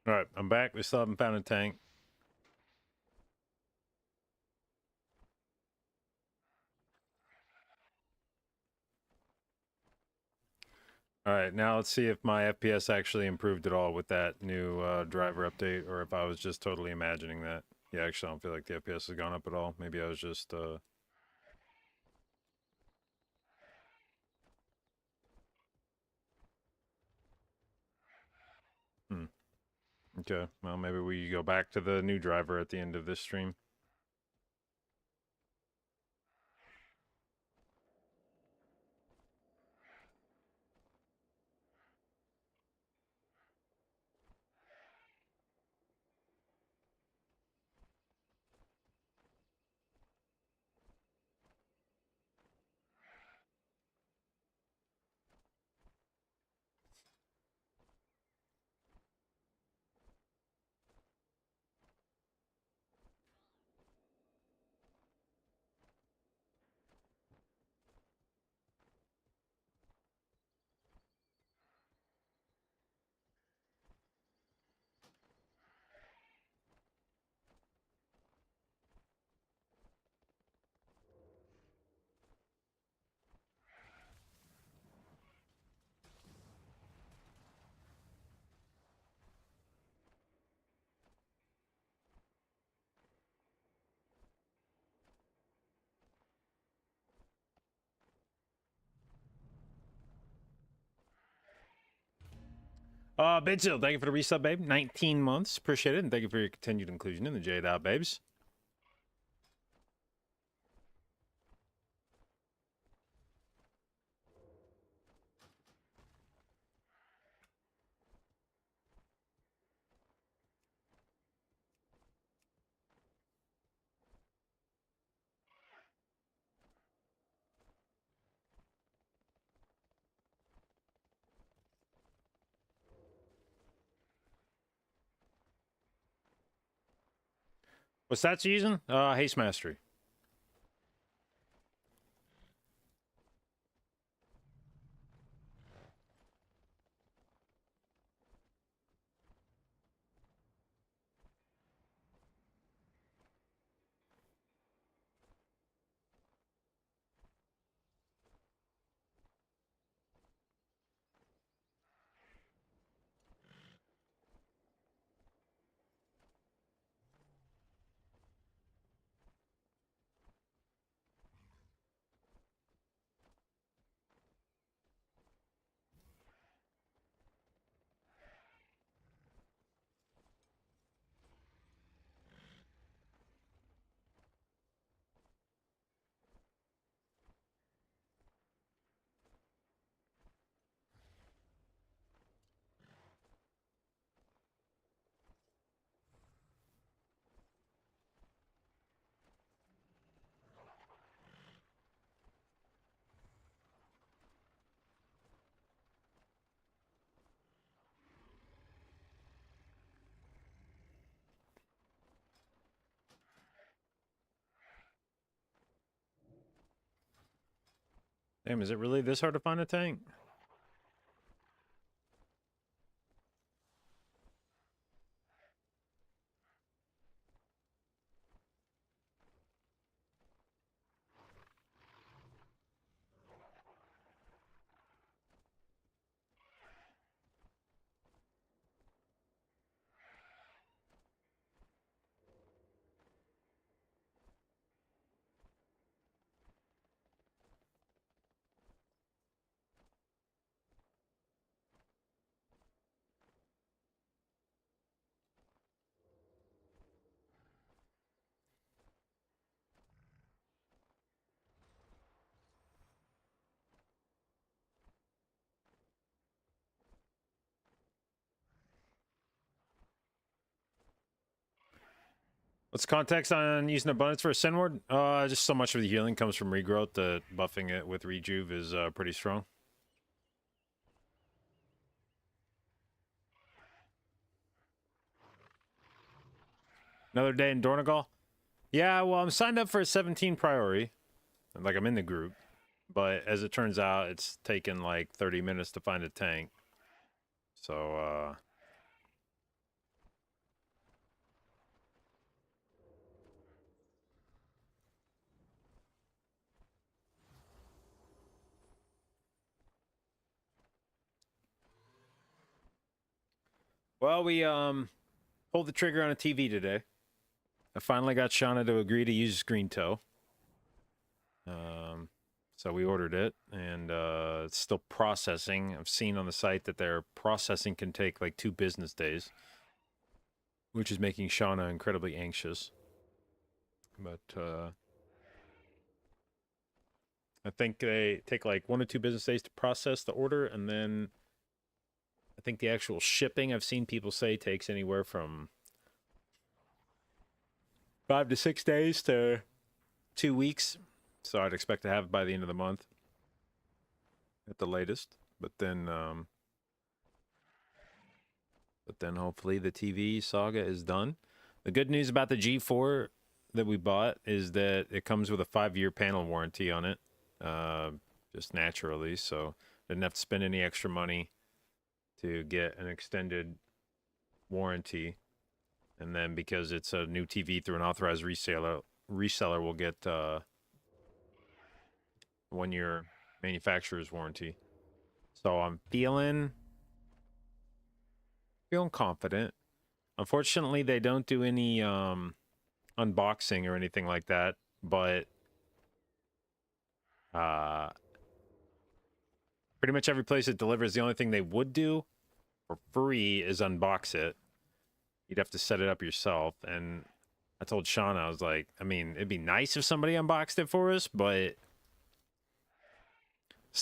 All right, I'm back. We still haven't found a tank. All right, now let's see if my FPS actually improved at all with that new driver update, or if I was just totally imagining that. Yeah, actually, I don't feel like the FPS has gone up at all. Maybe I was just... Hmm. Okay, well, maybe we go back to the new driver at the end of this stream. Bidsil, thank you for the resub, babe. 19 months. Appreciate it. And thank you for your continued inclusion in the Jade Out, babes. What's that season? Haste Mastery. Damn, is it really this hard to find a tank? What's context on using abundance for a Sin Ward? Just so much of the healing comes from regrowth that buffing it with rejuve is pretty strong. Another day in Dornagal? Yeah, well, I'm signed up for a 17 priority. Like, I'm in the group. But as it turns out, it's taken like 30 minutes to find a tank. So, Well, we pulled the trigger on a TV today. I finally got Shauna to agree to use screen toe. So we ordered it, and it's still processing. I've seen on the site that their processing can take like 2 business days, which is making Shauna incredibly anxious. But I think they take like 1 to 2 business days to process the order, and then I think the actual shipping, I've seen people say, takes anywhere from 5 to 6 days to 2 weeks. So I'd expect to have it by the end of the month at the latest. But then hopefully the TV saga is done. The good news about the G4 that we bought is that it comes with a 5-year panel warranty on it, just naturally. So didn't have to spend any extra money to get an extended warranty. And then because it's a new TV through an authorized reseller will get 1-year manufacturer's warranty. So I'm feeling confident. Unfortunately, they don't do any unboxing or anything like that, but pretty much every place it delivers, the only thing they would do for free is unbox it. You'd have to set it up yourself. And I told Sean, I was like, I mean, it'd be nice if somebody unboxed it for us, but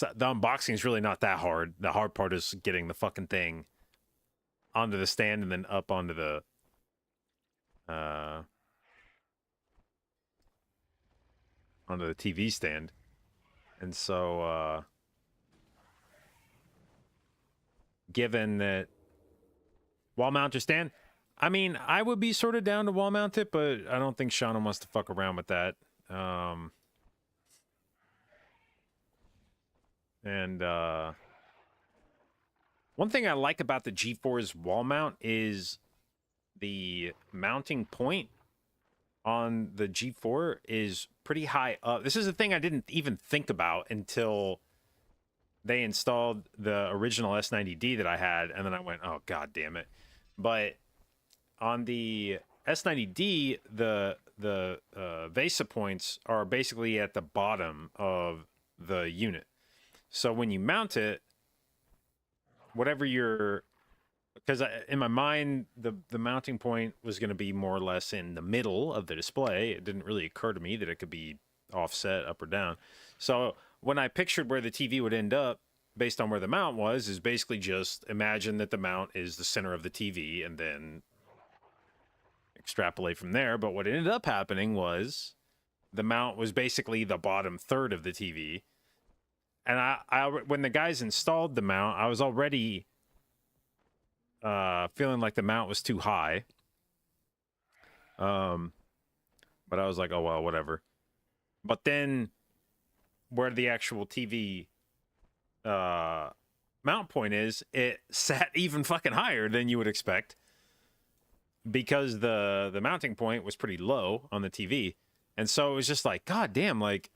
the unboxing is really not that hard. The hard part is getting the fucking thing onto the stand and then up onto the TV stand. And so given that wall mount or stand, I mean, I would be sort of down to wall mount it, but I don't think Shauna wants to fuck around with that. One thing I like about the G4's wall mount is the mounting point on the G4 is pretty high up. This is a thing I didn't even think about until they installed the original S90D that I had, and then I went, oh, god damn it. But on the S90D, the VESA points are basically at the bottom of the unit. So when you mount it, whatever your... Because in my mind, the mounting point was going to be more or less in the middle of the display. It didn't really occur to me that it could be offset up or down. So when I pictured where the TV would end up, based on where the mount was, is basically just imagine that the mount is the center of the TV and then extrapolate from there. But what ended up happening was the mount was basically the bottom third of the TV. And I when the guys installed the mount, I was already feeling like the mount was too high. But I was like, oh, well, whatever. But then where the actual TV mount point is, it sat even fucking higher than you would expect because the mounting point was pretty low on the TV. And so it was just like, god damn, like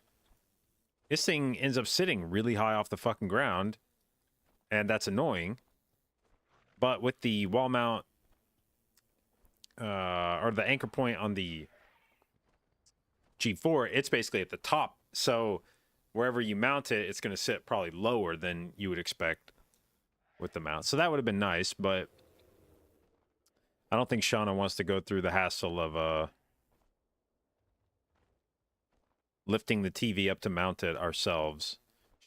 this thing ends up sitting really high off the fucking ground, and that's annoying. But with the wall mount or the anchor point on the G4, it's basically at the top. So wherever you mount it, it's going to sit probably lower than you would expect with the mount. So that would have been nice, but I don't think Shauna wants to go through the hassle of lifting the TV up to mount it ourselves.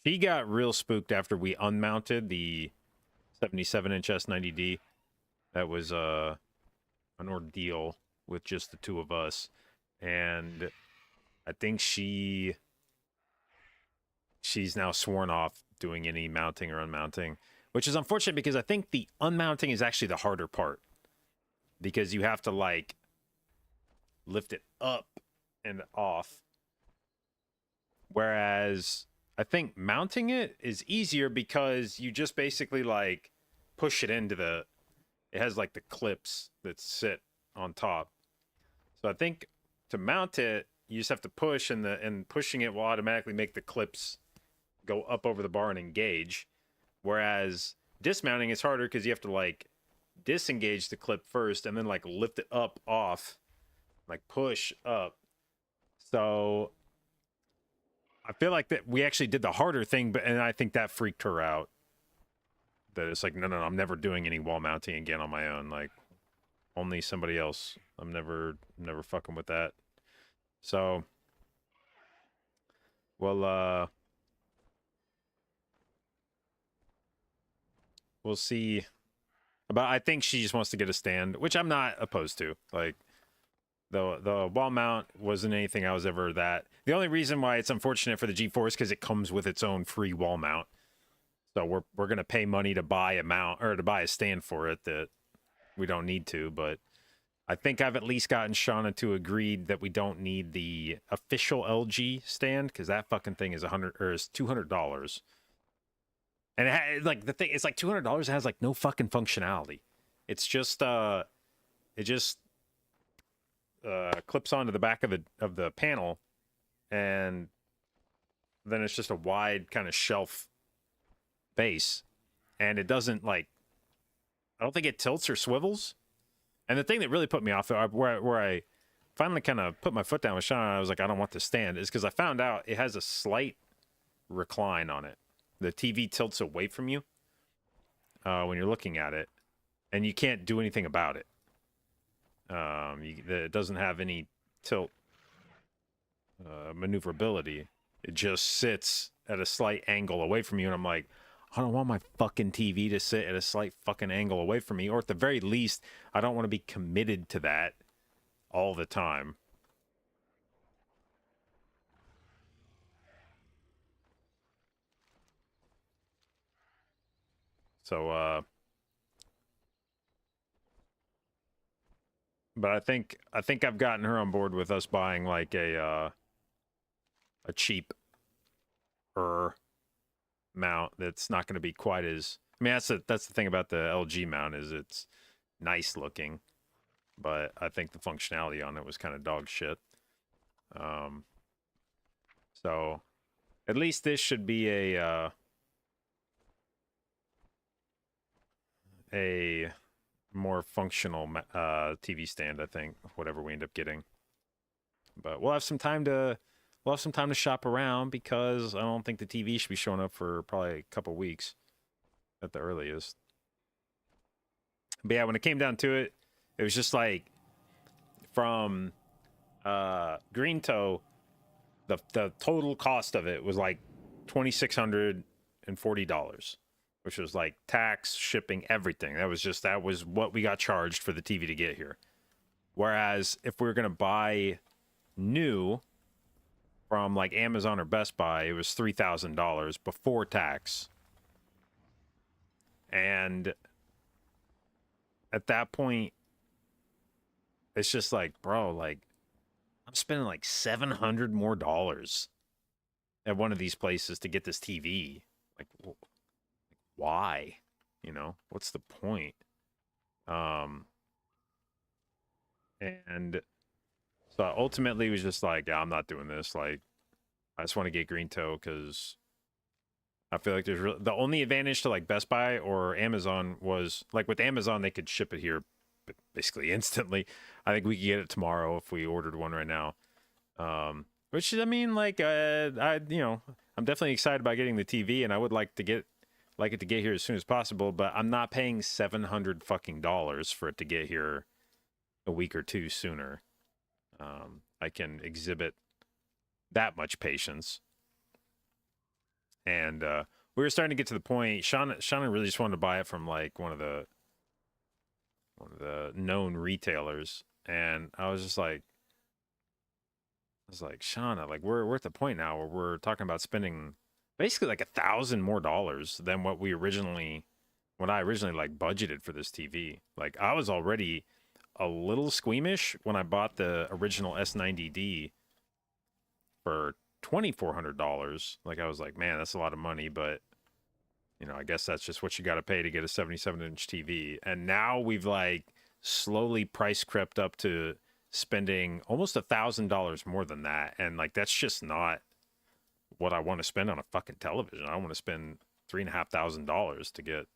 She got real spooked after we unmounted the 77-inch S90D. That was an ordeal with just the two of us. And I think she's now sworn off doing any mounting or unmounting, which is unfortunate because I think the unmounting is actually the harder part because you have to like lift it up and off. Whereas I think mounting it is easier because you just basically like push it into it has like the clips that sit on top. So I think to mount it, you just have to push and pushing it will automatically make the clips go up over the bar and engage. Whereas dismounting is harder because you have to like disengage the clip first and then like lift it up off, like push up. So I feel like that we actually did the harder thing, and I think that freaked her out. That it's like, no, I'm never doing any wall mounting again on my own. Like, only somebody else. I'm never fucking with that. So, well, we'll see. But I think she just wants to get a stand, which I'm not opposed to. Like, the wall mount wasn't anything I was ever that. The only reason why it's unfortunate for the G4 is because it comes with its own free wall mount. So we're gonna pay money to buy a mount or to buy a stand for it that we don't need to. But I think I've at least gotten Shauna to agree that we don't need the official LG stand because that fucking thing is $200. And like the thing, it's like $200. It has like no fucking functionality. It's just it just clips onto the back of the panel, and then it's just a wide kind of shelf base, and it doesn't like, I don't think it tilts or swivels. And the thing that really put me off, where I finally kind of put my foot down with Sean, and I was like, I don't want this stand, is because I found out it has a slight recline on it. The TV tilts away from you when you're looking at it, and you can't do anything about it. It doesn't have any tilt maneuverability. It just sits at a slight angle away from you, and I'm like, I don't want my fucking TV to sit at a slight fucking angle away from me, or at the very least, I don't want to be committed to that all the time. So, but I think I've gotten her on board with us buying like a cheap mount that's not going to be quite as, I mean, that's the thing about the LG mount, is it's nice looking, but I think the functionality on it was kind of dog shit. So at least this should be a more functional TV stand, I think, whatever we end up getting. But we'll have some time to shop around, because I don't think the TV should be showing up for probably a couple weeks at the earliest. But yeah, when it came down to it, it was just like from Green Toe, the total cost of it was like $2,640, which was like tax, shipping, everything. That was what we got charged for the TV to get here. Whereas if we were gonna buy new from like Amazon or Best Buy, it was $3,000 before tax. And at that point, it's just like, bro, like, I'm spending like $700 more at one of these places to get this TV. Like, why? You know, what's the point? And so ultimately it was just like, yeah, I'm not doing this. Like, I just want to get Green Toe because I feel like there's the only advantage to like Best Buy or Amazon was like, with Amazon, they could ship it here basically instantly. I think we could get it tomorrow if we ordered one right now. Which, I mean, like, I'm definitely excited about getting the TV, and I would like it to get here as soon as possible, but I'm not paying $700 fucking dollars for it to get here a week or two sooner. I can exhibit that much patience. And we were starting to get to the point. Shauna really just wanted to buy it from like one of the known retailers, and I was like, Shauna, like we're at the point now where we're talking about spending basically like $1,000 more than what I originally like budgeted for this TV. Like, I was already a little squeamish when I bought the original S90D for $2,400. Like, I was like, man, that's a lot of money, but you know, I guess that's just what you got to pay to get a 77-inch TV. And now we've like slowly price crept up to spending almost $1,000 more than that, and like that's just not what I want to spend on a fucking television. I want to spend $3,500 to get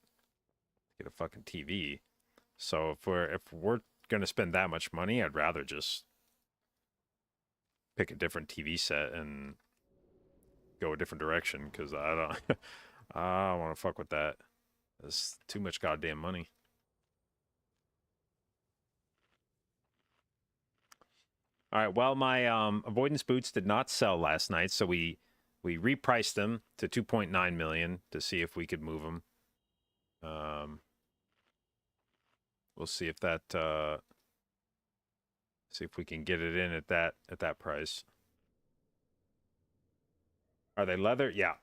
a fucking TV. So if we're gonna spend that much money, I'd rather just pick a different TV set and go a different direction because I don't I don't want to fuck with that. It's too much goddamn money. All right. Well, my avoidance boots did not sell last night, so we repriced them to 2.9 million to see if we could move them. We'll see if that see if we can get it in at that price. Are they leather? Yeah.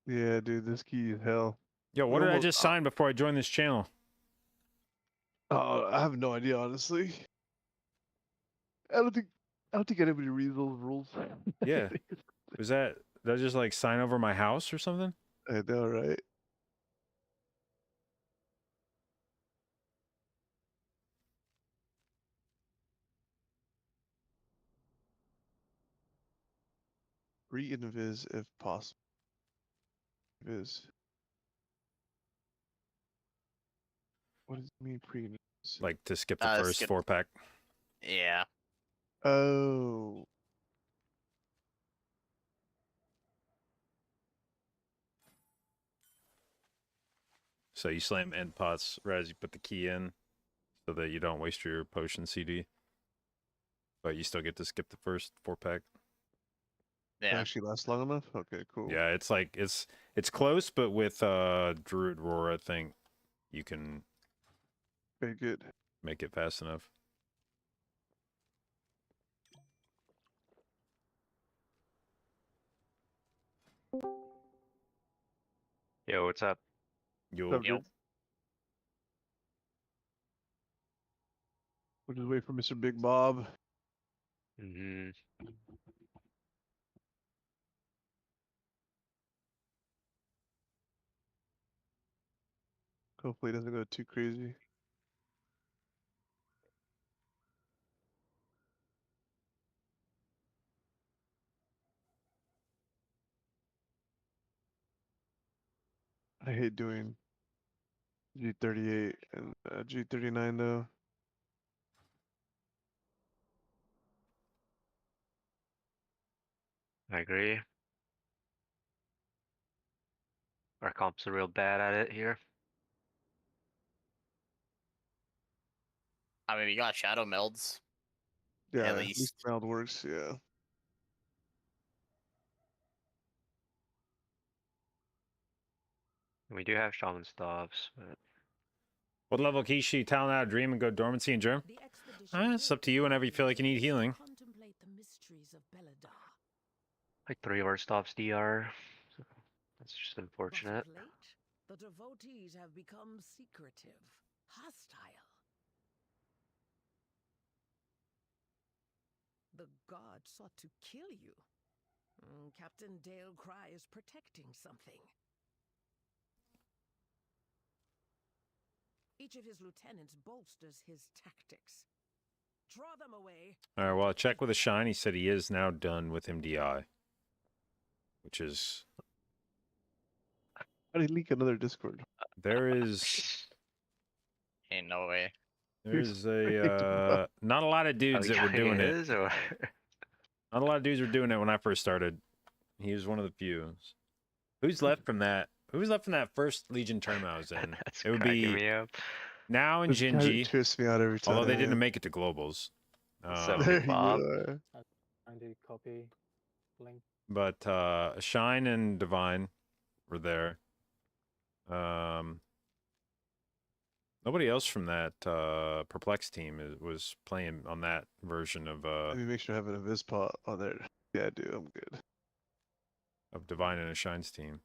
Yeah, dude, this key is hell. Yo, what did I just sign before I joined this channel? I have no idea, honestly. I don't think anybody reads those rules. Yeah. Was that just like sign over my house or something? I know, right? Re-invis if possible. Invis. What does it mean pre-invis? Like to skip the first skip. 4-pack? Yeah. Oh. So you slam end pots, Raz, you put the key in so that you don't waste your potion CD. But you still get to skip the first 4-pack. Yeah. Actually lasts long enough? Okay, cool. Yeah, it's like it's close, but with Druid Roar, I think you can Very good. make it fast enough. Yo, what's up? You'll What's up, dude? We'll just wait for Mr. Big Bob. Mm-hmm. Hopefully it doesn't go too crazy. I hate doing G38 and G39 though. I agree. Our comps are real bad at it here. I mean, we got shadow melds. Yeah, At at least least. meld works, yeah. We do have shaman staffs, but What level Kishi, talent out of dream and go dormancy in germ? It's up to you whenever you feel like you need healing. like 3 of our staffs DR. So that's just unfortunate. But of late, the devotees have become secretive, hostile. The god sought to kill you. Captain Dale Cry is protecting something. Each of his lieutenants bolsters his tactics. Draw them away. All right, well, I checked with a shine. He said he is now done with MDI, which is How did he leak another Discord? there is Ain't no way. there's a not a lot of dudes that were doing it. Is, or... Not a lot of dudes were doing it when I first started. He was one of the few. Who's left from that? Who's left from that first Legion term I was in? That's It would cracking be me up. now and This guy Gingy, twists me out every time. although they didn't man. make it to globals. So There Big you Bob. are. Trying to copy link. But Shine and Divine were there. Nobody else from that Perplex team was playing on that version of Let me make sure I have an Invis pot on there. Yeah, I do. I'm good. Divine and a Shine's team.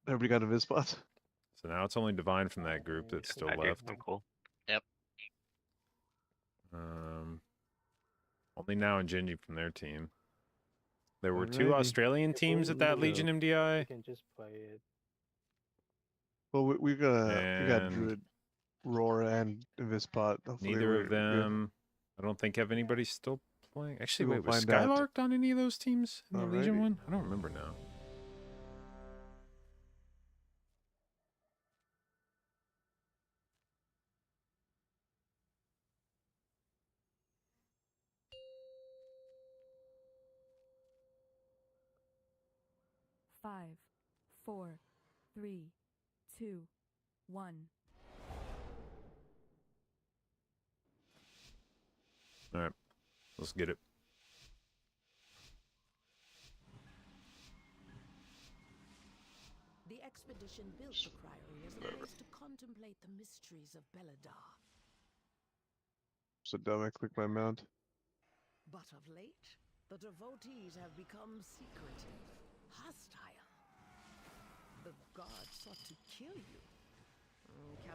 Everybody got Invis pots? So now it's only Divine from that group that's still I do. left. I'm cool. Only now and Gingy from their team. There were two Alrighty. Australian teams at that Legion You MDI. can just play it. Well, we got And Druid, Roar, and Invispot. Hopefully neither we're of good. them. I don't think have anybody still playing. Actually, We will wait, was find out. Skylarked on any of those teams in the Legion Alrighty. one? I don't remember now. Five, 4, 3, 2, 1. All right, let's get it. The expedition built the Priory as a place to contemplate the mysteries of Beladar. So dumb. I clicked my mount. But of late, the devotees have become secretive, hostile. The gods sought to kill you.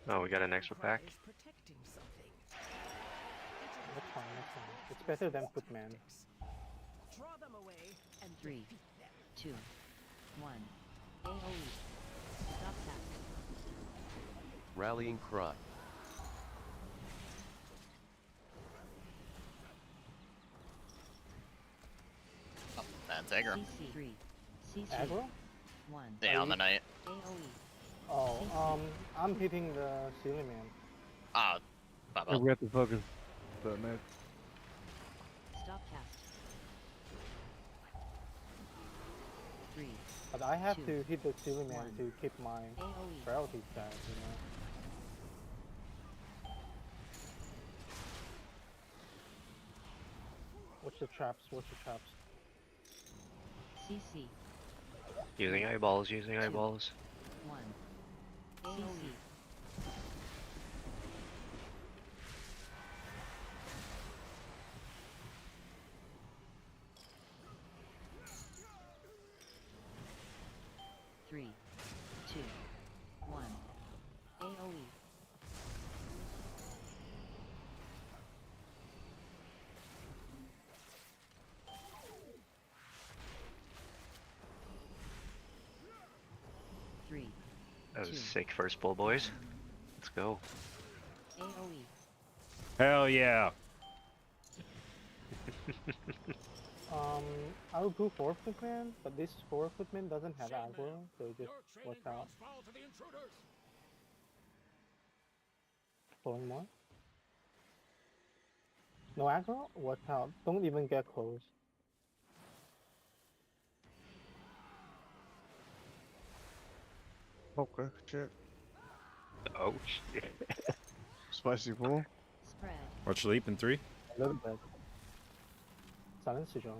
Oh, we got an extra pack. Is protecting something. That's fine, that's fine. It's better than Footman. Draw them away and 3, defeat them. 2, 1. AoE. Stop that. Rallying cry. Oh, that's aggro. CC 3. CC Aggro? 1. Yeah, on the night. AoE. Oh, I'm hitting the ceiling man. Ah, my bad. We have to focus the knife. Stop cast. 3. But I have Two, to hit the ceiling man one. to keep my AoE. frailty stat, you know. Watch the traps, watch the traps. CC Using eyeballs, using eyeballs. 1. AoE. Three, 2, 1. AoE. Three, That was Two. sick first pull, boys. Let's go. AoE. Hell yeah! I would go 4-footman, but this 4-footman doesn't have aggro, so just watch out. Pulling more. No aggro? Watch out. Don't even get close. Okay, check. Oh shit. Spicy pool. Spread. Watch leap in 3. A little bit. Silence John.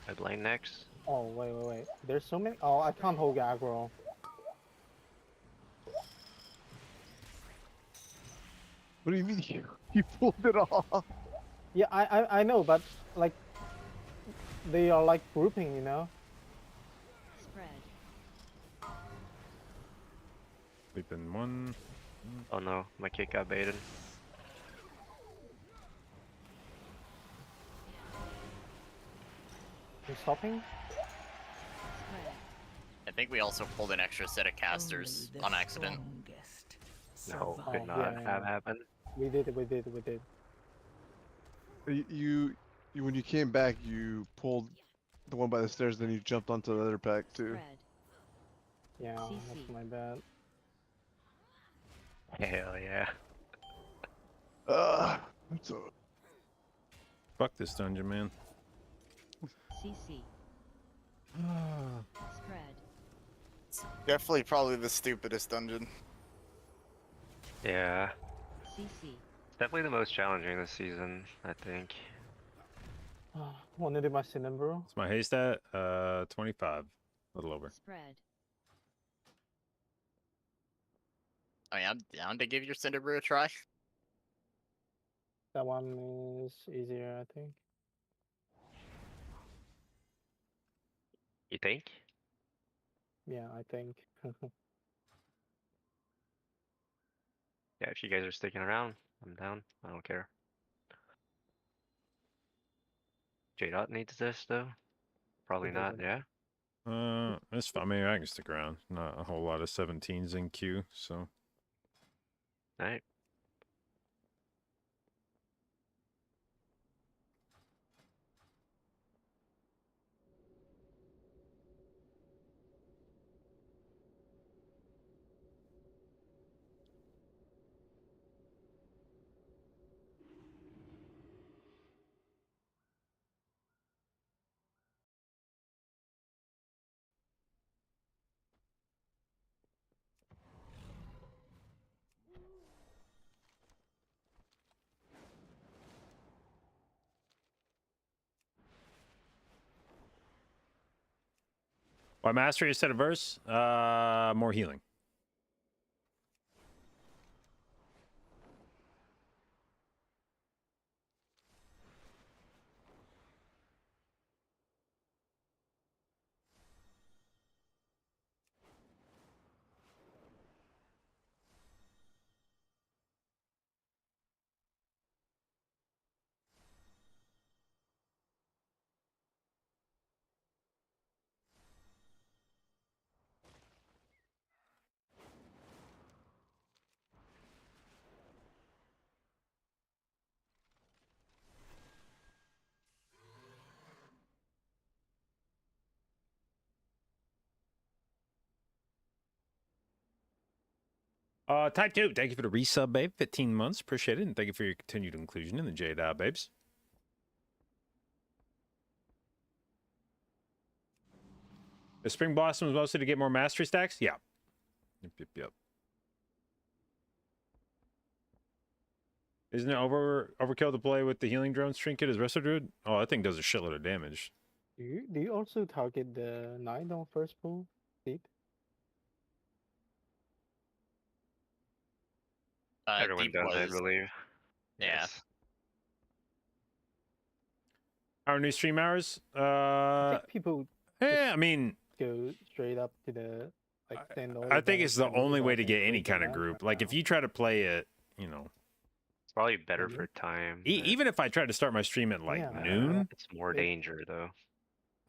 I blind next. Oh, wait. There's so many. Oh, I can't hold aggro. What do you mean you pulled it off? Yeah, I know, but like they are like grouping, you know. Spread. Leap in 1. Oh no, my kick got baited. You stopping? Spread. I think we also pulled an extra set of casters Only the on accident. strongest No, survive. could Oh, not yeah, have yeah. happened. We did. You when you came back, you pulled the one by the stairs, then you jumped onto the other pack too. Spread. Yeah, CC. that's my bad. Hell yeah. That's a Fuck this dungeon, man. CC. Spread. Definitely probably the stupidest dungeon. Yeah. CC. It's definitely the most challenging this season, I think. Wanna do my Cinnamon? What's my haste at? 25. A little over. Spread. I mean, I'm down to give your Cinder Brew a try. That one is easier, I think. You think? Yeah, I think. Yeah, if you guys are sticking around, I'm down. I don't care. J-Dot needs this though. Probably It not. doesn't. Yeah. That's fine. Maybe I can stick around. Not a whole lot of 17s in queue, so. Alright. Why mastery instead of verse? More healing. Type 2, thank you for the resub, babe. 15 months, appreciate it. And thank you for your continued inclusion in the J-Dot, babes. The Spring Blossom was mostly to get more mastery stacks? Yeah. Yep. Isn't it overkill to play with the healing drones trinket as Resto Druid? Oh, that thing does a shitload of damage. Do you also target the knight on first pull? Deep? Everyone Deep does, I was, believe. yeah. Yes. Our new stream hours? I think people I mean, go straight up to the like send all I of think them it's the and only way rebuff to and get any create the kind of knight group. right Like, if now. you try to play it, you know, It's probably better Maybe. for time. even if I tried to start my stream at like Yeah. noon, It's more It- danger though.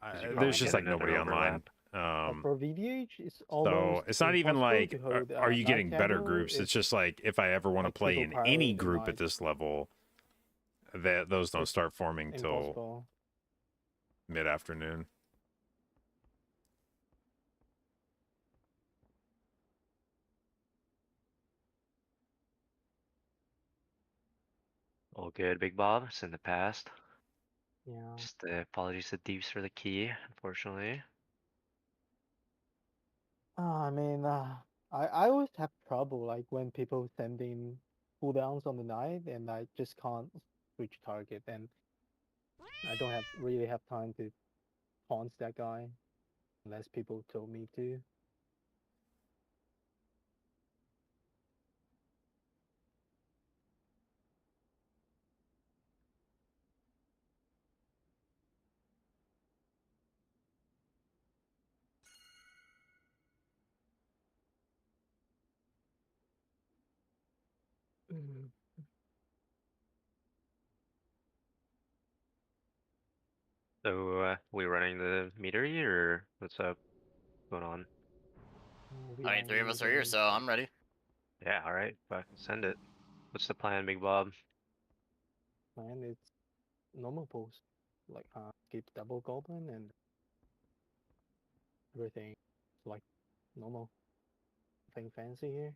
'cause you probably there's just get like another nobody online. But for VDH, it's So almost it's not even impossible like, to hold are you night getting better aggro groups? if, It's just like, if I ever want to like, play people in any priority the group at night. this level, that those don't It's start forming till impossible. mid-afternoon. All good, Big Bob. It's in the past. Yeah. Just apologies to Deeps for the key, unfortunately. I mean, I always have trouble like when people sending cooldowns on the night and I just can't switch target and I don't really have time to taunt that guy unless people told me to. Mm. So, we running the meter or what's up going on? We I mean, are 3 of us are meeting here, so I'm ready. Yeah, alright, fuck, send it. What's the plan, Big Bob? and it's normal post. Like keep double goblin and everything like normal. Nothing fancy here.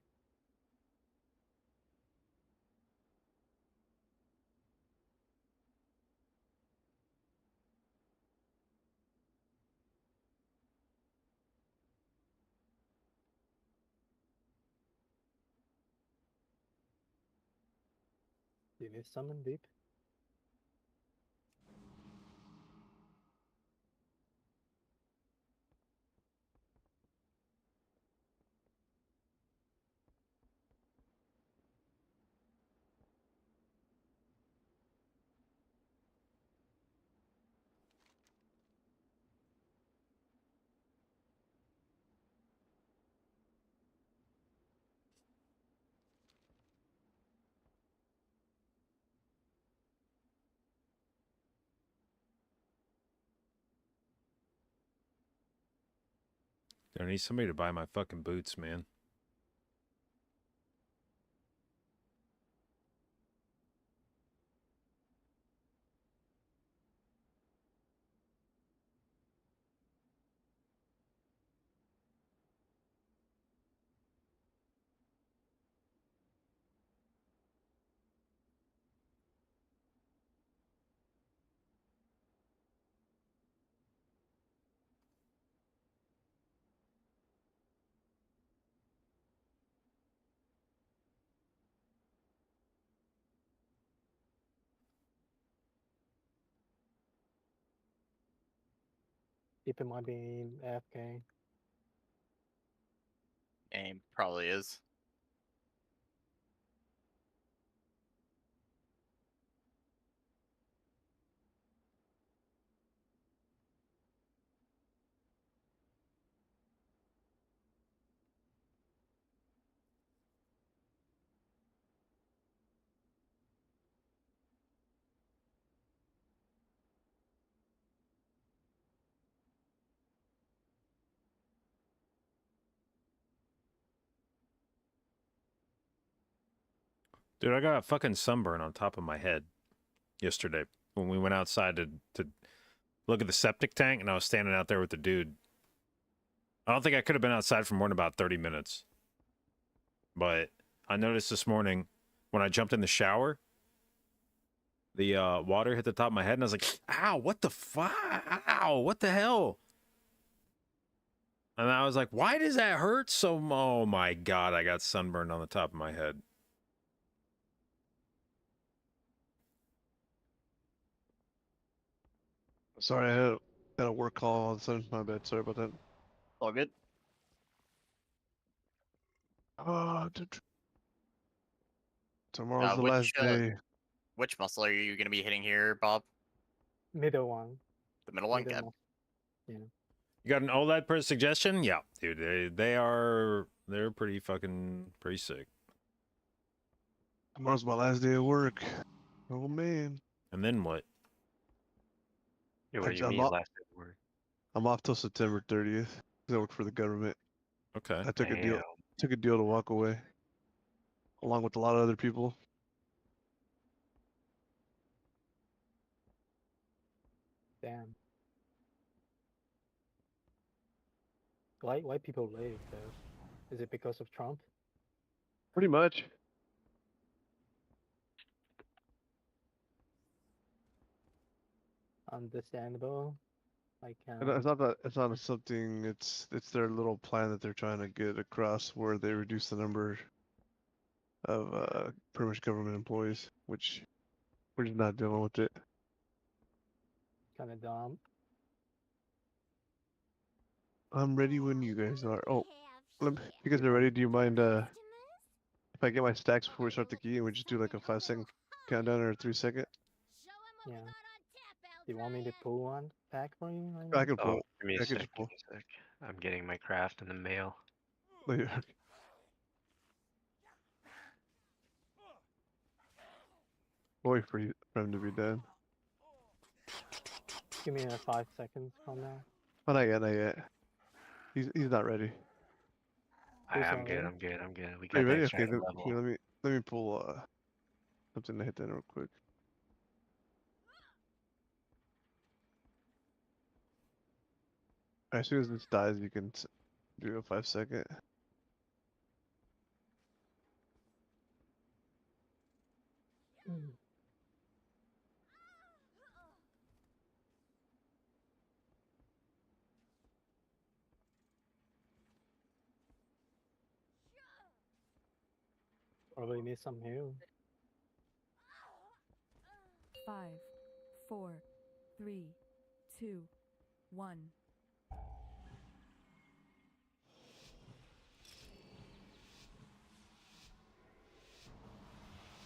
You need summon deep. I need somebody to buy my fucking boots, man. People might be AFK. Aim probably is. Dude, I got a fucking sunburn on top of my head yesterday when we went outside to look at the septic tank, and I was standing out there with the dude. I don't think I could have been outside for more than about 30 minutes. But I noticed this morning when I jumped in the shower, the water hit the top of my head, and I was like, ow, what the fuck? Ow, what the hell? And I was like, why does that hurt so? Oh my God, I got sunburned on the top of my head. Sorry, I had a work call all of a sudden. My bad. Sorry about that. All good. Tomorrow's the last day. Which muscle are you gonna be hitting here, Bob? Middle one. The middle one. Middle Okay. one. Yeah. You got an OLED per suggestion? Yeah, dude, they're pretty sick. Tomorrow's my last day of work. Oh man. And then what? Yeah, what do you I'm mean off, last day of work? I'm off till September 30th. 'Cause I work for the government. Okay. I took a deal. Damn. Took a deal to walk away, along with a lot of other people. Damn. Why people leave though? Is it because of Trump? Pretty much. Understandable. Like It's not that. It's not something. It's their little plan that they're trying to get across, where they reduce the number of pretty much government employees, which we're just not dealing with it. kind of dumb. I'm ready when you guys are. Oh, you guys are ready. Do you mind if I get my stacks before we start the key and we just do like a 5-second countdown or a 3-second? Yeah. Do you want me to pull one pack for you right I now? can Oh, pull. give me I a can sec. just Give pull. me a sec. I'm getting my craft in the mail. Wait for him to be done. Give me a 5 seconds on that. Oh, not yet, not yet. He's not ready. Who's I'm not good. ready? I'm good. I'm good. We Are you got the ready? extra Okay, level. here, let me pull something to hit that real quick. As soon as this dies, you can do a 5-second. Probably need some heal. 5, 4, 3, 2, 1.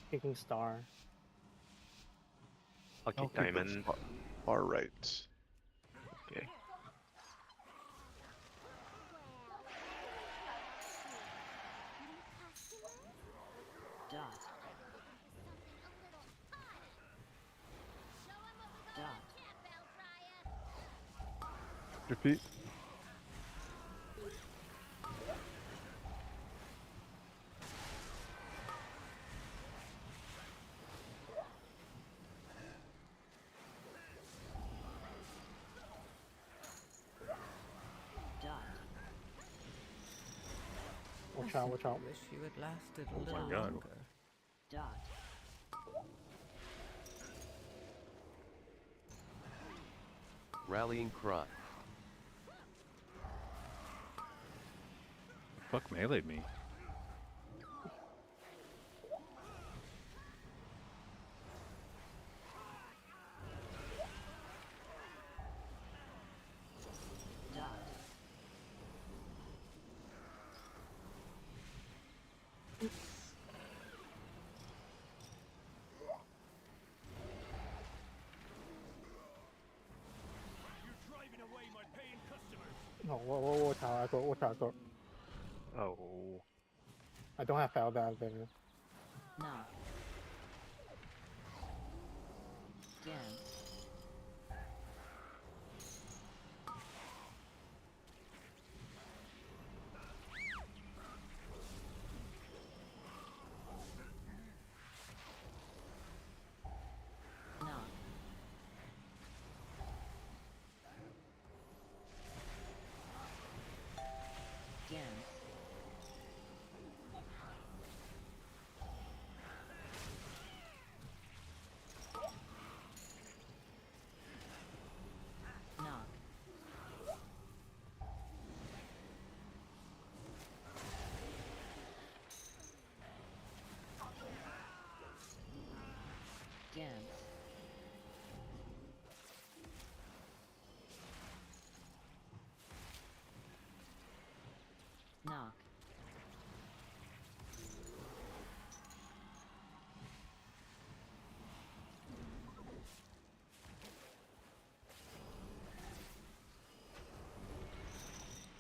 Kicking star. Lucky I'll keep that diamond. far right. Okay. Dot. Dot. Repeat. Watch out, watch out. Wish you had lasted a Oh my little God. longer. Dot. Rallying cry. Fuck meleeed me. Dot. No, watch out, I go, watch out, go. Oh. I don't have foul that there. Knock. Dance. Knock. Dance. Knock. Dance. Knock.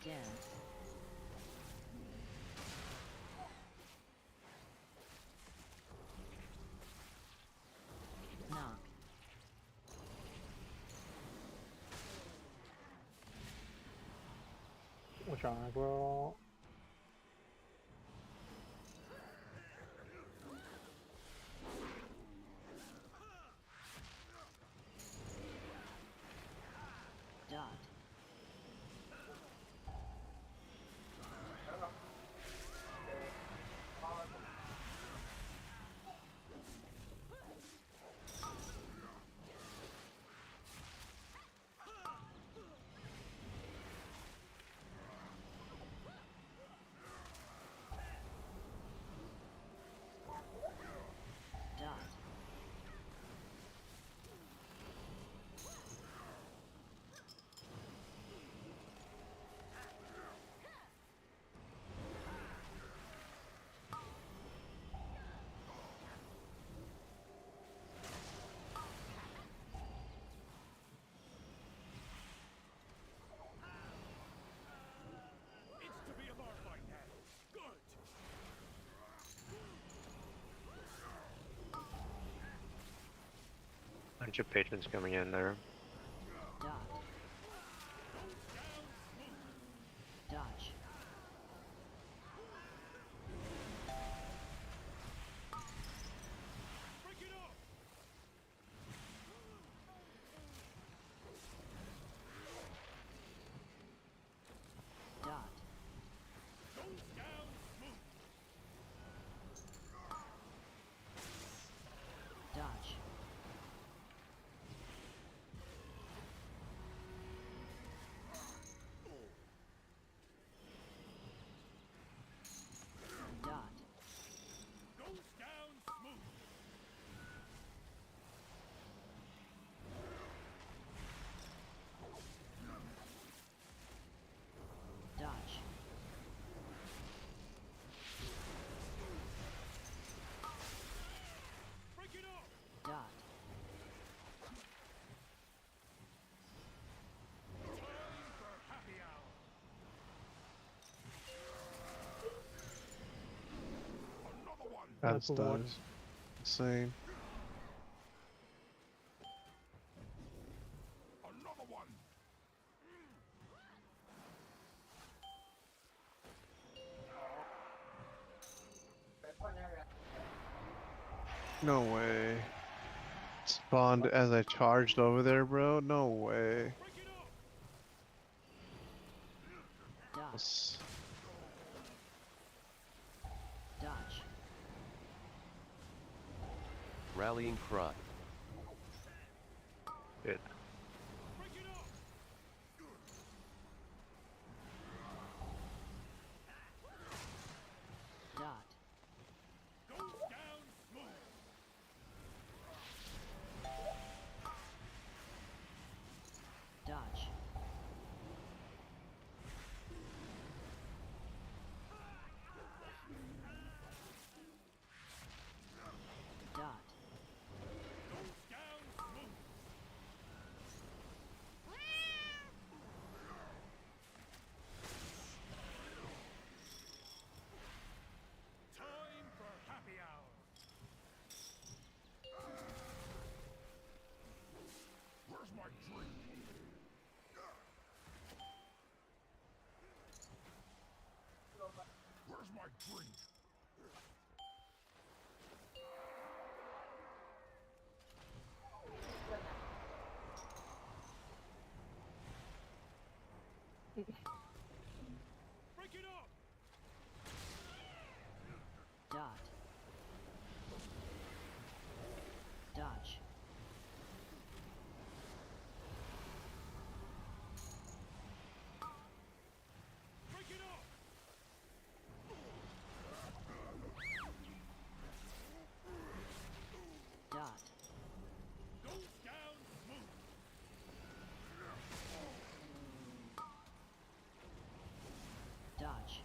Dance. Knock. Watch out, bro. Dot. Dot. Bunch of patrons coming in there. Dot. Dodge. Dot. Dodge. Dot. Dodge. Dot. That's That's one. done. Same. No way. Spawned as I charged over there, bro? No way. Dot. That's- Rallying cry. Good. Dot. Dodge. Dot. Time for happy hour. Where's my drink? Where's my drink? Break it up! Dot. Dodge. Break it up! Dot. Goes down smooth. Dodge.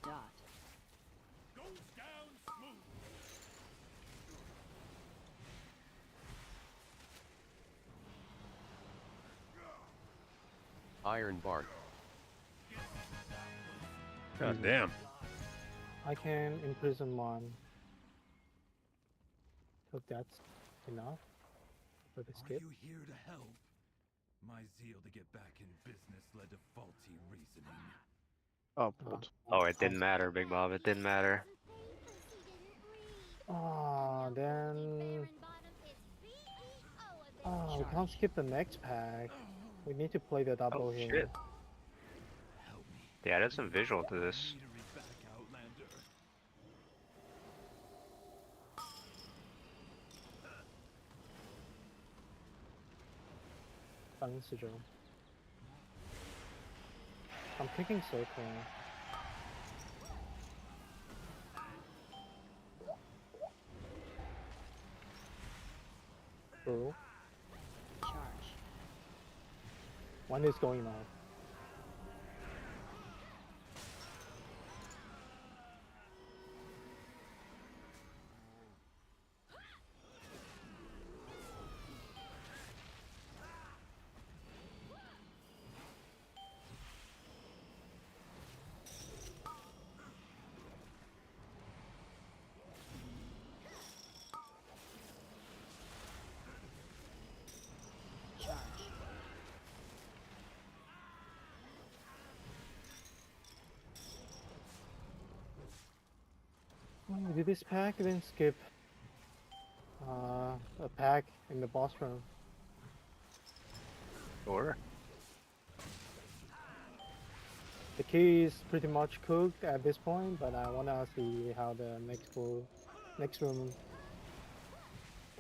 Dot. Goes down smooth. Iron bark. God damn. I can imprison one. Hope that's enough for the Are skip. you here to help? My zeal to get back in business led to faulty reasoning. Oh, pulled. Oh, it didn't matter, Big Bob. It didn't matter. Oh, then. Oh, we can't skip the next pack. We need to play the double Oh, here. shit. Help me. They added some visual to this. Me to read back, Outlander. Fun sigil. I'm kicking circle. True. Charge. One is going off. Charge. When we do this pack, then skip a pack in the boss room. Sure. The key is pretty much cooked at this point, but I wanna see how the next room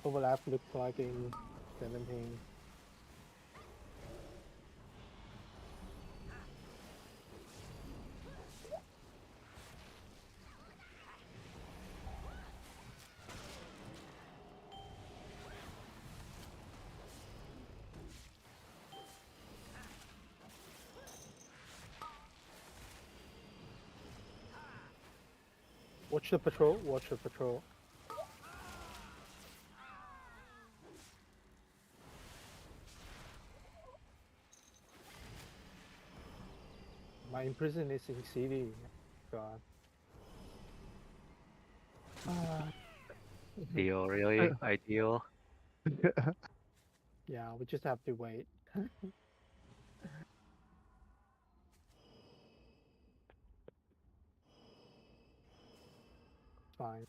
overlap looks like in 17. Watch the patrol, watch the patrol. My imprison is in CD. God. Ideal, really? Ideal. Yeah, we just have to wait. Fine.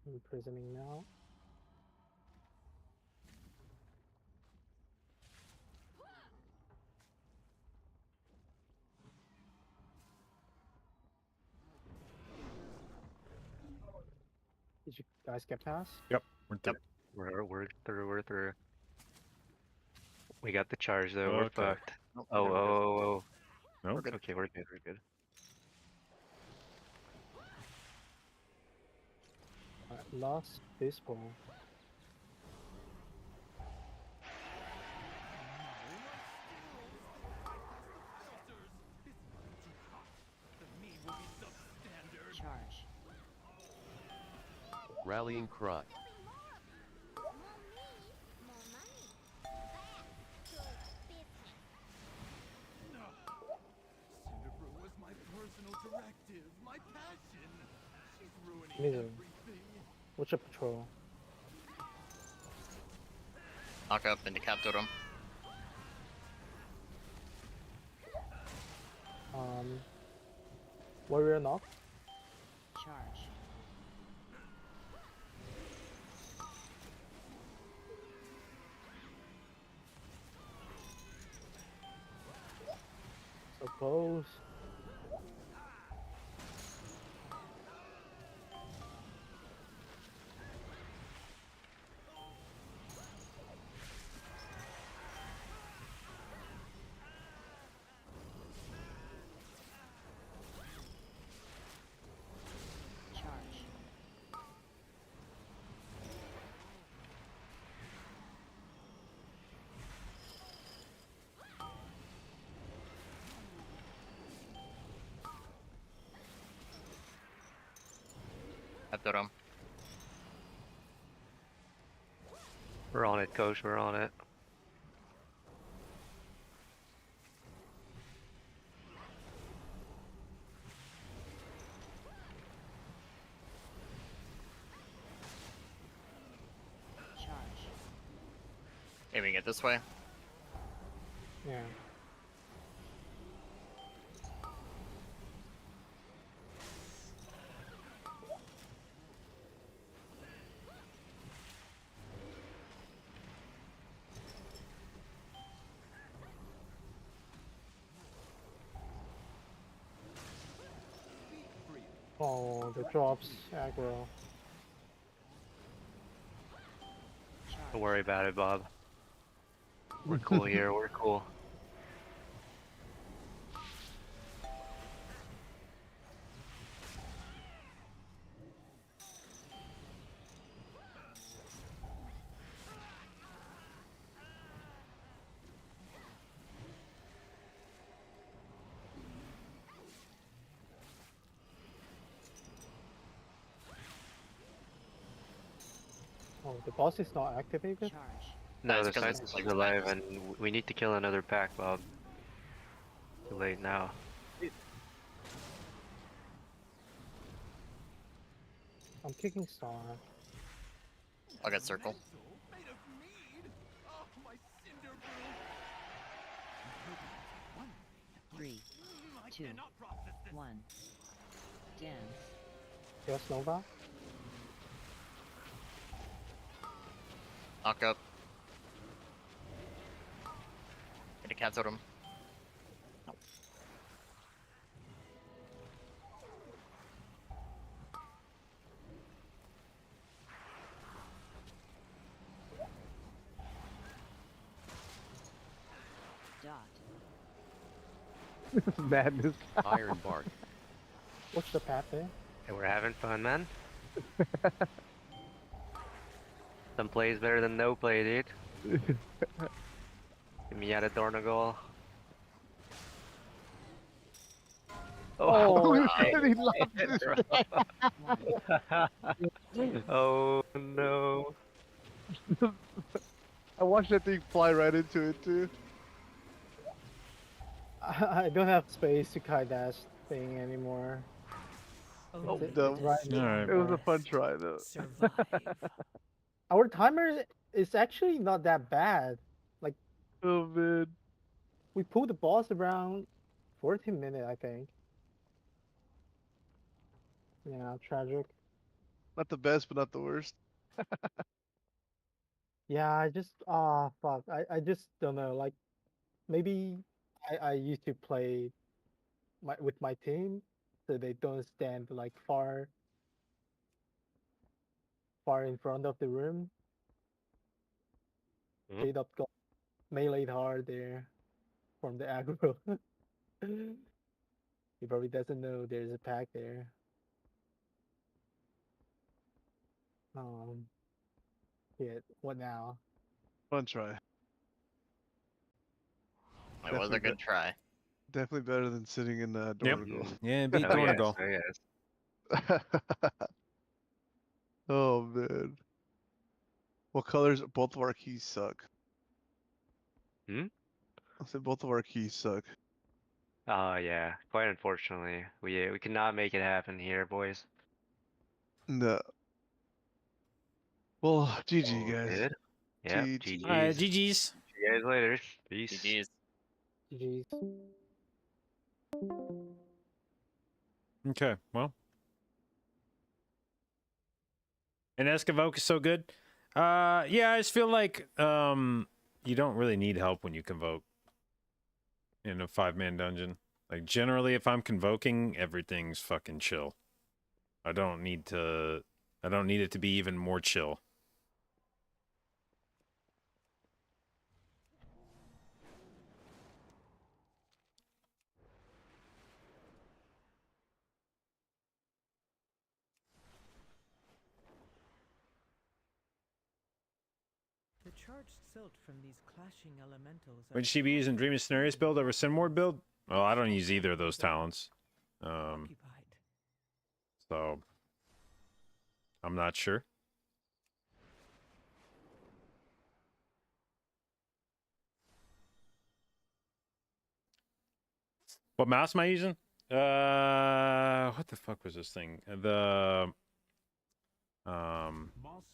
Imprisoning now. Did you guys get past? Yep, we're through. We're through. We're through. We got the charge though. We're Okay. fucked. Nope, Oh, we're good, we're good. oh, No. We're good. Okay, we're good. We're good. Lost baseball. Charge. Rallying cry. Cinderbrew was my personal directive, my passion. She's ruining Amazing. everything. What's your patrol? Knock up and decapitate him. Warrior knock. Charge. So close. Charge. After him. We're on it, coach. We're on it. Charge. Aiming it this way. Yeah. Oh, the drops aggro. Don't worry about it, Bob. We're cool here. We're cool. Oh, the boss is not activated? Charge. No, it's the 'cause science it's is like alive, science. and we need to kill another pack, Bob. Too late now. I'm kicking Star. I'll get circle. Made of mead. Oh, my Cinderbrew. 3, I 2, cannot process this. 1. Dance. Yes, Nova? Knock up. Decapitate him. Dot. Madness. Iron bark. What's the path there? Hey, we're having fun, man. Some plays better than no play, dude. Give me out of Dornagal. Oh, He lost his Oh no. I watched that thing fly right into it too. I don't have space to kite dash thing anymore. Oh, It's dumb. right in the Alright. It was a corner. fun try though. Survive. Our timer is actually not that bad. Like, Oh man. we pulled the boss around 14 minutes, I think. Yeah, tragic. Not the best, but not the worst. Yeah, I just fuck. I just don't know. Like maybe I used to play with my team, so they don't stand like far in front of the room. Mhm. Straight up got meleeed hard there from the aggro. He probably doesn't know there's a pack there. Um, shit. What now? Fun try. It was a Definitely, good try. definitely better than sitting in Yep. Dornagle. Yeah, beat Oh yes, Dornagle. oh yes. Oh man. What colors? Both of our keys suck. Hmm? I said both of our keys suck. Oh yeah, quite unfortunately, we cannot make it happen here, boys. No. Well, GG Oh, guys. good. Yep, GG. Alright, GG's. See GG's. you guys later. Peace. GG's. GG's. Okay, well. And Escavoke is so good. Yeah, I just feel like you don't really need help when you convoke in a 5-man dungeon. Like generally if I'm convoking, everything's fucking chill. I don't need it to be even more chill. The charged silt from these clashing elementals. Would she be using Dreamless Scenarios build over Sinward build? Well, I don't use either of those talents. So I'm not sure. What mouse am I using? What the fuck was this thing? Moss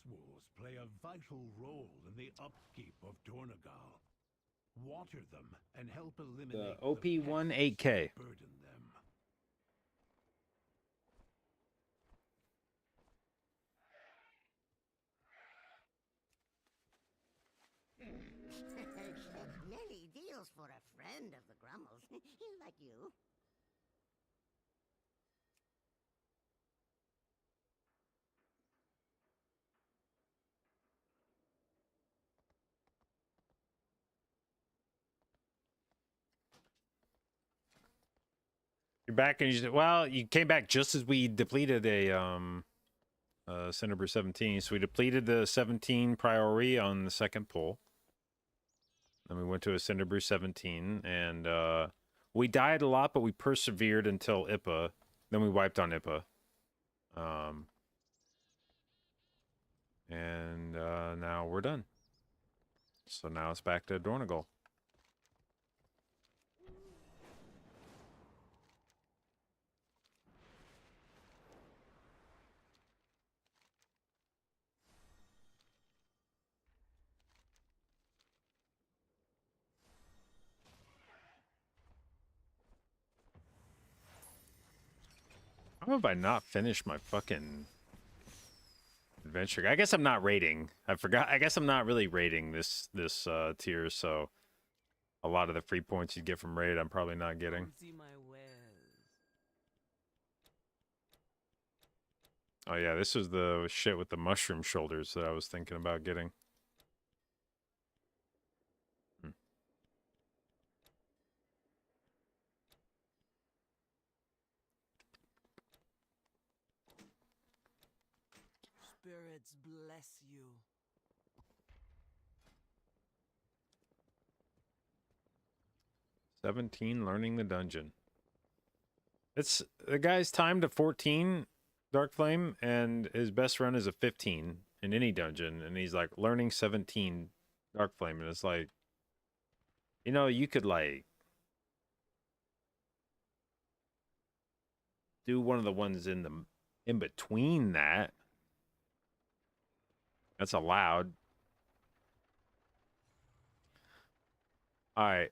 wolves play a vital role in the upkeep of Dornagal. Water them and help eliminate the OP1 pests 8K. that burden them. Many deals for a friend of the Grummles, like you. You're back and you said, well, you came back just as we depleted a Cinderbrew 17. So we depleted the 17 priority on the second pull. Then we went to a Cinderbrew 17 and we died a lot, but we persevered until IPA. Then we wiped on IPA. And now we're done. So now it's back to Dornagal. How have I not finished my fucking adventure? I guess I'm not raiding. I forgot. I guess I'm not really raiding this tier, so a lot of the free points you get from raid, I'm probably not getting. Oh yeah, this was the shit with the mushroom shoulders that I was thinking about getting. Spirits bless you. "17 learning the dungeon." It's the guy's time to 14 Dark Flame, and his best run is a 15 in any dungeon, and he's like learning 17 Dark Flame, and it's like, you know, you could like do one of the ones in between that. That's allowed. All right.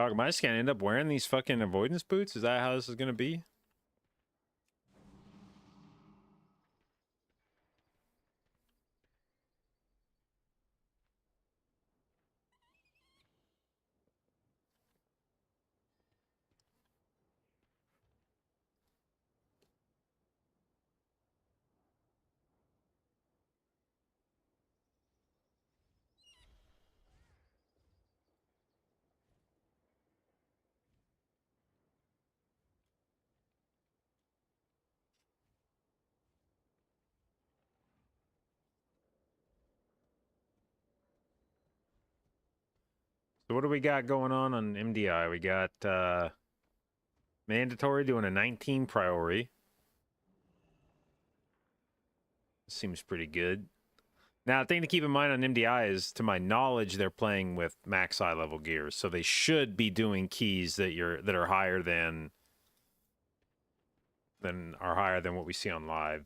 Dog, am I just gonna end up wearing these fucking avoidance boots? Is that how this is gonna be? So what do we got going on MDI? We got mandatory doing a 19 priority. Seems pretty good. Now, the thing to keep in mind on MDI is, to my knowledge, they're playing with max eye level gears, so they should be doing keys that are higher than what we see on live.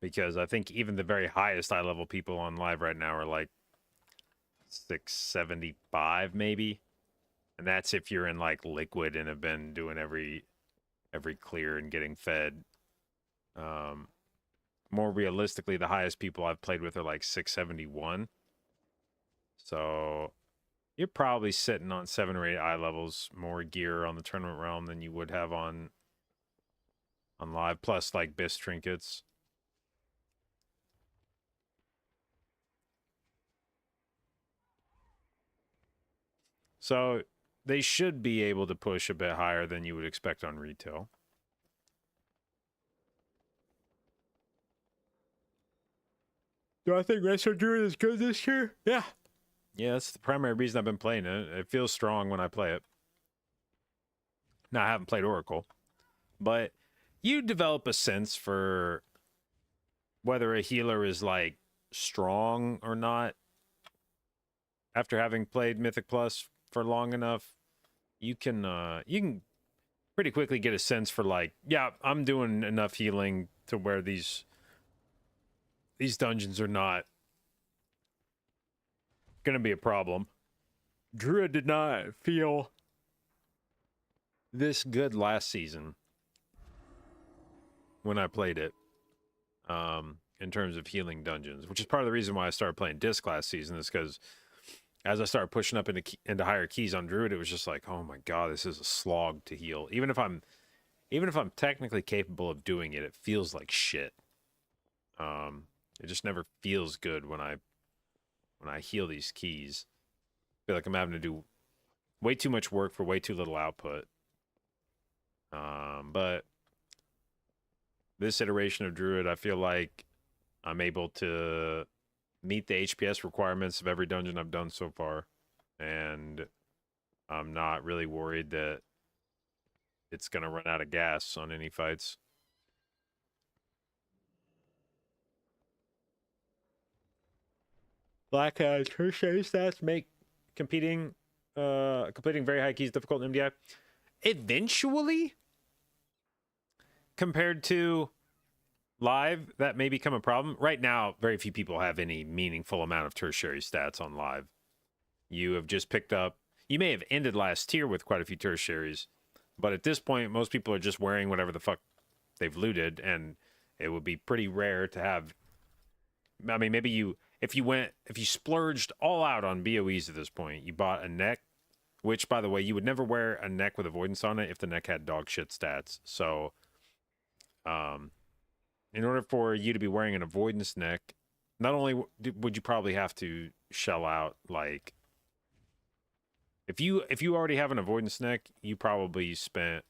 Because I think even the very highest eye level people on live right now are like 675 maybe, and that's if you're in like liquid and have been doing every clear and getting fed. More realistically, the highest people I've played with are like 671. So you're probably sitting on 7 or 8 eye levels more gear on the tournament realm than you would have on live, plus like BIS trinkets. So they should be able to push a bit higher than you would expect on retail. Do I think Retro Druid is good this year? Yeah. Yeah, that's the primary reason I've been playing it. It feels strong when I play it. Now, I haven't played Oracle, but you develop a sense for whether a healer is like strong or not after having played Mythic Plus for long enough. You can pretty quickly get a sense for like, yeah, I'm doing enough healing to where these dungeons are not going to be a problem. Druid did not feel this good last season when I played it, in terms of healing dungeons, which is part of the reason why I started playing Disc last season, is because as I started pushing up into higher keys on Druid, it was just like, oh my god, this is a slog to heal. Even if I'm technically capable of doing it, it feels like shit. It just never feels good when I heal these keys. I feel like I'm having to do way too much work for way too little output. But this iteration of Druid, I feel like I'm able to meet the HPS requirements of every dungeon I've done so far, and I'm not really worried that it's going to run out of gas on any fights. Black tertiary stats make completing very high keys difficult in MDI. Eventually, compared to live, that may become a problem. Right now, very few people have any meaningful amount of tertiary stats on live. You have just picked up... You may have ended last tier with quite a few tertiaries, but at this point, most people are just wearing whatever the fuck they've looted, and it would be pretty rare to have... I mean, maybe if you splurged all out on BOEs at this point, you bought a neck, which, by the way, you would never wear a neck with avoidance on it if the neck had dog shit stats. So, in order for you to be wearing an avoidance neck, not only would you probably have to shell out, like, if you already have an avoidance neck, you probably spent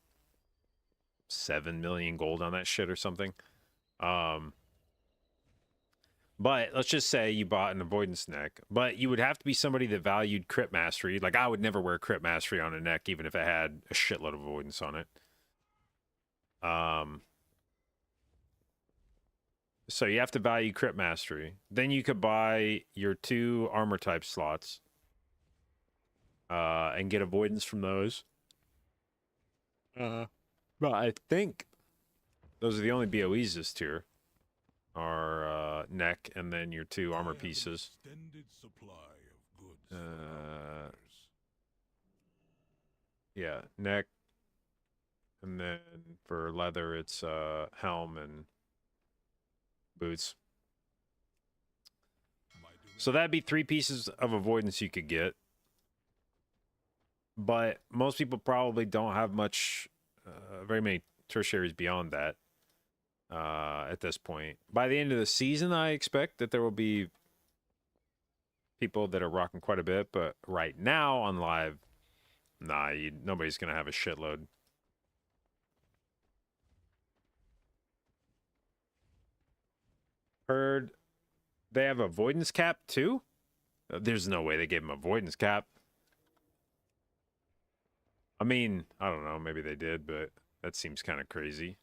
7 million gold on that shit or something. But let's just say you bought an avoidance neck, but you would have to be somebody that valued crit mastery. Like, I would never wear crit mastery on a neck, even if it had a shitload of avoidance on it. So you have to value crit mastery. Then you could buy your 2 armor type slots, and get avoidance from those. But I think those are the only BOEs this tier. are neck, and then your 2 armor pieces. Extended supply of goods for Uh, outsiders. Yeah, neck, and then for leather, it's helm and boots. So that'd be 3 pieces of avoidance you could get. But most people probably don't have much, very many tertiaries beyond that at this point. By the end of the season, I expect that there will be people that are rocking quite a bit. But right now on live, nah, nobody's going to have a shitload. Heard they have avoidance cap too? There's no way they gave him avoidance cap. I mean, I don't know, maybe they did, but that seems kind of crazy.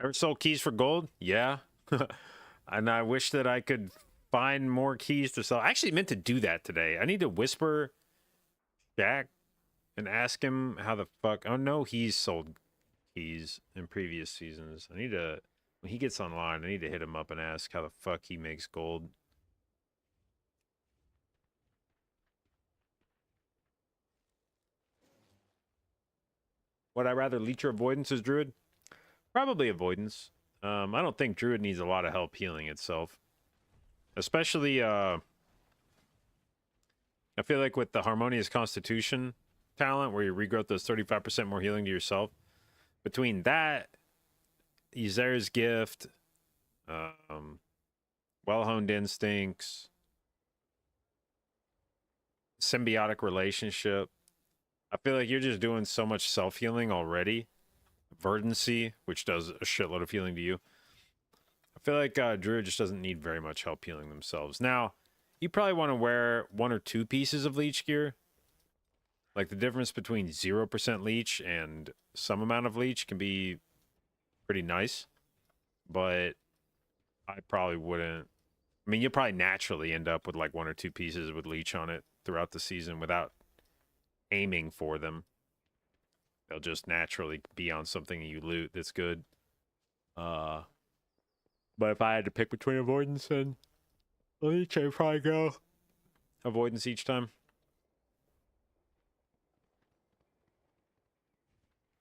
Ever sold keys for gold? Yeah. And I wish that I could find more keys to sell. I actually meant to do that today. I need to whisper Jack and ask him how the fuck. Oh no, he's sold keys in previous seasons. I need to, when he gets online, I need to hit him up and ask how the fuck he makes gold. Would I rather leech or avoidance as druid? Probably avoidance. I don't think druid needs a lot of help healing itself. Especially, I feel like with the harmonious constitution talent, where your regrowth does 35% more healing to yourself, between that, Ysera's gift, well-honed instincts, symbiotic relationship, I feel like you're just doing so much self-healing already. Verdancy, which does a shitload of healing to you. I feel like druid just doesn't need very much help healing themselves. Now, you probably want to wear 1 or 2 pieces of leech gear. Like the difference between 0% leech and some amount of leech can be pretty nice. But I probably wouldn't. I mean, you'll probably naturally end up with like 1 or 2 pieces with leech on it throughout the season without aiming for them. They'll just naturally be on something you loot that's good. But if I had to pick between avoidance and leech, I'd probably go avoidance each time.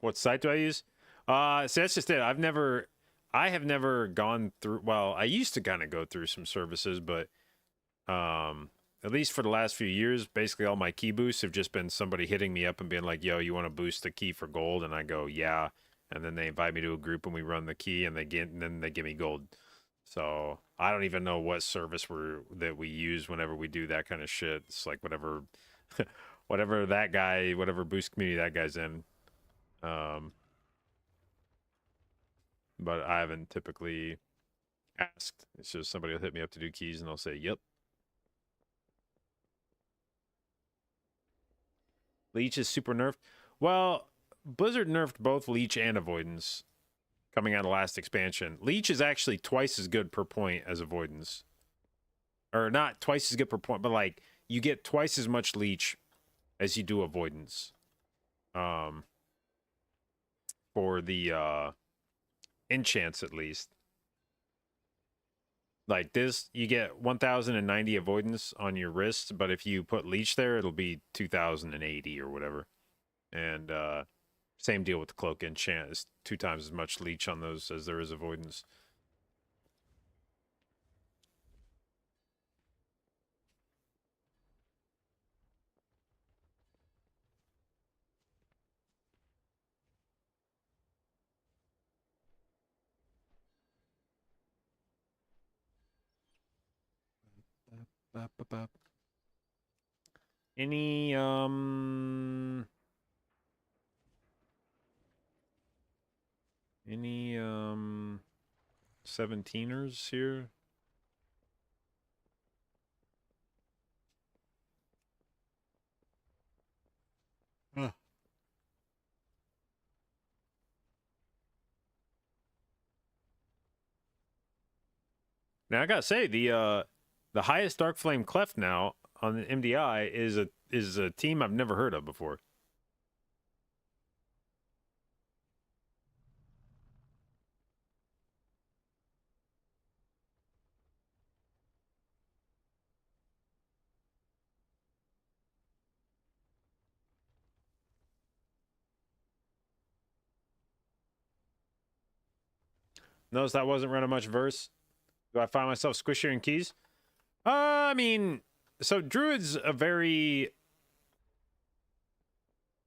What site do I use? So that's just it. I have never gone through, well, I used to kind of go through some services, but at least for the last few years, basically all my key boosts have just been somebody hitting me up and being like, yo, you want to boost the key for gold? And I go, yeah. And then they invite me to a group and we run the key and then they give me gold. So I don't even know what service that we use whenever we do that kind of shit. It's like whatever that guy, whatever boost community that guy's in. But I haven't typically asked. It's just somebody will hit me up to do keys and I'll say, yep. Leech is super nerfed. Well, Blizzard nerfed both Leech and Avoidance coming out of last expansion. Leech is actually twice as good per point as Avoidance. Or not twice as good per point, but like you get twice as much Leech as you do Avoidance. For the enchants at least. Like this, you get 1090 avoidance on your wrist, but if you put leech there, it'll be 2080 or whatever. And same deal with the cloak enchant. It's 2 times as much leech on those as there is avoidance. Any 17ers here? Huh. Now I gotta say the highest Dark Flame Cleft now on the MDI is is a team I've never heard of before. Notice that wasn't running much verse. Do I find myself squishier in keys? I mean, so Druid's a very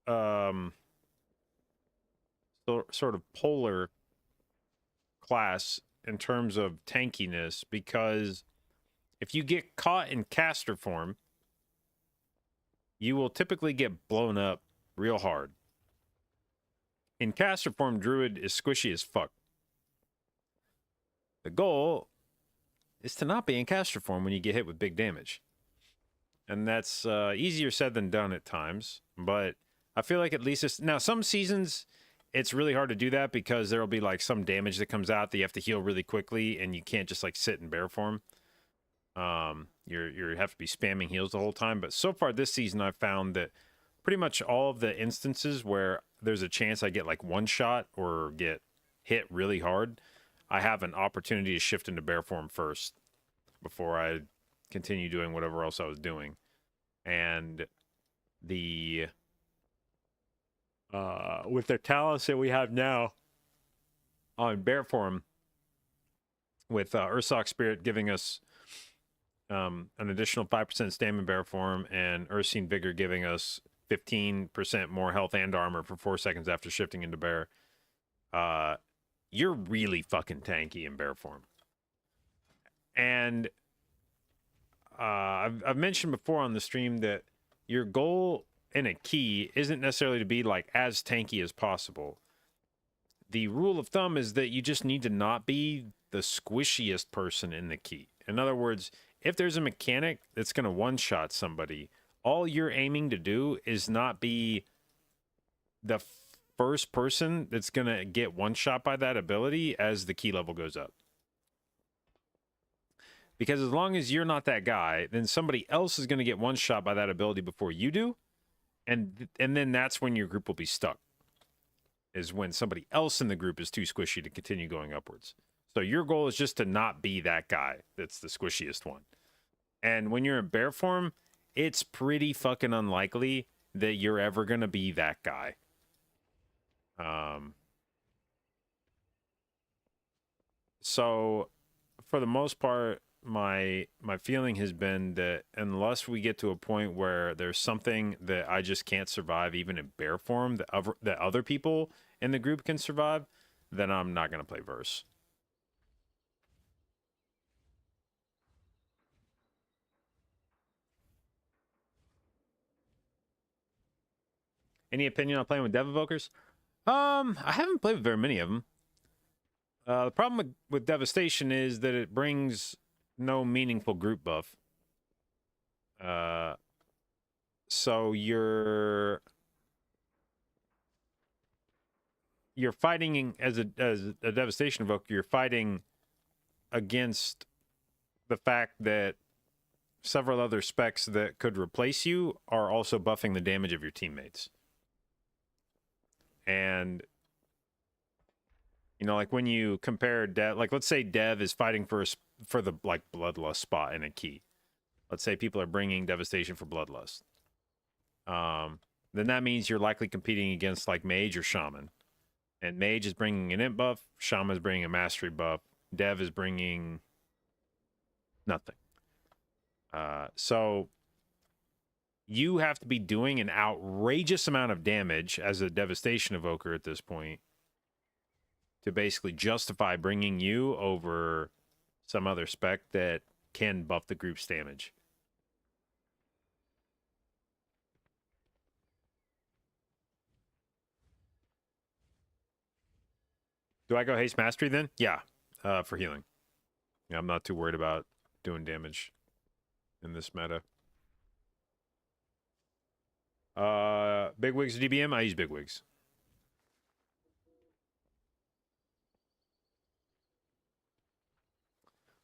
sort of polar class in terms of tankiness, because if you get caught in caster form, you will typically get blown up real hard. In caster form, Druid is squishy as fuck. The goal is to not be in caster form when you get hit with big damage. And that's easier said than done at times, but I feel like at least it's... Now, some seasons, it's really hard to do that because there will be like some damage that comes out that you have to heal really quickly, and you can't just like sit in bear form. You have to be spamming heals the whole time. But so far this season, I've found that pretty much all of the instances where there's a chance I get like one shot or get hit really hard, I have an opportunity to shift into bear form first before I continue doing whatever else I was doing. And the with the talents that we have now on bear form, with Ursoc Spirit giving us an additional 5% stamina bear form, and Ursine Vigor giving us 15% more health and armor for 4 seconds after shifting into bear, you're really fucking tanky in bear form. And I've mentioned before on the stream that your goal in a key isn't necessarily to be like as tanky as possible. The rule of thumb is that you just need to not be the squishiest person in the key. In other words, if there's a mechanic that's going to one-shot somebody, all you're aiming to do is not be the first person that's going to get one-shot by that ability as the key level goes up. Because as long as you're not that guy, then somebody else is going to get one-shot by that ability before you do, and then that's when your group will be stuck, is when somebody else in the group is too squishy to continue going upwards. So your goal is just to not be that guy that's the squishiest one. And when you're in bear form, it's pretty fucking unlikely that you're ever going to be that guy. So for the most part, my feeling has been that unless we get to a point where there's something that I just can't survive even in bear form that other people in the group can survive, then I'm not going to play verse. Any opinion on playing with dev evokers? I haven't played with very many of them. The problem with Devastation is that it brings no meaningful group buff. So you're fighting as a Devastation evoker. You're fighting against the fact that several other specs that could replace you are also buffing the damage of your teammates. And you know, like when you compare Dev, like let's say Dev is fighting for the like Bloodlust spot in a key. Let's say people are bringing Devastation for Bloodlust. Then that means you're likely competing against like Mage or Shaman. And Mage is bringing an Imp buff, Shaman is bringing a Mastery buff, Dev is bringing nothing. So you have to be doing an outrageous amount of damage as a Devastation evoker at this point to basically justify bringing you over some other spec that can buff the group's damage. Do I go Haste Mastery then? Yeah, for healing. Yeah, I'm not too worried about doing damage in this meta. Big Wigs DBM? I use Big Wigs.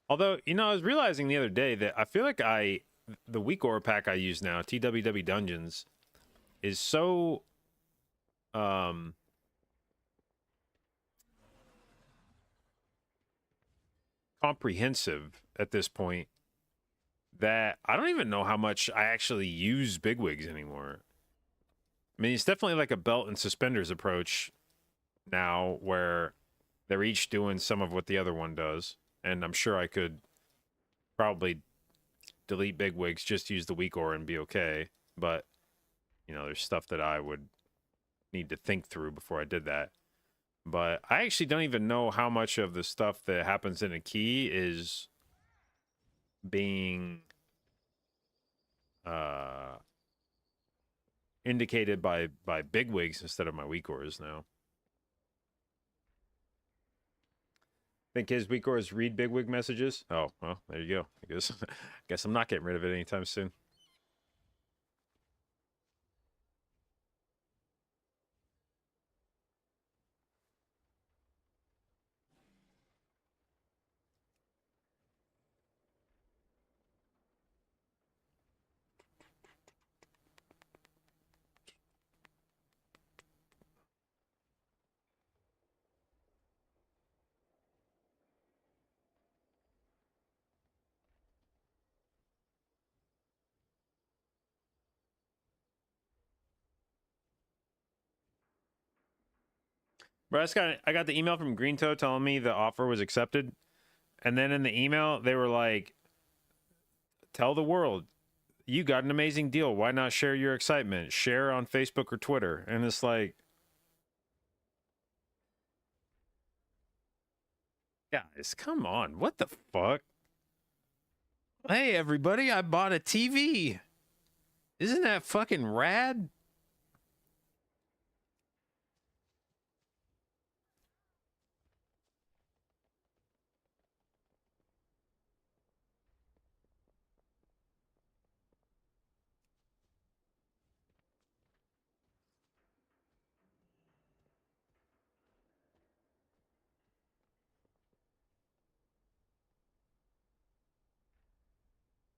Although, you know, I was realizing the other day that I feel like I the weak aura pack I use now, TWW Dungeons, is so comprehensive at this point that I don't even know how much I actually use bigwigs anymore. I mean, it's definitely like a belt and suspenders approach now where they're each doing some of what the other one does. And I'm sure I could probably delete bigwigs, just use the weak aura and be okay. But, you know, there's stuff that I would need to think through before I did that. But I actually don't even know how much of the stuff that happens in a key is being indicated by bigwigs instead of my weak auras now. Think his weak auras read bigwig messages? Oh, well, there you go. I guess I'm not getting rid of it anytime soon. But I got the email from Green Toe telling me the offer was accepted. And then in the email, they were like, tell the world, you got an amazing deal. Why not share your excitement? Share on Facebook or Twitter. And it's like, guys, come on. What the fuck? Hey, everybody, I bought a TV. Isn't that fucking rad?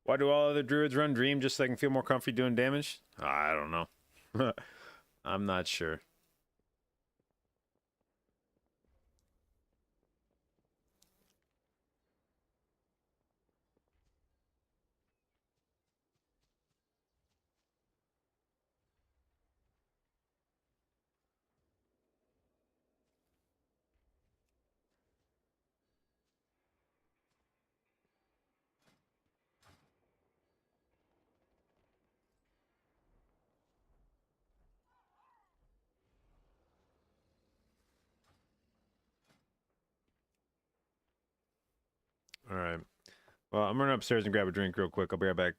Why do all other druids run Dream just so they can feel more comfy doing damage? I don't know. I'm not sure. All right. Well, I'm running upstairs and grab a drink real quick. I'll be right back.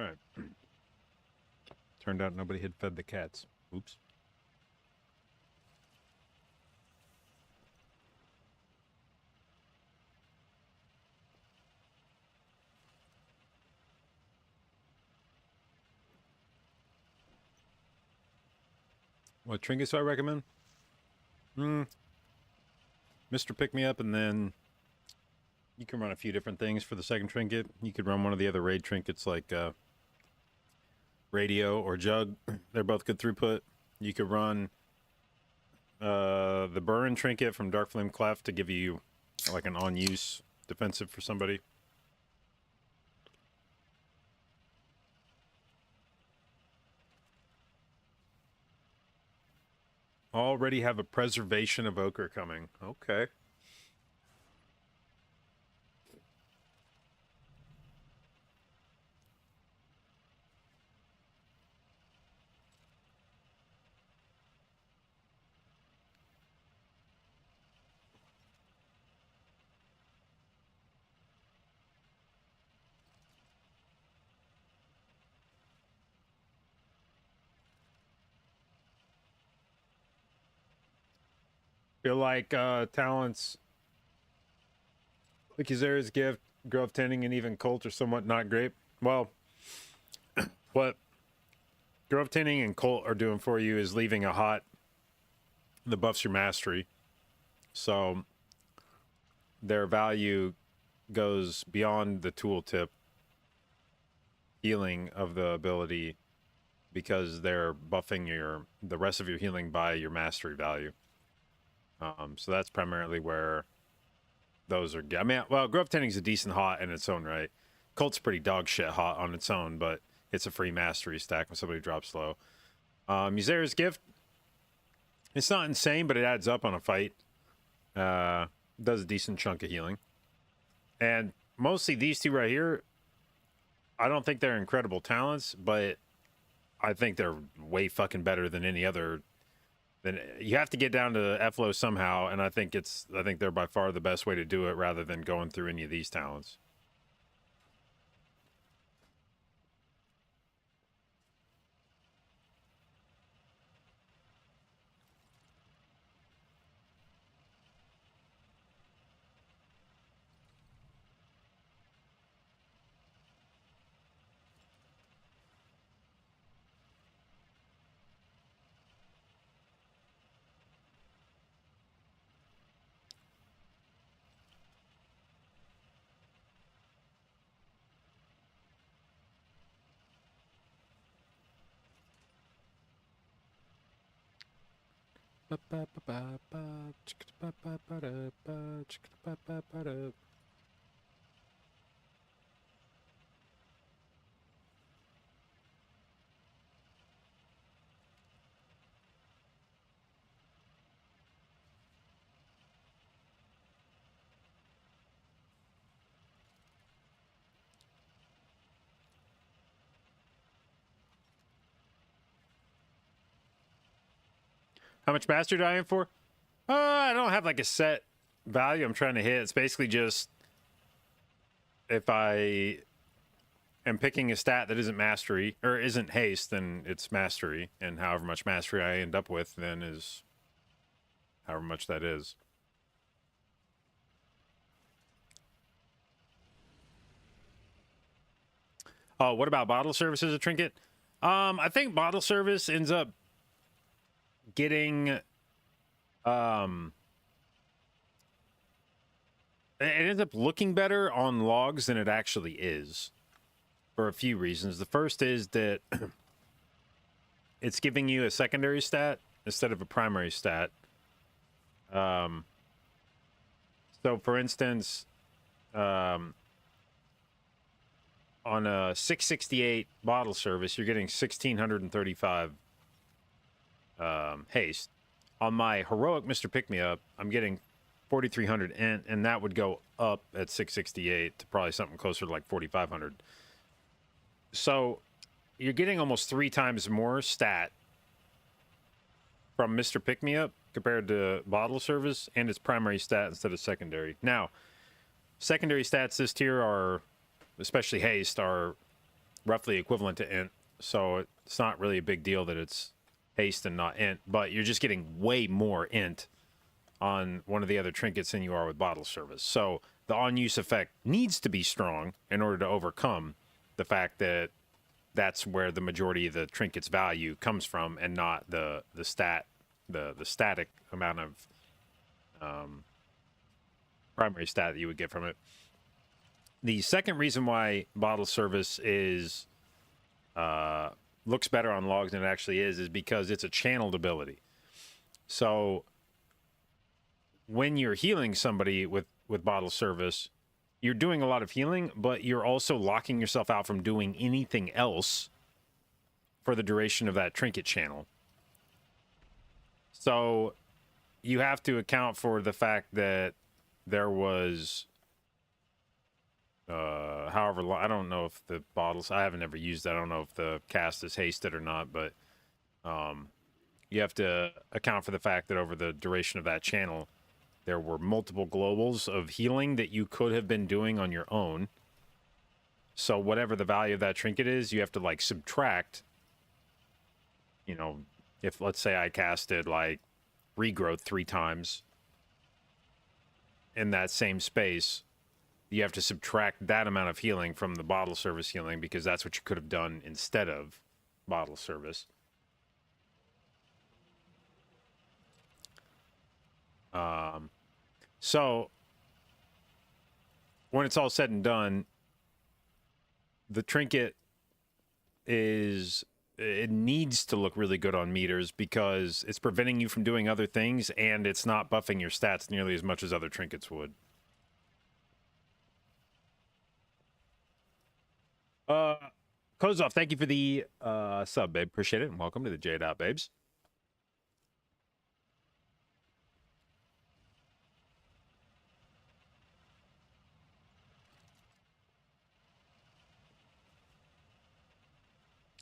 All right. Turned out nobody had fed the cats. Oops. What trinkets do I recommend? Mr. Pick Me Up, and then you can run a few different things for the second trinket. You could run one of the other raid trinkets like Radio or Jug. They're both good throughput. You could run the Burn trinket from Dark Flame Cleft to give you like an on-use defensive for somebody. Already have a Preservation Evoker coming. Okay. Feel like talents like Kazera's Gift, Grove Tending, and even Cult are somewhat not great. Well, what Grove Tending and Cult are doing for you is leaving a hot that buffs your mastery. So their value goes beyond the tooltip healing of the ability because they're buffing the rest of your healing by your mastery value. So that's primarily where those are. I mean, well, Grove Tending's a decent hot in its own right. Cult's pretty dog shit hot on its own, but it's a free mastery stack when somebody drops low. Mizera's Gift, it's not insane, but it adds up on a fight. Does a decent chunk of healing. And mostly these two right here, I don't think they're incredible talents, but I think they're way fucking better than any other. Then you have to get down to FLO somehow, and I think they're by far the best way to do it rather than going through any of these talents. How much mastery do I aim for? I don't have like a set value I'm trying to hit. It's basically just if I am picking a stat that isn't mastery or isn't haste, then it's mastery, and however much mastery I end up with then is however much that is. Oh, what about bottle service as a trinket? I think bottle service ends up getting it ends up looking better on logs than it actually is for a few reasons. The first is that it's giving you a secondary stat instead of a primary stat. So for instance, on a 668 bottle service, you're getting 1635 haste. On my heroic Mr. Pick Me Up, I'm getting 4300, and that would go up at 668 to probably something closer to like 4500. So you're getting almost 3 times more stat from Mr. Pick Me Up compared to bottle service, and its primary stat instead of secondary. Now, secondary stats this tier are, especially haste, are roughly equivalent to int, so it's not really a big deal that it's haste and not int, but you're just getting way more int on one of the other trinkets than you are with bottle service. So the on-use effect needs to be strong in order to overcome the fact that that's where the majority of the trinket's value comes from, and not the static amount of primary stat that you would get from it. The second reason why bottle service is looks better on logs than it actually is because it's a channeled ability. So when you're healing somebody with bottle service, you're doing a lot of healing, but you're also locking yourself out from doing anything else for the duration of that trinket channel. So you have to account for the fact that there was however long, I don't know if the bottles, I haven't ever used that, I don't know if the cast is hasted or not, but you have to account for the fact that over the duration of that channel, there were multiple globals of healing that you could have been doing on your own. So whatever the value of that trinket is, you have to like subtract, you know, if let's say I casted like regrowth 3 times in that same space, you have to subtract that amount of healing from the bottle service healing, because that's what you could have done instead of bottle service. So when it's all said and done, the trinket it needs to look really good on meters because it's preventing you from doing other things, and it's not buffing your stats nearly as much as other trinkets would. Kozov, thank you for the sub, babe. Appreciate it, and welcome to the Jade Out Babes.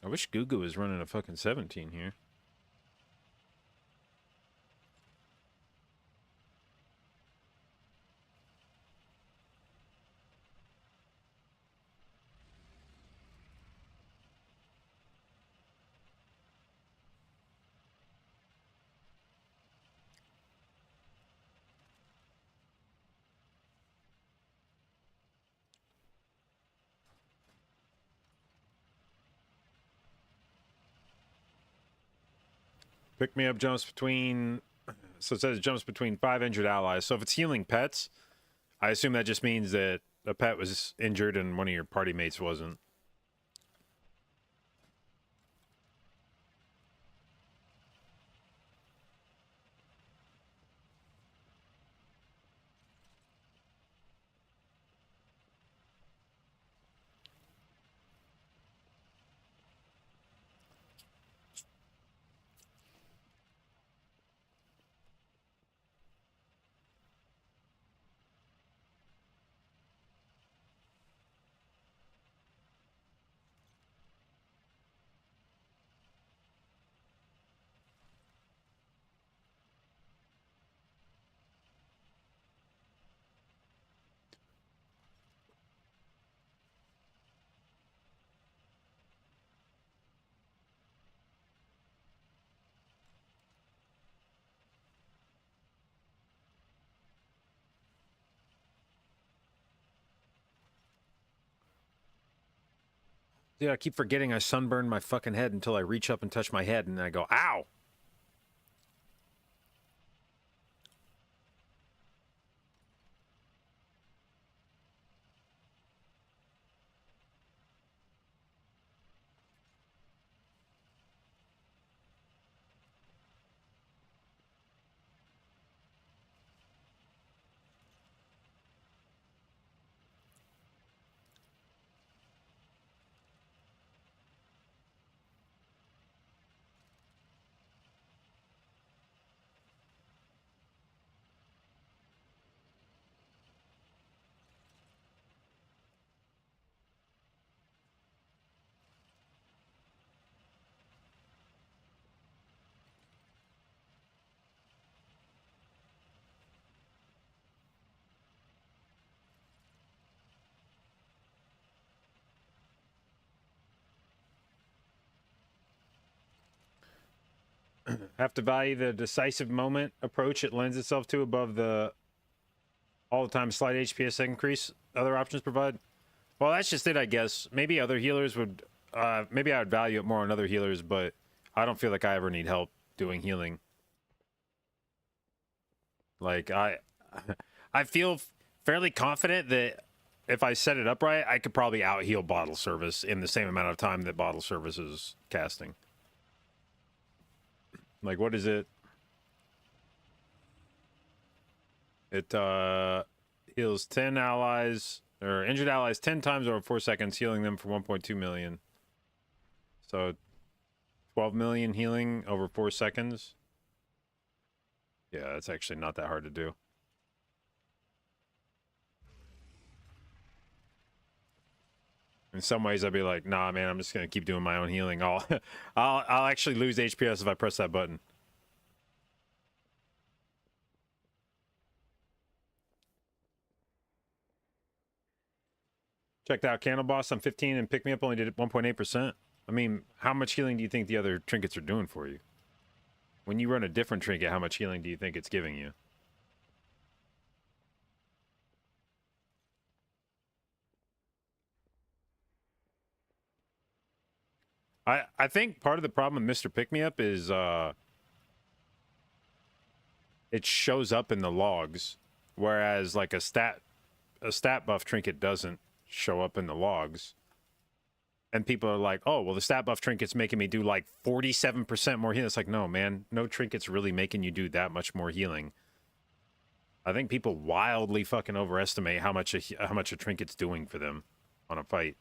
I wish Gugu was running a fucking 17 here. Pick me up jumps between, so it says jumps between 5 injured allies. So if it's healing pets, I assume that just means that a pet was injured and one of your party mates wasn't. Yeah, I keep forgetting I sunburned my fucking head until I reach up and touch my head and I go, ow! have to value the decisive moment approach it lends itself to above the all the time slight HPS increase other options provide. Well, that's just it, I guess. Maybe other healers would, maybe I would value it more on other healers, but I don't feel like I ever need help doing healing. Like, I feel fairly confident that if I set it up right, I could probably out-heal Bottle Service in the same amount of time that Bottle Service is casting. Like, what is it? It, heals 10 allies, or injured allies 10 times over 4 seconds, healing them for 1.2 million. So, 12 million healing over 4 seconds. Yeah, that's actually not that hard to do. In some ways, I'd be like, nah, man, I'm just gonna keep doing my own healing. I'll actually lose HPS if I press that button. Checked out Candle Boss on 15 and Pick Me Up only did 1.8%. I mean, how much healing do you think the other trinkets are doing for you? When you run a different trinket, how much healing do you think it's giving you? I think part of the problem with Mr. Pick Me Up is it shows up in the logs, whereas like a stat buff trinket doesn't show up in the logs. And people are like, oh, well, the stat buff trinket's making me do like 47% more healing. It's like, no, man, no trinket's really making you do that much more healing. I think people wildly fucking overestimate how much a trinket's doing for them on a fight.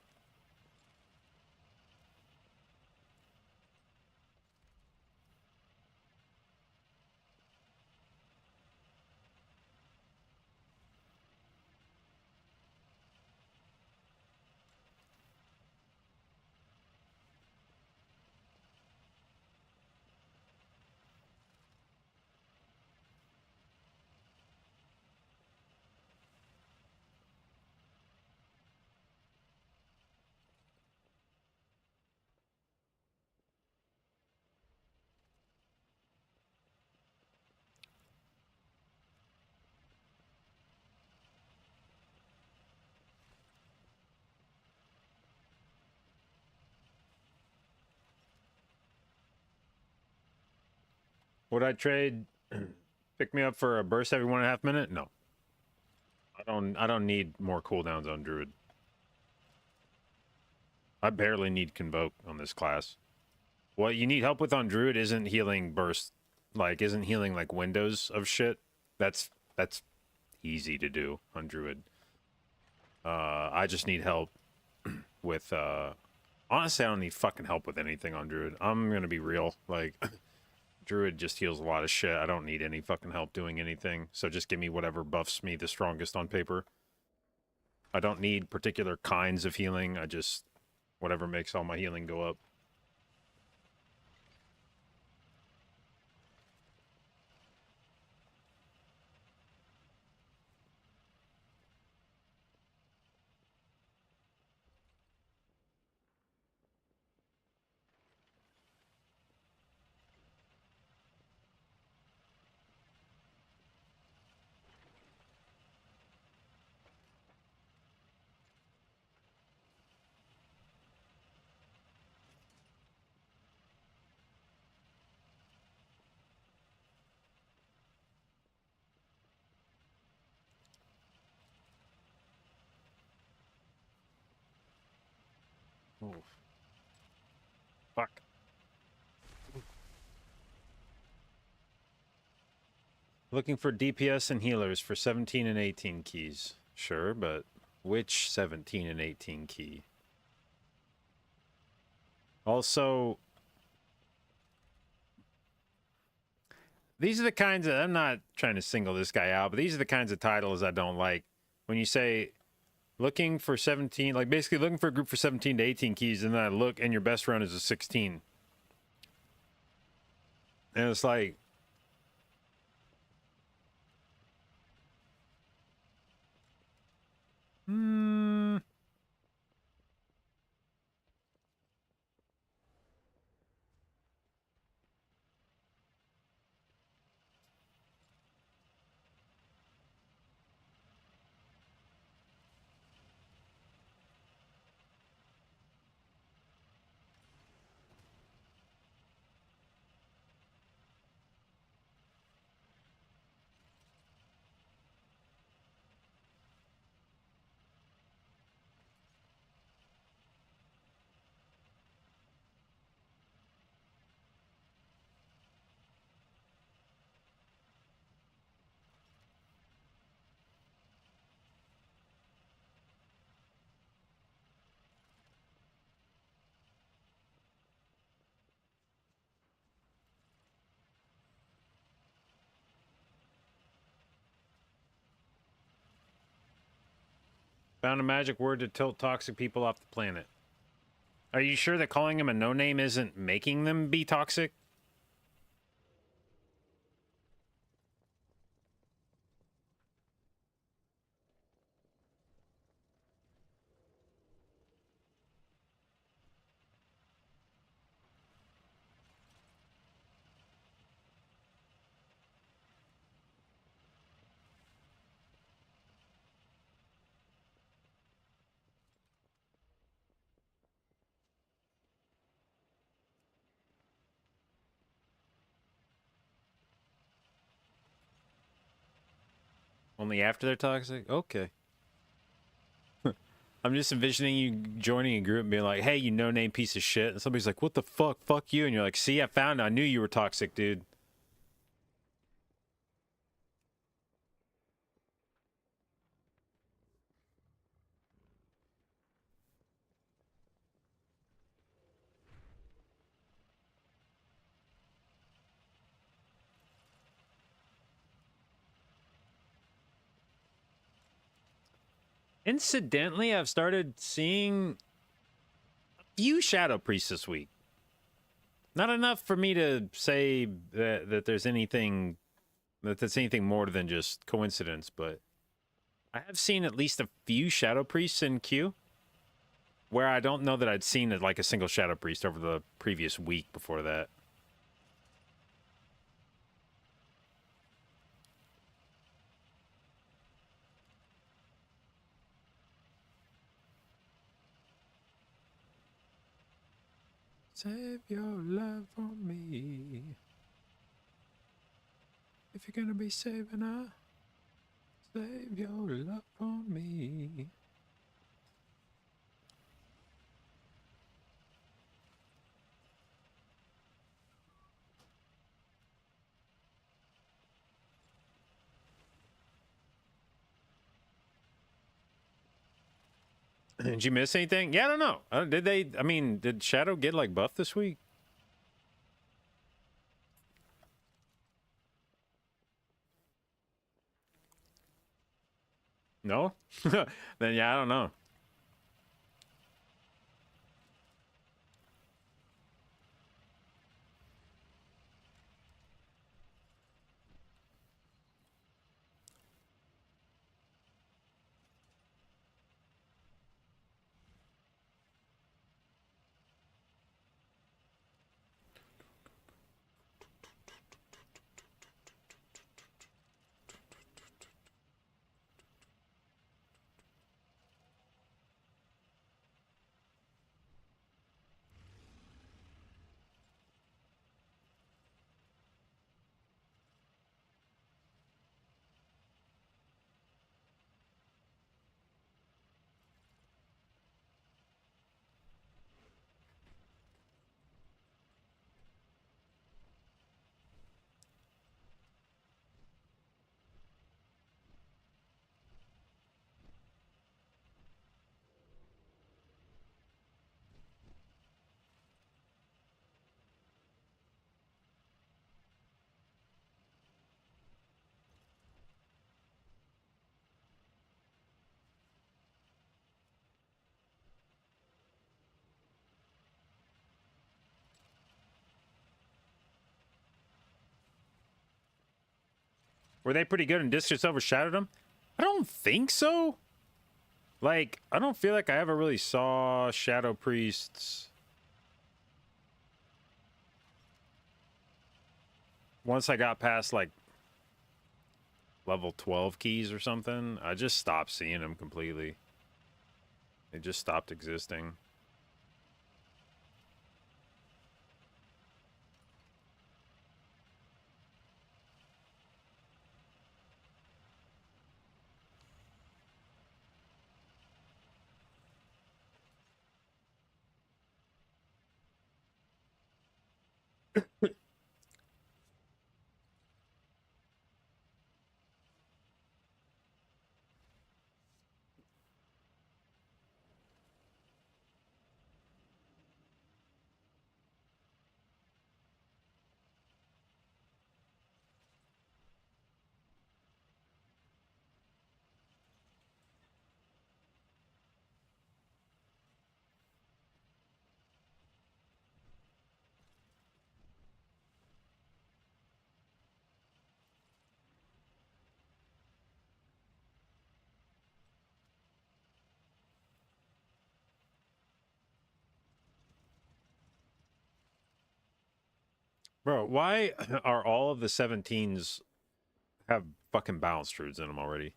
Would I trade Pick Me Up for a burst every 1.5 minutes? No. I don't need more cooldowns on Druid. I barely need Convoke on this class. What you need help with on Druid isn't healing burst, like isn't healing like windows of shit. That's easy to do on Druid. I just need help with honestly I don't need fucking help with anything on Druid. I'm gonna be real. Like Druid just heals a lot of shit. I don't need any fucking help doing anything. So just give me whatever buffs me the strongest on paper. I don't need particular kinds of healing. I just whatever makes all my healing go up. Oof. Fuck. Looking for DPS and healers for 17 and 18 keys. Sure, but which 17 and 18 key? Also, these are the kinds of, I'm not trying to single this guy out, but these are the kinds of titles I don't like. When you say looking for 17, like basically looking for a group for 17 to 18 keys, and then I look and your best run is a 16. And it's like, Found a magic word to tilt toxic people off the planet. Are you sure that calling them a no-name isn't making them be toxic? Only after they're toxic? Okay. I'm just envisioning you joining a group and being like, hey, you no-name piece of shit. And somebody's like, what the fuck? Fuck you. And you're like, see, I found it. I knew you were toxic, dude. Incidentally, I've started seeing a few Shadow Priests this week. Not enough for me to say that there's anything that's anything more than just coincidence, but I have seen at least a few Shadow Priests in queue, where I don't know that I'd seen like a single Shadow Priest over the previous week before that. Save your love for me. If you're gonna be saving her, save your love for me. Did you miss anything? Yeah, I don't know. Did they? I mean, did Shadow get like buffed this week? No? Then yeah, I don't know. Were they pretty good and Discus overshadowed them? I don't think so. Like, I don't feel like I ever really saw Shadow Priests once I got past like level 12 keys or something. I just stopped seeing them completely. They just stopped existing. Bro, why are all of the 17s have fucking balanced druids in them already?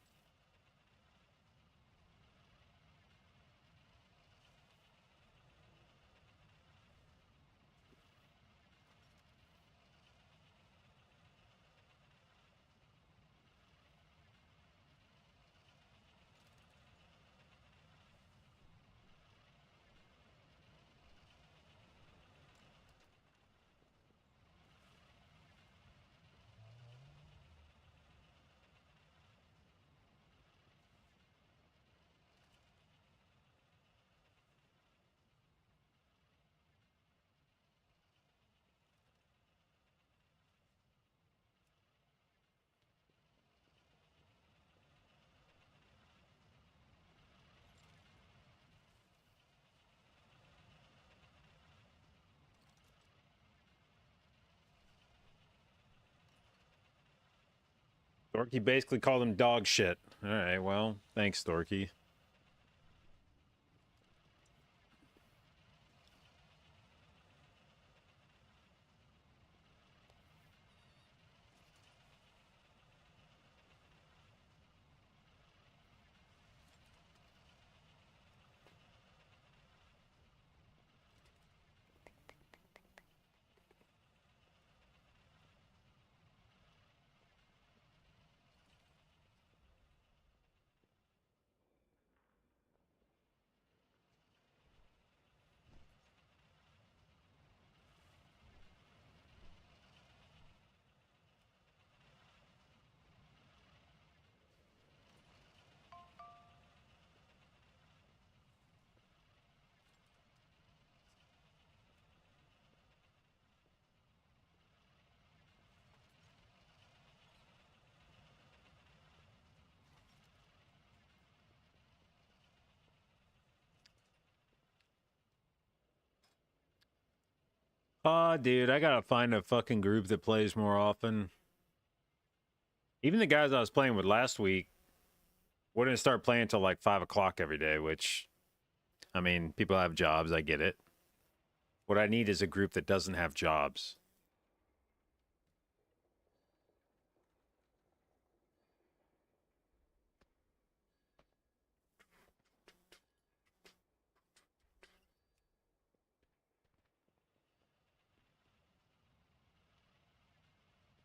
Dorky basically called him dog shit. All right, well, thanks, Dorky. Aw, dude, I gotta find a fucking group that plays more often. Even the guys I was playing with last week wouldn't start playing until like 5 o'clock every day, which, I mean, people have jobs, I get it. What I need is a group that doesn't have jobs.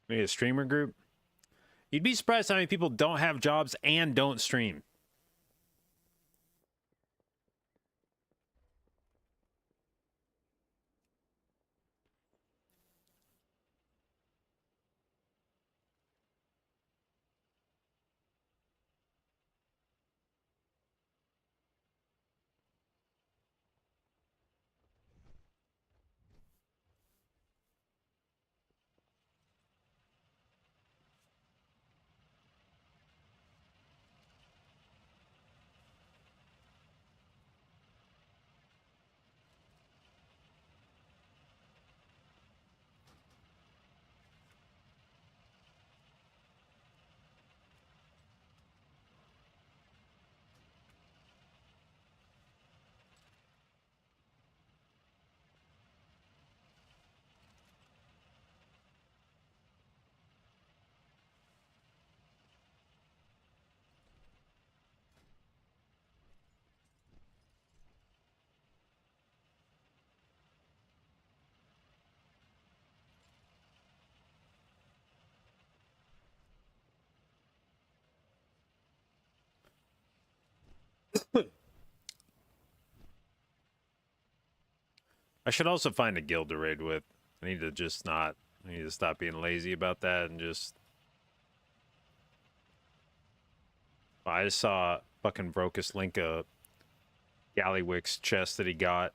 Maybe a streamer group? You'd be surprised how many people don't have jobs and don't stream. I should also find a guild to raid with. I need to just not... I need to stop being lazy about that and just... I just saw fucking Brokus link a Gallywix chest that he got.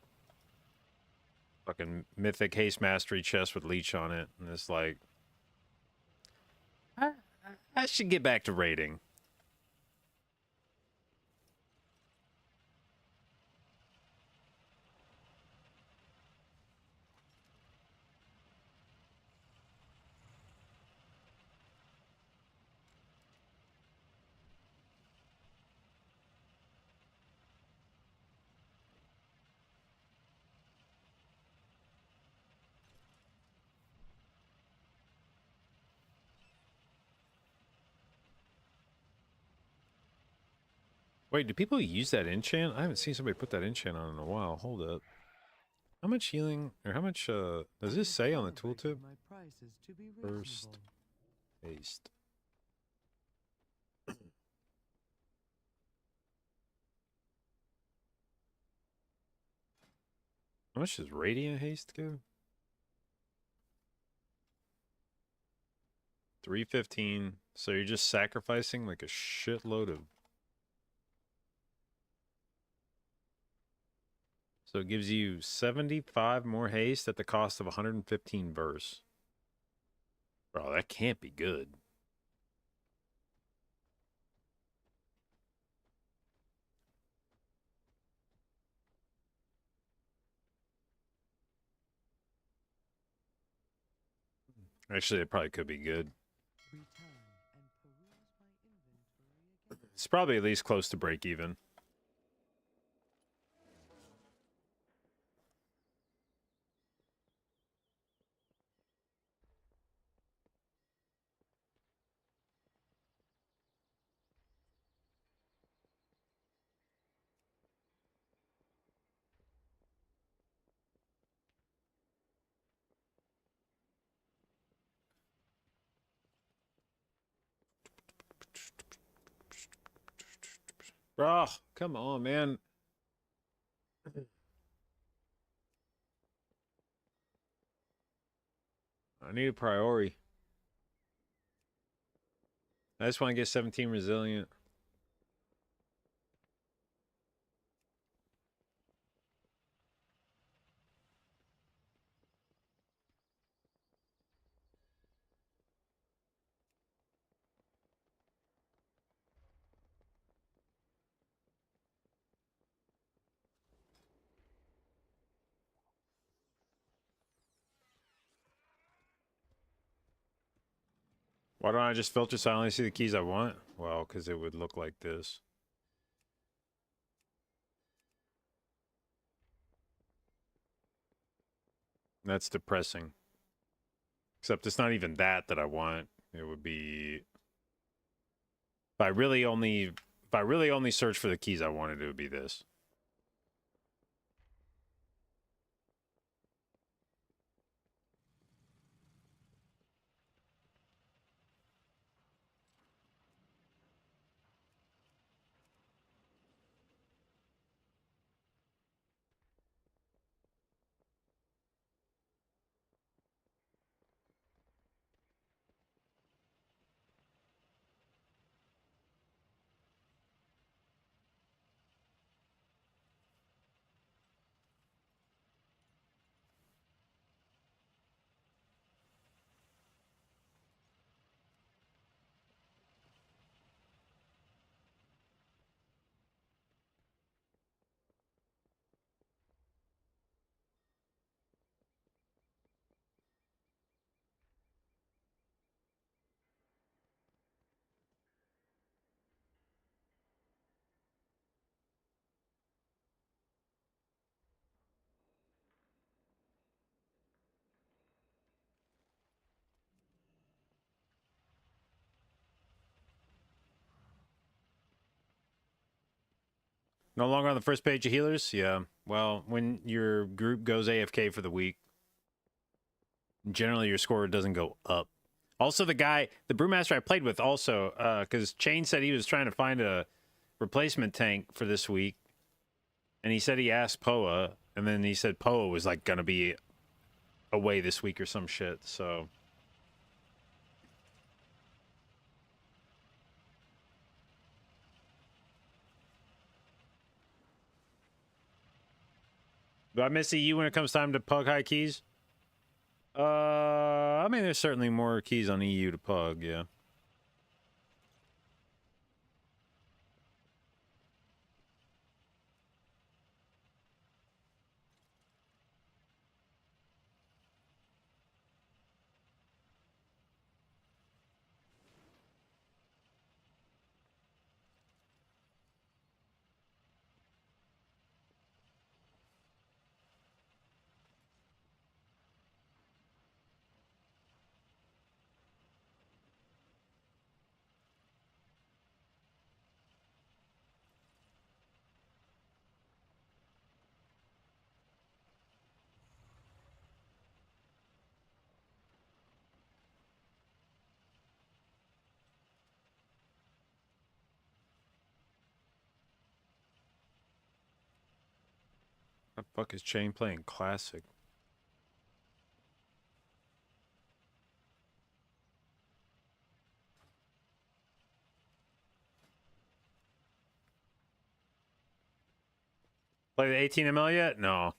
Fucking Mythic Haste Mastery chest with Leech on it. And it's like... I should get back to raiding. Wait, do people use that enchant? I haven't seen somebody put that enchant on in a while. Hold up. How much healing, or how much, does this say on the tooltip? First haste. How much does radiant haste go? 315. So you're just sacrificing like a shitload of. So it gives you 75 more haste at the cost of 115 verse. Bro, that can't be good. Actually, it probably could be good. It's probably at least close to break even. Bro, come on, man. I need a priority. I just want to get 17 resilient. Why don't I just filter so I only see the keys I want? Well, because it would look like this. That's depressing. Except it's not even that I want. It would be if I really only search for the keys I wanted, it would be this. No longer on the first page of healers? Yeah. Well, when your group goes AFK for the week, generally your score doesn't go up. Also, the brewmaster I played with also, because Chain said he was trying to find a replacement tank for this week. And he said he asked Poa, and then he said Poa was like gonna be away this week or some shit, so. Do I miss EU when it comes time to pug high keys? I mean, there's certainly more keys on EU to pug, yeah. Fuck is Chain playing Classic? Play the 18 ML yet? No.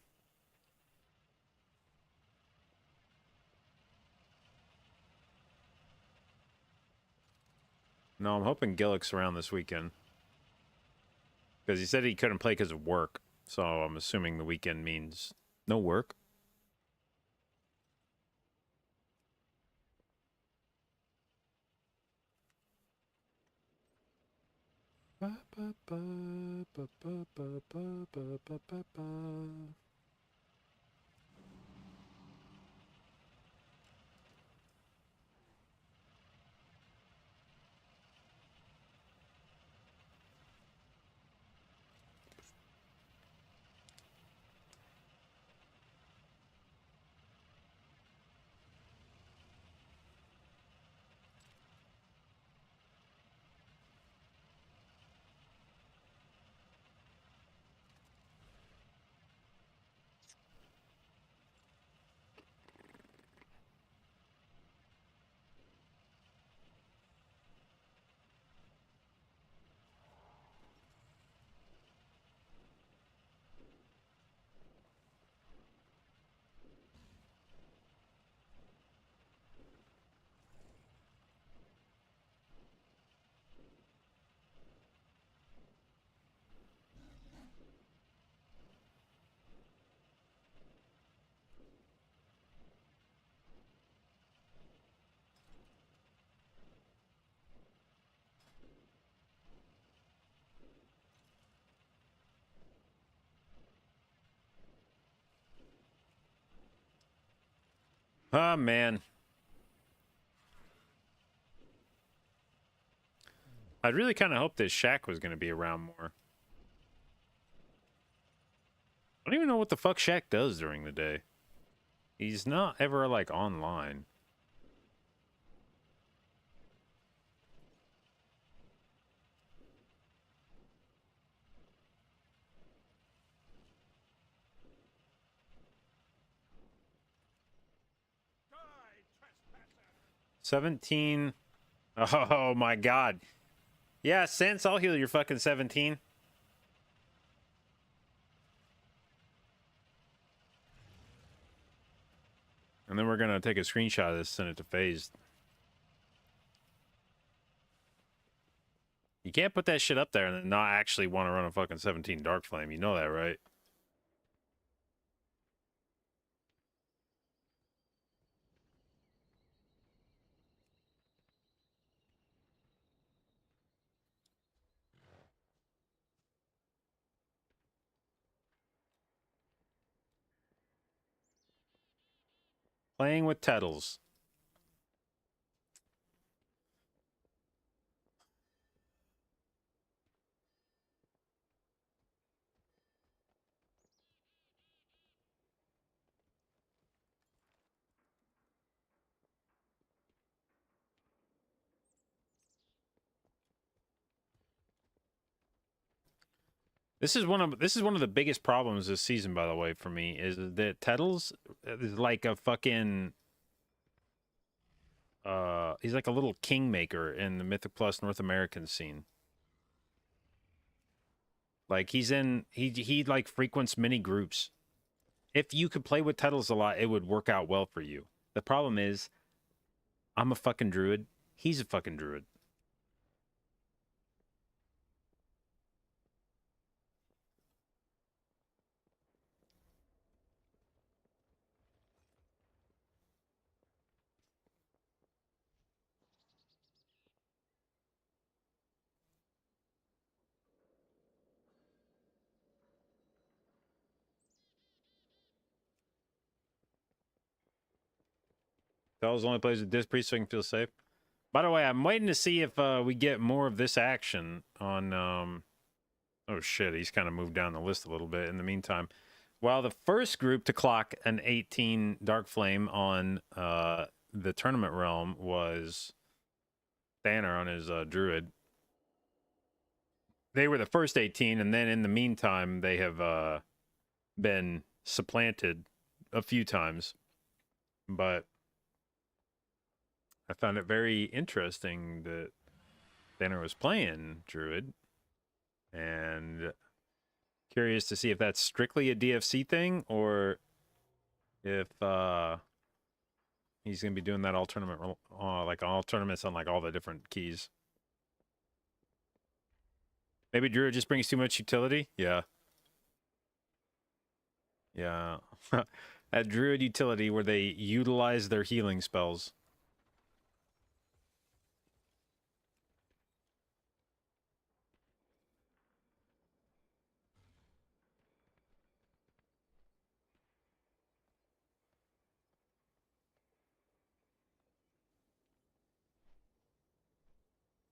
No, I'm hoping Gillick's around this weekend. Because he said he couldn't play because of work. So I'm assuming the weekend means no work. Ba, ba, ba, ba, ba, ba, ba, ba, ba, ba, ba. Oh, man. I'd really kind of hoped that Shaq was going to be around more. I don't even know what the fuck Shaq does during the day. He's not ever, like, online. Die, trespasser! 17. Oh, my God. Yeah, Sense, I'll heal your fucking 17. And then we're going to take a screenshot of this, send it to FaZe. You can't put that shit up there and then not actually want to run a fucking 17 Dark Flame. You know that, right? Playing with Tettles. This is one of the biggest problems this season, by the way, for me, is that Tettles is like a fucking he's like a little kingmaker in the Mythic Plus North American scene. Like he like frequents many groups. If you could play with Tettles a lot, it would work out well for you. The problem is, I'm a fucking druid. He's a fucking druid. Tettles only plays with Disc Priest so he can feel safe. By the way, I'm waiting to see if we get more of this action on... Oh, shit. He's kind of moved down the list a little bit in the meantime. While the first group to clock an 18 Dark Flame on the tournament realm was Thanner on his Druid. They were the first 18, and then in the meantime, they have been supplanted a few times, but I found it very interesting that Thaner was playing Druid, and curious to see if that's strictly a DFC thing or if he's gonna be doing that all tournament, like all tournaments on like all the different keys. Maybe Druid just brings too much utility. Yeah. Yeah. That Druid utility where they utilize their healing spells.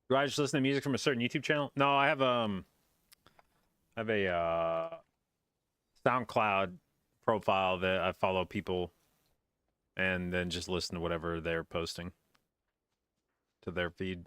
Do I just listen to music from a certain YouTube channel? No, I have a SoundCloud profile that I follow people and then just listen to whatever they're posting to their feed.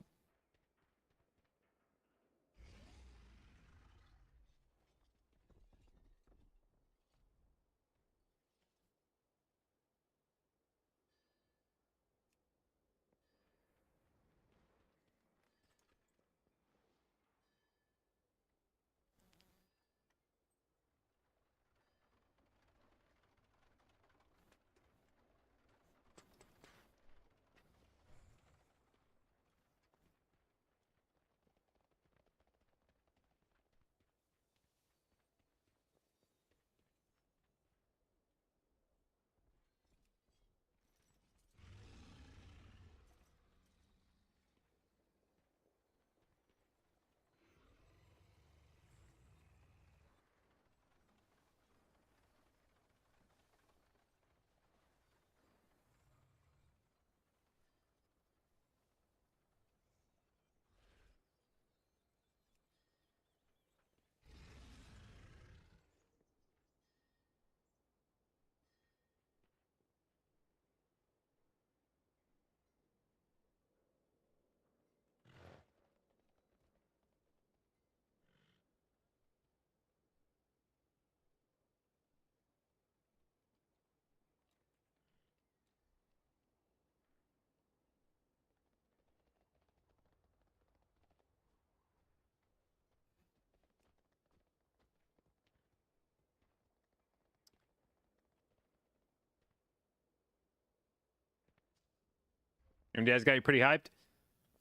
And you guys got you pretty hyped?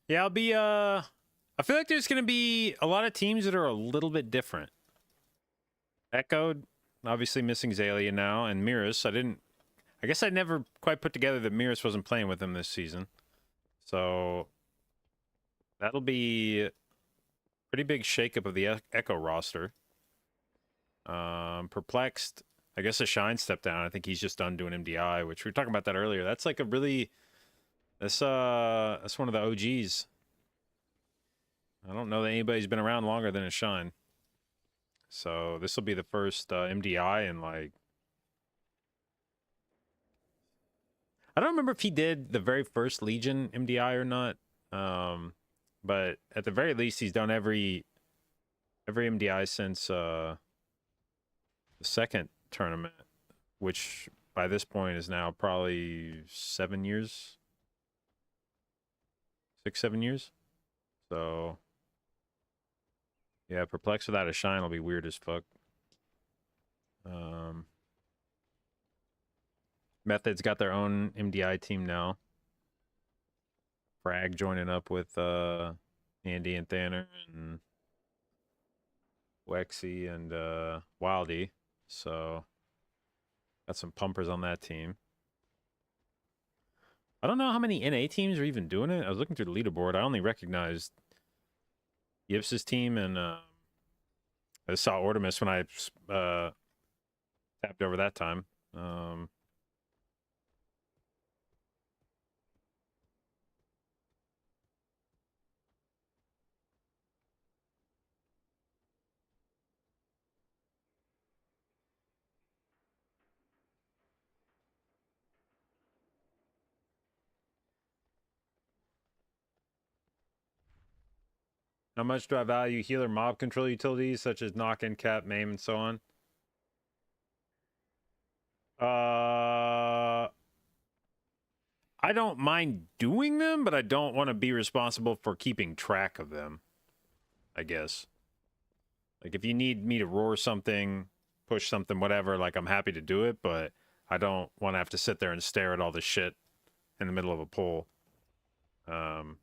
Yeah, I'll be I feel like there's gonna be a lot of teams that are a little bit different. Echoed, obviously missing Zalia now, and Mirus. I guess I never quite put together that Mirus wasn't playing with him this season. So that'll be a pretty big shakeup of the Echo roster. Perplexed, I guess a Shine stepped down. I think he's just done doing MDI, which we were talking about that earlier. That's like a really that's one of the OGs. I don't know that anybody's been around longer than a Shine. So this will be the first MDI and like I don't remember if he did the very first Legion MDI or not. But at the very least he's done every MDI since the second tournament, which by this point is now probably 7 years. 6-7 years. So yeah, Perplex without a Shine will be weird as fuck. Method's got their own MDI team now. Frag joining up with Andy and Thaner and Wexy and Wildy. So got some pumpers on that team. I don't know how many NA teams are even doing it. I was looking through the leaderboard. I only recognized Yips's team and I saw Ortimus when I tapped over that time. How much do I value healer mob control utilities such as knock-in, cap, maim, and so on? I don't mind doing them, but I don't want to be responsible for keeping track of them, I guess. Like, if you need me to roar something, push something, whatever, like, I'm happy to do it, but I don't want to have to sit there and stare at all this shit in the middle of a poll. And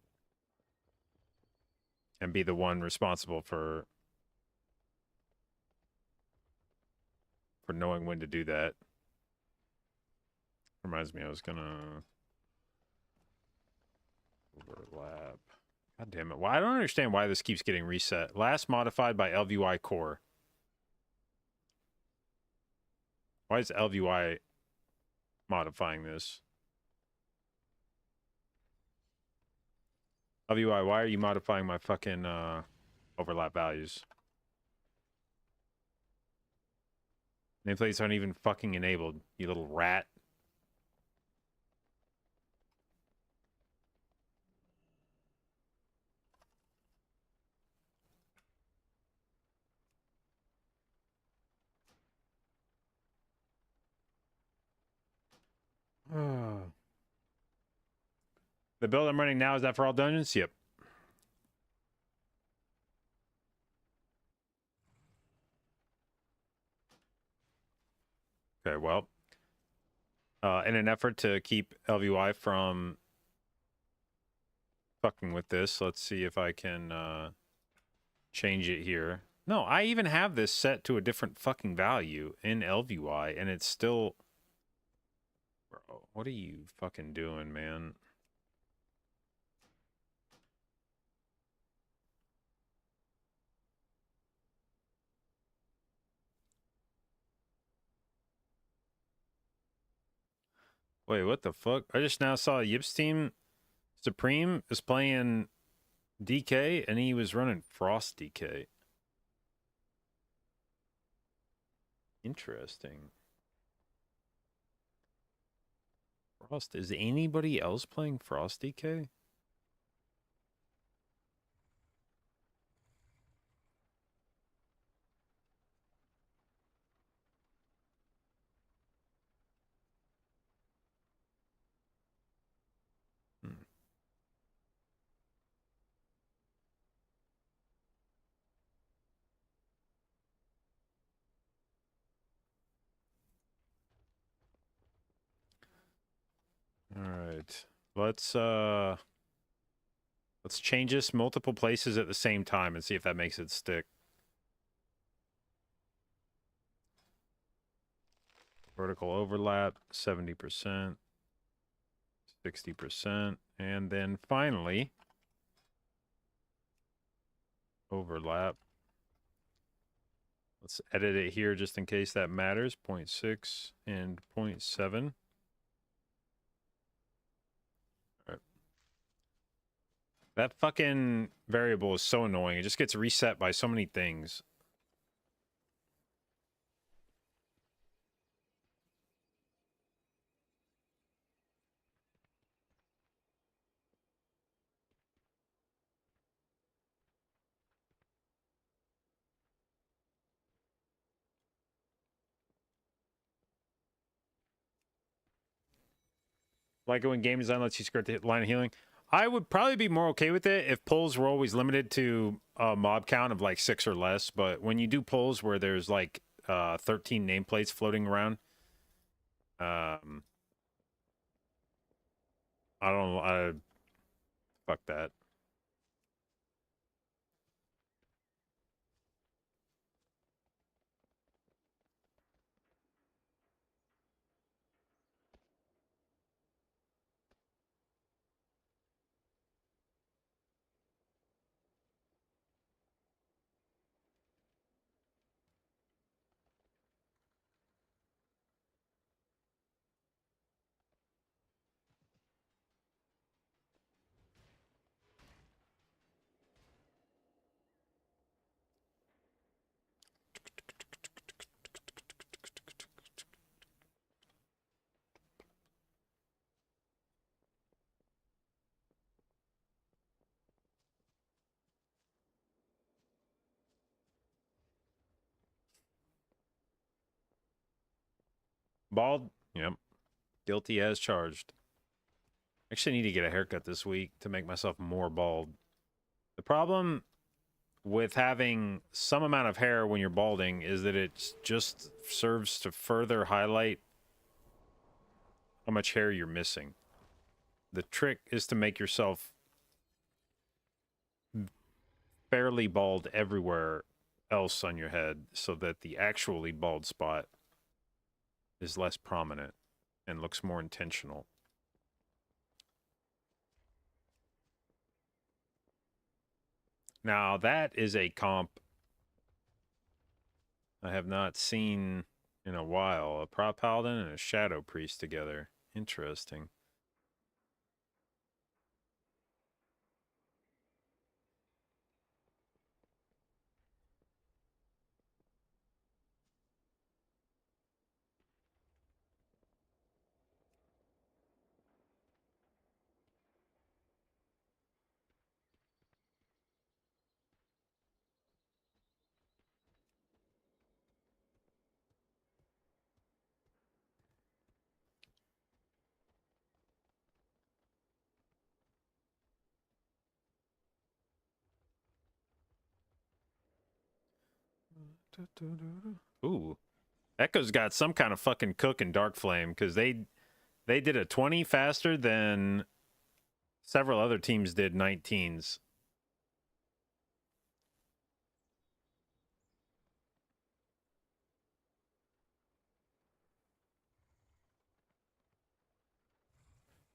be the one responsible for knowing when to do that. Reminds me, I was gonna overlap. God damn it. Why I don't understand why this keeps getting reset. Last modified by LVY core. Why is LVY modifying this? LVY, why are you modifying my fucking overlap values? Nameplates aren't even fucking enabled, you little rat. The build I'm running now, is that for all dungeons? Yep. Okay, well, in an effort to keep LVY from fucking with this, let's see if I can change it here. No, I even have this set to a different fucking value in LVY, and it's still... Bro, what are you fucking doing, man? Wait, what the fuck? I just now saw Yip's team Supreme is playing DK, and he was running Frost DK. Interesting. Frost, is anybody else playing Frost DK? All right. Let's change this multiple places at the same time and see if that makes it stick. Vertical overlap, 70%, 60%, and then finally overlap. Let's edit it here just in case that matters. 0.6 and 0.7. That fucking variable is so annoying. It just gets reset by so many things. Like it when game design lets you script the line of healing. I would probably be more okay with it if polls were always limited to a mob count of like 6 or less. But when you do polls where there's like 13 nameplates floating around, I don't know. Fuck that. Bald? Yep. Guilty as charged. Actually, I need to get a haircut this week to make myself more bald. The problem with having some amount of hair when you're balding is that it just serves to further highlight how much hair you're missing. The trick is to make yourself fairly bald everywhere else on your head so that the actually bald spot is less prominent and looks more intentional. Now, that is a comp I have not seen in a while. A prop paladin and a shadow priest together. Interesting. Ooh. Echo's got some kind of fucking cook in Dark Flame because they did a 20 faster than several other teams did 19s.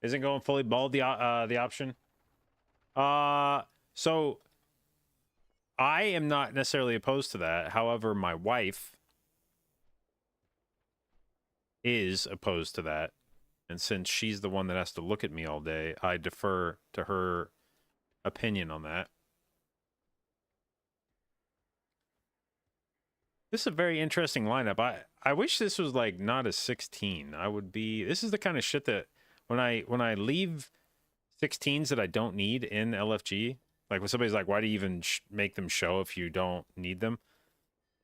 Isn't going fully bald the option? So I am not necessarily opposed to that. However, my wife is opposed to that. And since she's the one that has to look at me all day, I defer to her opinion on that. This is a very interesting lineup. I wish this was like not a 16. This is the kind of shit that when I leave 16s that I don't need in LFG, like when somebody's like, why do you even make them show if you don't need them?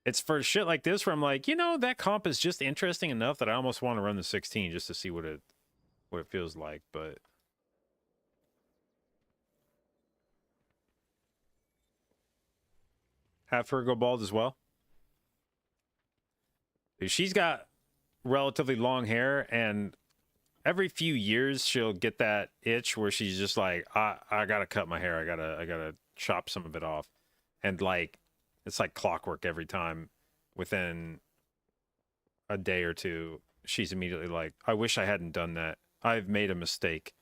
It's for shit like this where I'm like, you know, that comp is just interesting enough that I almost want to run the 16 just to see what it feels like, but have her go bald as well. She's got relatively long hair, and every few years she'll get that itch where she's just like, I gotta cut my hair. I gotta chop some of it off. And like, it's like clockwork every time. Within a day or two, she's immediately like, I wish I hadn't done that. I've made a mistake.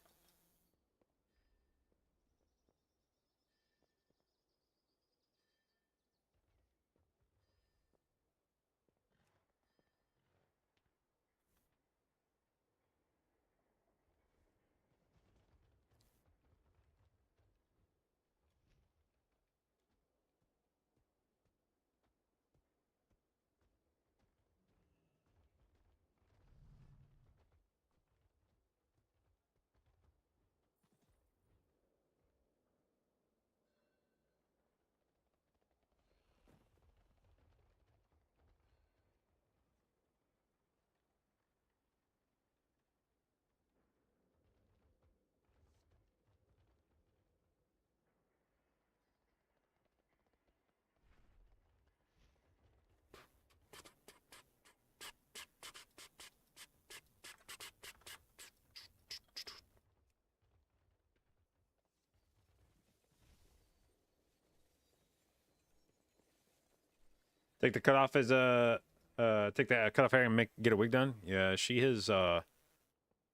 Take the cutoff as take that cutoff hair and get a wig done. Yeah, she has on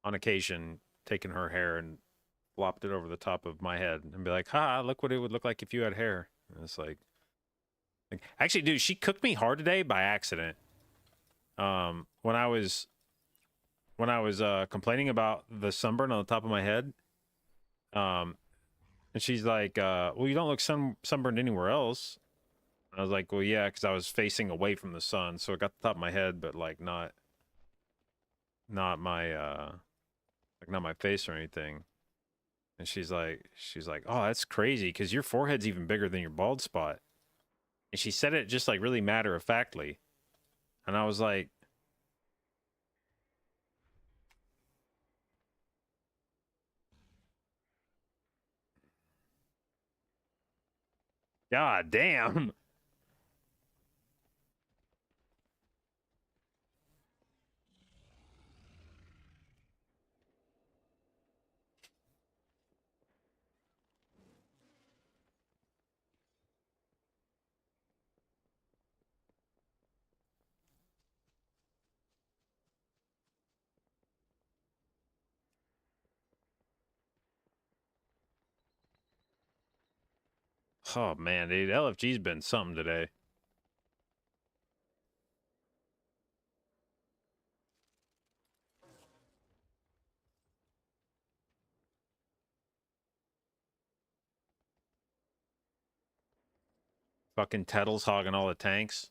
occasion taken her hair and flopped it over the top of my head and be like, "Ha, look what it would look like if you had hair." And it's like, actually, dude, she cooked me hard today by accident. When I was complaining about the sunburn on the top of my head, and she's like, "Well, you don't look sunburned anywhere else." I was like, well, yeah, because I was facing away from the sun, so it got the top of my head, but like not my face or anything. And she's like, oh, that's crazy, because your forehead's even bigger than your bald spot. And she said it just like really matter of factly, and I was like, God damn. Oh man, dude, LFG's been something today. Fucking Tettle's hogging all the tanks.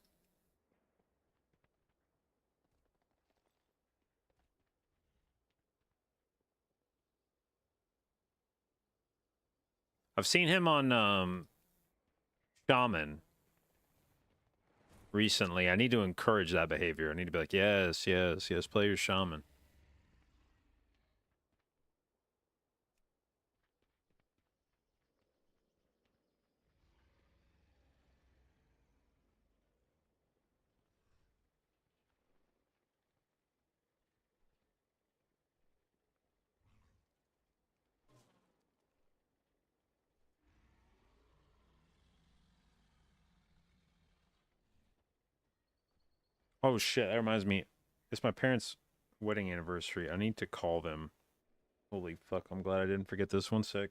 I've seen him on Shaman recently. I need to encourage that behavior. I need to be like, yes, yes, yes, play your Shaman. Oh shit, that reminds me. It's my parents' wedding anniversary. I need to call them. Holy fuck, I'm glad I didn't forget this. 1 sec.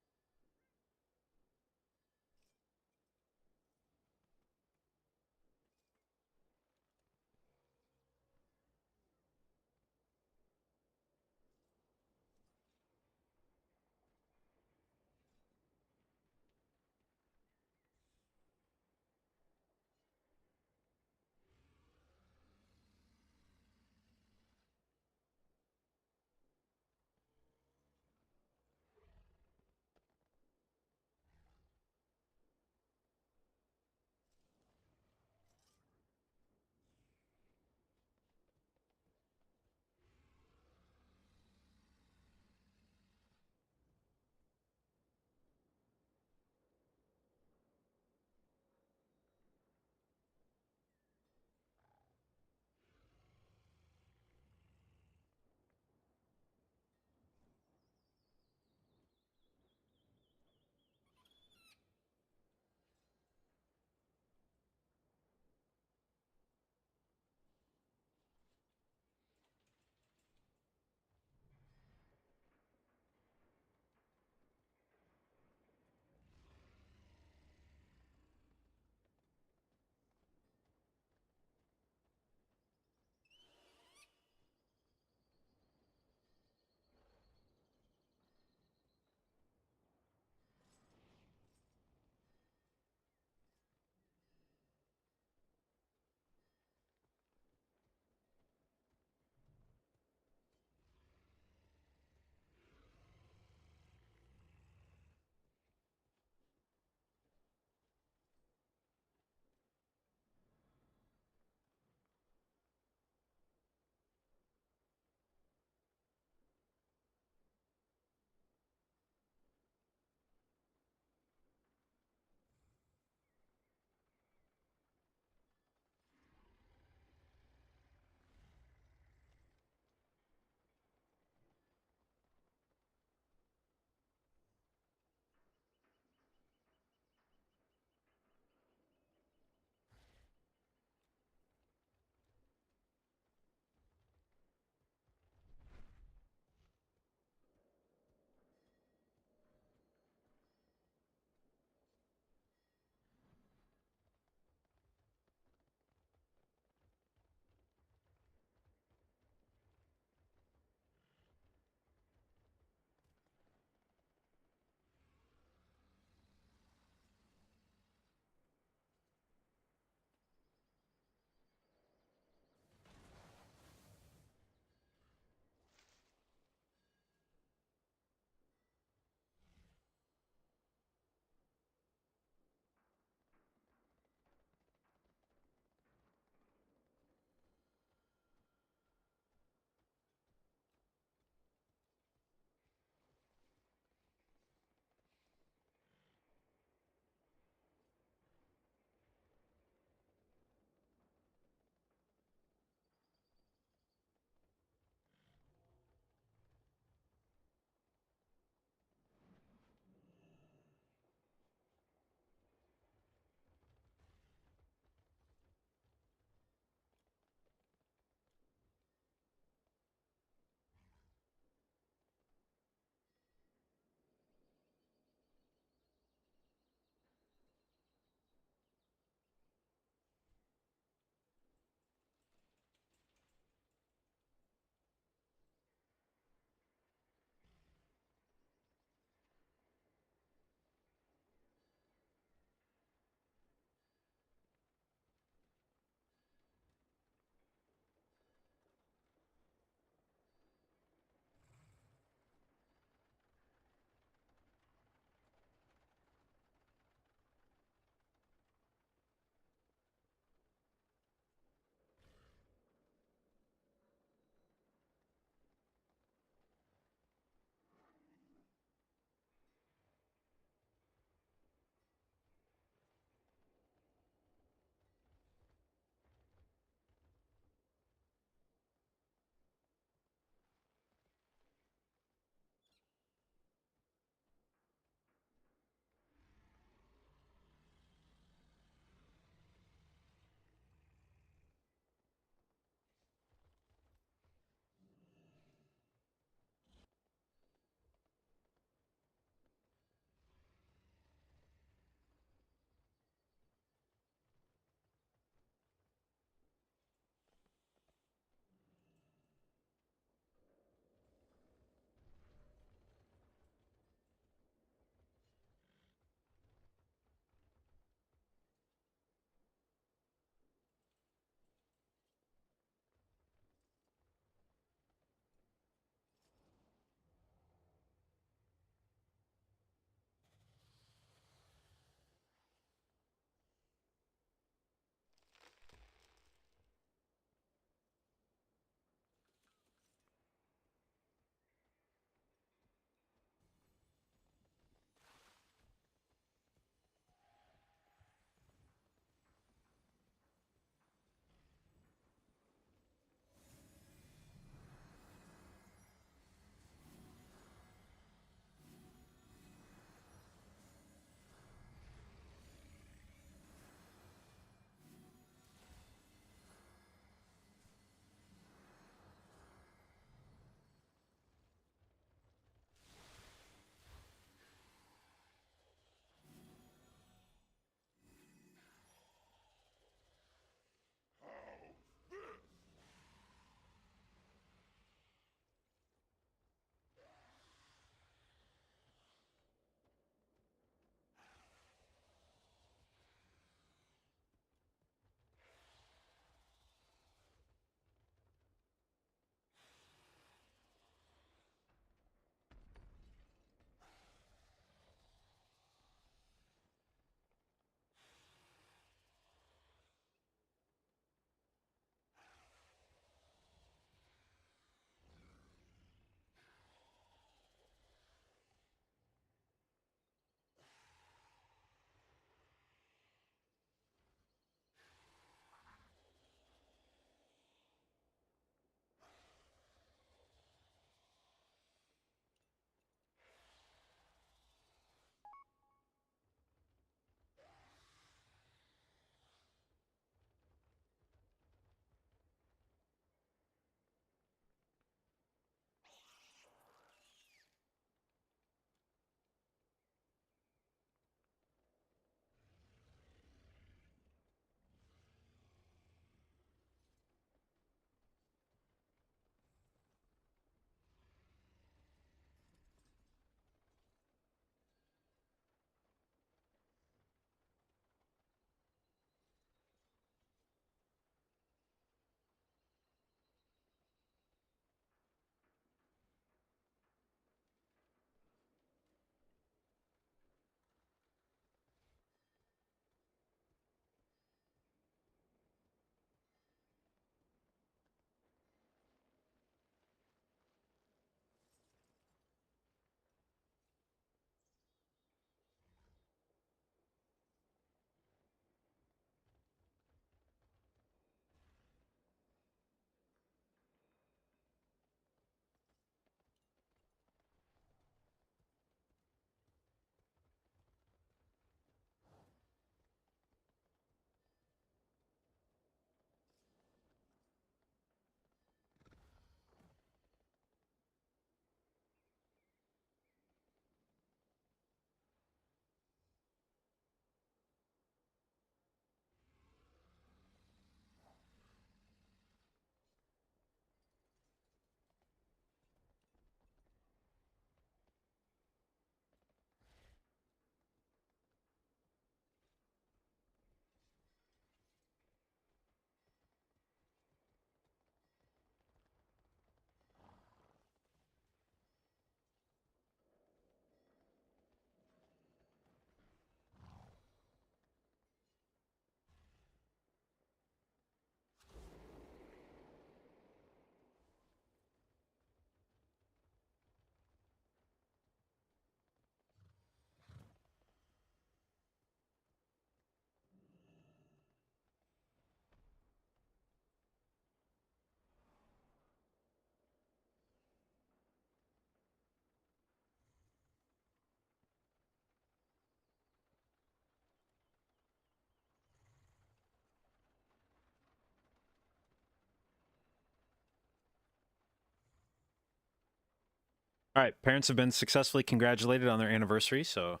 All right, parents have been successfully congratulated on their anniversary, so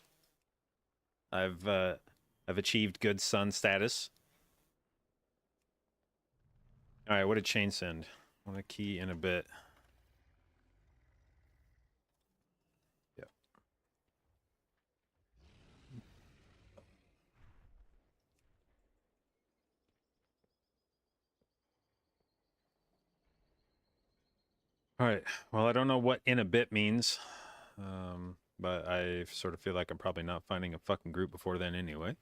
I've achieved good son status. All right, what did Chain send? I want to key in a bit. Yep. All right. Well, I don't know what in a bit means, but I sort of feel like I'm probably not finding a fucking group before then anyway.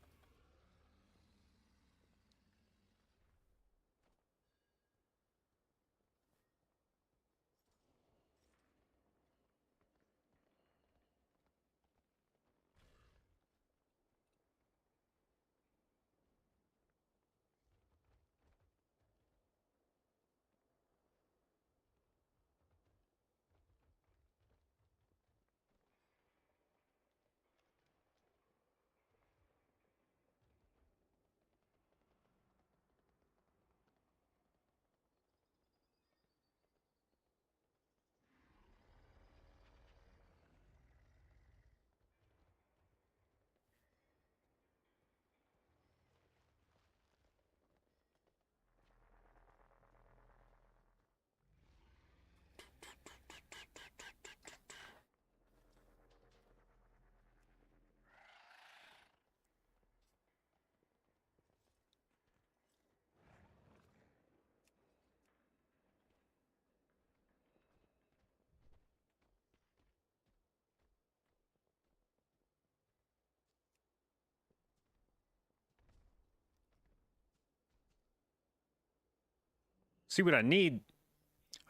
See what I need?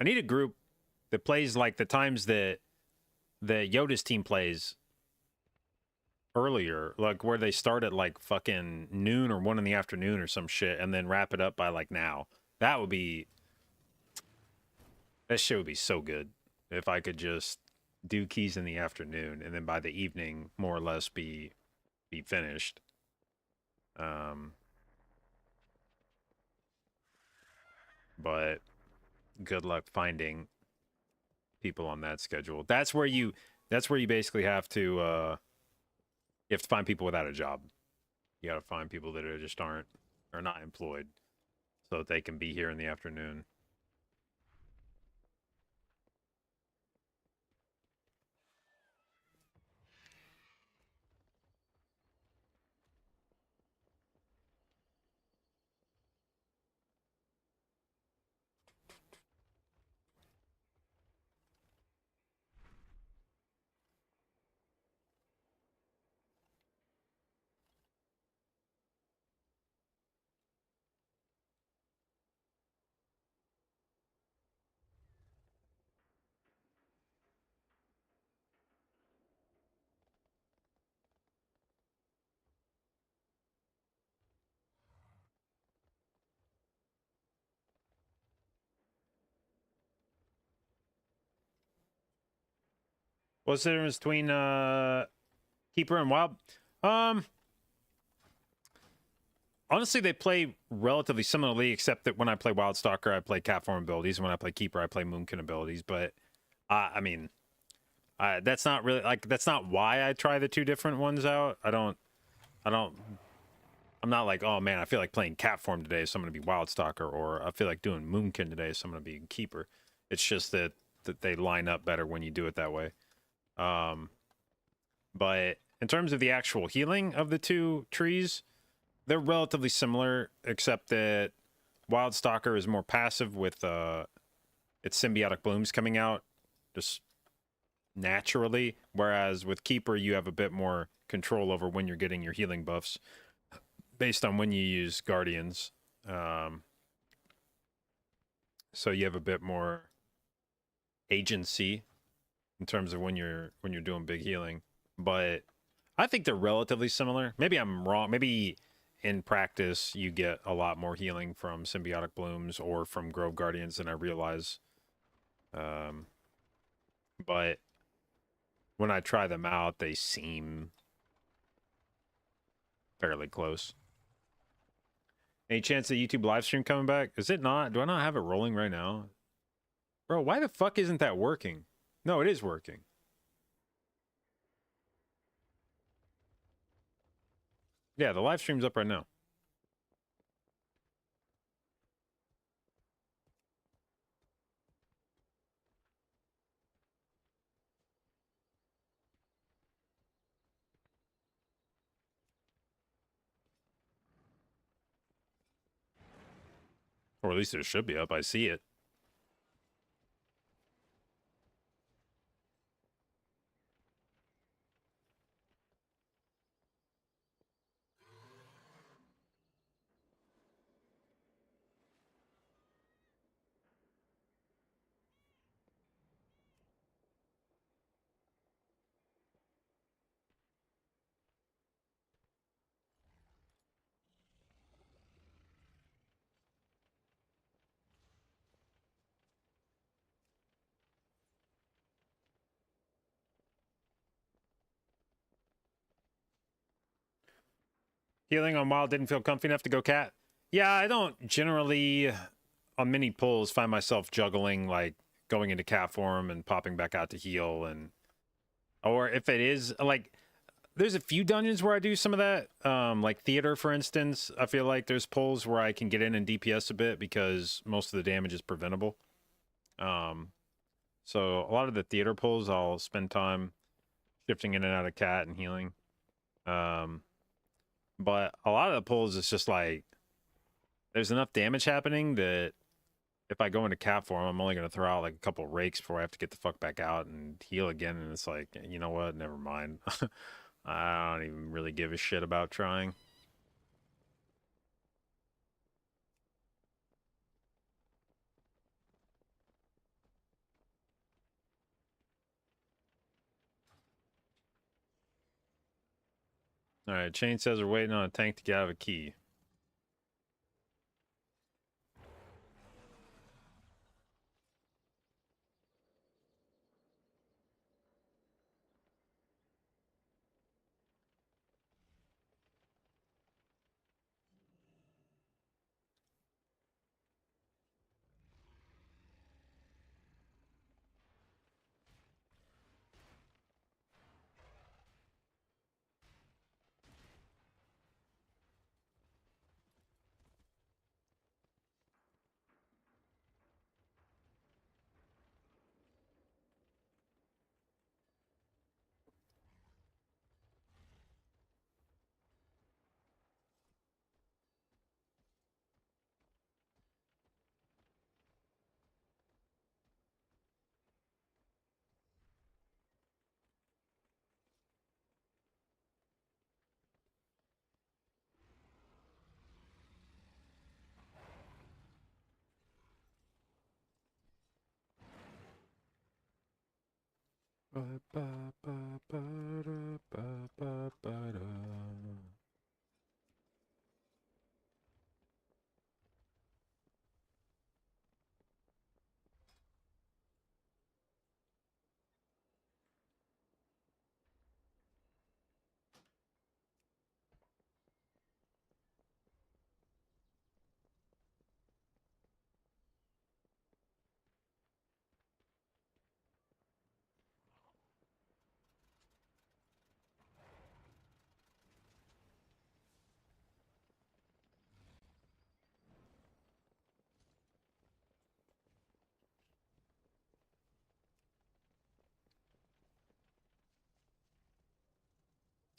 I need a group that plays like the times that the Yoda's team plays earlier, like where they start at like fucking noon or 1 in the afternoon or some shit, and then wrap it up by like now. That shit would be so good if I could just do keys in the afternoon and then by the evening more or less be finished. But good luck finding people on that schedule. That's where you basically have to you have to find people without a job. You got to find people that are not employed so that they can be here in the afternoon. What's the difference between Keeper and Wild? Honestly, they play relatively similarly, except that when I play Wild Stalker, I play Catform abilities, and when I play Keeper, I play Moonkin abilities. But I mean, that's not really that's not why I try the two different ones out. I'm not like, oh man, I feel like playing Catform today, so I'm gonna be Wild Stalker, or I feel like doing Moonkin today, so I'm gonna be Keeper. It's just that they line up better when you do it that way. But in terms of the actual healing of the two trees, they're relatively similar, except that Wild Stalker is more passive with its symbiotic blooms coming out just naturally, whereas with Keeper you have a bit more control over when you're getting your healing buffs based on when you use Guardians. So you have a bit more agency in terms of when you're doing big healing. But I think they're relatively similar. Maybe I'm wrong. Maybe in practice you get a lot more healing from symbiotic blooms or from Grove Guardians than I realize. But when I try them out, they seem fairly close. Any chance that YouTube live stream coming back? Is it not? Do I not have it rolling right now? Bro, why the fuck isn't that working? No, it is working. Yeah, the live stream's up right now. Or at least it should be up. I see it. Healing on wild didn't feel comfy enough to go cat. Yeah, I don't generally on many pulls find myself juggling like going into cat form and popping back out to heal, and or if it is like there's a few dungeons where I do some of that. Like theater, for instance, I feel like there's pulls where I can get in and DPS a bit because most of the damage is preventable. So a lot of the theater pulls I'll spend time shifting in and out of cat and healing. But a lot of the pulls, it's just like there's enough damage happening that if I go into cat form, I'm only going to throw out like a couple rakes before I have to get the fuck back out and heal again. And it's like, you know what? Never mind. I don't even really give a shit about trying. All right, Chain says we're waiting on a tank to get out of a key.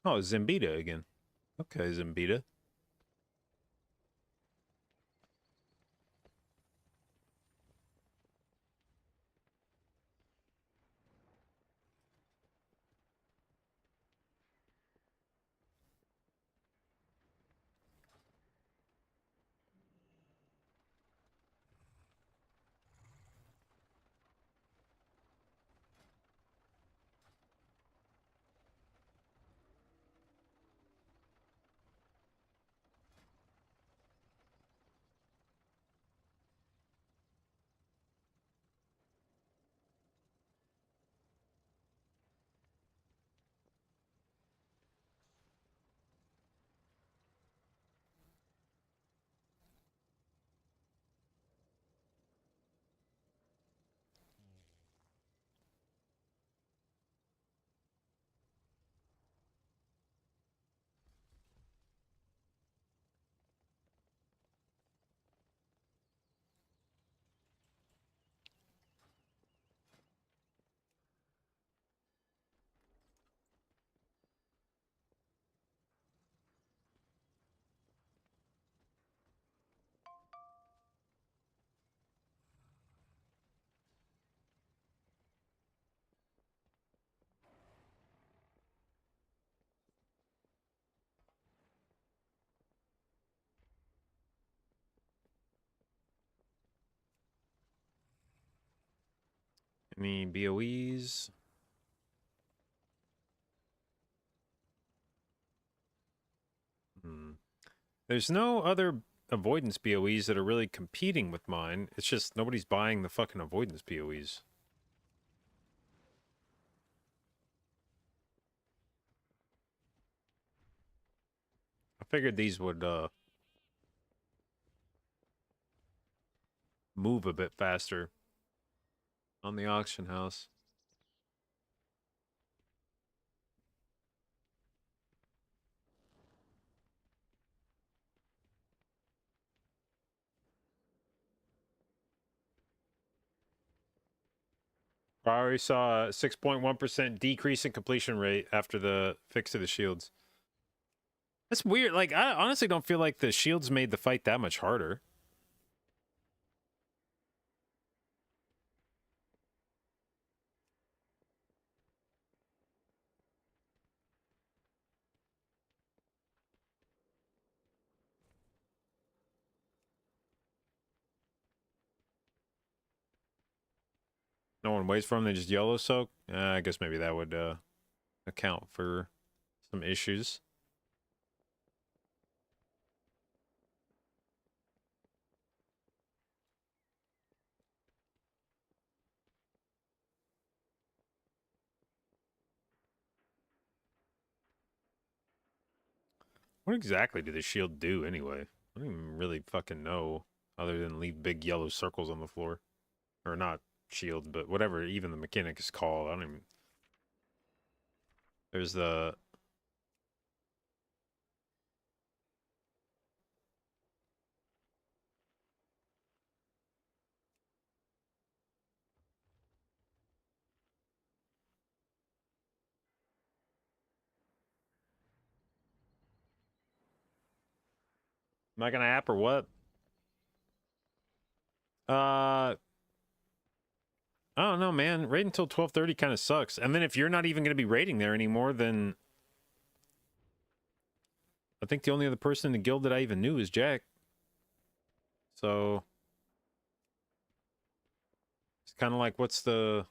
Oh, Zimbita again. Okay, Zimbita. Any BOEs? There's no other avoidance BOEs that are really competing with mine. It's just nobody's buying the fucking avoidance BOEs. I figured these would move a bit faster on the auction house. I already saw a 6.1% decrease in completion rate after the fix to the shields. That's weird. Like, I honestly don't feel like the shields made the fight that much harder. No one waits for them, they just yellow soak? I guess maybe that would account for some issues. What exactly did the shield do anyway? I don't even really fucking know, other than leave big yellow circles on the floor. Or not shield, but whatever even the mechanic is called. I don't even... There's the... Am I gonna app or what? I don't know, man. Raid until 12:30 kind of sucks. And then if you're not even going to be raiding there anymore, then I think the only other person in the guild that I even knew is Jack. So it's kind of like, what's the...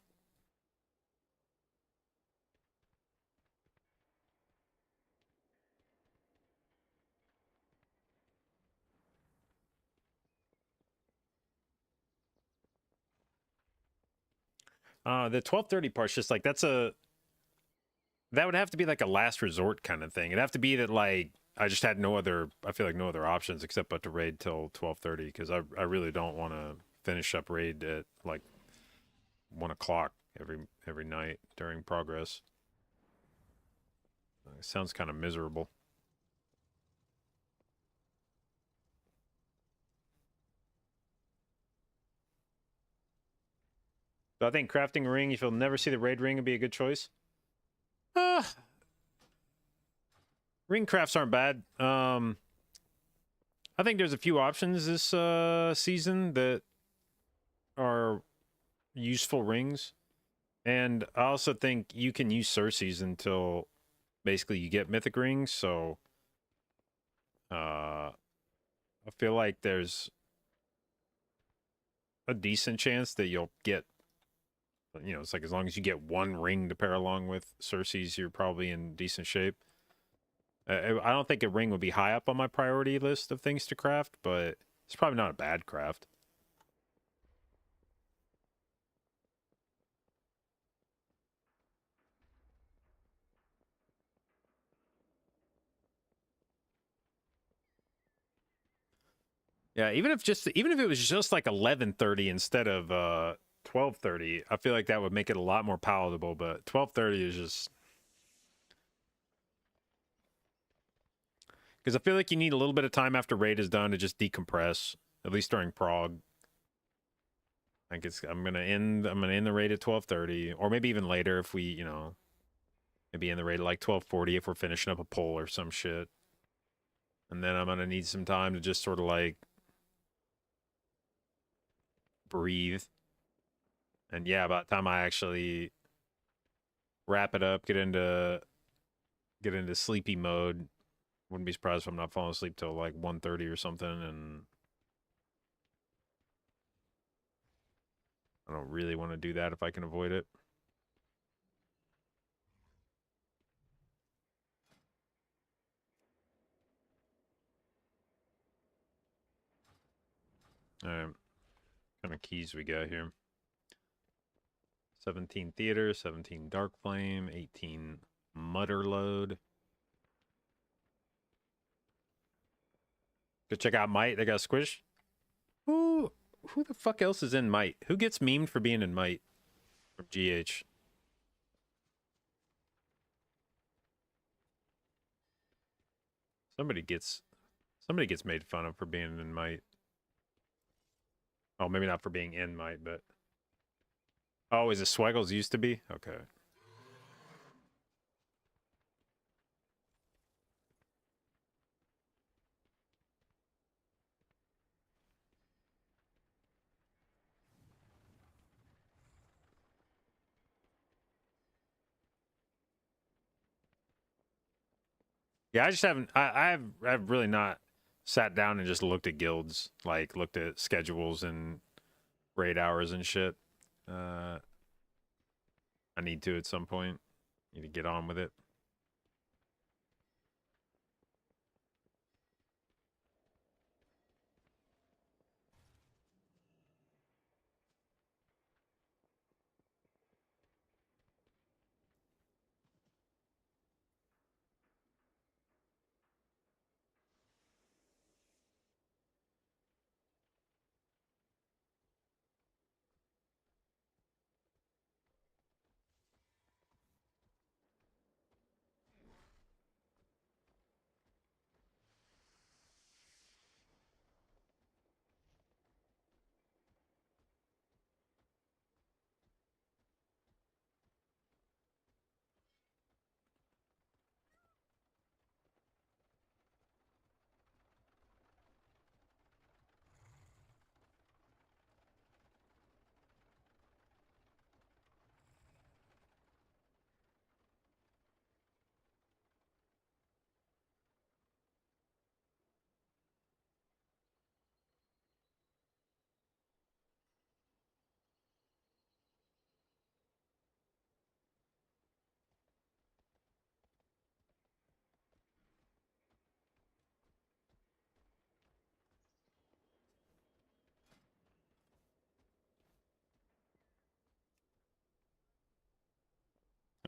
The 12:30 part's just like, that's a... That would have to be like a last resort kind of thing. It'd have to be that, like, I just had no other... I feel like no other options except but to raid till 12:30, because I really don't want to finish up raid at, like, 1 o'clock every night during progress. It sounds kind of miserable. So I think crafting a ring, if you'll never see the raid ring, would be a good choice. Ring crafts aren't bad. I think there's a few options this season that are useful rings. And I also think you can use Cersei's until basically you get mythic rings. So I feel like there's a decent chance that you'll get, you know, it's like as long as you get one ring to pair along with Cersei's, you're probably in decent shape. I don't think a ring would be high up on my priority list of things to craft, but it's probably not a bad craft. Yeah, even if it was just like 11:30 instead of 12:30, I feel like that would make it a lot more palatable, but 12:30 is just... Because I feel like you need a little bit of time after raid is done to just decompress, at least during prog. Like I'm gonna end the raid at 12:30, or maybe even later if we, you know, maybe end the raid at like 12:40 if we're finishing up a poll or some shit. And then I'm gonna need some time to just sort of like breathe. And yeah, by the time I actually wrap it up, get into sleepy mode, wouldn't be surprised if I'm not falling asleep till like 1:30 or something. And I don't really want to do that if I can avoid it. Alright. What kind of keys we got here? 17 Theater, 17 Dark Flame, 18 Mutter Load. Go check out Might. They got Squish. Who the fuck else is in Might? Who gets memed for being in Might from GH? Somebody gets made fun of for being in Might. Oh, maybe not for being in Might, but oh, is it Swaggles used to be? Okay. Yeah, I just haven't. I've really not sat down and just looked at guilds, like looked at schedules and raid hours and shit. I need to at some point. Need to get on with it.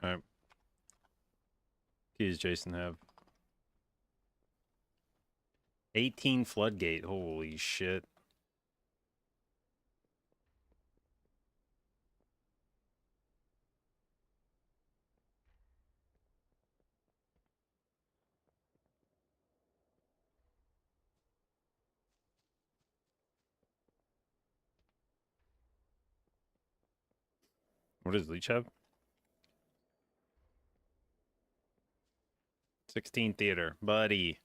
All right. Keys Jason have 18 Floodgate. Holy shit. What does Leech have? 16 Theater. Buddy.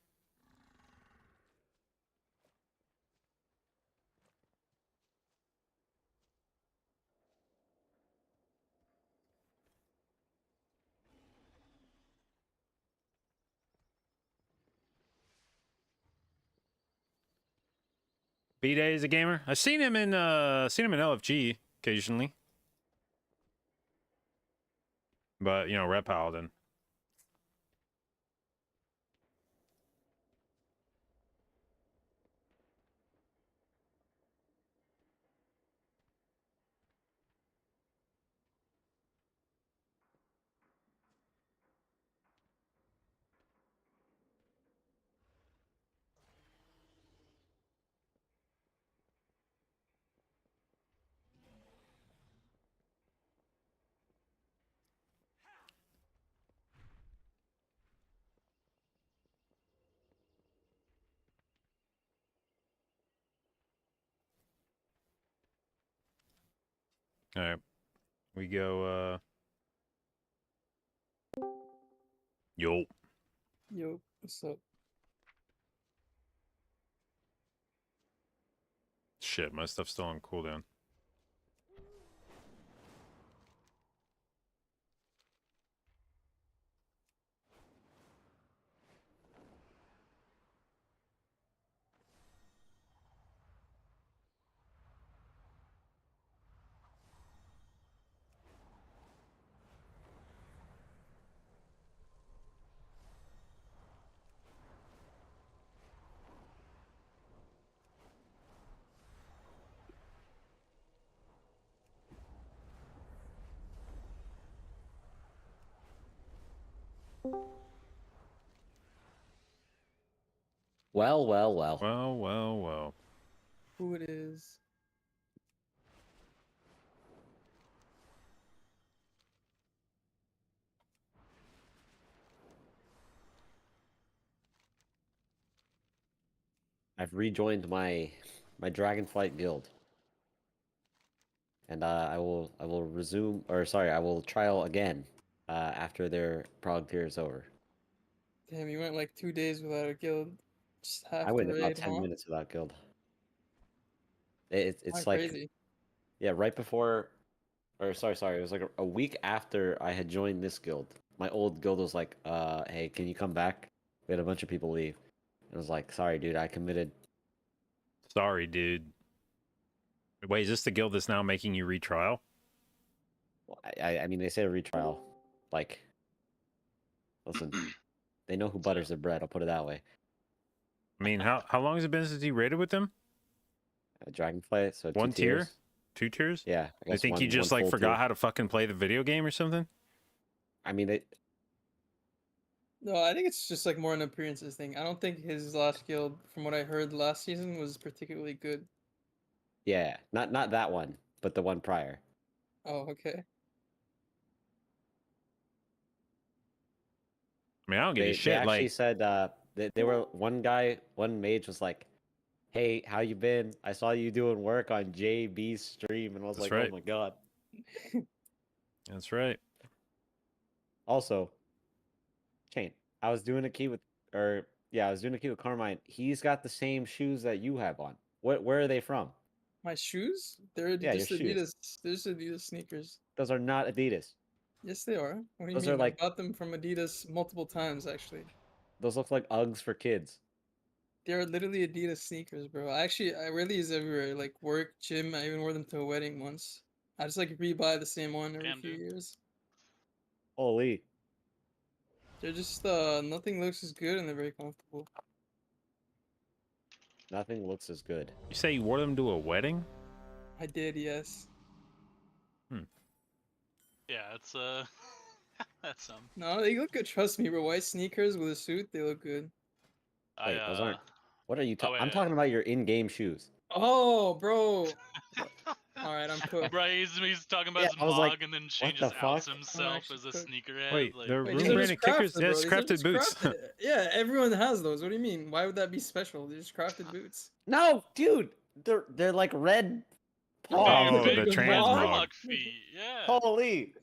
B-Day is a gamer. I've seen him in LFG occasionally. But, you know, Rep Paladin. All right. We go, Yo. Yo, what's up? Shit, my stuff's still on cooldown. Well, well, well. Well, well, well. Who it is? I've rejoined my Dragonflight guild. And I will resume, or sorry, I will trial again after their prog tier is over. Damn, you went like 2 days without a guild. Just half I the went about raid, 10 huh? minutes without guild. Kinda It's like, crazy. yeah, right before, or sorry, it was like a week after I had joined this guild. My old guild was like, hey, can you come back? We had a bunch of people leave. I was like, sorry, dude, I committed. Sorry, dude. Wait, is this the guild that's now making you retrial? Well, I mean, they say a retrial. Like, listen, they know who butters their bread. I'll put it that way. I mean, how long has it been since you raided with them? Dragonflight, so One two tier? tiers. 2 tiers? Yeah. I They guess think you just one like full forgot tier. how to fucking play the video game or something? I mean, they, No, I think it's just like more an appearances thing. I don't think his last guild, from what I heard last season, was particularly good. yeah, not that one, but the one prior. Oh, okay. I mean, I don't give They a shit. actually Like, said they were one mage was like, "Hey, how you been? I saw you doing work on JB's stream," and I was That's like, right. "Oh my god." that's right. Also, Chain, I was doing a key with, I was doing a key with Carmine. He's got the same shoes that you have on. Where are they from? My shoes? They're Yeah, your just shoes. Adidas. They're just Adidas sneakers. Those are not Adidas. Yes, they are. What do you Those mean? are like I bought them from Adidas multiple times, actually. those look like Uggs for kids. They're literally Adidas sneakers, bro. I wear these everywhere, like work, gym. I even wore them to a wedding once. I just like rebuy the same one every few years. Holy. They're just nothing looks as good and they're very comfortable. Nothing looks as good. You say you wore them to a wedding? I did, yes. Yeah, it's that's No, they look good. Trust me, bro. White sneakers with a suit, they look good. Wait, those aren't. What are you talking? wait, I'm talking about your in-game shoes. Oh, bro. All right, I'm cooked. Bro, he's talking about Yeah, his I was mog like, and then what changes the outs fuck? himself as a sneakerhead. Wait, like, the Wait, room these are branded just kickers? crafted, That's bro. These crafted are boots. just crafted. Yeah, everyone has those. What do you mean? Why would that be special? They're just crafted boots. No, dude, they're like red Oh, paws. the transmog. feet, yeah. Holy.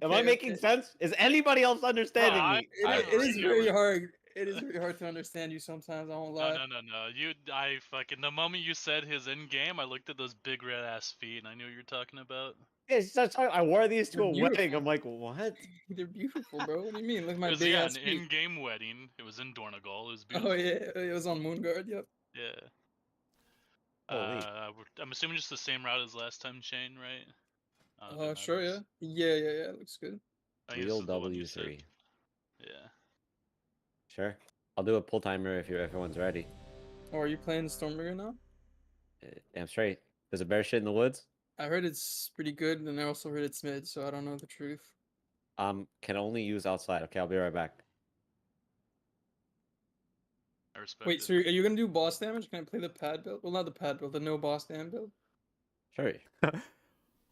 Am I Okay, making okay. sense? Is anybody else understanding Bro, me? It is very hard. It is very hard to understand you sometimes. I won't lie. No. I fucking the moment you said his in game, I looked at those big red ass feet and I knew what you're talking about. It's such, I wore these to They're a wedding. beautiful. I'm like, what? They're beautiful, bro. What do you mean? Look at It my was big an ass feet. in-game wedding. It was in Dornegal. It was beautiful. Oh yeah, it was on Moonguard. Yep. Yeah. Holy. I'm assuming just the same route as last time, Shane, right? I don't know if it Sure. Yeah. matters. Yeah. Looks good. I think this Real is the one you said. W3. Yeah. Sure. I'll do a pull timer if everyone's ready. Oh, are you playing Stormbringer now? Damn straight. There's a bear shit in the woods. I heard it's pretty good, and I also heard it's mid, so I don't know the truth. Can only use outside. Okay, I'll be right back. I respect Wait, it. so are you gonna do boss damage? Can I play the pad build? Well, not the pad build, the no boss damage build. Sure.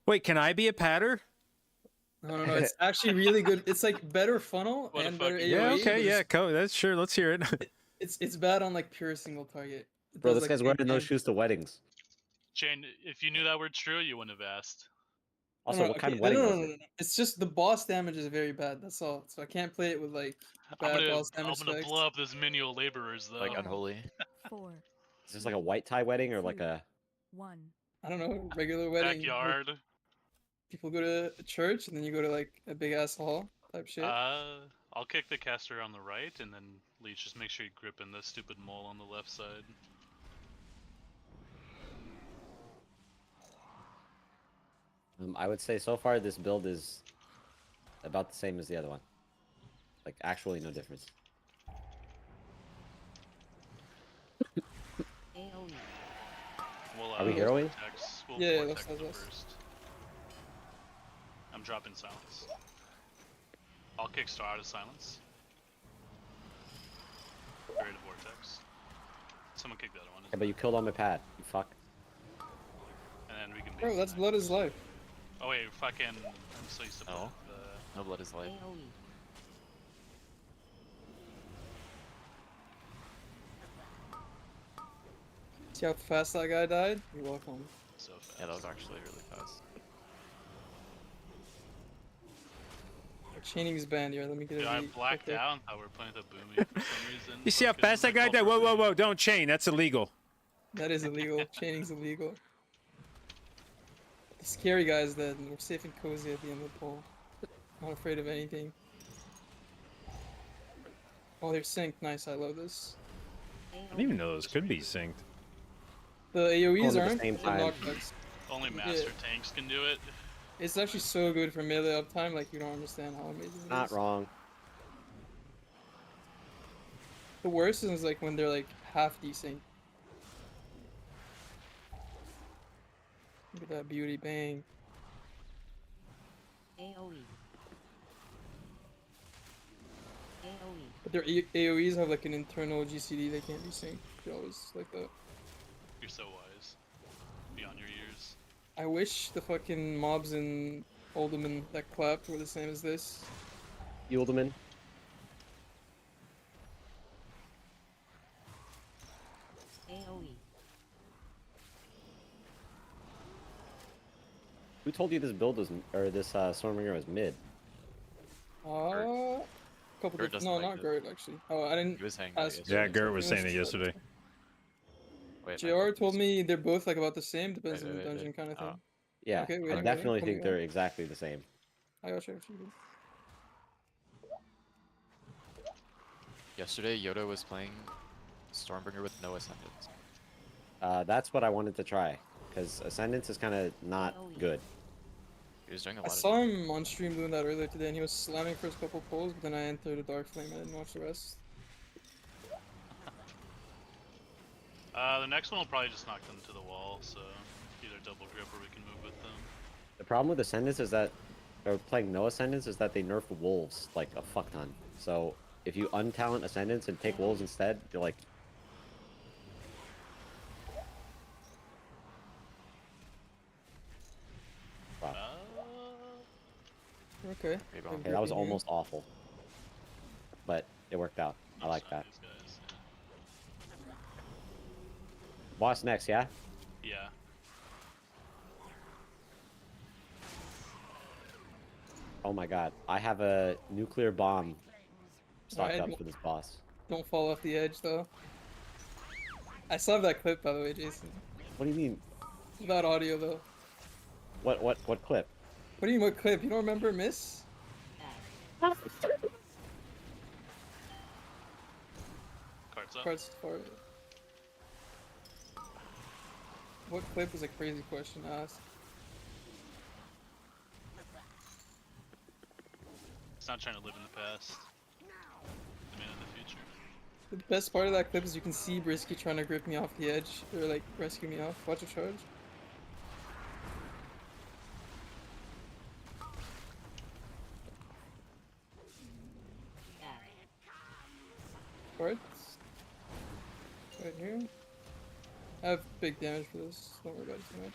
Wait, can I be a patter? No. It's actually really good. It's like better funnel and better AoE. Yeah, but okay, yeah, it's- cool. That's sure. Let's hear it. It's bad on like pure single target. It Bro, does, this like, guy's big wearing those damage. shoes to weddings. Shane, if you knew that were true, you wouldn't have asked. Also, what kind of wedding was it? No. It's just the boss damage is very bad. That's all. So I can't play it with like bad boss I'm damage gonna specs. blow up those menial laborers though. Like unholy. 4, Is this like a white tie wedding or like a? 1. I don't know, regular wedding. like, Backyard. people go to a church and then you go to like a big ass hall type shit. I'll kick the caster on the right, and then Leech, just make sure you grip in the stupid mole on the left side. I would say so far this build is about the same as the other one. Like actually no difference. AoE. We'll, Are we heroing? We'll Yeah, vortex let's- them first. I'm dropping silence. I'll kick Star out of silence. Create a vortex. Someone kick the other one. Yeah, but you killed on my pad. You fuck. And then we can. Bro, that's blood is life. Oh wait, fucking. I'm so used to No. the. No blood is life. AoE. See how fast that guy died? You're welcome. So fast. Yeah, that was actually really fast. Chaining's banned here. Let me get Dude, a I read blacked quick. out and thought we were playing the Boomy for some reason. You see how Fucking fast that I guy fell died? for Whoa, whoa, Boomy. whoa! Don't chain. That's illegal. That is illegal. Chaining's illegal. The scary guy's dead, and we're safe and cozy at the end of the poll. Not afraid of anything. Oh, they're synced. Nice, I love this. I didn't even know those could be synced. The AoEs at the aren't. same they're time. knockbacks. Only master tanks can do it. It's actually so good for melee uptime, like you don't understand how amazing it is. Not wrong. The worst is like when they're like half desync. Look at that beauty, bang. AoE. AoE. But their AoEs have like an internal GCD, they can't be synced. They're always like that. You're so wise. Beyond your years. I wish the fucking mobs in Uldaman that clapped were the same as this. Yuldaman. AoE. Who told you this build was, or this Stormbringer was mid? Couple Gert different, doesn't no, like not it. Gert actually. Oh, I didn't He was saying that ask. yesterday. Yeah, Gert was saying it yesterday. Wait, JR told me they're both like about the same, depends on the wait, dungeon wait. kind of thing. Oh. Yeah, Okay, wait, I okay, definitely tell me think why. they're exactly the same. I gotcha. Actually. Yesterday, Yoda was playing Stormbringer with no Ascendance. That's what I wanted to try, because Ascendance is kind of not good. He was doing a I lot saw of him on stream doing that earlier today, and he was slamming first couple pulls, but then I entered a Dark Flame. I didn't watch the rest. The next one will probably just knock them to the wall, so either double grip or we can move with them. The problem with Ascendance is that, or playing no Ascendance, is that they nerf wolves like a fuck ton. So if you untalent Ascendance and take wolves instead, you're like. Wow. Okay. Okay, that was almost awful. But it worked out. I like that. Boss next, yeah? Yeah. Oh my god. I have a nuclear bomb stocked Alright, up for this boss. Don't fall off the edge, though. I saw that clip, by the way, Jason. What do you mean? Without audio, though. What clip? What do you mean, what clip? You don't remember Miss? Cards up. Cards for it. What clip is a crazy question to ask? It's not trying to live in the past. The man in the future. The best part of that clip is you can see Brisky trying to grip me off the edge, or like rescue me off. Watch a charge. Cards. Right here. I have big damage for this. Don't worry about it too much.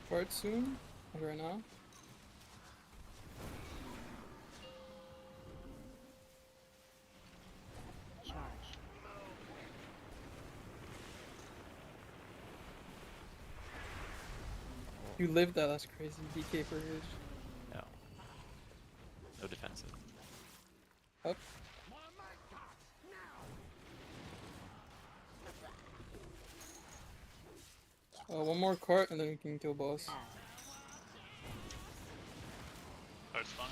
Part soon? Like right now? Charge. You lived that, that's crazy. DK for his. No. No defensive. Up. One more cart and then we can kill boss. Cart's fine.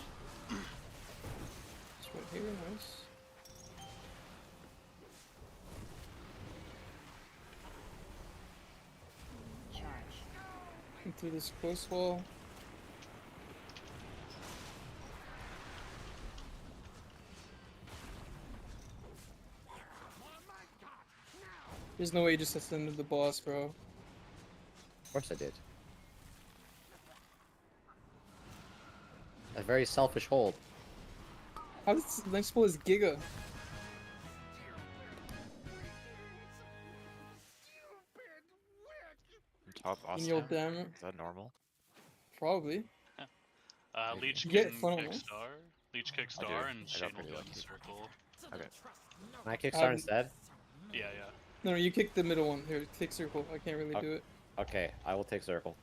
It's right here, nice. Charge. Into this close wall. There's no way you just ascended the boss, bro. Of course I did. A very selfish hold. How does this next pull is Giga? Top boss In your down? damn. Is that normal? Probably. Leech You can get funnel, kick man. star. Leech kick I do. star and I got Shane will pretty go in the lucky. circle. Okay. Can I kickstart instead? Yeah, yeah. No, you kick the middle one. Here, kick circle. I can't really do it. Okay, I will take circle.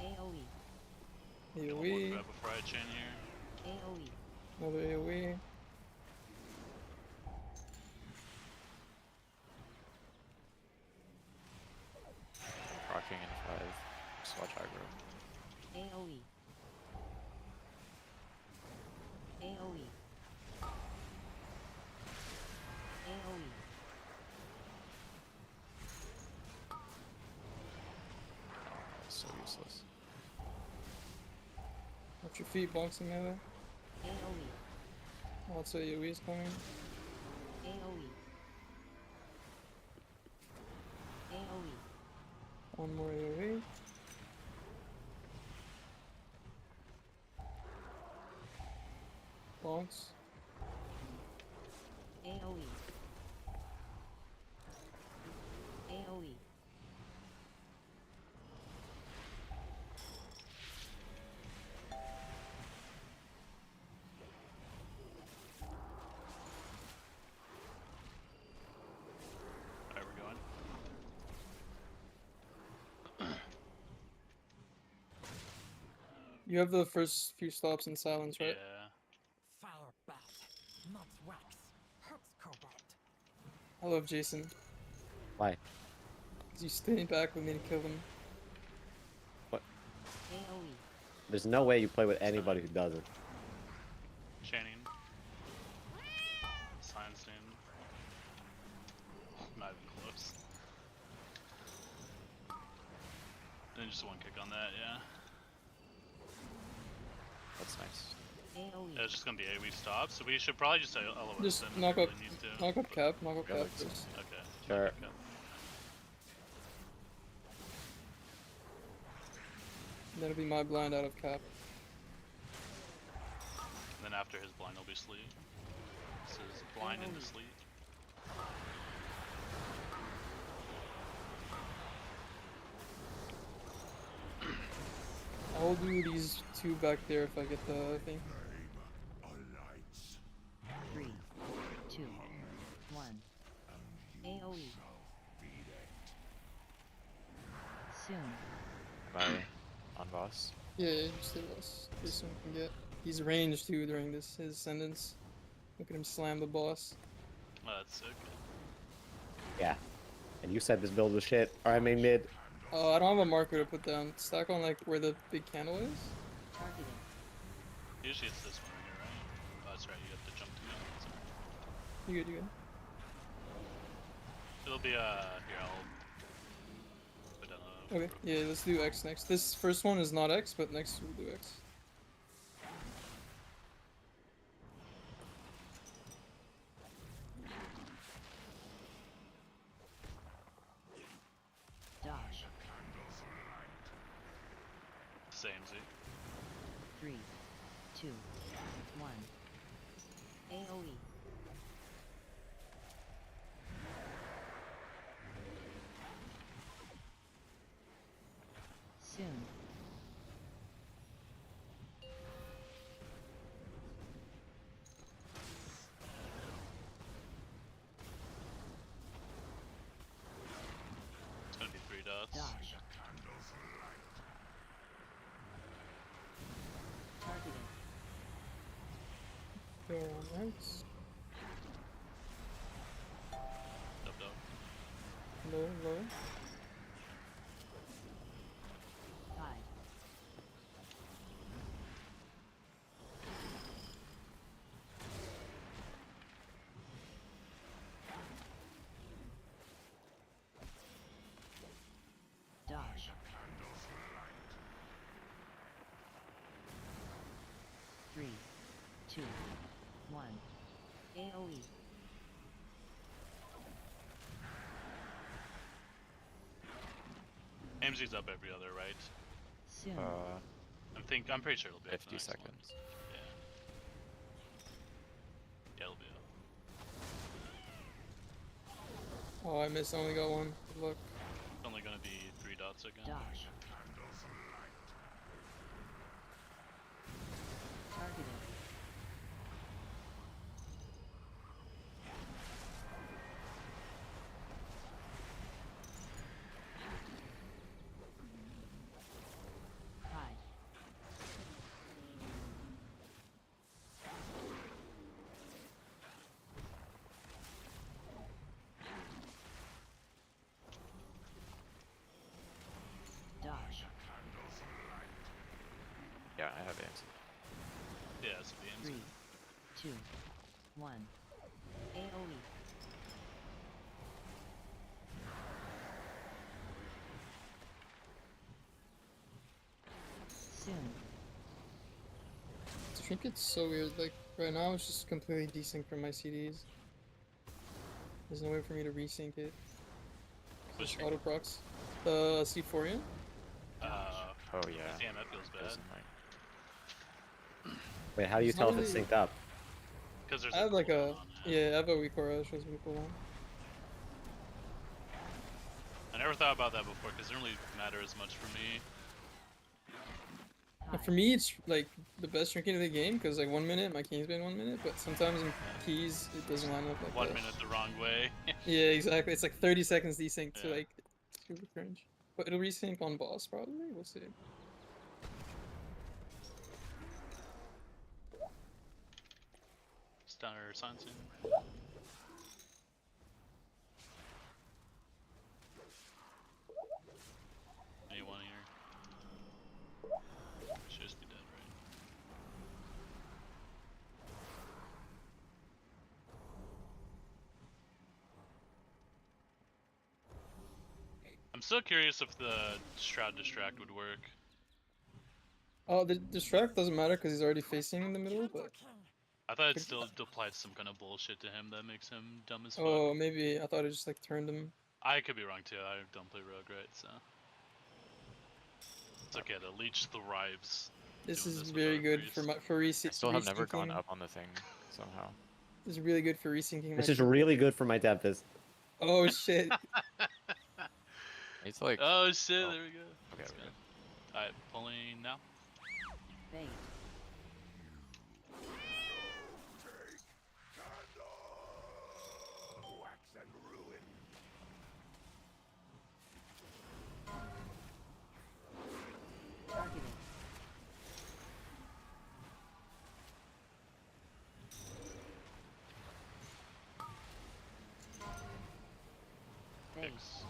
AoE. AoE. Grab before I chain here. AoE. Another AoE. Rocking in 5. Just watch aggro. AoE. AoE. AoE. So useless. Watch your feet boxing melee. AoE. Lots of AoEs coming. AoE. AoE. One more AoE. Bonks. AoE. AoE. Alright, we're going. You have the first few stops in silence, right? Yeah. Fire bat, not wax. Hurts cobalt. I love Jason. Why? Cause you stay back with me to kill them. What? AoE. There's no way you play with anybody who doesn't. Chaining. Science team. Not even close. Then just one kick on that, yeah. That's nice. AoE. Yeah, it's just gonna be AoE stop, so we should probably just say LOS Just then if knock we up, really need to. knock up cap, knock up Yeah, cap like so. first. Okay. Sure. Okay. That'll be my blind out of cap. And then after his blind, will be sleep. This is blind into sleep. I'll do these two back there if I get the thing. 3, 2, 1. AoE. Soon. Bye. On boss. Yeah, just hit us. This one can get. He's ranged too during his ascendance. Look at him slam the boss. Oh, that's sick. Yeah. And you said this build was shit. Alright, main mid. Oh, I don't have a marker to put down. Stack on like where the big candle is. Targeting. Usually it's this one right here, right? Oh, that's right, you have to jump to it. Sorry. You good, you good. It'll be, here, I'll put down a... Okay, yeah, let's do X next. This first one is not X, but next we'll do X. Dodge. Same Z. 3, 2, 1. AoE. Soon. It's gonna be 3 dots. Dodge. Targeting. Go around X. Dub dub. Low, low. 5, dodge. 3, 2, 1. AOE. AMZ's up every other, right? Soon. I'm pretty sure it'll be up the 50 next one. seconds. Yeah. Yeah, it'll be up. Oh, I missed. I only got one. Good luck. It's only gonna be 3 dots again. Dodge. Targeted. Hide. Dodge. Yeah, I have AMC. Yeah, it's the AMZ. 3, 2, 1. AOE. Soon. This trinket's so weird. Like, right now it's just completely desync from my CDs. There's no way for me to resync it. Which Just auto procs. The C4ian? Oh yeah. Damn, that feels bad. Doesn't like... Wait, how do you It's tell not if it's really- synced up? Because there's I have like a yeah, I have a weak aura that shows me cooldown. I never thought about that before because it doesn't really matter as much for me. And for me, it's like the best trinket of the game because like 1 minute my key's been 1 minute, but sometimes in keys it doesn't line up like 1 that. minute the wrong way. Yeah, exactly. It's like 30 seconds desync to Yeah. like super cringe. But it'll resync on boss probably. We'll see. Stunner sign soon. Anyone here? Should just be dead, right? I'm still curious if the Shroud Distract would work. Oh, the distract doesn't matter because he's already facing in the middle, but I thought it still applied some kind of bullshit to him that makes him dumb as fuck. oh, maybe I thought it just like turned him. I could be wrong too, I don't play Rogue, right, so... It's okay, the leech thrives. This doing is this very without good priest. for my for I still have never gone resyncing. up on the thing somehow. This is really good for resyncing. This my is trinket. really good for my Tempest. Oh shit! It's like... Oh shit, oh. there we go. Okay, Let's we're go. good. Alright, pulling now. Bait. Targeted. Bait. Fix.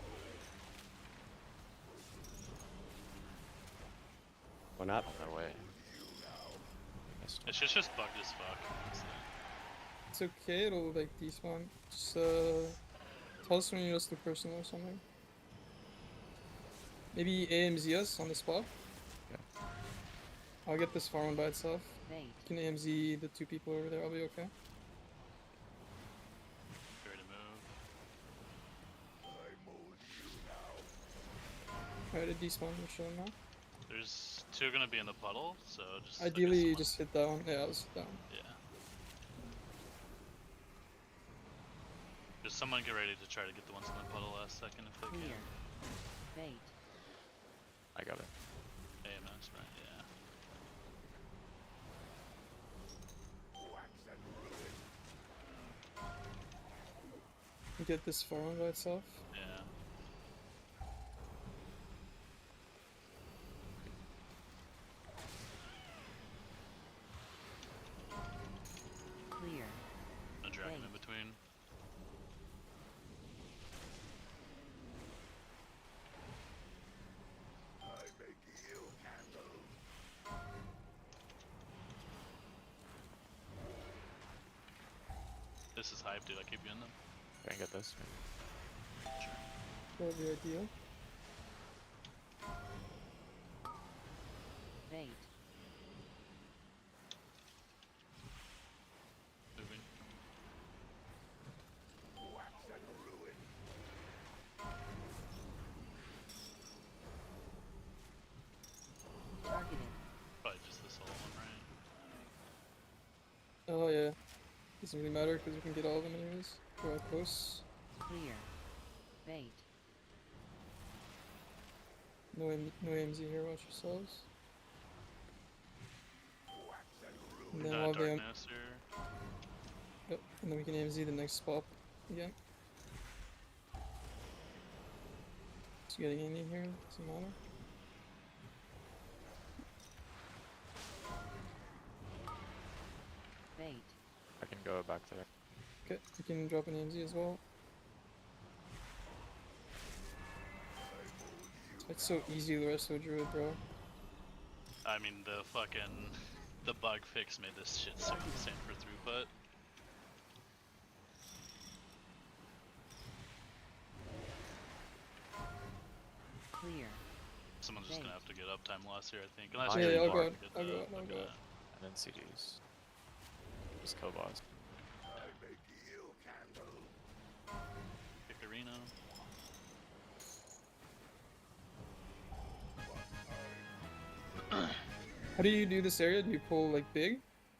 One up. No way. Missed one. It's just bugged as fuck. It's okay. It'll like despawn. Just tell us when you just do personal or something. Maybe AMZ us on the spot. Yeah. I'll get this farm by itself. Bait. You can AMZ the 2 people over there. I'll be okay. Get ready to move. Alright, a despawn. We're showing now. There's 2 gonna be in the puddle, so just... Ideally, you just hit that one. Yeah, I'll just hit that one. Yeah. Just someone get ready to try to get the ones in the puddle last second if they Clear. can. Bait. I got it. AMS, right? Yeah. You get this farm by itself. Yeah. Clear. No dragon Bait. in between. This is hype, dude. I keep getting them. Can I get this? That would be ideal. Bait. Moving. Targeted. Probably just this whole one, right? Oh yeah. Doesn't really matter because we can get all of them anyways. Go out close. Clear. Bait. No AMZ here, watch yourselves. And then while they Darkness here. Yep, and then we can AMZ the next spot again. Just getting in here, doesn't matter. Bait. I can go back there. Okay, we can drop an AMZ as well. It's so easy the rest of the druid, bro. I mean, the bug fix made this shit so insane for throughput. Clear. Someone's just gonna have to get uptime loss here, I think. Yeah, you're yeah, I'll able go to out, get I'll the- go out, I'll look go at out. that. And then CDs. Just kill boss. Pick arena. How do you do this area? Do you pull like big?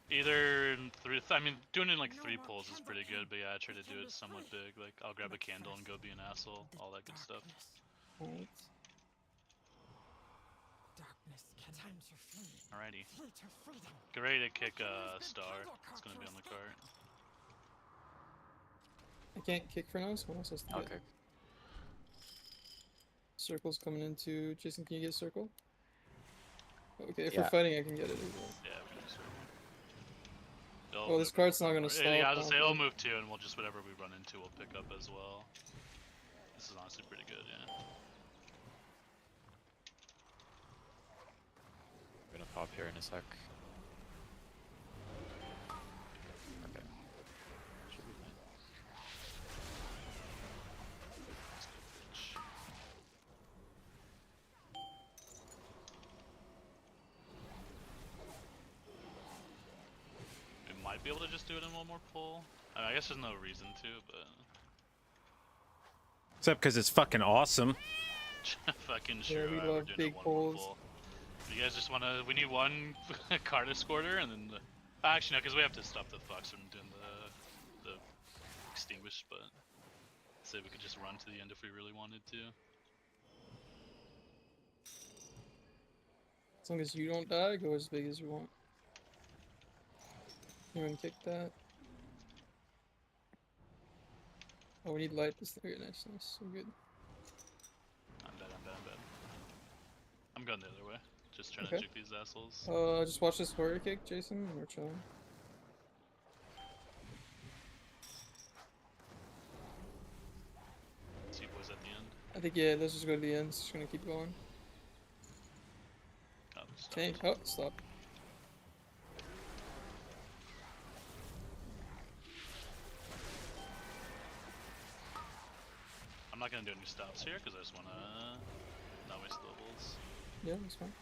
Either in three, I mean, doing it in like 3 pulls is pretty good, but yeah, I try to do it somewhat big. Like, I'll grab a candle and go be an asshole, all that good stuff. Alright. Alrighty. Get ready to kick a star. It's gonna be on the cart. I can't kick for now, someone else has to I'll get. kick. Circle's coming into Jason, can you get a circle? Okay, if Yeah. we're fighting I can get it as well. Yeah, we can just Oh, this cart's not gonna stop. Yeah, I was gonna say, huh? it'll move too, and we'll just, whatever we run into, we'll pick up as well. This is honestly pretty good, yeah. I'm gonna pop here in a sec. Okay. Should be fine. We might be able to just do it in one more pull. I mean, I guess there's no reason to, but Except because it's fucking awesome. fucking Yeah, sure. we Alright, we're love doing big it one pulls. more pull. You guys just wanna? We need one card escorter, and then actually no, because we have to stop the fox from doing the extinguished. But say we could just run to the end if we really wanted to. As long as you don't die, go as big as you want. Anyone kick that? Oh, we need light this area. Nice, nice. We're good. I'm dead. I'm going the other way. Just trying Okay. to juke these assholes. Just watch this warrior kick, Jason, and we're chilling. See you boys at the end. I think, yeah, let's just go to the end. It's just gonna keep going. Oh, stop. Okay, oh, stop. I'm not gonna do any stops here because I just wanna not waste levels. Yeah, that's fine.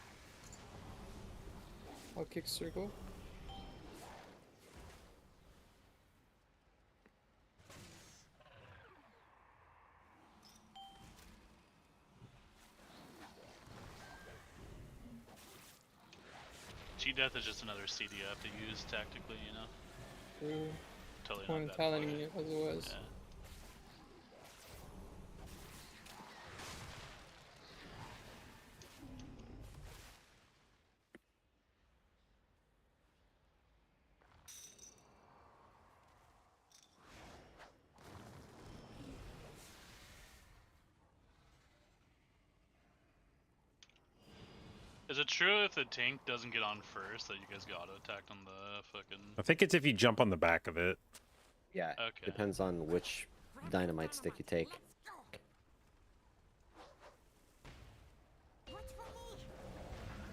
I'll kick circle. G-Death is just another CDF to use tactically, you know? True. Totally Point not bad talenting play. it otherwise. Yeah. Is it true if the tank doesn't get on first that you guys get auto attacked on the fucking? I think it's if you jump on the back of it. Yeah. Okay. Depends on which dynamite stick you take.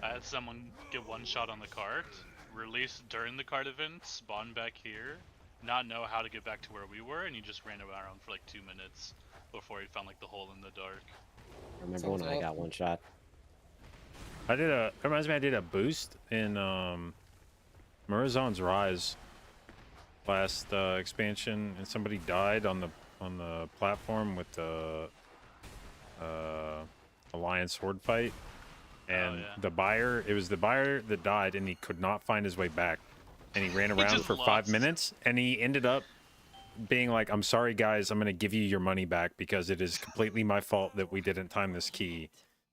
I had someone get one shot on the cart, release during the cart event, spawn back here, not know how to get back to where we were, and he just ran around for like 2 minutes before he found like the hole in the dark. I remember when I got one shot. It reminds me I did a boost in Murazon's Rise last expansion, and somebody died on the platform with the Alliance Horde fight, and the buyer, it was the buyer that died, and he could not find his way back, and he ran around for 5 minutes, and he ended up being like, I'm sorry guys, I'm gonna give you your money back because it is completely my fault that we didn't time this key.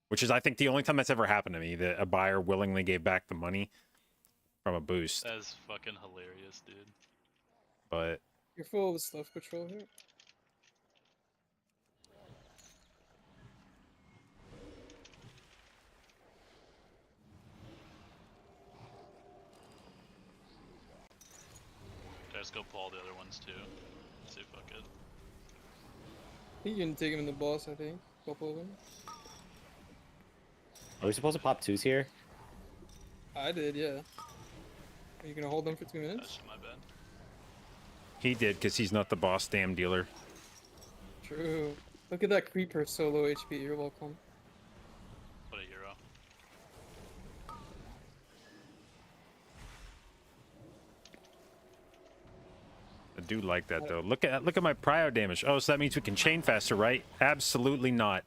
Which is, I think, the only time that's ever happened to me, that a buyer willingly gave back the money from a boost. That's fucking hilarious, dude. But You're full of stuff patrol here. Just go pull all the other ones too. See, fuck it. I think you can take him in the boss, I think. Couple of them. Are we supposed to pop 2s here? I did, yeah. Are you gonna hold them for 2 minutes? That's my bad. he did, because he's not the boss damn dealer. True. Look at that creeper, so low HP. You're welcome. What a hero. I do like that though. Look at my prio damage. Oh, so that means we can chain faster, right? Absolutely not.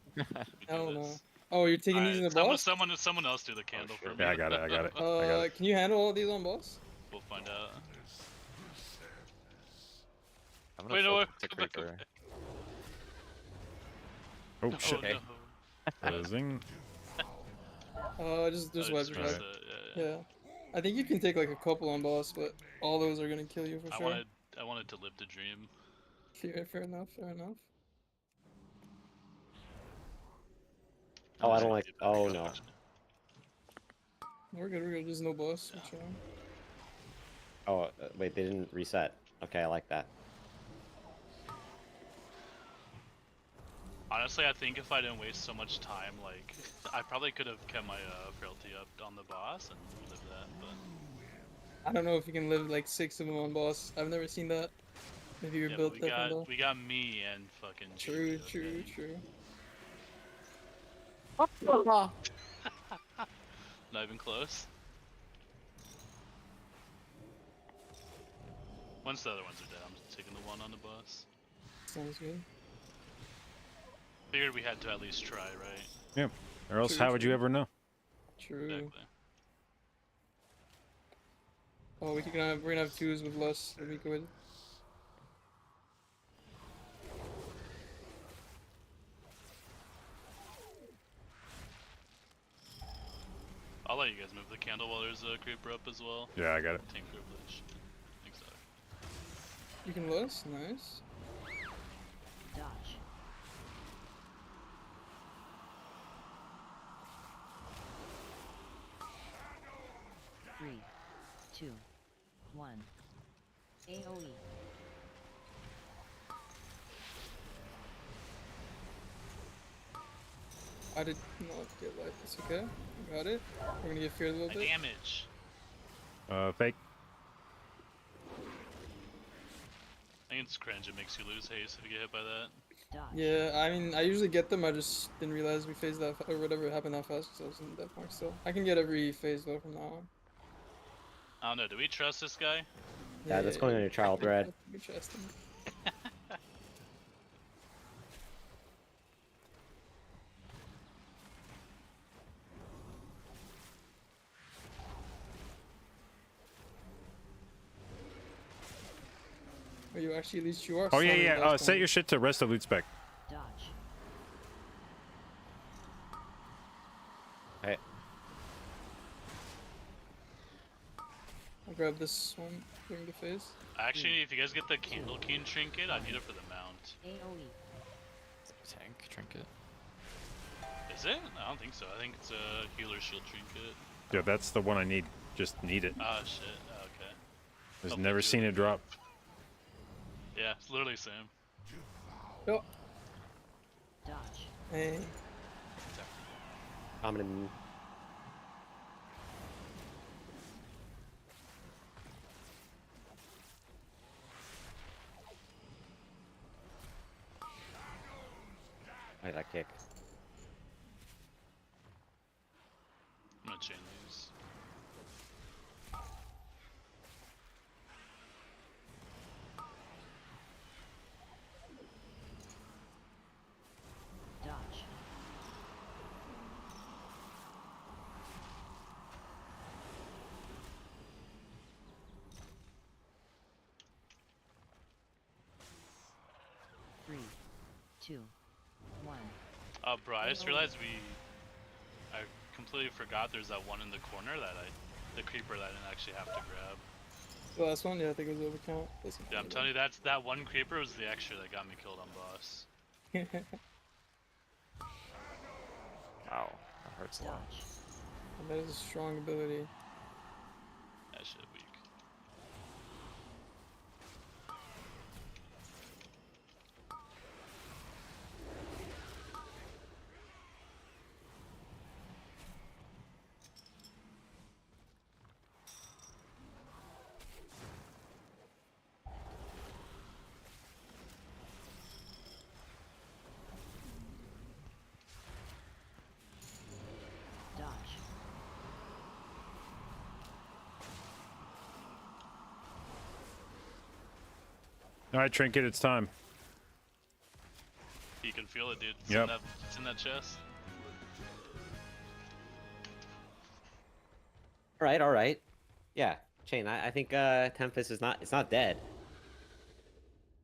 Hell no. Oh, you're taking these in the boss? Someone else do the candle for me. Yeah, I got it. I got it. Can you handle all these on boss? We'll find out. I'm Wait, no, the creeper. Oh shit. no. Closing. Just webs press right. it, Yeah. I think you can take like a couple on boss, but all those are gonna kill you for sure. I wanted to live the dream. Fair enough, fair enough. Oh, I don't like. Oh no. We're good, there's no boss. We're chilling. Oh wait, they didn't reset. Okay, I like that. Honestly, I think if I didn't waste so much time, like, I probably could have kept my frailty up on the boss and lived that, but... I don't know if you can live like 6 of them on boss. I've never seen that. Maybe you're yeah, built we different though. we got me and fucking... True. Not even close. Once the other ones are dead, I'm just taking the one on the boss. Sounds good. Figured we had to at least try, right? Yeah. Or else, how would you ever know? True. Exactly. Oh, we're gonna have 2s with less. That'd be good. I'll let you guys move the candle while there's a creeper up as well. Yeah, I got it. Tank privilege. Thanks, You can less? Nice. Dodge. Three, two, one. AOE. I did not get life. It's okay. Got it. We're gonna get feared a little bit. Damage. Fake. I think it's cringe. It makes you lose haste if you get hit by that. Yeah, I mean, I usually get them. I just didn't realize we phased that or whatever happened that fast because I was in that point still. I can get every phase though from now on. I don't know. Do we trust this guy? Yeah, that's going on your trial thread. We trust him. Are you actually, at least you are. Oh yeah, summoned yeah. last Set time. your shit to rest of loot spec. Dodge. Hey. I'll grab this one during the phase. Actually, if you guys get the candle keen trinket, I need it for the mount. AOE. Tank trinket. Is it? I don't think so. I think it's a healer shield trinket. Yeah, that's the one I need. Just need it. Oh shit. Oh, okay. I've never seen it drop. Yeah, it's literally same. Yo. Dodge. Hey. I'm in. Why did I kick? I'm gonna chain these. Dodge. Three, two, one. Bro, I just realized I completely forgot there's that one in the corner that the creeper that I didn't actually have to grab. The last one, yeah, I think it was overcount. Yeah, I'm telling you, that one creeper was the extra that got me killed on boss. Wow, that hurts a lot. That is a strong ability. That shit weak. Dodge. All right, Trinket, it's time. You can feel it, dude. Yep. It's in that chest. All right. Yeah, Chain. I think Tempest is not. It's not dead.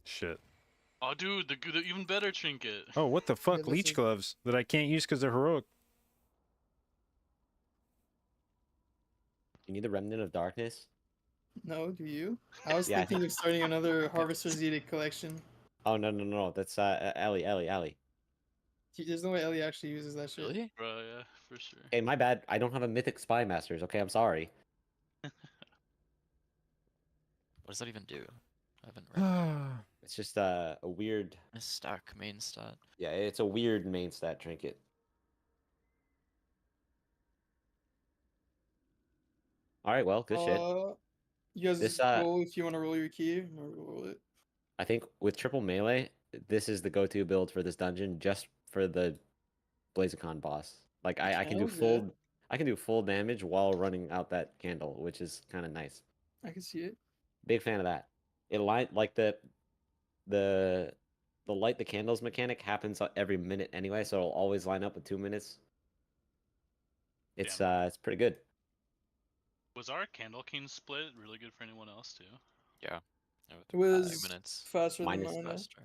Shit. Oh, dude, the even better trinket. Oh, what the fuck? this Leech is- gloves that I can't use because they're heroic. You need the Remnant of Darkness. No, do you? I was Yeah, I thinking of starting another Harvester's Edict collection. Oh no. That's Ellie. There's no way Ellie actually uses that shit. Really? Bro, yeah, for sure. Hey, my bad. I don't have a Mythic Spy Masters. Okay, I'm sorry. What does that even do? I haven't read. It's just a weird. A stack main stat. Yeah, it's a weird main stat trinket. All right, well, good shit. You guys This, roll if you want to roll your key, or roll it. I think with triple melee, this is the go-to build for this dungeon, just for the Blazicon boss. Like I can do Candles, yeah. I can do full damage while running out that candle, which is kind of nice. I can see it. Big fan of that. It like the light the candles mechanic happens every minute anyway, so it'll always line up with 2 minutes. It's pretty good. Was our Candle King split really good for anyone else too? Yeah. It was 2 minutes. faster than Minus mine. yeah. Faster.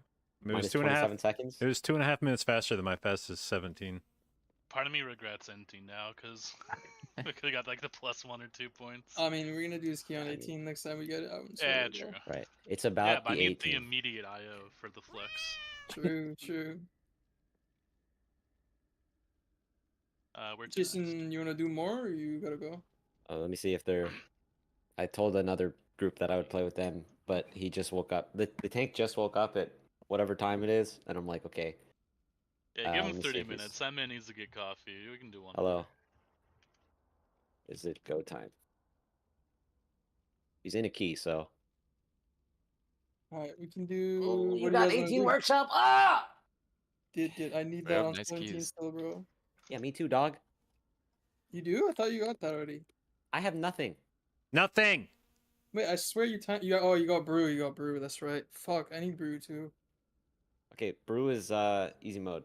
It was Minus 2.5 27 seconds. It was 2.5 minutes faster than my fastest 17. Part of me regrets ending now because we could have got like the +1 or 2 points. I mean, we're gonna do this key on I mean- 18 next time we get it out. Yeah, true. Right. It's about Yeah, but I the need the 18. immediate IO for the flex. True. We're Jason, you wanna do more, or you gotta go? Let me see if they're. I told another group that I would play with them, but he just woke up. The tank just woke up at whatever time it is, and I'm like, okay. Yeah, give let him me see 30 if he's- minutes. That man needs to get coffee. We can do one. Hello. Is it go time? He's in a key, so. Alright, we can do. Oh, what you do got guys wanna 18 do? workshop. Ah! Did I need We that have on nice 17 keys. still, bro? Yeah, me too, dog. You do? I thought you got that already. I have nothing. Nothing. Wait, I swear you you got brew. You got brew. That's right. Fuck, I need brew too. Okay, brew is easy mode.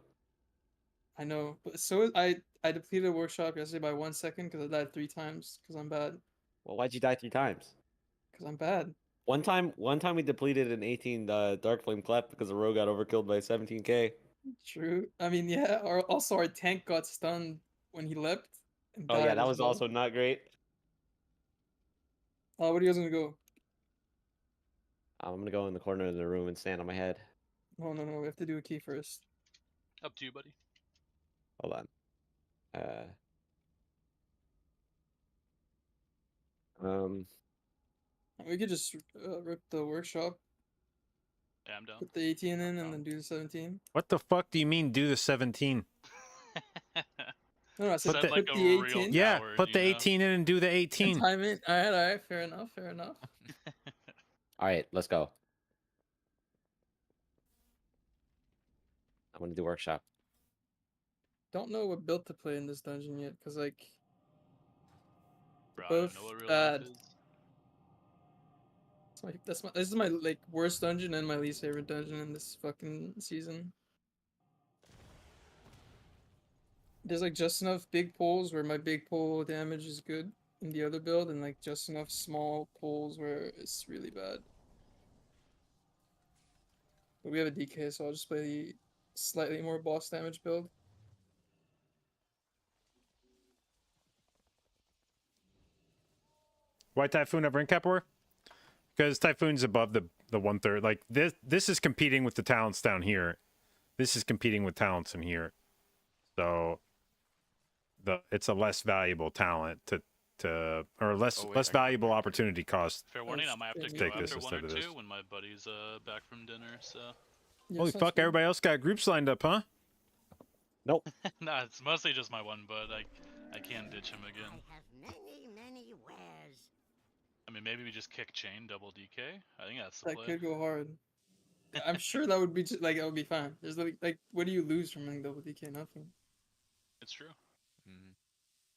I know, but I depleted a workshop yesterday by 1 second because I died 3 times because I'm bad. Well, why'd you die 3 times? Because I'm bad. One time we depleted an 18 Dark Flame Clef because the rogue got overkilled by 17k. True. I mean, yeah. Or also, our tank got stunned when he leapt. And Oh yeah, died that as was well. also not great. Where are you guys gonna go? I'm gonna go in the corner of the room and stand on my head. No. We have to do a key first. Up to you, buddy. Hold on. We could just rip the workshop, Yeah, I'm down. put the 18 in, and then do the 17. What the fuck do you mean do the 17? No, I said Put put the- the real 18. Yeah, coward, put you the know? 18 in and do the 18. Time it. Alright. Fair enough. All right, let's go. I'm gonna do workshop. don't know what build to play in this dungeon yet, cause like Bro, I both don't know what real bad. life is. This is my like worst dungeon and my least favorite dungeon in this fucking season. There's like just enough big pulls where my big pull damage is good in the other build, and like just enough small pulls where it's really bad. But we have a DK, so I'll just play the slightly more boss damage build. Why Typhoon over Incap War? Because Typhoon's above the 1/3. Like this is competing with the talents down here. This is competing with talents in here. So it's a less valuable talent or less valuable opportunity cost. Fair warning, I might have to to go take this after one instead or of this. two when my buddy's back from dinner. So. Holy fuck! Everybody else got groups lined up, huh? Nope. Nah, it's mostly just my one, but I can't ditch him again. I have many wares. I mean, maybe we just kick chain double DK. I think that's the That play. could go hard. I'm sure that would be like that would be fine. There's like what do you lose from running double DK? Nothing. It's true.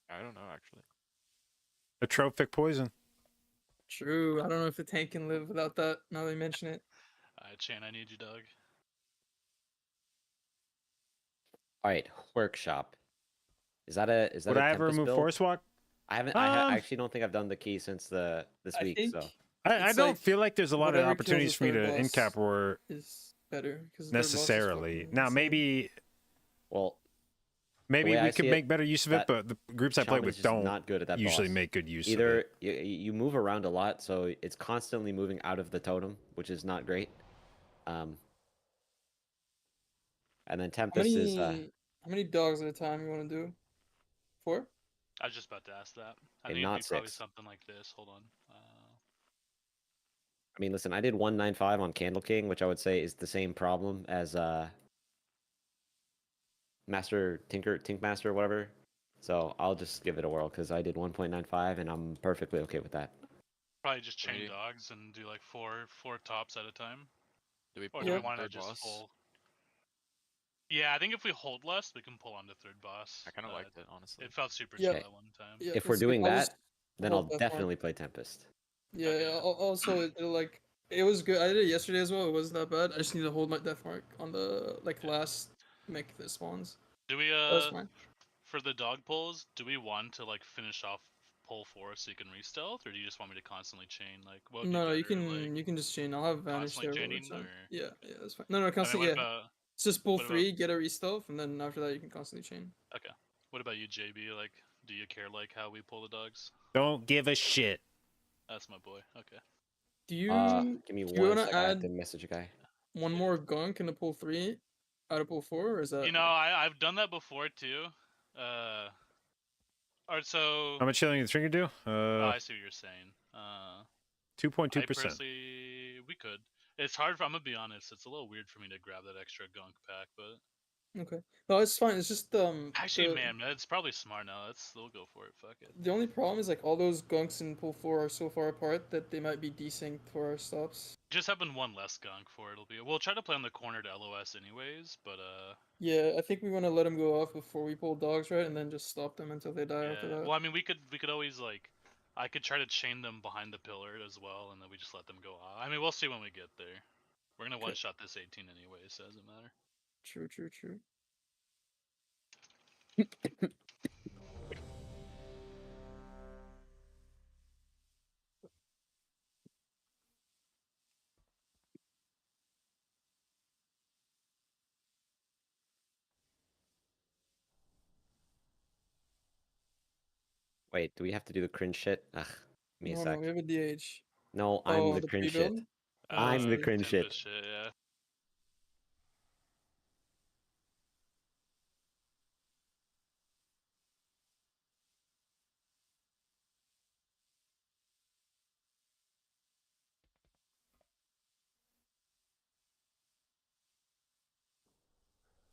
I don't know actually. Atrophic poison. True. I don't know if the tank can live without that. Now they mention it. Chain, I need you, dog. All right, workshop. Is that a Would I ever Tempest remove build? Forest Walk? I haven't. I actually don't think I've done the key since this I week. think So I it's don't like feel like there's a lot of whatever kills opportunities the for me to third boss incap war is better because necessarily. Now maybe well, maybe way we I could see make it, better use of it, that but the groups I play shaman with is just don't not good at that usually boss. make good use of Either it. you move around a lot, so it's constantly moving out of the totem, which is not great. And then Tempest is How many dogs at a time you want to do? 4? I was just about to ask that. I Okay, think not it'd be probably 6. something like this. Hold on. I mean, listen, I did 195 on Candle King, which I would say is the same problem as Master Tink Master or whatever. So I'll just give it a whirl because I did 1.95 and I'm perfectly okay with that. Probably just chain dogs and do like four tops at a time. Do we Or pull do we on want to third just boss? pull? Yeah, I think if we hold less, we can pull on the third boss. I kind of liked it, honestly. It felt super Yeah. chill that one time. Yeah, If we're it's- doing I'll that, just then hold I'll that definitely play Tempest. Yeah. Also, it was good. I did it yesterday as well. It wasn't that bad. I just need to hold my death mark on the last mech that spawns. Do we That was fine. for the dog pulls, do we want to like finish off pull 4 so you can re-stealth, or do you just want me to constantly chain? Like, what would be No, better, you can like, you can just chain. I'll have vanish constantly there over chaining, time. or? Yeah, that's fine. No, I mean, constantly. what Yeah, about, it's just pull what 3, get a re-stealth, and then after that you can constantly chain. Okay. What about you, JB? Like, do you care like how we pull the dogs? Don't give a shit. That's my boy. Okay. Do you Give me do you one wanna sec. I have add to message a guy. one more gunk in the pull 3 out of pull 4, or is that? You know, I've done that before too. Alright, so. How much healing did the Trigger do? Oh, I see what you're saying. 2.2%. Personally, we could. It's hard. I'm gonna be honest. It's a little weird for me to grab that extra gunk pack, but. Okay. No, it's fine. It's just Actually, man, it's probably smart now. We'll go for it. Fuck it. The only problem is like all those gunks in pull 4 are so far apart that they might be desynced for our stops. Just having one less gunk for it'll be. We'll try to play on the corner to LOS anyways, but Yeah, I think we want to let them go off before we pull dogs, right, and then just stop them until they die after yeah. that. Well, I mean, we could always like, I could try to chain them behind the pillar as well, and then we just let them go off. I mean, we'll see when we get there. We're gonna one shot this 18 anyway, so it doesn't matter. True. Wait, do we have to do the cringe shit? Ugh, give me a No, sec. we have a DH. No, I'm the cringe shit. pre-build? I'm the cringe shit. Tempest shit, yeah.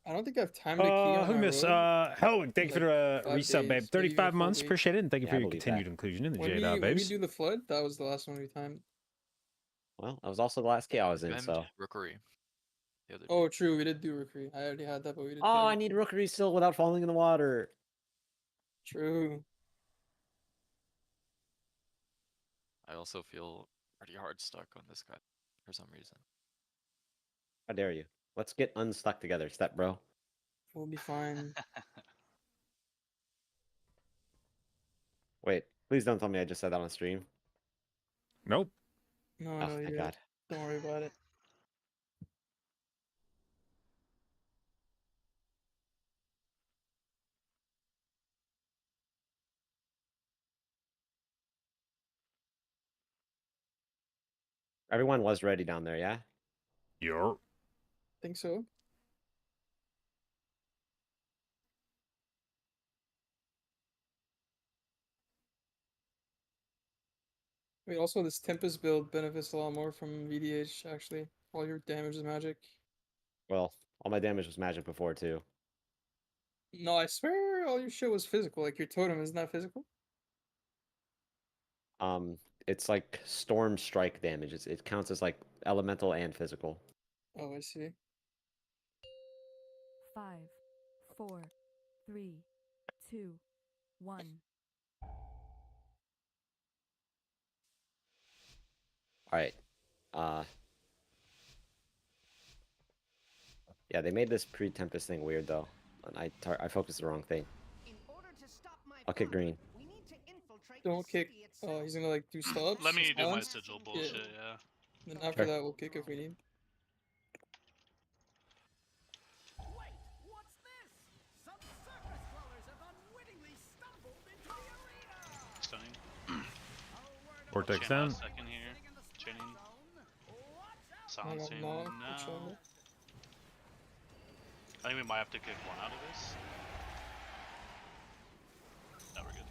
I don't think I have time to key on Who my missed? road. Howard, thank you for the 5 resub, babe. days, maybe even 35 4 months, weeks. appreciate it, and thank you Yeah, for I your believe continued that. inclusion in the When we J-Dot, babes. do the flood, that was the last one we timed. Well, that was also the last key I was in, Bend so Rookery. the other day. Oh, true. We did do Rookery. I already had that, but we did. Oh, I need Rookery still without falling in the water. True. I also feel pretty hard stuck on this guy for some reason. How dare you? Let's get unstuck together, step bro. We'll be fine. Wait, please don't tell me I just said that on stream. Nope. No, Oh, no, thank you God. don't worry about it. Everyone was ready down there, yeah? Yup. Think so. Wait, also this Tempest build benefits a lot more from VDH, actually. All your damage is magic. Well, all my damage was magic before, too. No, I swear all your shit was physical. Like your totem, isn't that physical? It's like storm strike damage. It counts as like elemental and physical. Oh, I see. 5, 4, 3, 2, 1. Alright. Yeah, they made this pre-Tempest thing weird, though. And I focused the wrong thing. I'll kick green. Don't kick. Oh, he's gonna like do stops. Let me do my silence? sigil bullshit, yeah. Then after Sure. that, we'll kick if we need. Stunning. Vortex Chain out down. a second here. Chaining. Silencing no, now. good shot. I think we might have to kick one out of this. No, we're good.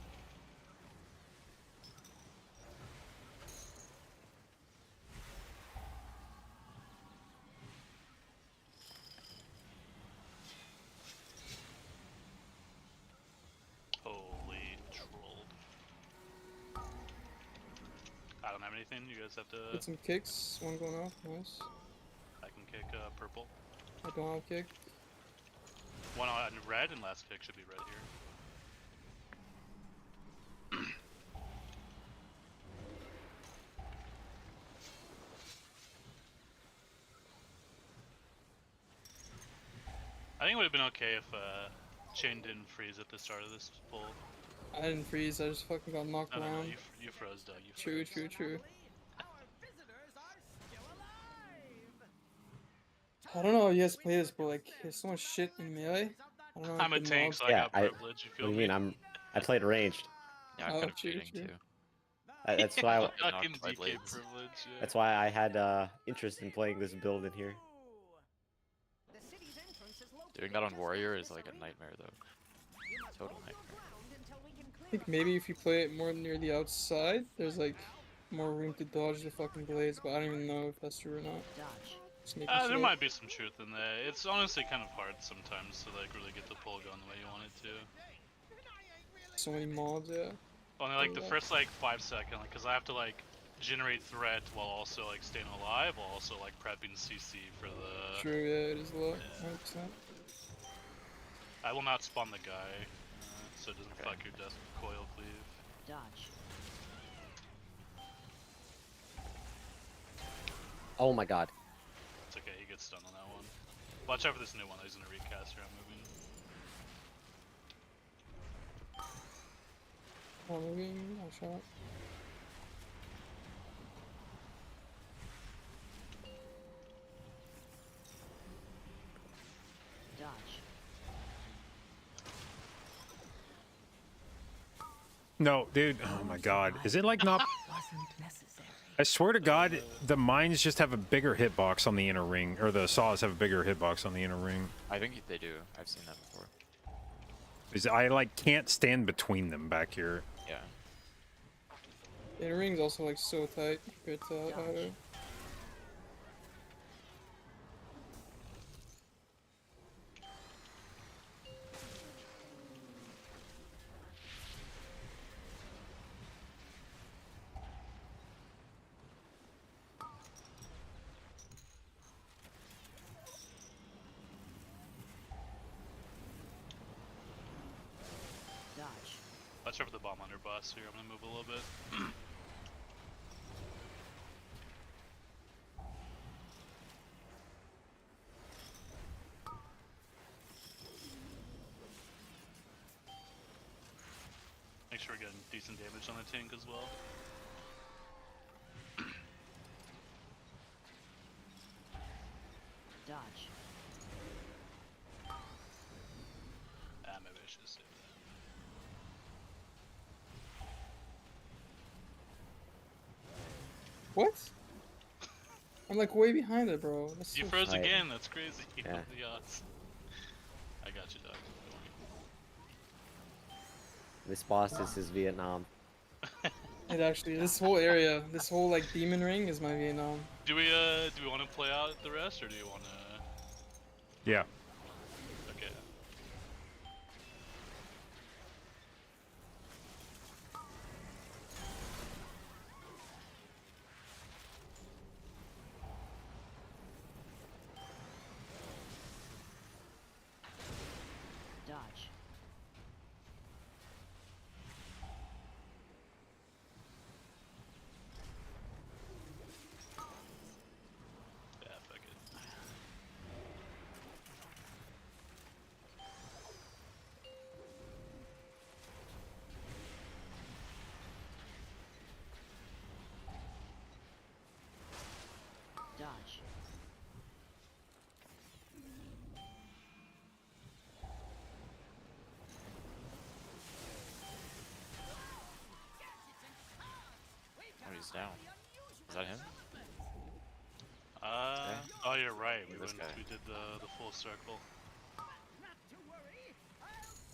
Holy troll. I don't have anything. You guys have to. Get some kicks. One going off. Nice. I can kick purple. I don't have kick. One on red, and last kick should be red here. I think it would have been okay if Chain didn't freeze at the start of this pull. I didn't freeze. I just fucking got knocked No, around. you froze, Doug. You True, froze. true. I don't know how you guys play this, but like, there's so much shit in melee. I don't know. I'm a the tank, mobs- so I got privilege. You What feel do you me? mean? I played ranged. Yeah, I'm Oh, kind of true, cheating true. too. That's why. Fucking Knocked my DK blades. privilege. Yeah. That's why I had interest in playing this build in here. Doing that on Warrior is like a nightmare though. Total nightmare. I think maybe if you play it more near the outside, there's like more room to dodge the fucking blades, but I don't even know if that's true or not. Just making There sure. might be some truth in that. It's honestly kind of hard sometimes to like really get the pull going the way you want it to. So many mobs, yeah. Only like the first like 5 seconds, like, cause I have to like generate threat while also like staying alive, while also like prepping CC for the. True, yeah, it is a lot. 100%. I will not spawn the guy, so it doesn't fuck your death coil cleave. Dodge. Oh my God. It's okay, he gets stunned on that one. Watch out for this new one. He's gonna recast here. I'm moving. Not moving, no shot. Dodge. No, dude. Oh my God. Is it like not? I swear to God, the mines just have a bigger hitbox on the inner ring, or the saws have a bigger hitbox on the inner ring. I think they do. I've seen that before. Is I like can't stand between them back here. Yeah. The ring's also like so tight compared to auto. Watch out for the bomb hunter boss here. I'm gonna move a little bit. Make sure we're getting decent damage on the tank as well. Dodge. Maybe I should save that. What? I'm like way behind it, bro. That's You so froze stupid. again, that's crazy. Yeah. The odds. I got you, dog. Don't worry. This boss is Vietnam. It actually, this whole area, this whole like demon ring is my Vietnam. Do we want to play out the rest, or do you want to? Yeah. Okay. Dodge. Yeah, fuck it. Dodge. Oh, he's down. Is that him? Oh, you're right. We This went. guy. We did the full circle.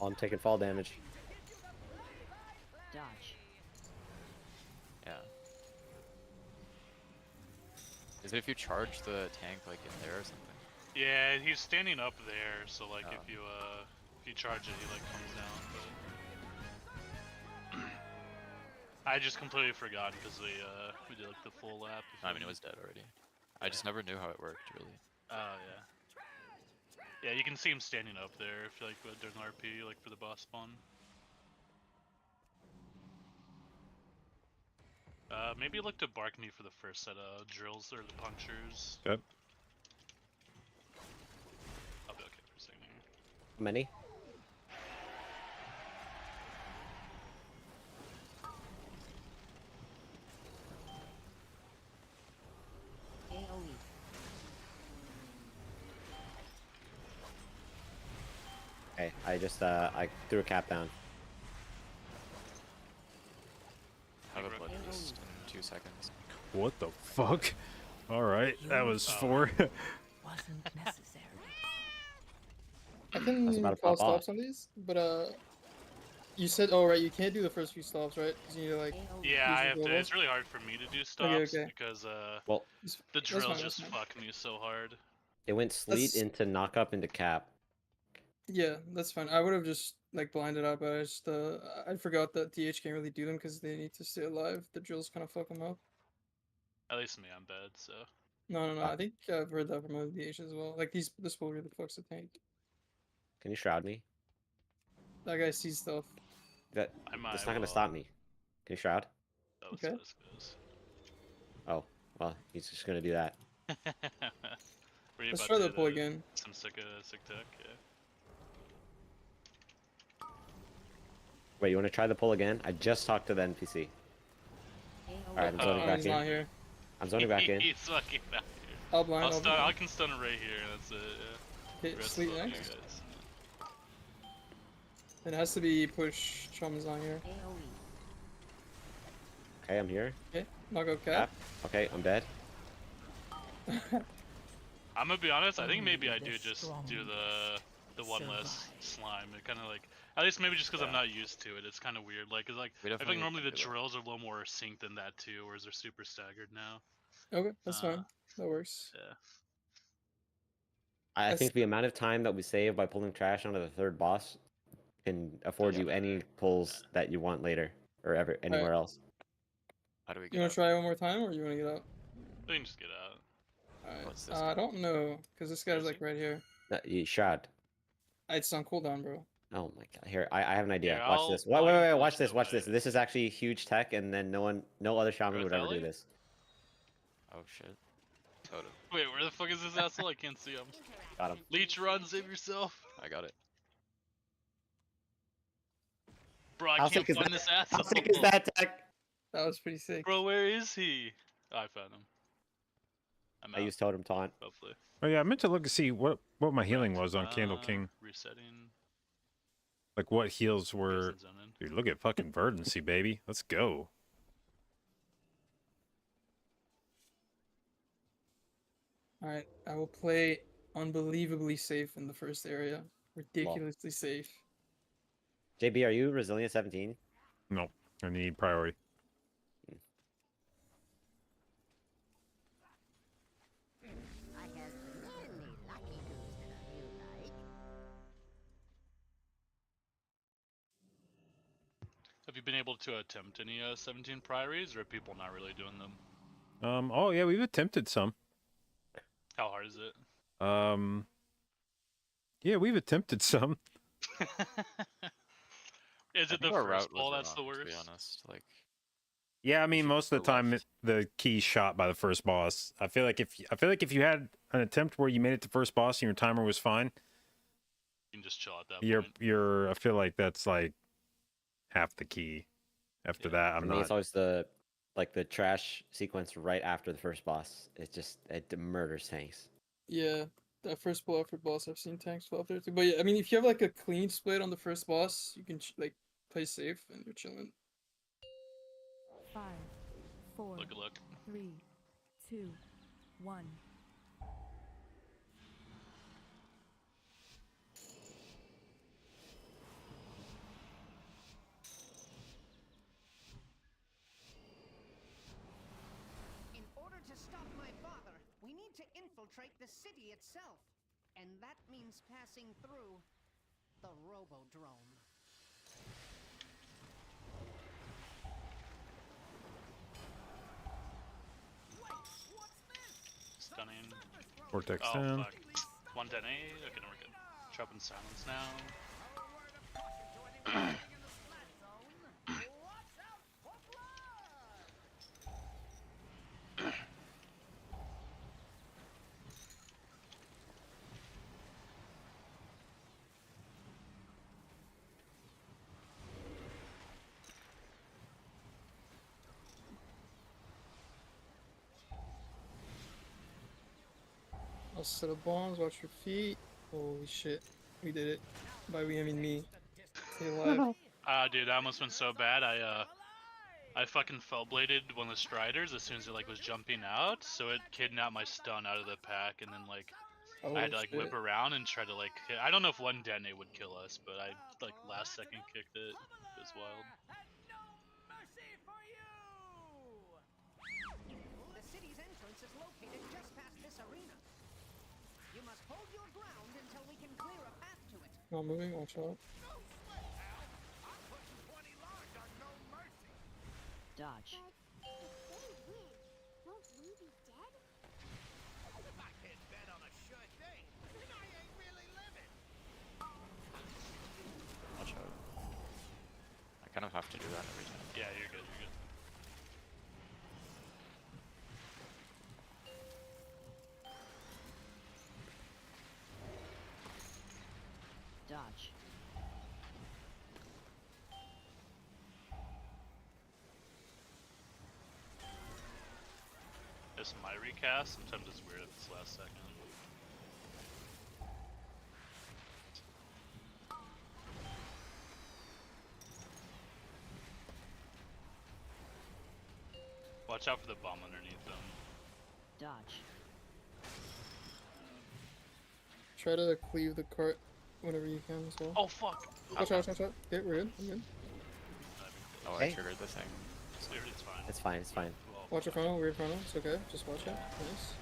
Oh, I'm taking fall damage. Dodge. Yeah. Is it if you charge the tank like in there or something? Yeah, he's standing up there, so like Oh. if you charge it, he like comes down. But I just completely forgot because we did like the full lap. I mean, it was dead already. I just never knew how it worked, really. Oh yeah. Yeah, you can see him standing up there if you like during RP, like for the boss spawn. Maybe look to bark me for the first set of drills or the punctures. Yep. I'll be okay for a second here. Many? AoE. Okay, I just I threw a cap down. Have a blood boost in 2 seconds. What the fuck? All right, that was 4. Wasn't necessary. I can That's about to call pop off. stops on these, but you said, oh right, you can't do the first few stops, right? 'Cause you need to like. Yeah, use I your have to. globals. It's really hard for me to do stops okay. because Well, It's- the that's drills fine, that's just fine. fuck me so hard. it went sleet That's- into knock up into cap. Yeah, that's fine. I would have just like blinded up, but I just I forgot that DH can't really do them because they need to stay alive. The drills kind of fuck them up. At least me, I'm bad. So No. I think I've heard that from other DH as well. Like this will really fucks the tank. Can you shroud me? That guy sees stuff. That's not gonna will. stop me. Can you shroud? That was Okay. Oh, well, he's just gonna do that. Were you Let's about try to the hit, pull again. Some sick tech, yeah. Wait, you want to try the pull again? I just talked to the NPC. Alright, I'm zoning back he's not in. here. I'm zoning back in. He's fucking out here. I'll blind. I'll I'll stun. I blind. can stun it right here. That's it. Yeah. Okay, Rest sleep of you next. guys. It has to be push. Shaman's not here. Okay, I'm here. Okay, knock out Cap. cap. Okay, I'm dead. I'm gonna be honest. I think maybe I do the just strong do the one less survive. slime. It kind of like, at least maybe just because I'm not used to it. It's kind of weird. Like, 'cause like We I feel like definitely normally the can do that. drills are a little more synced than that too, whereas they're super staggered now. Okay, that's Uh, fine. That works. Yeah. I That's- think the amount of time that we save by pulling trash onto the third boss can afford you any pulls that you want later or ever anywhere else. How do we You get want out? to try one more time, or you want to get out? We can just get out. What's Alright. this I guy? don't know, cause this guy's like right here. You shroud. It's on cooldown, bro. Oh my god! Here, I have an idea. Here, Watch I'll- this. Wait, I'll wait, wait! push Watch this. that Watch this. way. This is actually huge tech, and then no other shaman would ever do Ellie? this. Oh shit. Totem. Wait, where the fuck is this asshole? I can't see him. Got him. Leech, run, save yourself. I got it. Bro, I How can't sick is find that? this asshole. How sick is that tech? That was pretty sick. Bro, where is he? Oh, I found him. I'm I out, used totem taunt. hopefully. Oh yeah, I meant to look and see what my healing was on Candle King. Resetting. Like what heals were. Prison zone in. Dude, look at fucking verdancy, baby. Let's go. Alright, I will play unbelievably safe in the first area. Ridiculously safe. JB, are you resilient 17? No, I need priority. I have many lucky boosters you like. Have you been able to attempt any 17 priories, or are people not really doing them? Oh yeah, we've attempted some. How hard is it? Yeah, we've attempted some. Is it the our first route was ball that's the wrong, to worst? be honest. Like, Yeah, I mean, should most of the go time left. the key's shot by the first boss. I feel like if you had an attempt where you made it to first boss and your timer was fine, You can just chill at that point. I feel like that's like half the key. After that, For I'm me, not. it's always the trash sequence right after the first boss. It murders tanks. Yeah, that first ball after boss, I've seen tanks fall up there too. But yeah, I mean, if you have like a clean split on the first boss, you can like play safe and you're chilling. 5, 4, Look. 3, 2, 1. In order to stop my father, we need to infiltrate the city itself. And that means passing through the Robodrome. Stunning. Vortex Oh, down. fuck. 110A? Okay, no, we're good. Trap in silence now. I'll set up bombs, watch your feet. Holy shit, we did it. By we, I mean me. Stay alive. Dude, that almost went so bad. I fucking fell bladed one of the striders as soon as it like was jumping out, so it kidnapped my stun out of the pack, and then like I had to like whip around and try to like hit. I don't know if one detonate would kill us, but I like last second kicked it. It was wild. The city's entrance is located just past this arena. You must hold your ground until we can clear a path to it. Not moving, watch out. Dodge. watch out. I kind of have to do that every time. Yeah, you're good. You're good. Dodge. This is my recast. Sometimes it's weird if it's last second. Watch out for the bomb underneath them. Dodge. Try to cleave the cart whenever you can as well. Oh fuck! Watch out, watch out. Okay, we're good, we're good. Oh, Hey. I triggered the thing. It's fine. It's fine. It's fine. Watch your frontal, weird frontal. It's okay, just watch it. Nice.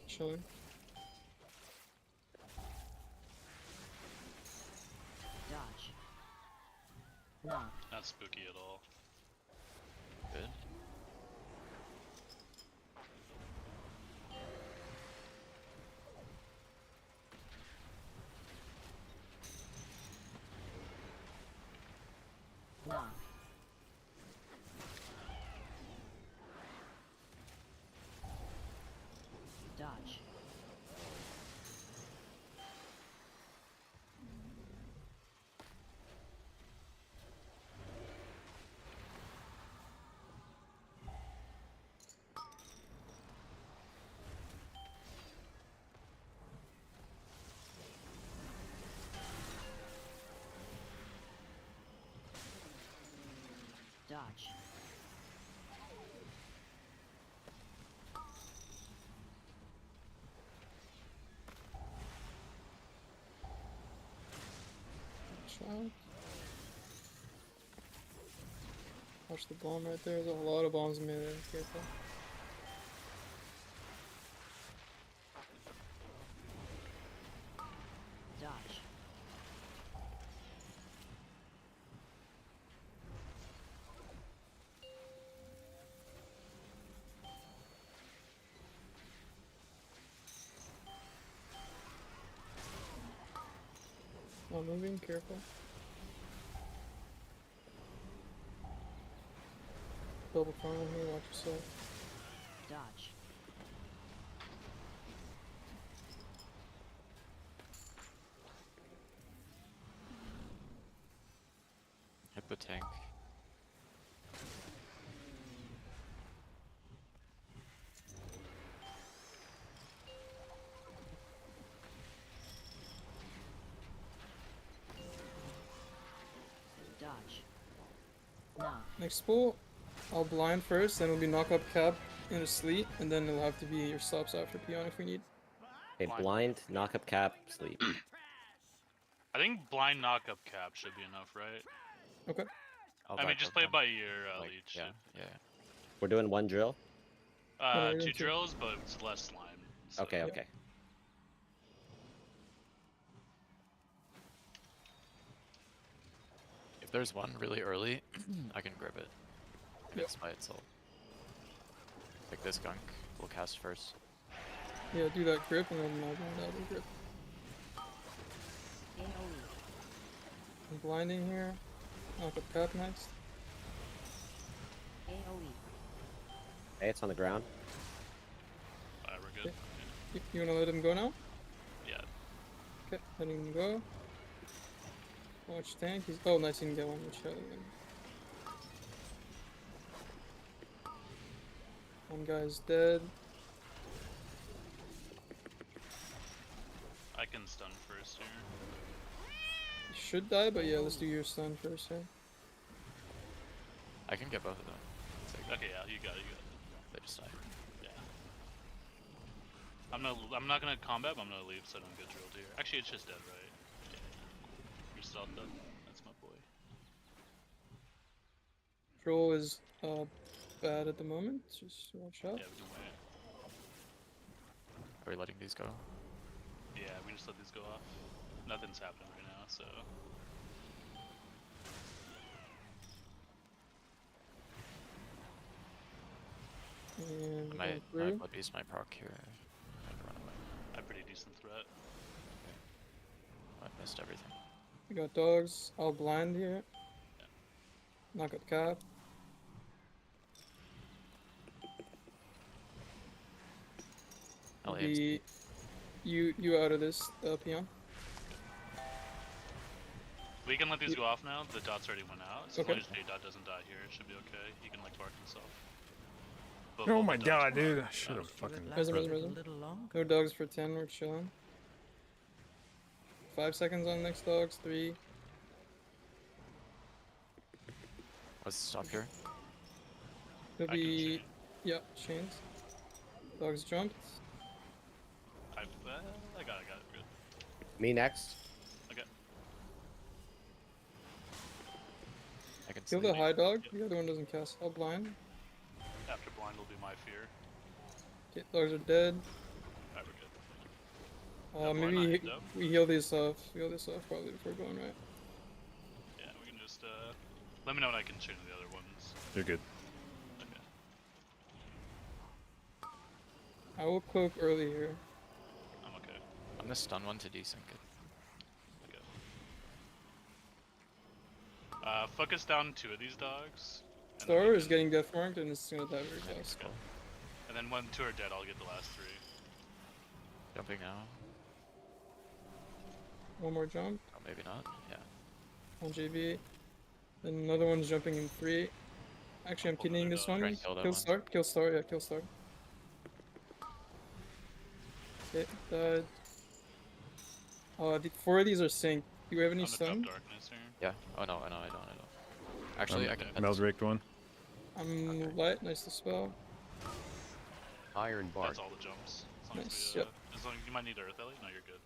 Chilling. Dodge. Knock. Not spooky at all. Good. Dodge. Shot. Watch the bomb right there. There's a lot of bombs in there. Careful. Dodge. Not moving. Careful. Double front on here. Watch yourself. Dodge. Hit the tank. Dodge. Now. Next pull. I'll blind first, then it'll be knock up cap into sleet, and then it'll have to be your stops after peon if we need. Okay, blind, knock up cap, sleep. I think blind knockup cap should be enough, right? Okay. I mean, just play it by ear, leech. Yeah. We're doing one drill? you're Two doing two. drills, but it's less slime. So. Okay, okay. If there's one really early, I can grip it. If Yep. it's by itself. Pick this gunk. We'll cast first. Yeah, do that grip and then I'll blind out the grip. I'm blinding here. Knock up cap next. AoE. Hey, it's on the ground. Alright, we're good. You wanna let him go now? Yeah. Okay, letting him go. Watch tank. He's nice. You can get one with shot again. One guy's dead. I can stun first here. You should die, but yeah, let's do your stun first. Here. I can get both of them. Okay, yeah, you got it. They just die. Yeah. I'm not gonna combat, but I'm gonna leave so I don't get drilled here. Actually, it's just dead, right? Yeah. You're stealth up. That's my boy. Troll is bad at the moment. Just watch out. Yeah, we can wait. Are we letting these go? Yeah, we just let these go off. Nothing's happening right now, so. And I might through. blood beast my proc here. And run away. A pretty decent threat. I missed everything. We got dogs. I'll blind here. Knock up cap. I'll aim. The you out of this peon. We can let these go off now. The dots already went out. So Okay. as long as J-dot doesn't die here, it should be okay. He can like bark himself. But Oh both my the dots god, were dude! I out. should have fucking. Resin. No dogs for 10. We're chilling. 5 seconds on next dogs. 3. Let's stop here. It'll I can be chain. yeah chains. Dogs jumped. I got it. Good. Me next. Okay. I can Kill sleep. the high dog. The other one doesn't cast. I'll blind. After blind will be my fear. Okay, dogs are dead. Alright, we're good. Maybe blind not hit we heal this off. Heal this off probably before going right. Yeah, we can just let me know when I can chain the other ones. You're good. Okay. I will cloak early here. I'm okay. I'm gonna stun one to desync it. Focus down 2 of these dogs. and then Star we is can- getting death marked and it's gonna die very fast. Okay. And then when 2 are dead, I'll get the last 3. Jumping now. One more jump. Oh, maybe not. Yeah. On JB. Then another one's jumping in 3. Actually, I'm kidding this one. Try and kill that Kill one. Star. Kill Star. Yeah, kill Star. Okay, died. The 4 of these are synced. Do you have any I'm gonna drop stun? darkness here. Yeah. Oh no, I don't. Actually, I can. Meldrick one. I'm light. Nice to spell. Iron Bark. That's all the jumps. As long Nice, as we, yep. as long you might need Earth Ellie. No, you're good.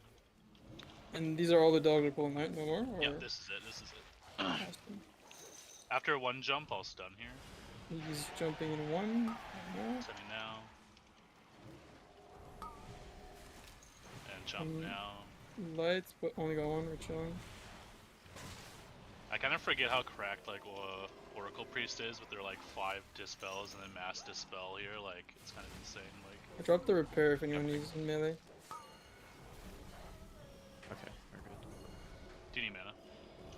And these are all the dogs are pulling, right? No more? Or... Yeah, this is it. This is it. Awesome. After one jump, I'll stun here. He's jumping in one. No. Stunning now. And jump now. Lights, but only got one. We're chilling. I kind of forget how cracked like Oracle Priest is with their like 5 dispels and then mass dispel here. Like it's kind of insane. Like I dropped the repair if anyone needs in melee. Okay, we're good. Do you need mana?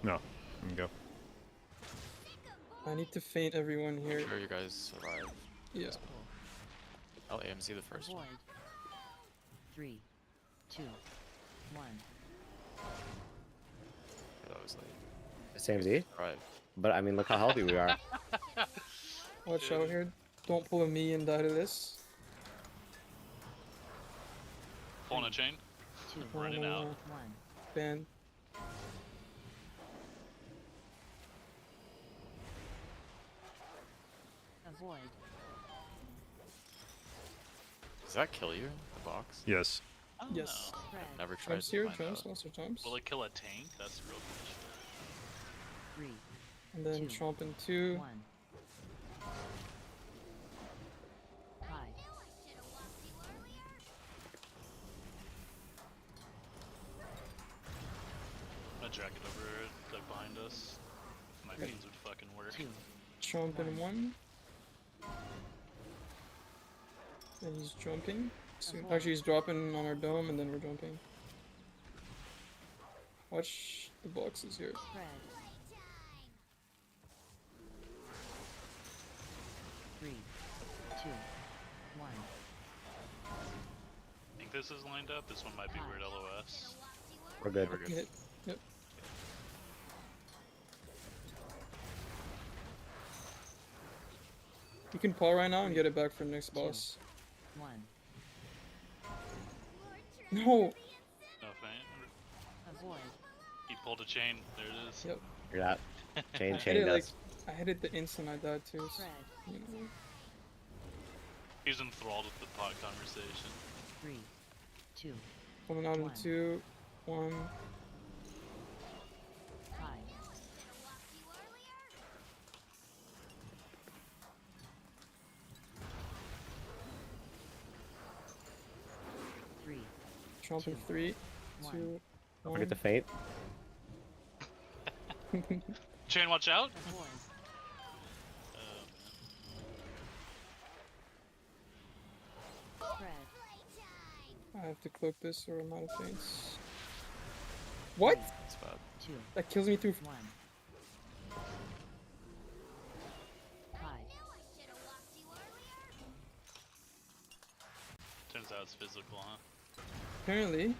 No, let me go. I need to feint everyone here. Make sure you guys survive. Yeah. I'll AMC the first one. 3, 2, 1. That was late. Same Z. Right. But I mean, look how healthy we are. Watch out here. Don't pull a me and die to this. Pulling a chain. Running out. Ban. Avoid. Does that kill you? The box? Yes. Oh, Yes. no. I've never tried Jumps to here, find jumps, out. lots of jumps. Will it kill a tank? That's the real question. 3, And then chomp in 2. 1. Hide. I'm gonna drag it over like behind us. My fiends would fucking work. Chomp in 1. And he's jumping. Soon. Actually, he's dropping on our dome, and then we're jumping. Watch the boxes here. Spread. 3, 2, 1. I think this is lined up. This one might be weird LOS. We're good. We're good. Hit. Yep. You can paw right now and get it back for the next boss. 1. No! No feint. Avoid. He pulled a chain. There it is. Yep. You're not. Chain, I chain hit it does. I hit it the instant I died too. So, you know. He's enthralled with the pot conversation. 3, 2. Coming out in 2, 1. Hide. 3. Chomp in 3, 2, Don't 1. forget to faint. Chain, watch out! Avoid. Spread. I have to cloak this or I'm out of feints. What? That's bad. 2, That kills me through. 1. Hide. Turns out it's physical, huh? Apparently.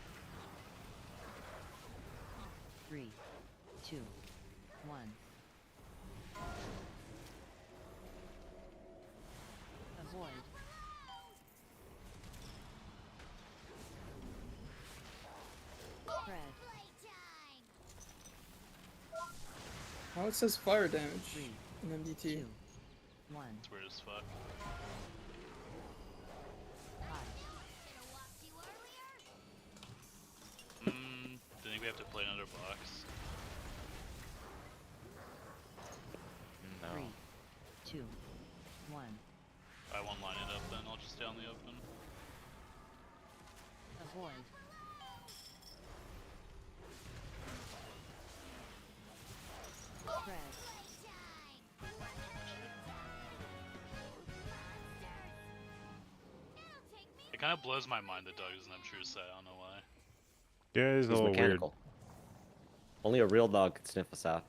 3, 2, 1. Avoid. Spread. Oh, it says fire damage. 3, And then DT. 2, 1. It's weird as fuck. Hide. I think we have to play another box. No. 3, 2, 1. I won't line it up then. I'll just stay on the open. Avoid. Spread. It kind of blows my mind that Doug doesn't have true sight. I don't know why. Yeah, it's a He's little mechanical. Only a real dog could sniff us out.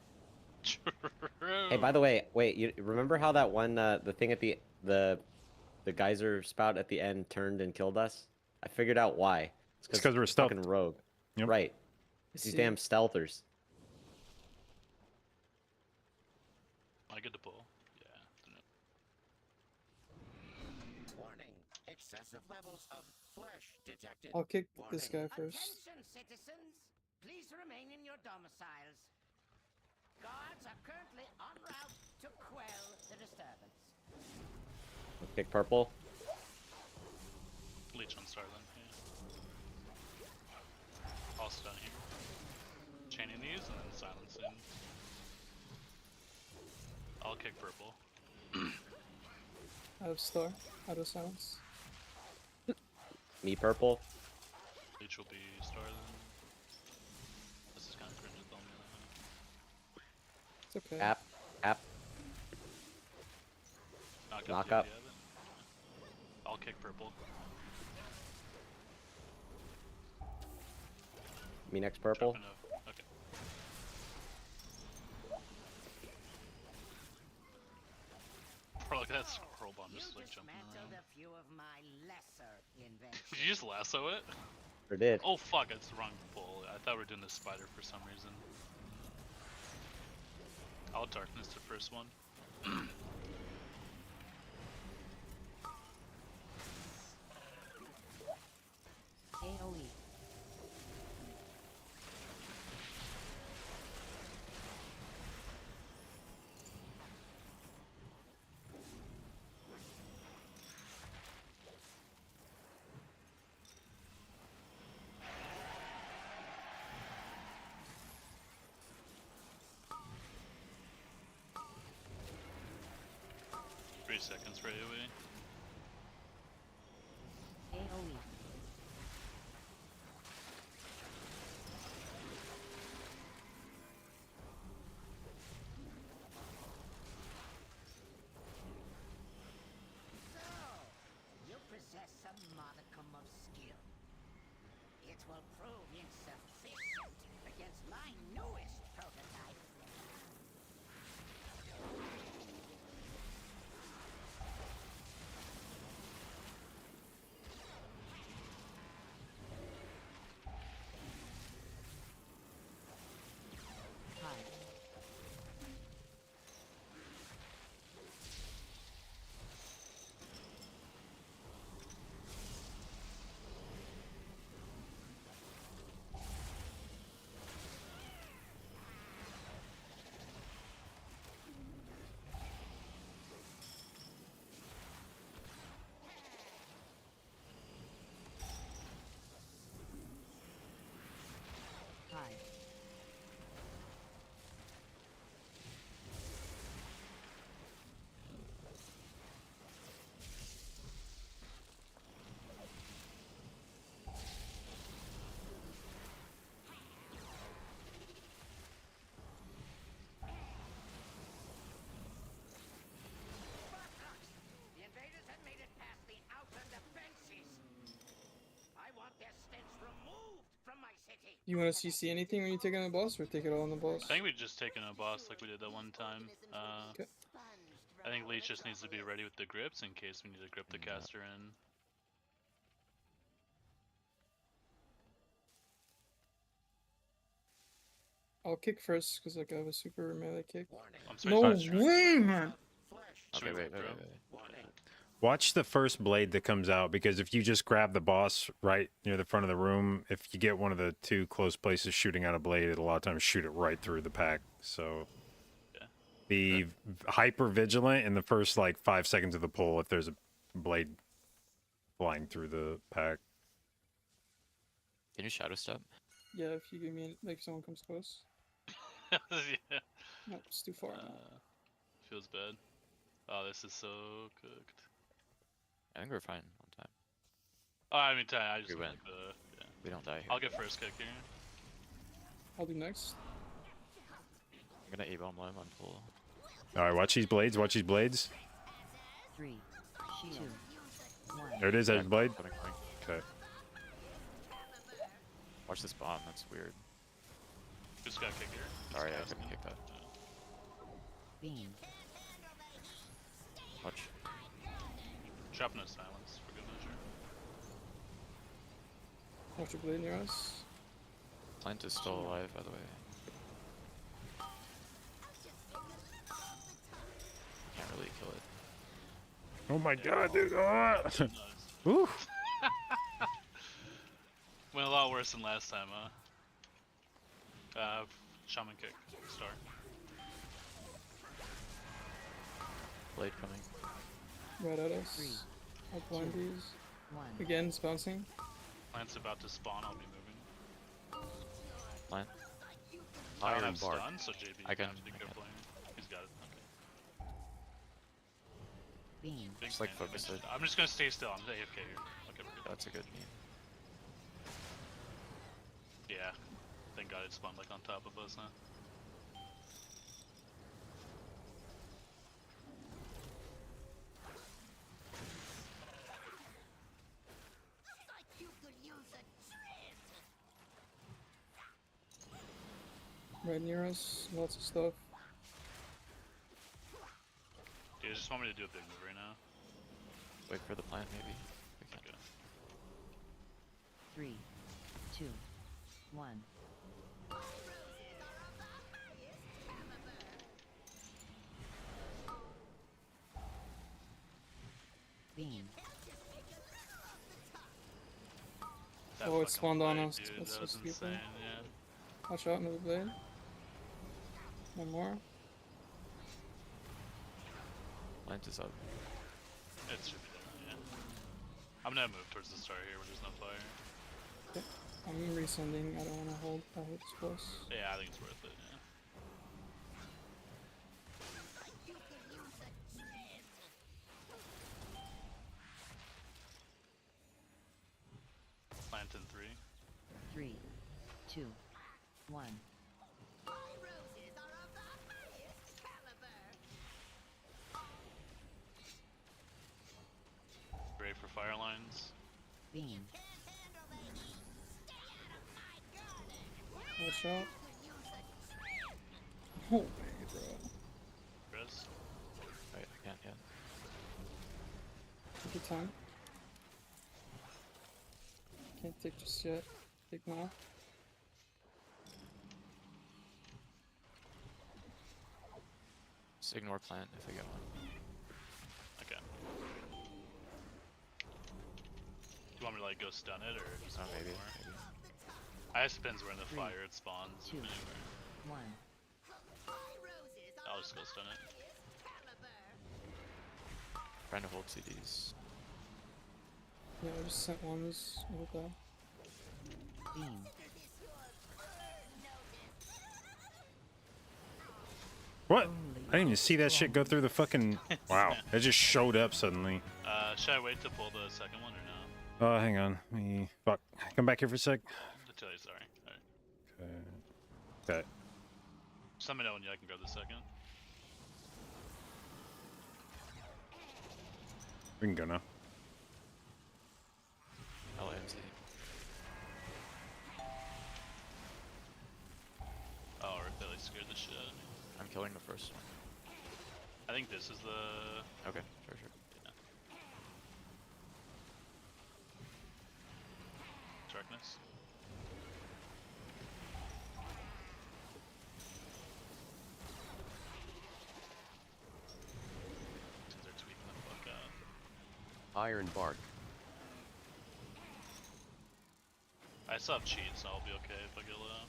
Hey, by the way, wait. You remember how that one, the thing at the geyser spout at the end turned and killed us? I figured out why. It's 'cause we're stealth. fucking rogue. Yep. Right. It's these damn stealthers. I get to pull. Yeah. Warning. Excessive levels of flesh detected. I'll kick this guy first. Attention, citizens. Please remain in your domiciles. Guards are currently en route to quell the disturbance. Kick purple. Leech on Starland. Yeah. Also down here. Chaining these and then silencing. I'll kick purple. Out of star. Out of silence. Me purple. Leech will be Starland. This is kind of cringe with me. It's okay. App. Knock up. I'll kick purple. Me next purple. Okay. Bro, look at that scroll bomb just like jumping around. A few of my lesser inventions. Did you just lasso it? Sure did. Oh fuck, it's the wrong pull. I thought we were doing the spider for some reason. I'll darkness the first one. AoE. 3 seconds for AoE. AoE. So, you possess a modicum of skill. It will prove insufficient against my newest prototype. The invaders have made it past the outer defenses. I want their stench removed from my city. You want to CC anything when you take on the boss, or take it all on the boss? I think we just taken a boss like we did that one time. Okay. I think Leech just needs to be ready with the grips in case we need to grip the caster in. I'll kick first because like I have a super melee kick. I'm sorry, No sorry. way, man! Should we wait, bro? Watch the first blade that comes out, because if you just grab the boss right near the front of the room, if you get one of the two close places shooting out a blade, it'll a lot of times shoot it right through the pack. So be hyper vigilant in the first like 5 seconds of the pull if there's a blade flying through the pack. Can you shadow step? Yeah, if you give me like if someone comes close. Yeah. No, it's too far. Feels bad. Oh, this is so cooked. I think we're fine on time. Oh, I mean, I just We mean, win. like the. Yeah. We don't die here. I'll get first kick here. I'll do next. I'm gonna A-bomb him on full. All right, watch these blades. Watch these blades. 3, 2, 1. There it is, edge blade. Coming. Okay. Watch this bomb, that's weird. Just got kick here. Sorry, I couldn't kick that. Beam. Watch. Drop no silence for good measure. Watch your blade near us. Plant is still alive, by the way. Can't really kill it. Oh my god, dude. Ah! Woo. Went a lot worse than last time, huh? Shaman kick, star. Blade coming. Right at us. I'll blind these. Again, it's bouncing. Plant's about to spawn, I'll be moving. Plant. I don't Iron have bark. stun, so JB I can- have to be I careful. He's got it. Okay. Big Just like fan focus damage. it. I'm just gonna stay still. I'm AFK here. Okay, we're good. That's a good meme. Yeah. Thank God it spawned like on top of us, huh? Right near us. Lots of stuff. Do you just want me to do a big move right now? Wait for the plant, maybe. We can. Okay. 3, 2, 1. Beam. That Oh, it fucking spawned on blade, us. Dude, That's that so was stupid. insane, yeah. Watch out, another blade. One more. Plant is up. It should be there, yeah. I'm gonna move towards the start here where there's no fire. Okay. I'm resending. I don't want to hold. I hope it's close. Yeah, I think it's worth it, yeah. Plant in 3. 3, 2, 1. Great for fire lines. Beam. Watch out. Oh, man, bro. Res. Wait, I can't yet. Take your time. Can't take just yet. Take now. Just ignore plant if we get one. Okay. Do you want me to like go stun it or just Oh, hold maybe. more? Maybe. I just depends where in the fire it spawns. 2, Anywhere. 1. I'll just go stun it. Trying to hold CDs. Yeah, I just sent one. This will die. Beam. What? I didn't even see that shit go through the fucking. Wow, it just showed up suddenly. Should I wait to pull the second one or no? Oh, hang on. Let me. Fuck. Come back here for a sec. Until you, sorry. Alright. Okay. Okay. Just let me know when I can grab the second. We can go now. LMZ. Oh, Rick Billy scared the shit out of me. I'm killing the first one. I think this is the... Okay, sure. Yeah. Darkness. They're tweaking the fuck out. Iron bark. I still have cheat, so I'll be okay if I get low.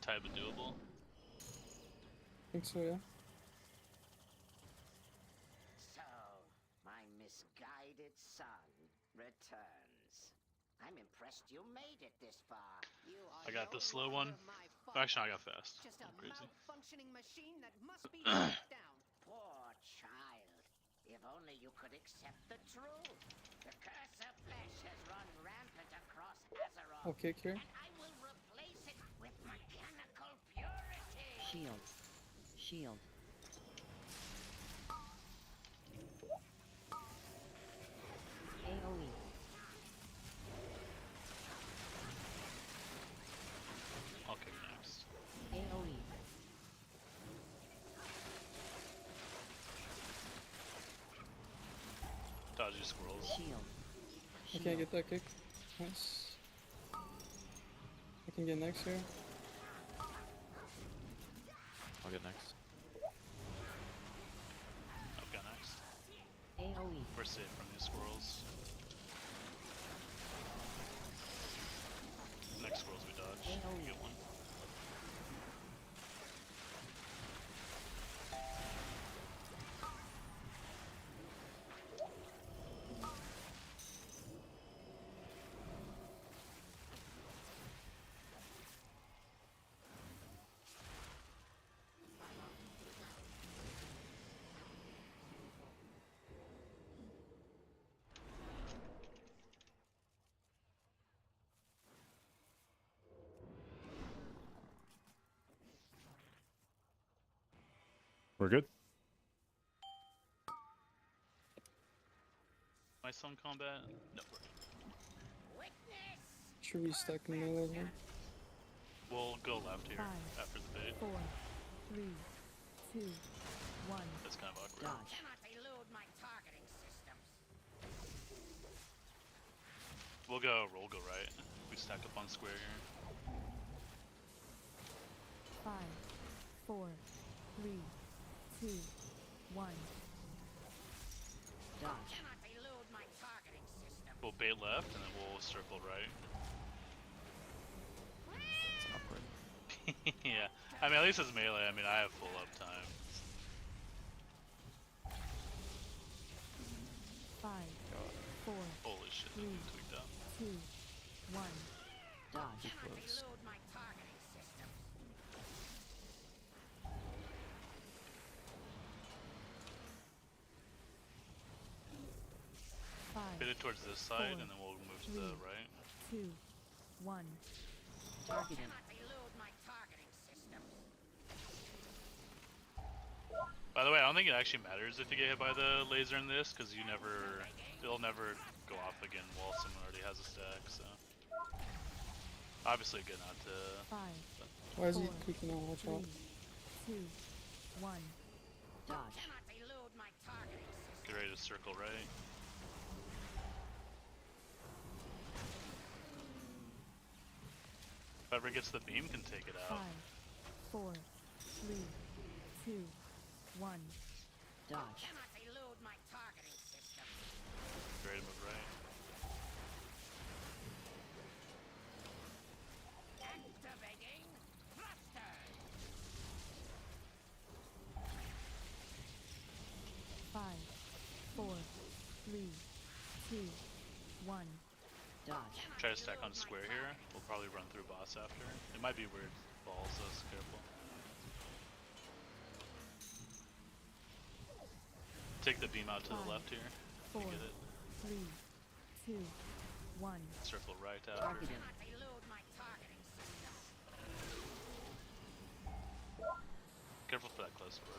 Type of doable. Think so, yeah. So, my misguided son returns. I'm impressed you made it this far. You are I got the no slow one. longer my father. Actually, I got fast. Just a Crazy. malfunctioning machine that must be shut down. Poor child. If only you could accept the truth. The curse of flesh has run rampant across Azeroth. I'll kick here. And I will replace it with mechanical purity. Shield. Shield. AoE. I'll kick next. AoE. Dodge 2 squirrels. I can't get that kick. Nice. I can get next here. I'll get next. I've got next. AoE. We're safe from these squirrels. Next squirrels we dodge. We get one. We're good. Am I still in combat? No. Should we stack in the middle here? We'll go left here 5, after the bait. 4, 3, 2, 1. That's kind of awkward. Cannot elude my targeting systems. We'll go right. We stack up on square here. 5, 4, 3, 2, 1. Cannot elude my targeting system. We'll bait left and then we'll circle right. It's awkward. Yeah. I mean, at least it's melee. I mean, I have full uptime. 5, 4, Holy shit, that 3, dude tweaked out. 2, 1. Too close. Elude my targeting systems. Bait it towards this side and then we'll move to the right. 2, 1. Cannot elude my targeting systems. By the way, I don't think it actually matters if you get hit by the laser in this, because it'll never go off again while someone already has a stack, so. Obviously good not to... 5, Why is he 4, kicking out? Watch 3, out. 2, 1. Cannot elude my targeting system. Get ready to circle right. Whoever gets the beam can take it 5, out. 4, 3, 2, 1. Cannot elude my targeting system. Get ready to move right. Activating thrusters. 5, 4, 3, 2, 1. Try to stack on square here. We'll probably run through boss after. It might be weird balls, so just careful. Take the beam out to the 5, left here. 4, You get it. 3, 2, 1. Circle right after. Cannot elude my targeting system. Careful for that close bro.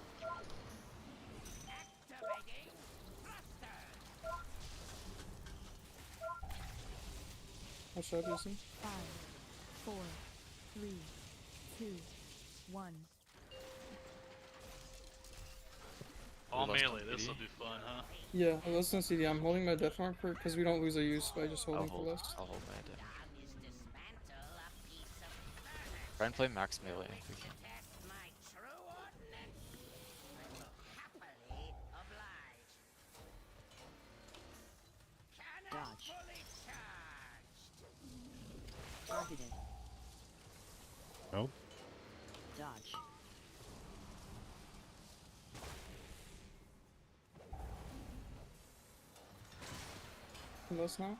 Activating thrusters. Watch out, Jason. 5, 4, 3, 2, 1. All lost melee, on this will PD. be fun, huh? Yeah, I lost on CD. I'm holding my death mark for because we don't lose our use by just holding for less. I'll hold my death. Done is dismantle a piece of furniture. Try and play max melee if we can. Test my true ordnance. I will happily oblige. Cannon fully charged. Targeted. Nope. Dodge. Less now.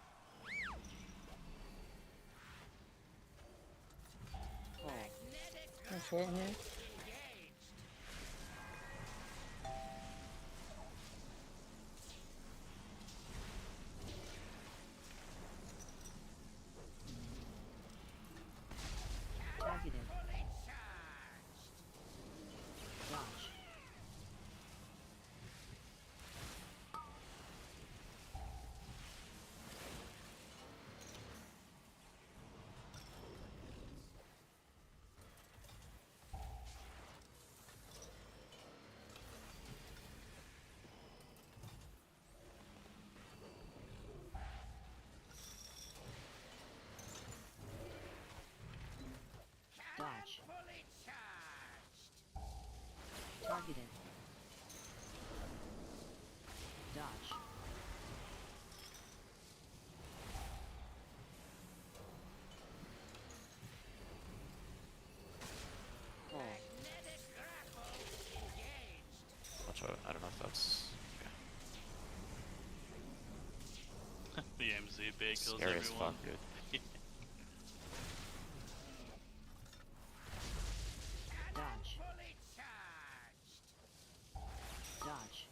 Watch out here. Targeted. Dodge. Targeted. Dodge. Watch out. I don't know if that's. The MZ bait kills Scary as everyone. fuck, dude. Dodge. Dodge.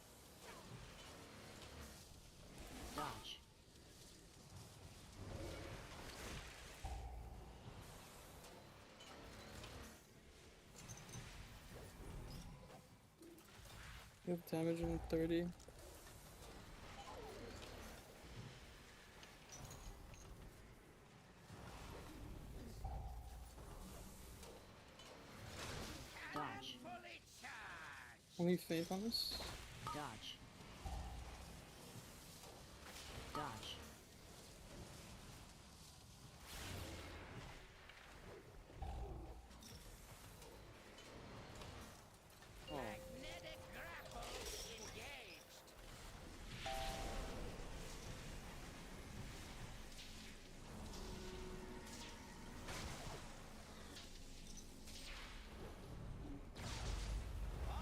Dodge. You have damage on 30. Dodge. Only faith on this? Dodge. Dodge. Magnetic grapple engaged.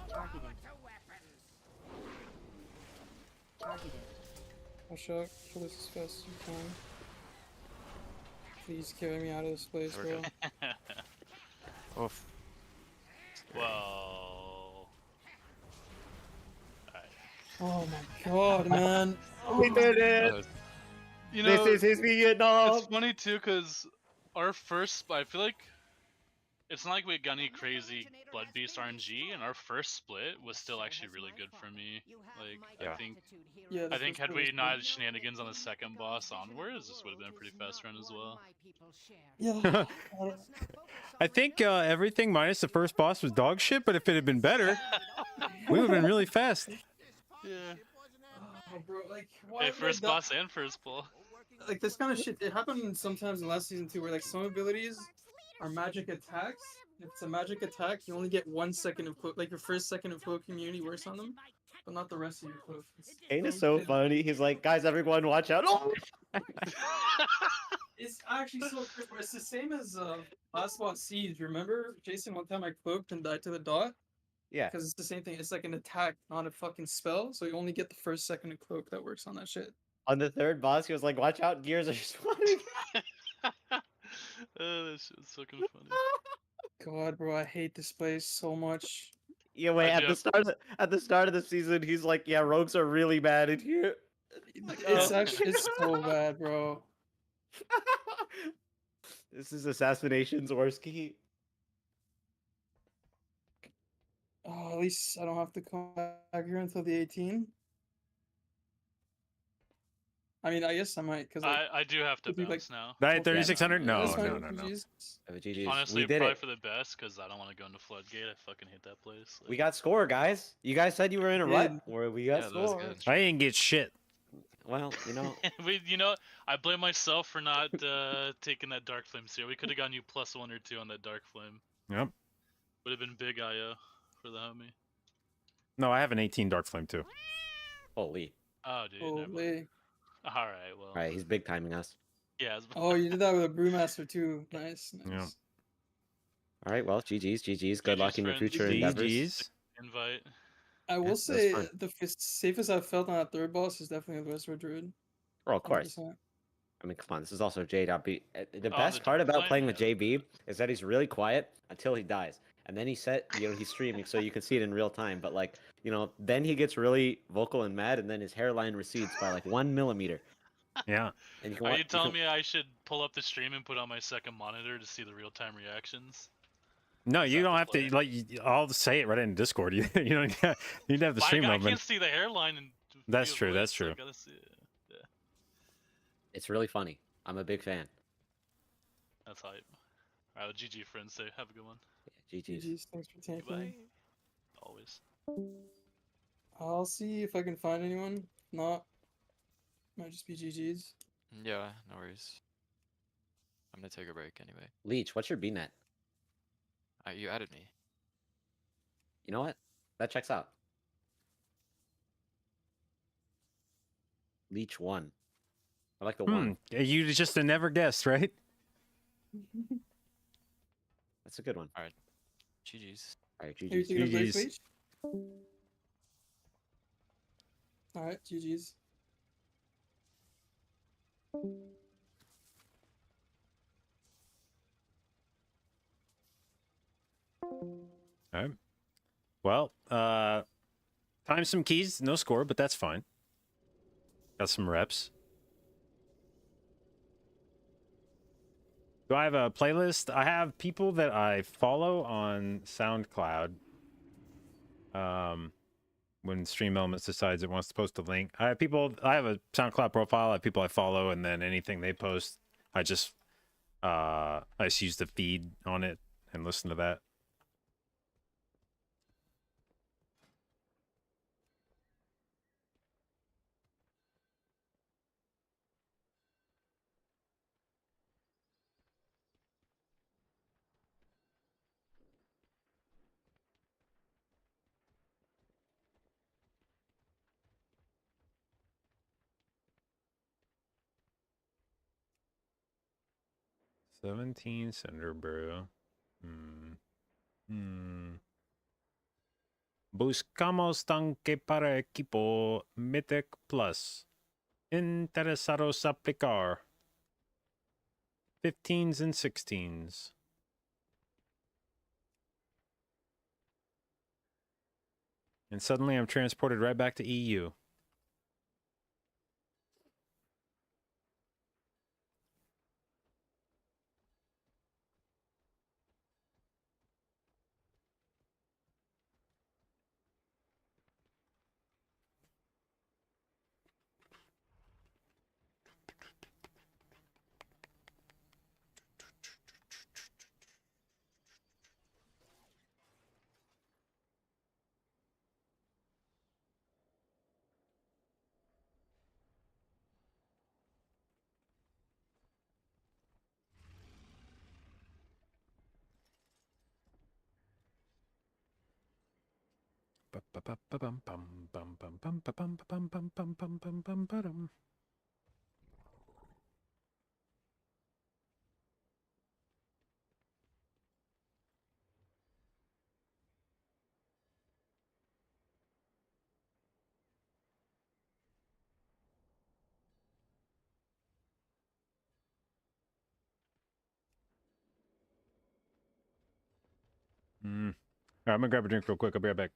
Targeted. To weapons. Targeted. Watch out. Kill this as fast as you can. Please carry me out of this place, There we bro. go. Oof. Whoa. Alright. Oh my god, man. We did it! You know, This is his Vietnam! it's funny too, because our first, I feel like it's not like we got any crazy Blood Beast RNG, and our first split was still actually really good for me. Like, Yeah. Yeah, the I think first had one we was not good. had shenanigans on the second boss onwards, this would have been a pretty fast run as well. Yeah. I think everything minus the first boss was dog shit, but if it had been better, we would have been really fast. Yeah. Oh, bro, like, why, Hey, first like, boss and first pull. like this kind of shit, it happened sometimes in last season too, where like some abilities are magic attacks. If it's a magic attack, you only get 1 second of cloak, like your first second of cloak immunity works on them, but not the rest of your cloak. Kane is so funny. He's like, guys, everyone, watch out! Oh! It's actually so crisp. It's the same as last bot Siege. Remember, Jason, one time I cloaked and died to the dot? Yeah. Because it's the same thing. It's like an attack, not a fucking spell. So you only get the first second of cloak that works on that shit. On the third boss, he was like, watch out, gears are spawning. Oh, that shit's fucking funny. God, bro, I hate this place so much. Yeah, wait, I at do the start of the season, he's like, yeah, rogues are really bad in here. It's actually it's so bad, bro. This is Assassination's worst key. Oh, at least I don't have to come back here until the 18. I mean, I guess I might, because I do have to could be, bounce like, now. Right, 3600? No, that's fine, no, no, no. GG's. GG's. Honestly, We did probably it. for the best, because I don't want to go into Floodgate. I fucking hate that place. We got score, guys. You guys said you were in a rut where we got Yeah, that was score. good. I didn't get shit. Well, you know. You know, I blame myself for not taking that Dark Flame seer. We could have gotten you +1 or 2 on that Dark Flame. Yep. Would have been big IO for the homie. No, I have an 18 Dark Flame too. Holy. Oh, dude. never mind. Holy. Alright, well. Alright, he's big timing us. Yeah. Oh, you did that with a Brewmaster too. Nice. Yeah. Alright, well, GG's. Good luck in your friends. future endeavors. GG's. Invite. I will that's say fine. the safest I've felt on that third boss is definitely the Westward Druid. Oh, of course. 100%. I mean, come on, this is also J.B. The Oh, best the part Dark about Flame? playing with JB is that he's really quiet until he dies. And then he's streaming, so you can see it in real time. But, like, then he gets really vocal and mad, and then his hairline recedes by, like, 1 millimeter. Yeah. And you can Are you telling me I should pull up the stream and put on my second monitor to see the real-time reactions? No, you don't have to. Like, I'll say it right in Discord. You don't. You need to have the stream I open. can't see the hairline. And That's view true. voice, That's so I true. gotta see it. Yeah, It's really funny. I'm a big fan. that's hype. Alright, well, GG friends. Say have a good one. GG's. GG's. Thanks for taking. Goodbye. Always. I'll see if I can find anyone. If not, might just be GG's. Yeah, no worries. I'm gonna take a break anyway. Leech, what's your BNet? You added me. You know what? That checks out. Leech 1. I like the 1. You just never guessed, right? That's a good one. Alright. GG's. Alright, Are you GG's. taking a break, GG's. Leech? Alright, GG's. All right. Well, time some keys, no score, but that's fine. Got some reps. Do I have a playlist? I have people that I follow on SoundCloud. When Stream Elements decides it wants to post a link, I have people. I have a SoundCloud profile. I have people I follow, and then anything they post, I just use the feed on it and listen to that. $17 Cinder Brew. Buscamos tanque para equipo Mythic Plus. Interesados aplicar. 15s and 16s. And suddenly I'm transported right back to EU. All right, I'm gonna grab a drink real quick. I'll be right back.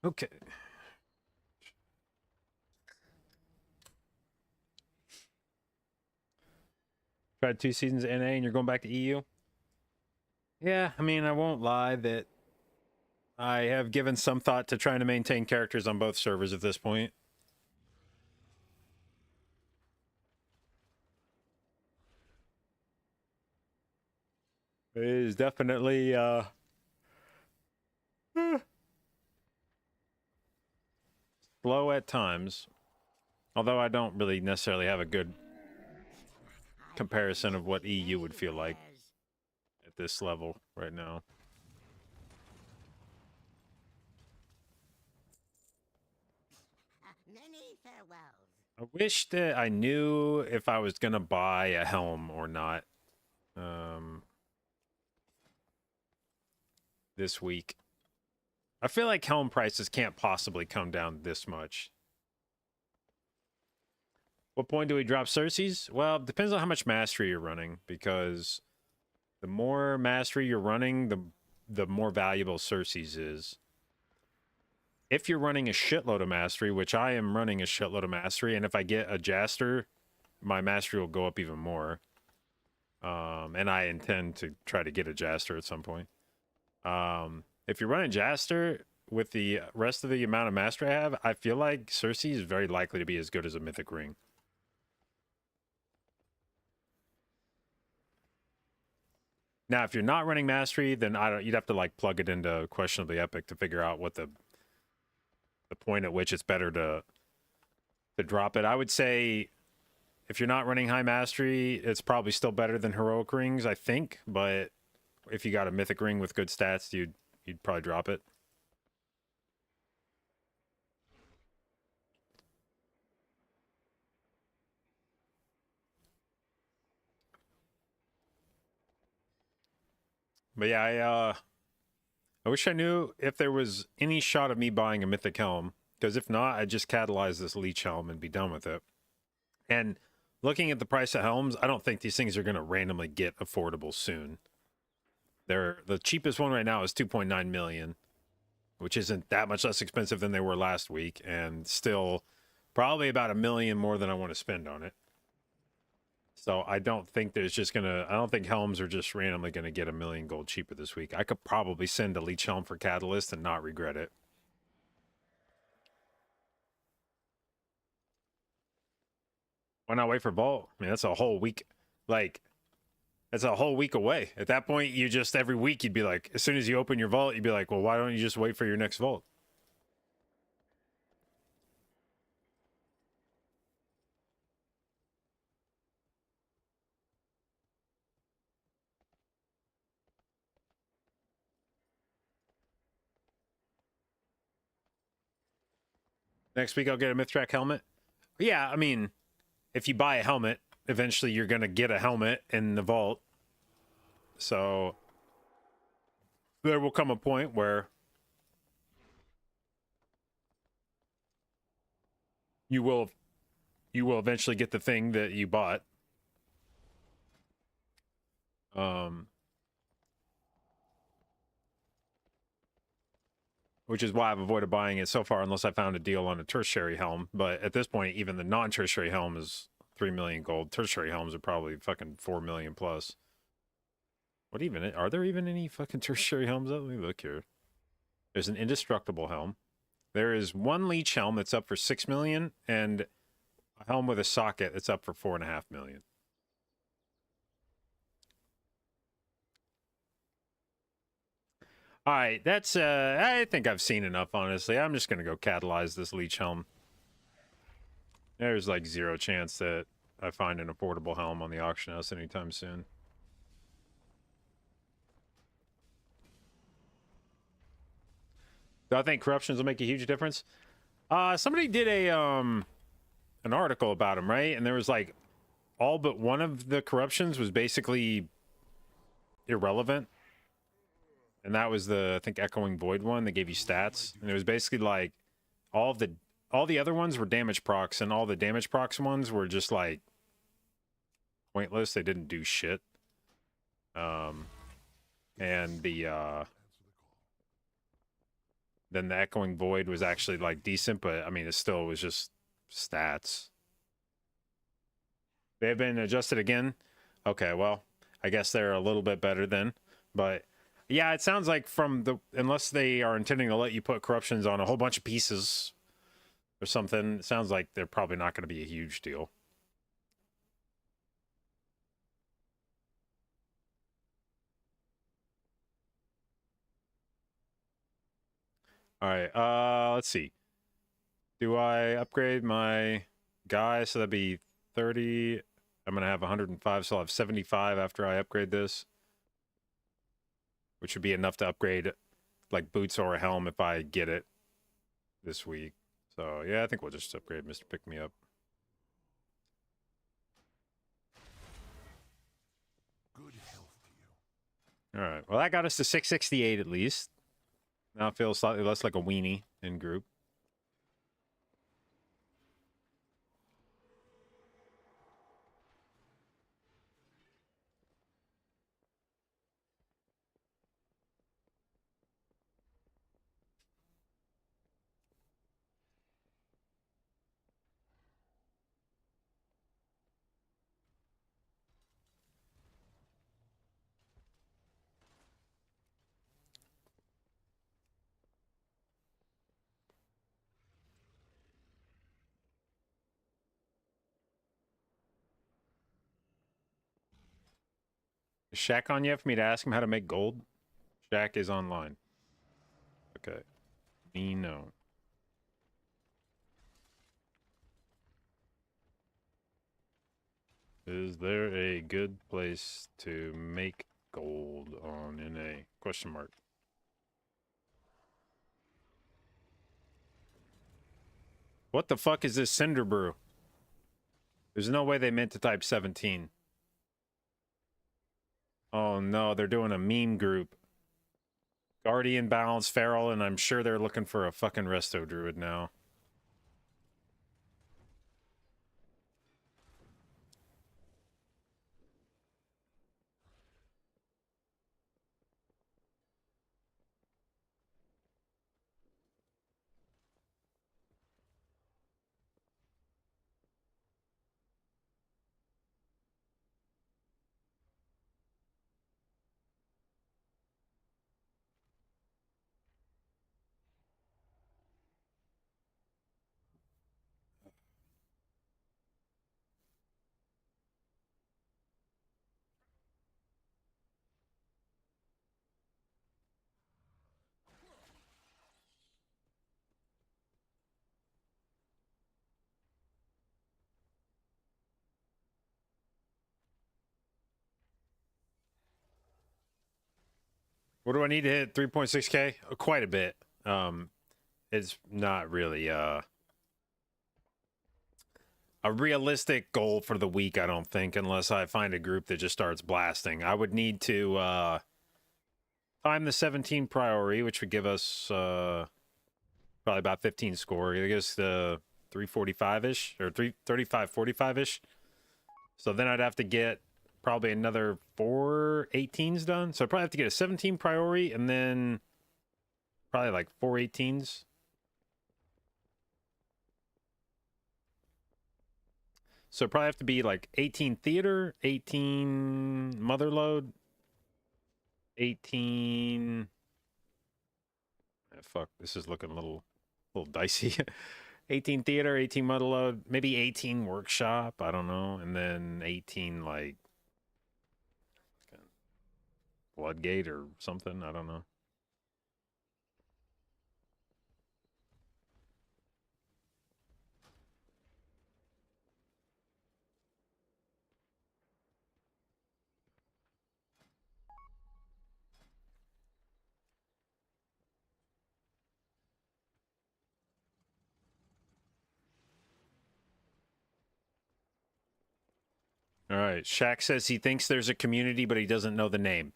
Okay. Tried 2 seasons NA and you're going back to EU? Yeah, I mean, I won't lie that I have given some thought to trying to maintain characters on both servers at this point. It is definitely slow at times. Although I don't really necessarily have a good comparison of what EU would feel like at this level right now. Many farewells. I wish that I knew if I was gonna buy a helm or not. This week. I feel like helm prices can't possibly come down this much. What point do we drop Cersei's? Well, it depends on how much mastery you're running, because the more mastery you're running, the more valuable Cersei's is. If you're running a shitload of mastery, which I am running a shitload of mastery, and if I get a Jaster, my mastery will go up even more. And I intend to try to get a Jaster at some point. If you're running Jaster with the rest of the amount of mastery I have, I feel like Cersei is very likely to be as good as a Mythic Ring. Now, if you're not running mastery, then you'd have to like plug it into questionably epic to figure out what the point at which it's better to drop it. I would say if you're not running high mastery, it's probably still better than heroic rings, I think, but if you got a mythic ring with good stats, you'd probably drop it. But yeah, I wish I knew if there was any shot of me buying a mythic helm, because if not, I'd just catalyze this leech helm and be done with it. And looking at the price of helms, I don't think these things are going to randomly get affordable soon. The cheapest one right now is 2.9 million, which isn't that much less expensive than they were last week, and still probably about $1 million more than I want to spend on it. So I don't think I don't think helms are just randomly going to get $1 million gold cheaper this week. I could probably send a leech helm for Catalyst and not regret it. Why not wait for Vault? I mean, that's a whole week. That's a whole week away. At that point, you just, every week, you'd be like, as soon as you open your vault, you'd be like, well, why don't you just wait for your next vault? Next week, I'll get a Mythtrack helmet. Yeah, I mean, if you buy a helmet, eventually you're going to get a helmet in the vault. So there will come a point where you will eventually get the thing that you bought. Which is why I've avoided buying it so far unless I found a deal on a tertiary helm. But at this point, even the non-tertiary helm is 3 million gold. Tertiary helms are probably fucking 4 million plus. What even? Are there even any fucking tertiary helms out? Let me look here. There's an indestructible helm. There is one leech helm that's up for 6 million, and a helm with a socket that's up for 4.5 million. All right, that's I think I've seen enough, honestly. I'm just gonna go catalyze this leech helm. There's like 0 chance that I find an affordable helm on the auction house anytime soon. Do I think corruptions will make a huge difference? Somebody did an article about them, right? And there was like all but one of the corruptions was basically irrelevant. And that was the, I think, Echoing Void one that gave you stats. And it was basically like all the other ones were damage procs, and all the damage procs ones were just like pointless. They didn't do shit. And the then the Echoing Void was actually like decent, but I mean, it still was just stats. They've been adjusted again. Okay, well, I guess they're a little bit better then. But yeah, it sounds like unless they are intending to let you put corruptions on a whole bunch of pieces or something, it sounds like they're probably not going to be a huge deal. All right, let's see. Do I upgrade my guy? So that'd be 30. I'm going to have 105, so I'll have 75 after I upgrade this. Which would be enough to upgrade like boots or a helm if I get it this week. So yeah, I think we'll just upgrade Mr. Pick Me Up. Good health to you. All right. Well, that got us to 668 at least. Now it feels slightly less like a weenie in group. Is Shaq on yet for me to ask him how to make gold? Shaq is online. Okay. Me, no. Is there a good place to make gold on NA? Question mark. What the fuck is this Cinder Brew? There's no way they meant to type 17. Oh no, they're doing a meme group. Guardian, Balance, Feral, and I'm sure they're looking for a fucking Resto Druid now. What do I need to hit? 3.6k? Quite a bit. It's not really a realistic goal for the week, I don't think, unless I find a group that just starts blasting. I would need to time the 17 priority, which would give us probably about 15 score. I guess the 345-ish or 335, 45-ish. So then I'd have to get probably another 4 18s done. So I'd probably have to get a 17 priority and then probably like 4 18s. So probably have to be like 18 theater, 18 motherload, 18. Fuck, this is looking a little dicey. 18 theater, 18 motherload, maybe 18 workshop. I don't know, and then 18 like Bloodgate or something. I don't know. All right. Shaq says he thinks there's a community, but he doesn't know the name.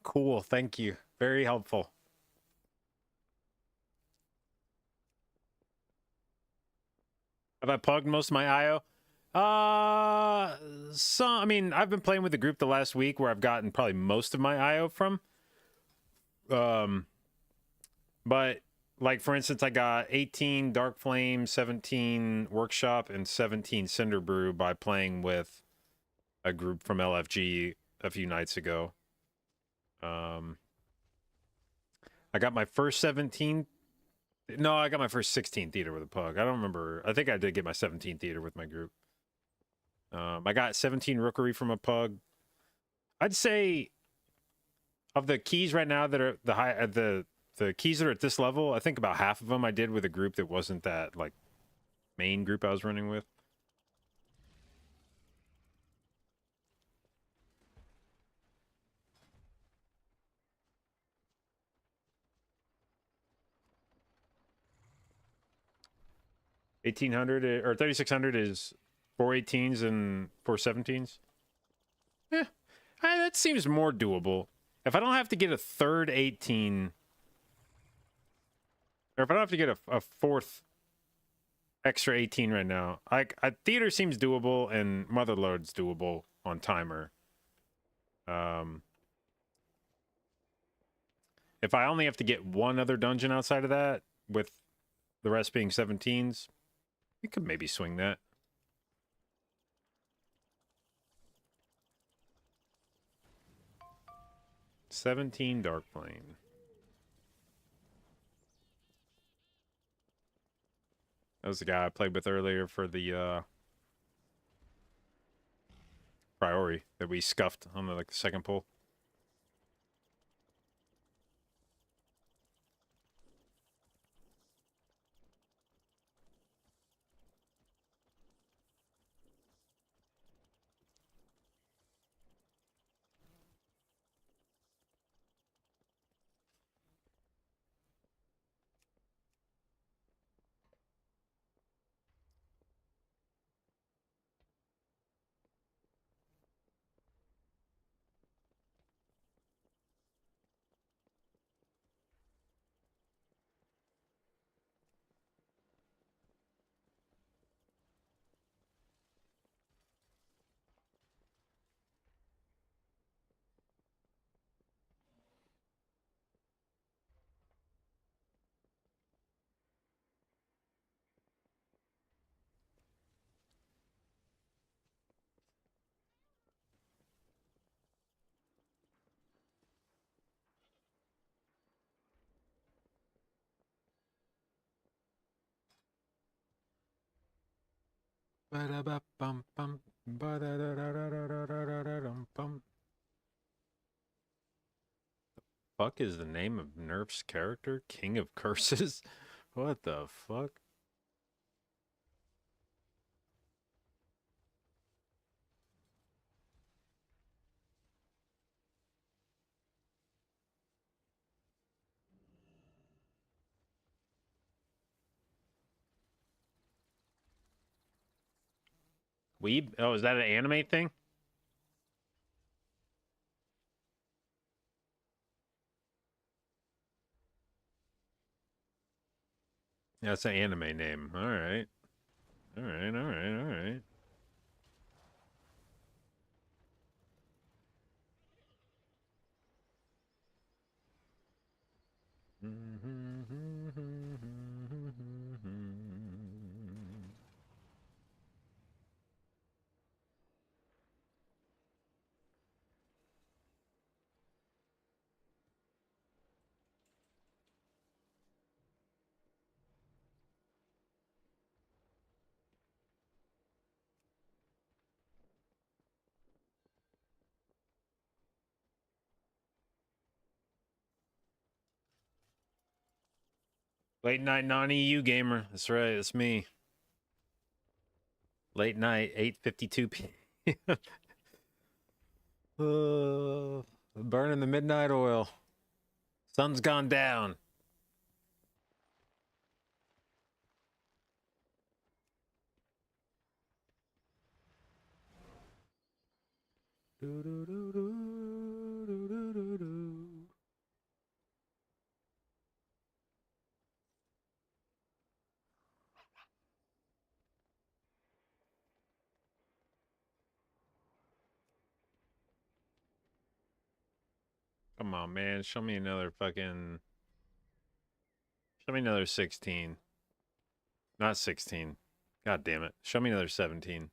Cool. Thank you. Very helpful. Have I plugged most of my IO? I mean, I've been playing with the group the last week where I've gotten probably most of my IO from. But like for instance, I got 18 Dark Flame, 17 Workshop, and 17 Cinder Brew by playing with a group from LFG a few nights ago. I got my first 17. No, I got my first 16 theater with a pug. I don't remember. I think I did get my 17 theater with my group. I got 17 rookery from a pug. I'd say of the keys right now that are the keys that are at this level, I think about half of them I did with a group that wasn't that like main group I was running with. $1,800 or $3,600 is 4 18s and 4 17s. Yeah, that seems more doable. If I don't have to get a third 18, or if I don't have to get a fourth extra 18 right now, theater seems doable and motherload's doable on timer. If I only have to get one other dungeon outside of that, with the rest being 17s, we could maybe swing that. $17 Dark Flame. That was the guy I played with earlier for the priority that we scuffed on the second pull. Fuck is the name of Nerf's character? King of Curses? What the fuck? Weeb? Oh, is that an anime thing? Yeah, it's an anime name. All right. All right, all right, all right. Late night non-EU gamer. That's right. That's me. Late night, 8:52 p.m. Burning the midnight oil. Sun's gone down. Come on, man. Show me another fucking Show me another 16. Not 16. God damn it. Show me another 17.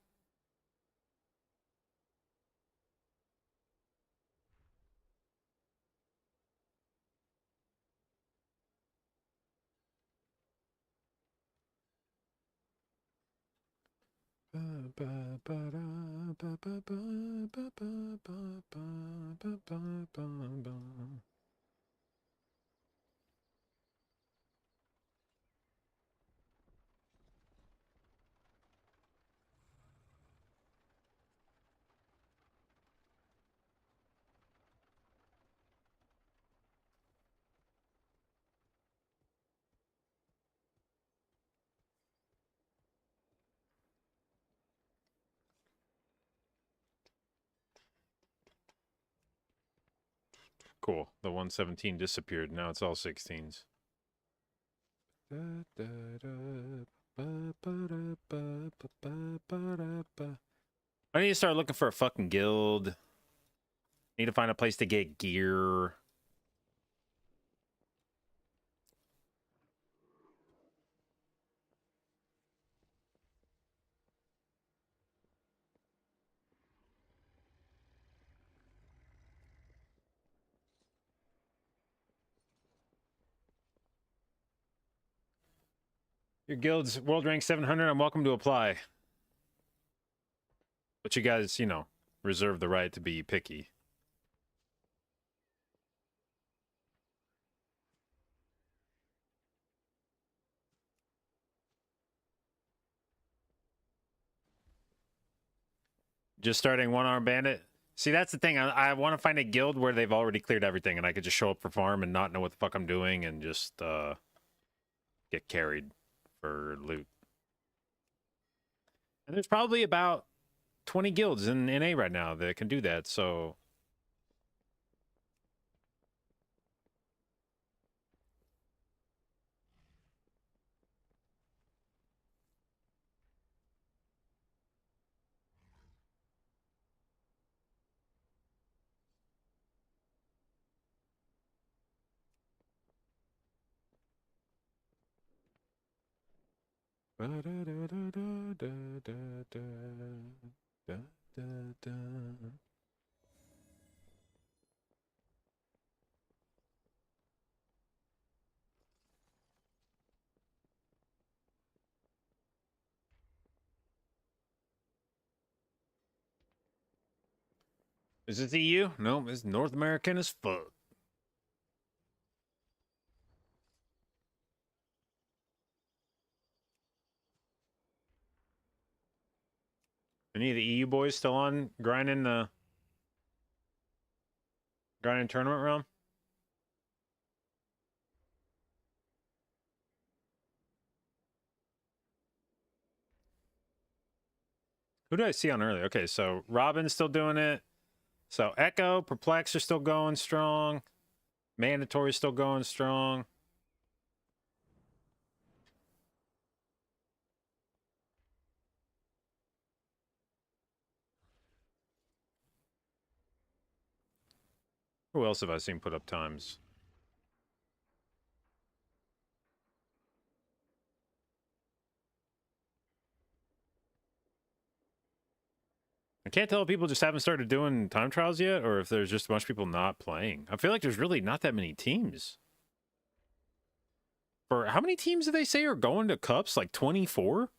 Cool. The 117 disappeared. Now it's all 16s. I need to start looking for a fucking guild. Need to find a place to get gear. Your guild's world rank 700. I'm welcome to apply. But you guys, you know, reserve the right to be picky. Just starting One Arm Bandit. See, that's the thing. I want to find a guild where they've already cleared everything and I could just show up for farm and not know what the fuck I'm doing and just get carried for loot. And there's probably about 20 guilds in NA right now that can do that, so... Is this EU? No, it's North American as fuck. Any of the EU boys still on grinding tournament realm? Who did I see on earlier? Okay, so Robin's still doing it. So Echo, Perplex are still going strong. Mandatory's still going strong. Who else have I seen put up times? I can't tell if people just haven't started doing time trials yet or if there's just a bunch of people not playing. I feel like there's really not that many teams. For how many teams do they say are going to cups? Like 24?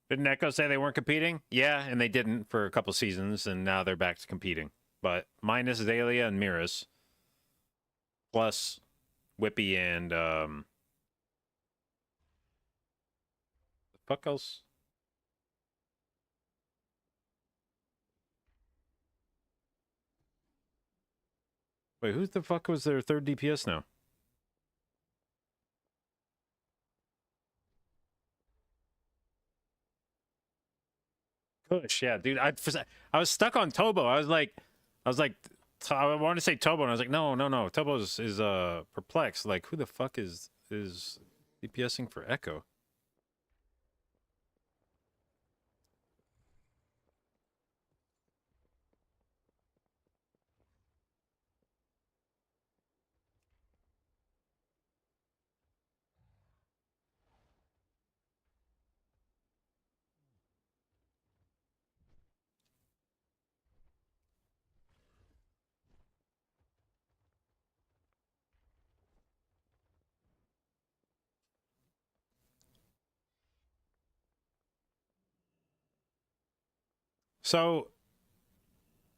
Didn't Echo say they weren't competing? Yeah, and they didn't for a couple seasons, and now they're back to competing. but minus Azalea and Miras, plus Whippy and the fuck else? Wait, who the fuck was their third DPS now? Kush, yeah, dude. I was stuck on Tobo. I was like, I wanted to say Tobo, and I was like, no. Tobo is perplexed. Like, who the fuck is DPSing for Echo? So,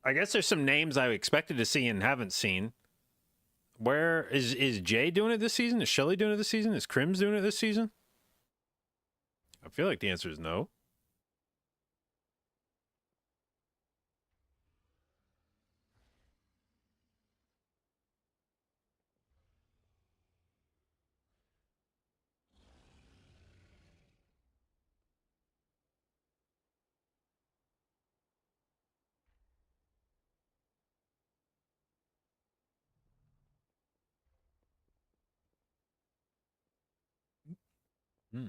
I guess there's some names I expected to see and haven't seen. Where is Jay doing it this season? Is Shelly doing it this season? Is Crims doing it this season? I feel like the answer is no. Hmm.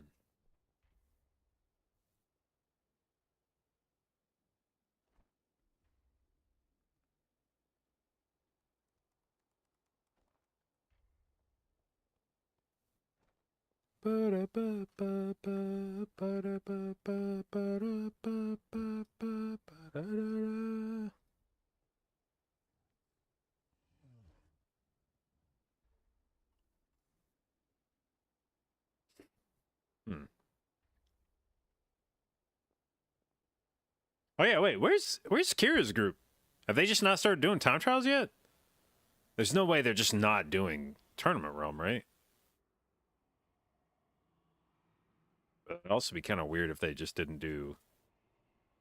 Hmm. Oh yeah, wait. Where's Kira's group? Have they just not started doing time trials yet? There's no way they're just not doing Tournament Realm, right? But it'd also be kind of weird if they just didn't do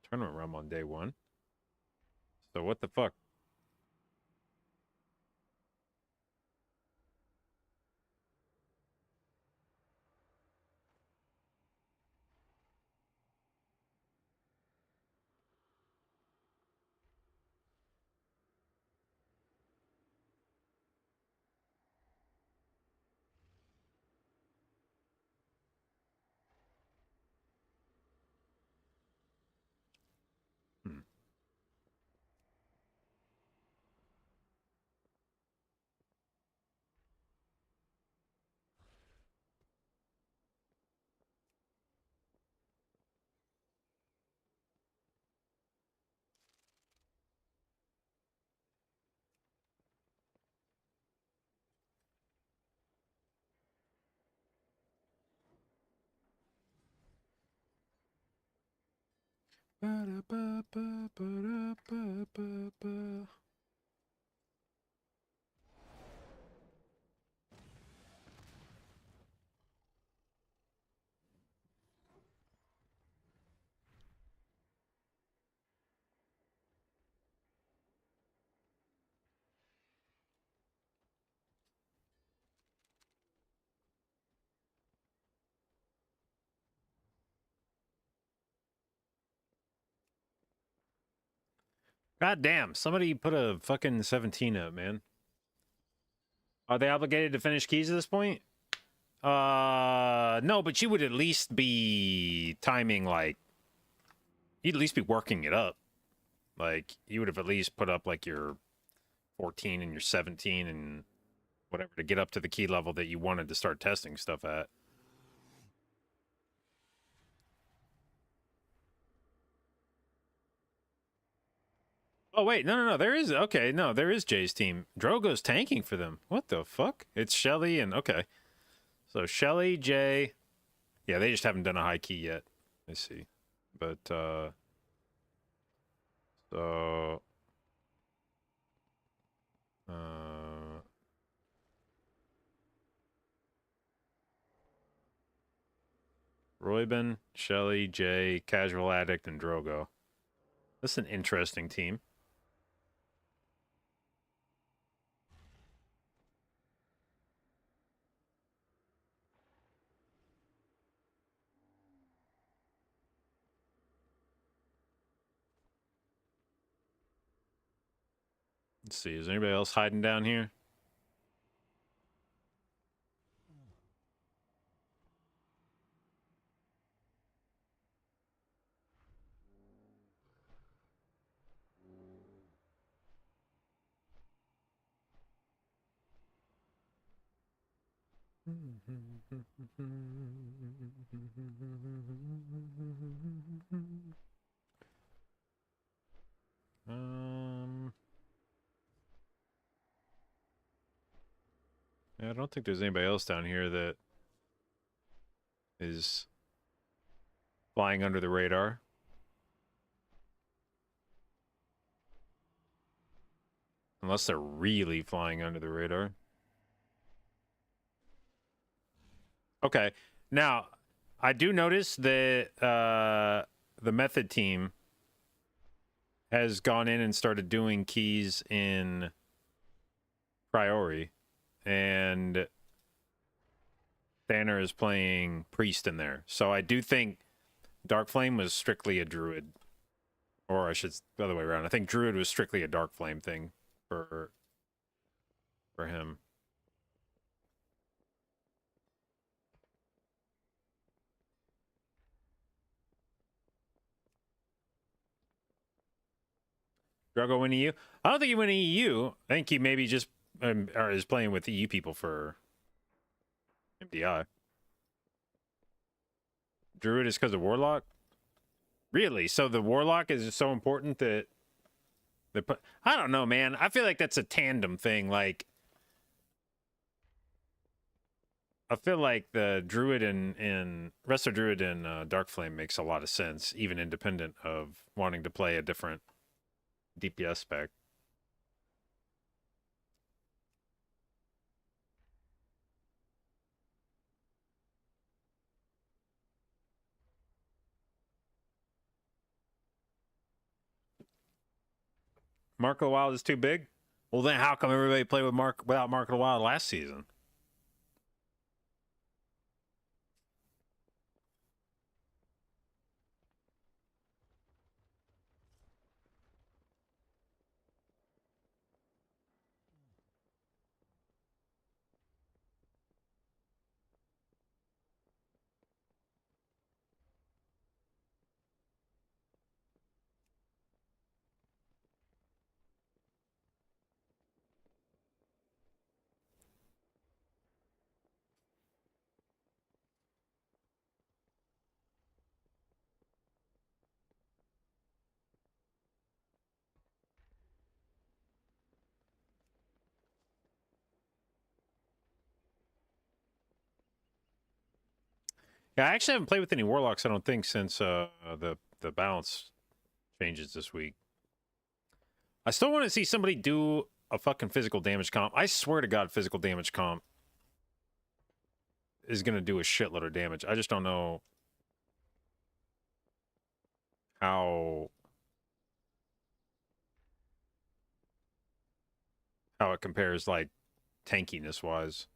Tournament Realm on day one. So what the fuck? Hmm. Ba-da-ba-ba-ba-da-ba-ba-ba. God damn, somebody put a fucking 17 up, man. Are they obligated to finish keys at this point? No, but you would at least be timing, like, you'd at least be working it up. Like, you would have at least put up, like, your 14 and your 17 and whatever to get up to the key level that you wanted to start testing stuff at. Oh, wait, no, there is, okay, no, there is Jay's team. Drogo's tanking for them. What the fuck? It's Shelly and, okay. So, Shelly, Jay, yeah, they just haven't done a high key yet. I see. But, so... Royben, Shelly, Jay, Casual Addict, and Drogo. That's an interesting team. Let's see, is anybody else hiding down here? Yeah, I don't think there's anybody else down here that is flying under the radar. Unless they're really flying under the radar. Okay. Now, I do notice that the Method team has gone in and started doing keys in Priori. And Thanner is playing Priest in there. So I do think Dark Flame was strictly a Druid. Or I should, the other way around. I think Druid was strictly a Dark Flame thing for him. Drogo win EU? I don't think he went EU. I think he maybe just or is playing with EU people for MDI. Druid is because of Warlock? Really? So the Warlock is so important that they put... I don't know, man. I feel like that's a tandem thing. Like, I feel like the Druid and Resto Druid and Dark Flame makes a lot of sense, even independent of wanting to play a different DPS spec. Mark of the Wild is too big? Well, then how come everybody played with without Mark of the Wild last season? Yeah, I actually haven't played with any Warlocks, I don't think, since the balance changes this week. I still want to see somebody do a fucking physical damage comp. I swear to God, physical damage comp is going to do a shitload of damage. I just don't know how it compares, like, tankiness-wise.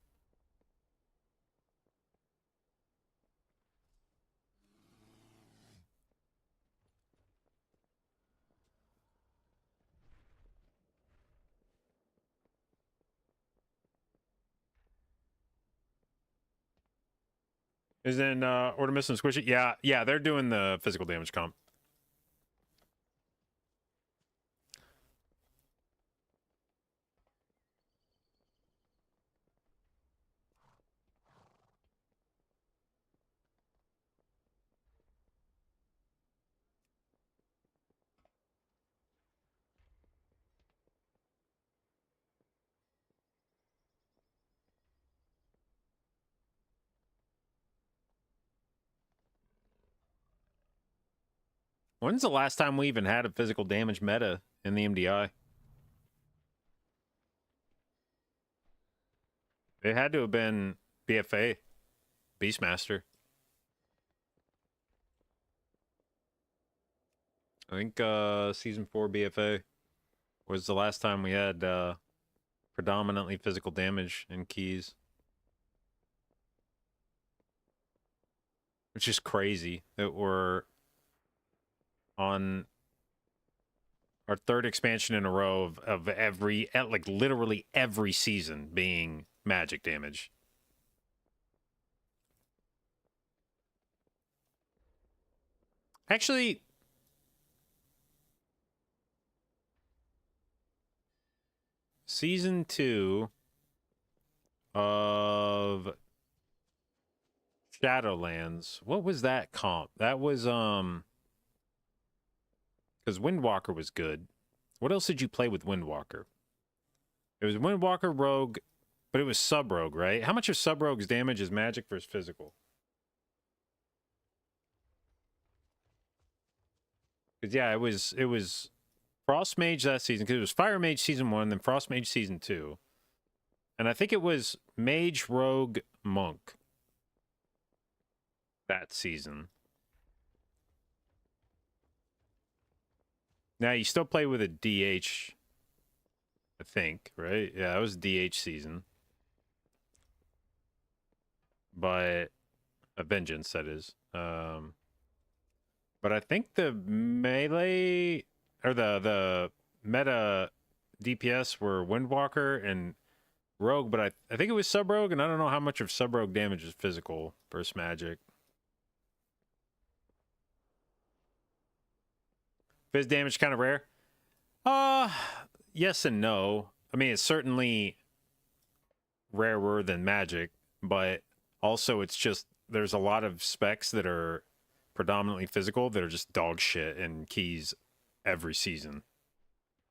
Is in Ordemus and Squishy? Yeah, they're doing the physical damage comp. When's the last time we even had a physical damage meta in the MDI? It had to have been BFA, Beastmaster. I think season 4 BFA was the last time we had predominantly physical damage in keys. Which is crazy that we're on our third expansion in a row of every, like literally every season being magic damage. Actually, season 2 of Shadowlands, what was that comp? That was because Windwalker was good. What else did you play with Windwalker? It was Windwalker, Rogue, but it was Sub-Rogue, right? How much of Sub-Rogue's damage is magic versus physical? Because yeah, it was Frost Mage that season, because it was Fire Mage season 1, then Frost Mage season 2. And I think it was Mage, Rogue, Monk that season. Now, you still play with a DH, I think, right? Yeah, that was DH season. But a Vengeance, that is. But I think the melee or the meta DPS were Windwalker and Rogue, but I think it was Sub-Rogue, and I don't know how much of Sub-Rogue damage is physical versus magic. Fizz damage kind of rare? Yes and no. I mean, it's certainly rarer than magic, but also it's just there's a lot of specs that are predominantly physical that are just dog shit in keys every season.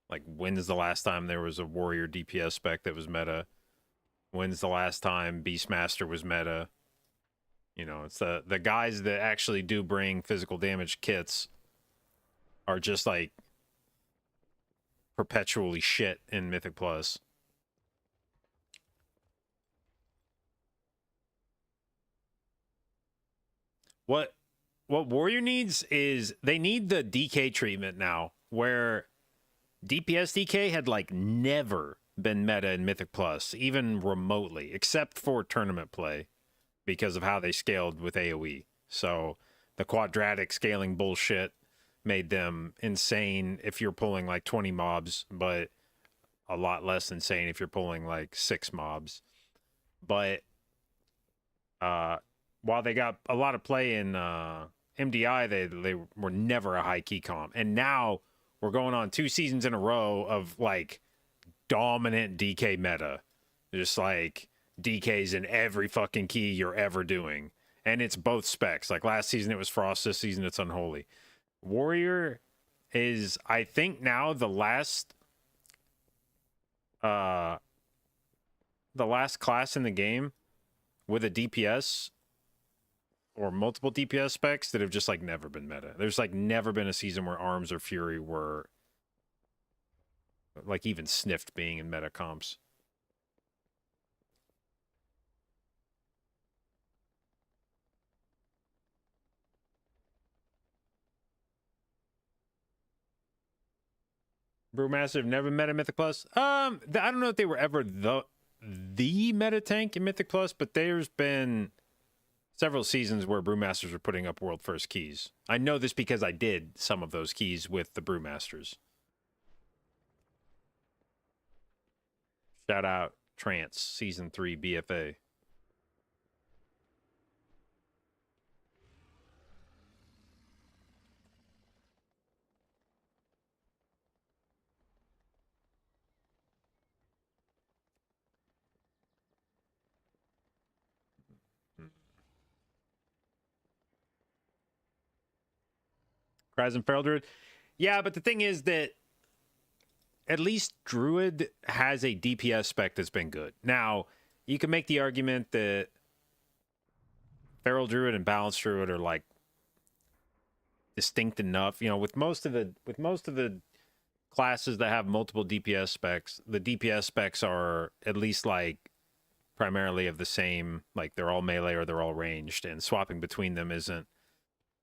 Like, when's the last time there was a warrior DPS spec that was meta? When's the last time Beastmaster was meta? You know, it's the guys that actually do bring physical damage kits are just like perpetually shit in Mythic Plus. What Warrior needs is they need the DK treatment now, where DPS DK had like never been meta in Mythic Plus, even remotely, except for tournament play because of how they scaled with AoE. So the quadratic scaling bullshit made them insane if you're pulling like 20 mobs, but a lot less insane if you're pulling like 6 mobs. But while they got a lot of play in MDI, they were never a high key comp. And now we're going on 2 seasons in a row of like dominant DK meta. Just like DKs in every fucking key you're ever doing. And it's both specs. Like last season it was Frost, this season it's Unholy. Warrior is, I think, now the last class in the game with a DPS or multiple DPS specs that have just like never been meta. There's like never been a season where Arms or Fury were like even sniffed being in meta comps. Brewmaster have never met a Mythic Plus. I don't know if they were ever the meta tank in Mythic Plus, but there's been several seasons where Brewmasters were putting up world first keys. I know this because I did some of those keys with the Brewmasters. Shout out Trance Season 3 BFA. Cries and Feral Druid. Yeah, but the thing is that at least Druid has a DPS spec that's been good. Now, you can make the argument that Feral Druid and Balanced Druid are like distinct enough. You know, with most of the classes that have multiple DPS specs, the DPS specs are at least like primarily of the same, like they're all melee or they're all ranged, and swapping between them isn't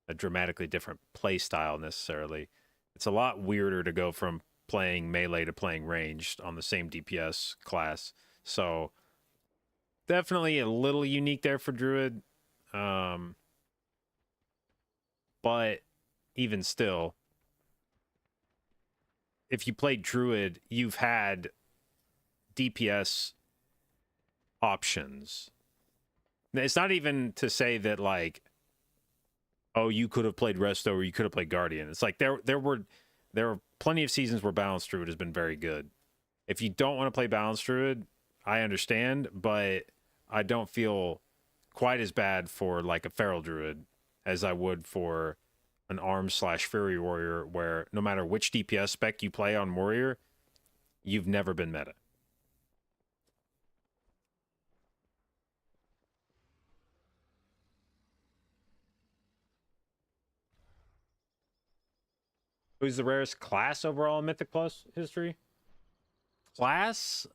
a dramatically different play style necessarily. It's a lot weirder to go from playing melee to playing ranged on the same DPS class. So definitely a little unique there for Druid. But even still, if you play Druid, you've had DPS options. It's not even to say that like, oh, you could have played Resto or you could have played Guardian. It's like there are plenty of seasons where Balanced Druid has been very good. If you don't want to play Balanced Druid, I understand, but I don't feel quite as bad for like a Feral Druid as I would for an Arms/Fury Warrior, where no matter which DPS spec you play on Warrior, you've never been meta. Who's the rarest class overall in Mythic Plus history? Class?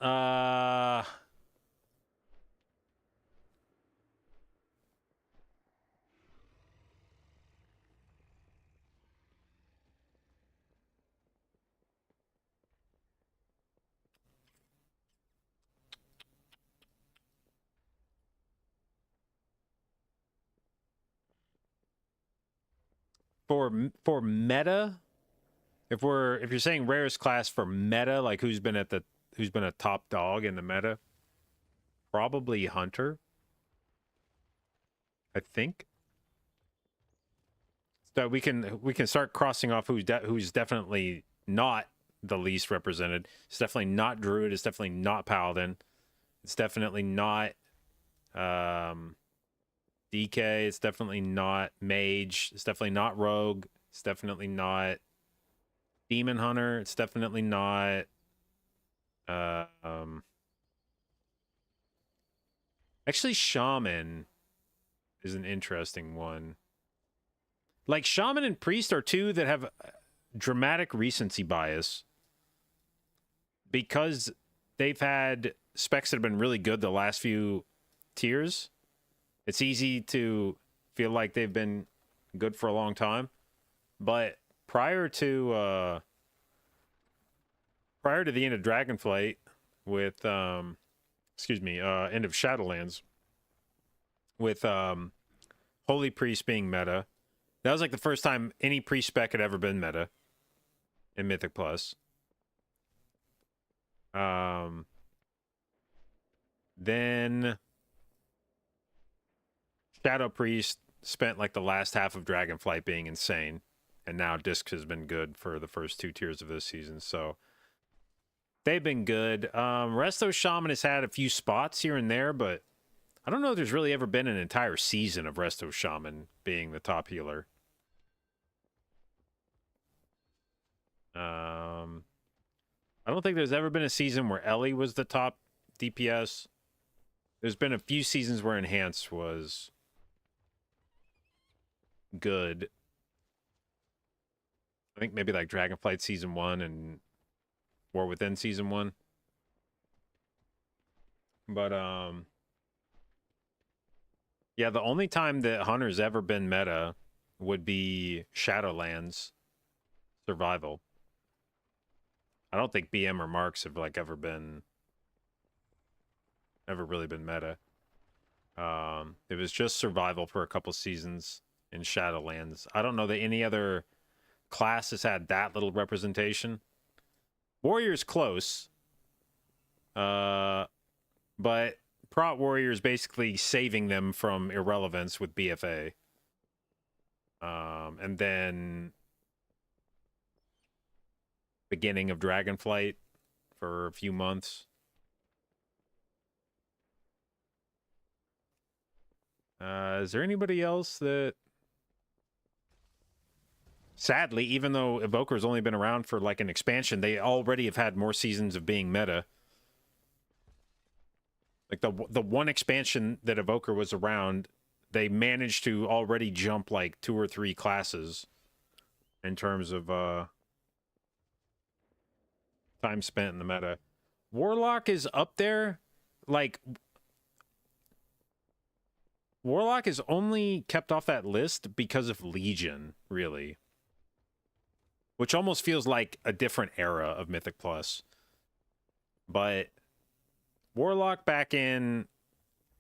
For meta, if you're saying rarest class for meta, like who's been a top dog in the meta, probably Hunter, I think. So we can start crossing off who's definitely not the least represented. It's definitely not Druid. It's definitely not Paladin. It's definitely not DK. It's definitely not Mage. It's definitely not Rogue. It's definitely not Demon Hunter. It's definitely not actually Shaman is an interesting one. Like Shaman and Priest are two that have dramatic recency bias because they've had specs that have been really good the last few tiers. It's easy to feel like they've been good for a long time, but prior to the end of Dragonflight with end of Shadowlands with Holy Priest being meta, that was like the first time any priest spec had ever been meta in Mythic Plus. Then Shadow Priest spent like the last half of Dragonflight being insane, and now Disc has been good for the first two tiers of this season, so they've been good. Resto Shaman has had a few spots here and there, but I don't know if there's really ever been an entire season of Resto Shaman being the top healer. I don't think there's ever been a season where Ellie was the top DPS. There's been a few seasons where Enhance was good. I think maybe like Dragonflight Season 1 and War Within Season 1. But, yeah, the only time that Hunter's ever been meta would be Shadowlands Survival. I don't think BM or Marks have like ever really been meta. It was just Survival for a couple seasons in Shadowlands. I don't know that any other class has had that little representation. Warrior's close. But Prot Warrior is basically saving them from irrelevance with BFA. And then beginning of Dragonflight for a few months. Is there anybody else that... Sadly, even though Evoker's only been around for like an expansion, they already have had more seasons of being meta. Like the one expansion that Evoker was around, they managed to already jump like 2 or 3 classes in terms of time spent in the meta. Warlock is up there. Like, Warlock is only kept off that list because of Legion, really. Which almost feels like a different era of Mythic Plus. But Warlock back in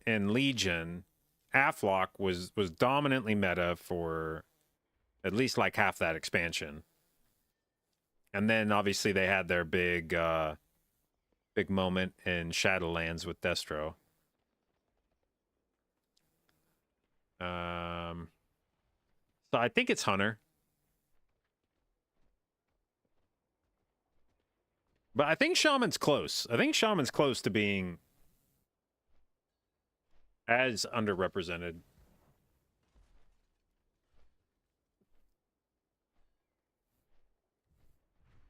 Legion, Aflock was dominantly meta for at least like half that expansion. And then obviously they had their big moment in Shadowlands with Destro. So I think it's Hunter. But I think Shaman's close. I think Shaman's close to being as underrepresented.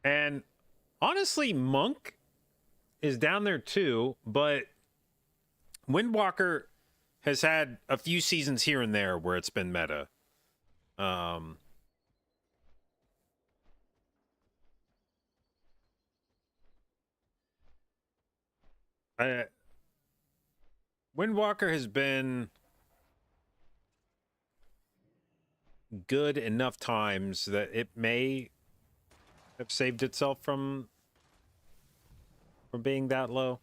And honestly, Monk is down there too, but Windwalker has had a few seasons here and there where it's been meta. Windwalker has been good enough times that it may have saved itself from being that low.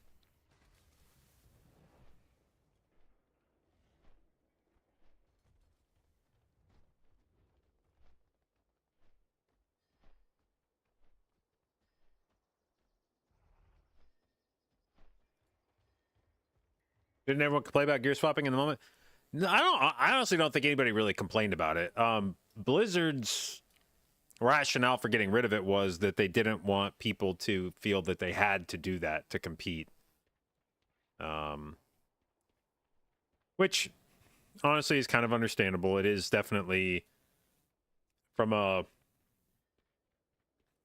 Didn't everyone complain about gear swapping in the moment? No, I honestly don't think anybody really complained about it. Blizzard's rationale for getting rid of it was that they didn't want people to feel that they had to do that to compete. Which honestly is kind of understandable. It is definitely from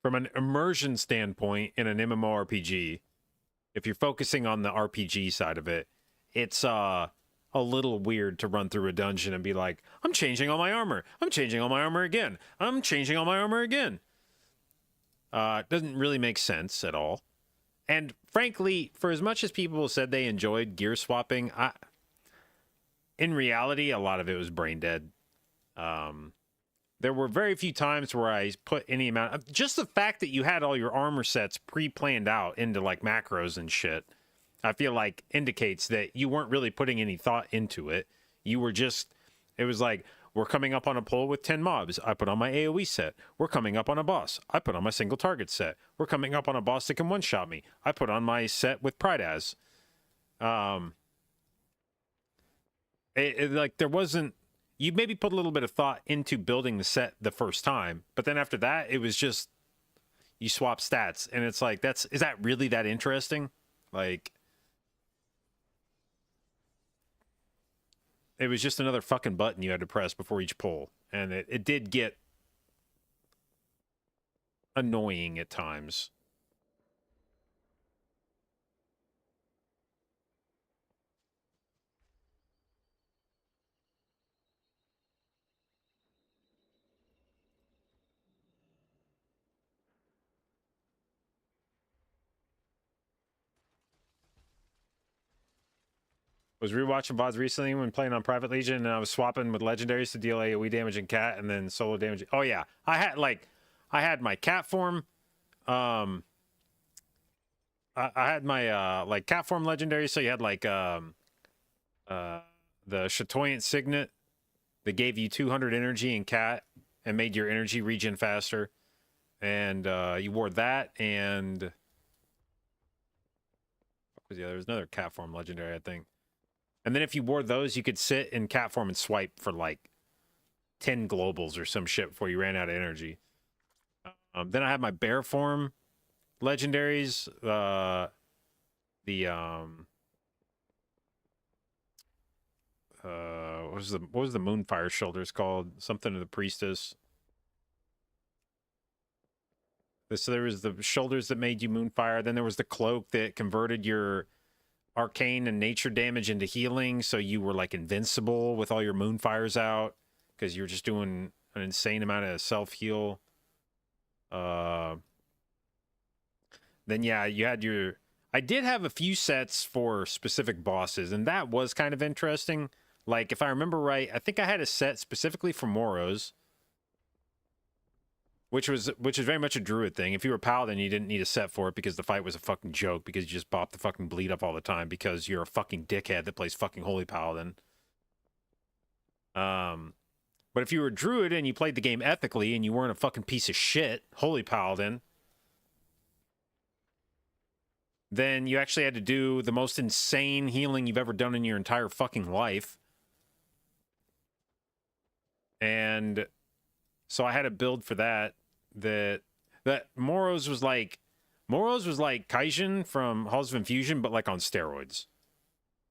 an immersion standpoint in an MMORPG, if you're focusing on the RPG side of it, it's a little weird to run through a dungeon and be like, I'm changing all my armor. I'm changing all my armor again. I'm changing all my armor again. It doesn't really make sense at all. And frankly, for as much as people said they enjoyed gear swapping, in reality, a lot of it was brain dead. There were very few times where I put any amount of, just the fact that you had all your armor sets pre-planned out into like macros and shit, I feel like indicates that you weren't really putting any thought into it. You were just, it was like, we're coming up on a pull with 10 mobs. I put on my AoE set. We're coming up on a boss. I put on my single target set. We're coming up on a boss that can one-shot me. I put on my set with Pride as. Like there wasn't, you maybe put a little bit of thought into building the set the first time, but then after that, it was just, you swap stats. And it's like, is that really that interesting? Like, it was just another fucking button you had to press before each pull. And it did get annoying at times. Was rewatching VODs recently when playing on Private Legion, and I was swapping with legendaries to deal AoE damage and cat, and then solo damage. Oh yeah, I had my cat form. I had my like cat form legendary. So you had like the Chatoyant Signet that gave you 200 energy in cat and made your energy regen faster, and you wore that. And what was the other? There was another cat form legendary, I think. And then if you wore those, you could sit in cat form and swipe for like 10 globals or some shit before you ran out of energy. Then I had my bear form legendaries. What was the Moonfire shoulders called? Something of the priestess. So there was the shoulders that made you Moonfire. Then there was the cloak that converted your arcane and nature damage into healing, so you were like invincible with all your Moonfires out because you were just doing an insane amount of self-heal. Then yeah, you had your, I did have a few sets for specific bosses, and that was kind of interesting. Like, if I remember right, I think I had a set specifically for Moros, which is very much a druid thing. If you were paladin, you didn't need a set for it because the fight was a fucking joke because you just bop the fucking bleed up all the time because you're a fucking dickhead that plays fucking holy paladin. But if you were a druid and you played the game ethically and you weren't a fucking piece of shit, holy paladin, then you actually had to do the most insane healing you've ever done in your entire fucking life. And so I had a build for that Moros was like Kaijin from Halls of Infusion, but like on steroids.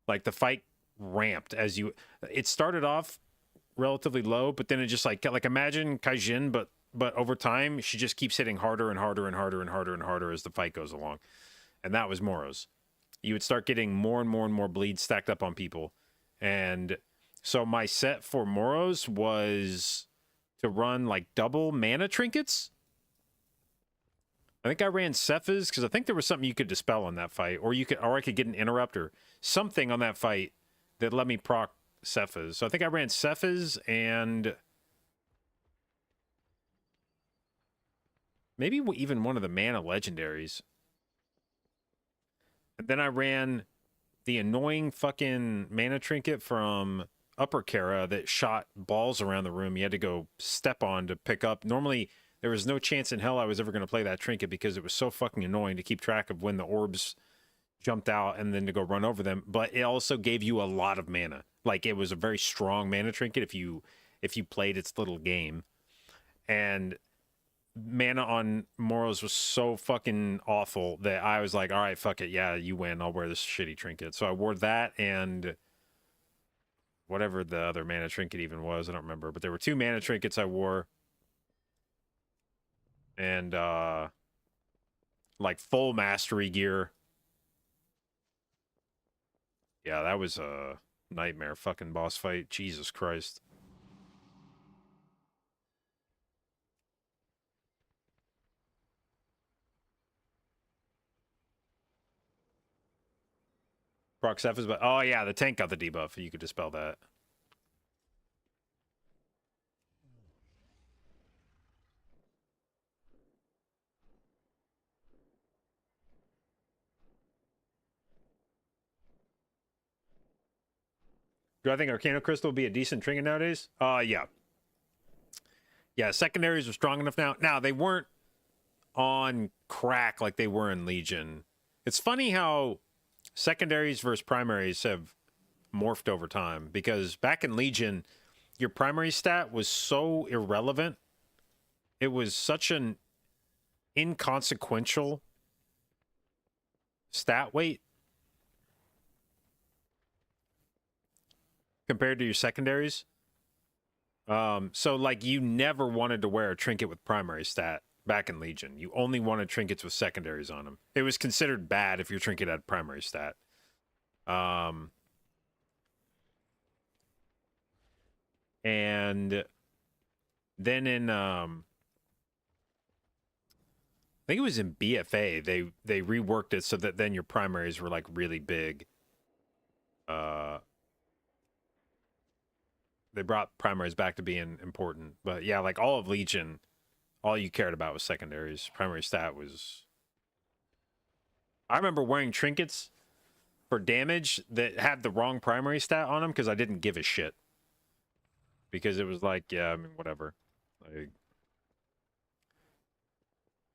Like the fight ramped as you, it started off relatively low, but then it just like imagine Kaijin, but over time she just keeps hitting harder and harder and harder and harder and harder as the fight goes along. And that was Moros. You would start getting more and more and more bleeds stacked up on people. And so my set for Moros was to run like double mana trinkets. I think I ran Cephas because I think there was something you could dispel on that fight, or I could get an interrupt or something on that fight that let me proc Cephas. So I think I ran Cephas and maybe even one of the mana legendaries. And then I ran the annoying fucking mana trinket from Upper Kara that shot balls around the room you had to go step on to pick up. Normally, there was no chance in hell I was ever going to play that trinket because it was so fucking annoying to keep track of when the orbs jumped out and then to go run over them. But it also gave you a lot of mana. Like, it was a very strong mana trinket if you played its little game. And mana on Moros was so fucking awful that I was like, all right, fuck it. Yeah, you win. I'll wear this shitty trinket. So I wore that and whatever the other mana trinket even was. I don't remember. But there were 2 mana trinkets I wore. And like full mastery gear. Yeah, that was a nightmare fucking boss fight. Jesus Christ. Proc Cephas, but oh yeah, the tank got the debuff. You could dispel that. Do I think Arcano Crystal will be a decent trinket nowadays? Yeah. Yeah, secondaries are strong enough now. Now, they weren't on crack like they were in Legion. It's funny how secondaries versus primaries have morphed over time, because back in Legion, your primary stat was so irrelevant. It was such an inconsequential stat weight compared to your secondaries. So like you never wanted to wear a trinket with primary stat back in Legion. You only wanted trinkets with secondaries on them. It was considered bad if your trinket had primary stat. And then in I think it was in BFA, they reworked it so that then your primaries were like really big. They brought primaries back to being important. But yeah, like all of Legion, all you cared about was secondaries. Primary stat was... I remember wearing trinkets for damage that had the wrong primary stat on them because I didn't give a shit. Because it was like, yeah, I mean, whatever. Like,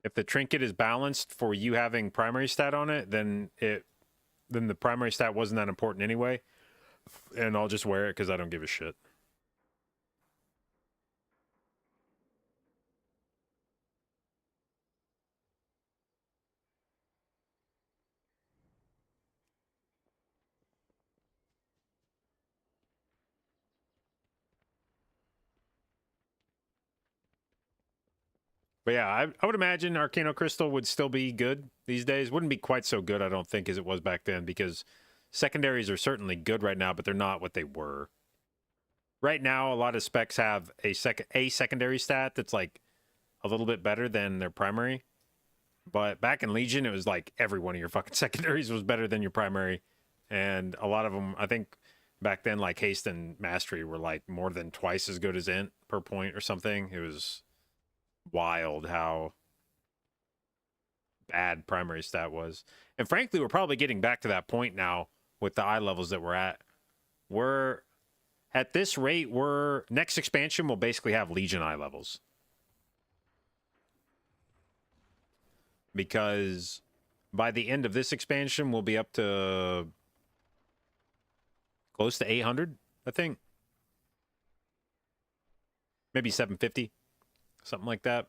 if the trinket is balanced for you having primary stat on it, then the primary stat wasn't that important anyway. And I'll just wear it because I don't give a shit. But yeah, I would imagine Arcano Crystal would still be good these days. Wouldn't be quite so good, I don't think, as it was back then, because secondaries are certainly good right now, but they're not what they were. Right now, a lot of specs have a secondary stat that's like a little bit better than their primary. But back in Legion, it was like every one of your fucking secondaries was better than your primary. And a lot of them, I think Back then, like haste and mastery were like more than twice as good as int per point or something. It was wild how bad primary stat was. And frankly, we're probably getting back to that point now with the eye levels that we're at. We're at this rate, we're next expansion will basically have Legion eye levels. Because by the end of this expansion, we'll be up to close to 800, I think. Maybe 750, something like that.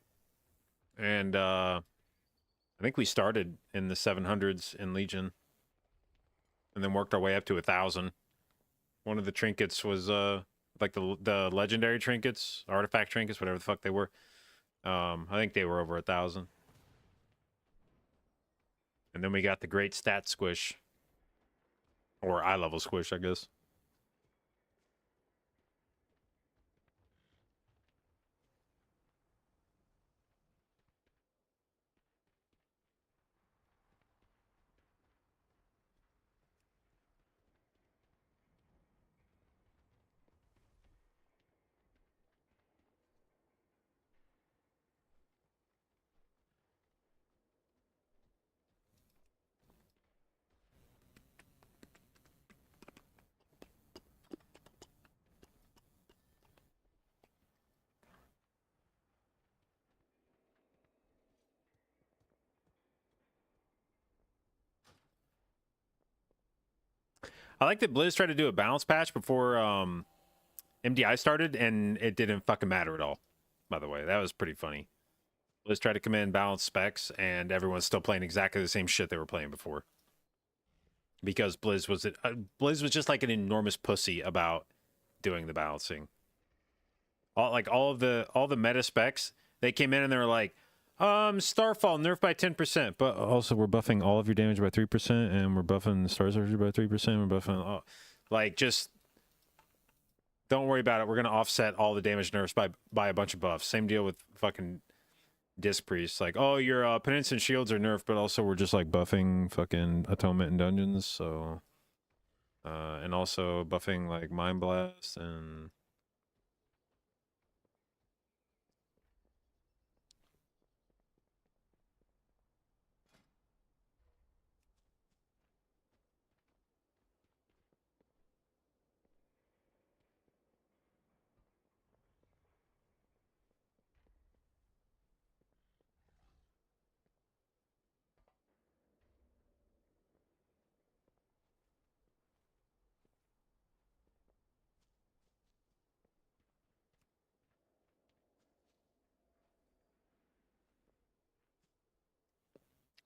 And I think we started in the 700s in Legion and then worked our way up to 1,000. One of the trinkets was like the legendary trinkets, artifact trinkets, whatever the fuck they were. I think they were over 1,000. And then we got the great stat squish. Or eye level squish, I guess. I like that Blizz tried to do a balance patch before MDI started, and it didn't fucking matter at all. By the way, that was pretty funny. Blizz tried to come in, balance specs, and everyone's still playing exactly the same shit they were playing before. Because Blizz was just like an enormous pussy about doing the balancing. All the meta specs, they came in and they were like, Starfall nerfed by 10%, but also we're buffing all of your damage by 3%, and we're buffing Star Surgery by 3%. We're buffing like, just don't worry about it. We're gonna offset all the damage nerfs by a bunch of buffs. Same deal with fucking Disc Priest. Like, oh, your penance and shields are nerfed, but also we're just like buffing fucking atonement and dungeons. So, and also buffing like Mind Blast and.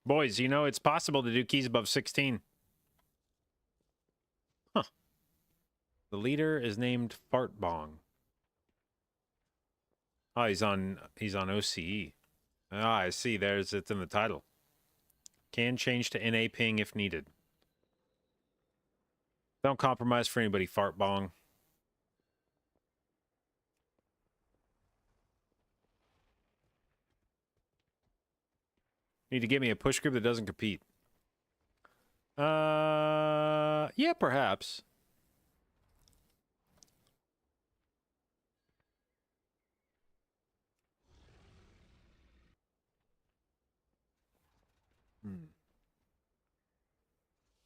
Boys, you know, it's possible to do keys above 16. Huh. The leader is named Fartbong. Oh, he's on OCE. Ah, I see. It's in the title. Can change to NA ping if needed. Don't compromise for anybody, Fartbong. Need to get me a push group that doesn't compete. Yeah, perhaps.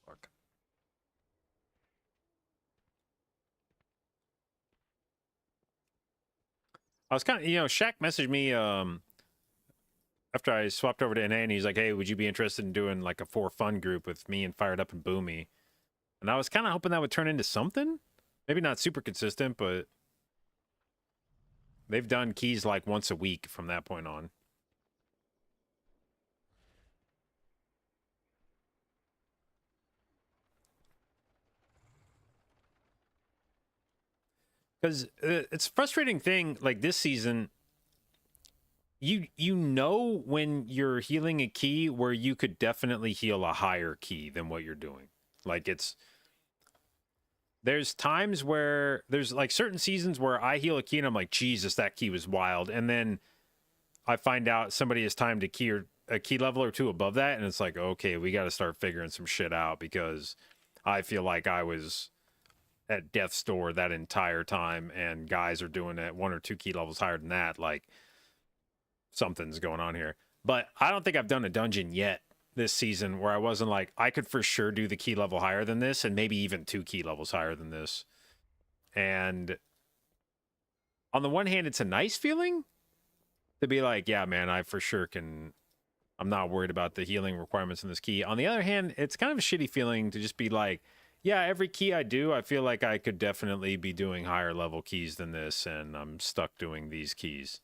Fuck. I was kind of, Shaq messaged me after I swapped over to NA, and he's like, hey, would you be interested in doing like a for fun group with me and Fired Up and Boomy? And I was kind of hoping that would turn into something. Maybe not super consistent, but they've done keys like once a week from that point on. Because it's a frustrating thing, like this season, you know when you're healing a key where you could definitely heal a higher key than what you're doing. Like there's times where there's like certain seasons where I heal a key and I'm like, Jesus, that key was wild. And then I find out somebody has timed a key level or two above that, and it's like, okay, we got to start figuring some shit out because I feel like I was at death's door that entire time, and guys are doing it 1 or 2 key levels higher than that, like something's going on here. But I don't think I've done a dungeon yet this season where I wasn't like, I could for sure do the key level higher than this, and maybe even 2 key levels higher than this. And on the one hand, it's a nice feeling to be like, yeah, man, I for sure can. I'm not worried about the healing requirements in this key. On the other hand, it's kind of a shitty feeling to just be like, yeah, every key I do, I feel like I could definitely be doing higher level keys than this, and I'm stuck doing these keys.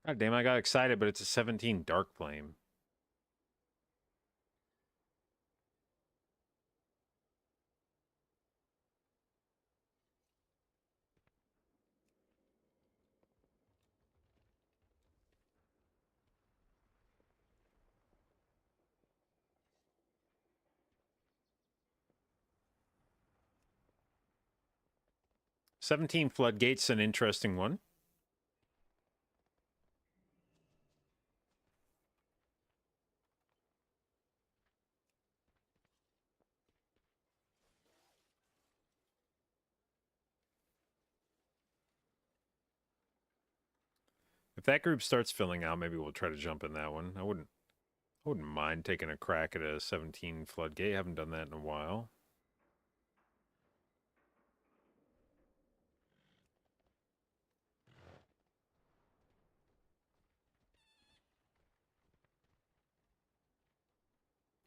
God damn, I got excited, but it's a 17 Dark Flame. "17 Floodgate's an interesting one. If that group starts filling out, maybe we'll try to jump in that one. I wouldn't mind taking a crack at a 17 Floodgate. I haven't done that in a while.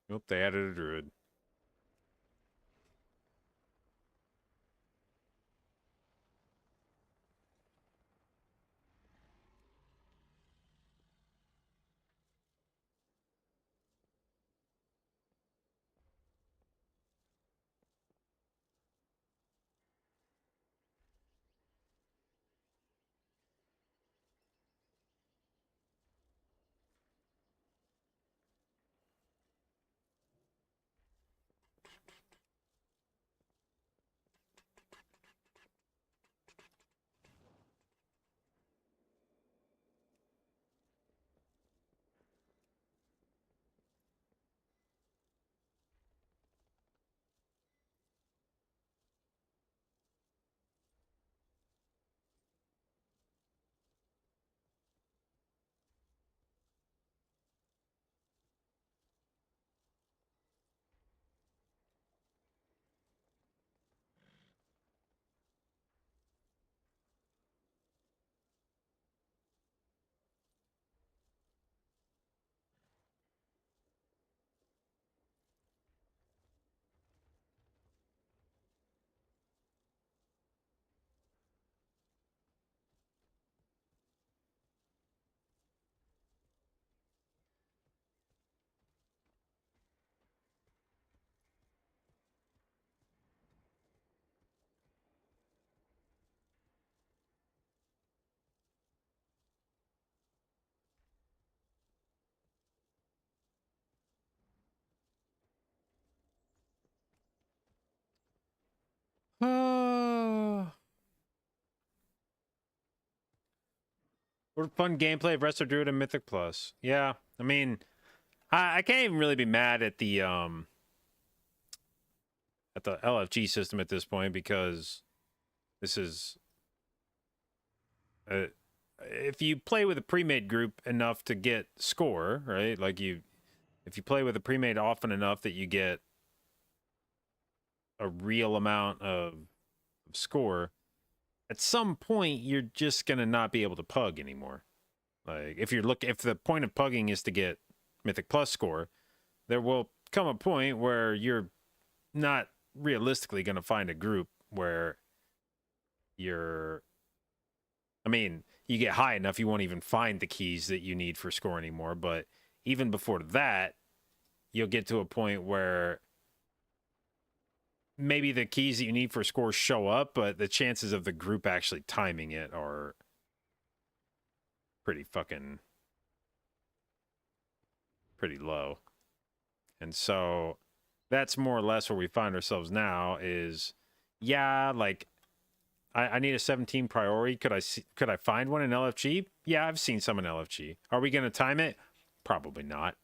Nope, they added a druid. What fun gameplay of rdruid and Mythic Plus. Yeah, I mean, I can't even really be mad at the LFG system at this point, because this is if you play with a pre-made group enough to get score, right? Like if you play with a pre-made often enough that you get a real amount of score, at some point you're just gonna not be able to pug anymore. Like if the point of pugging is to get Mythic Plus score, there will come a point where you're not realistically gonna find a group where you get high enough you won't even find the keys that you need for score anymore. But even before that, you'll get to a point where maybe the keys that you need for score show up, but the chances of the group actually timing it are pretty low. And so that's more or less where we find ourselves now is, yeah, like I need a 17 priority. Could I find one in LFG? Yeah, I've seen some in LFG. Are we going to time it? Probably not.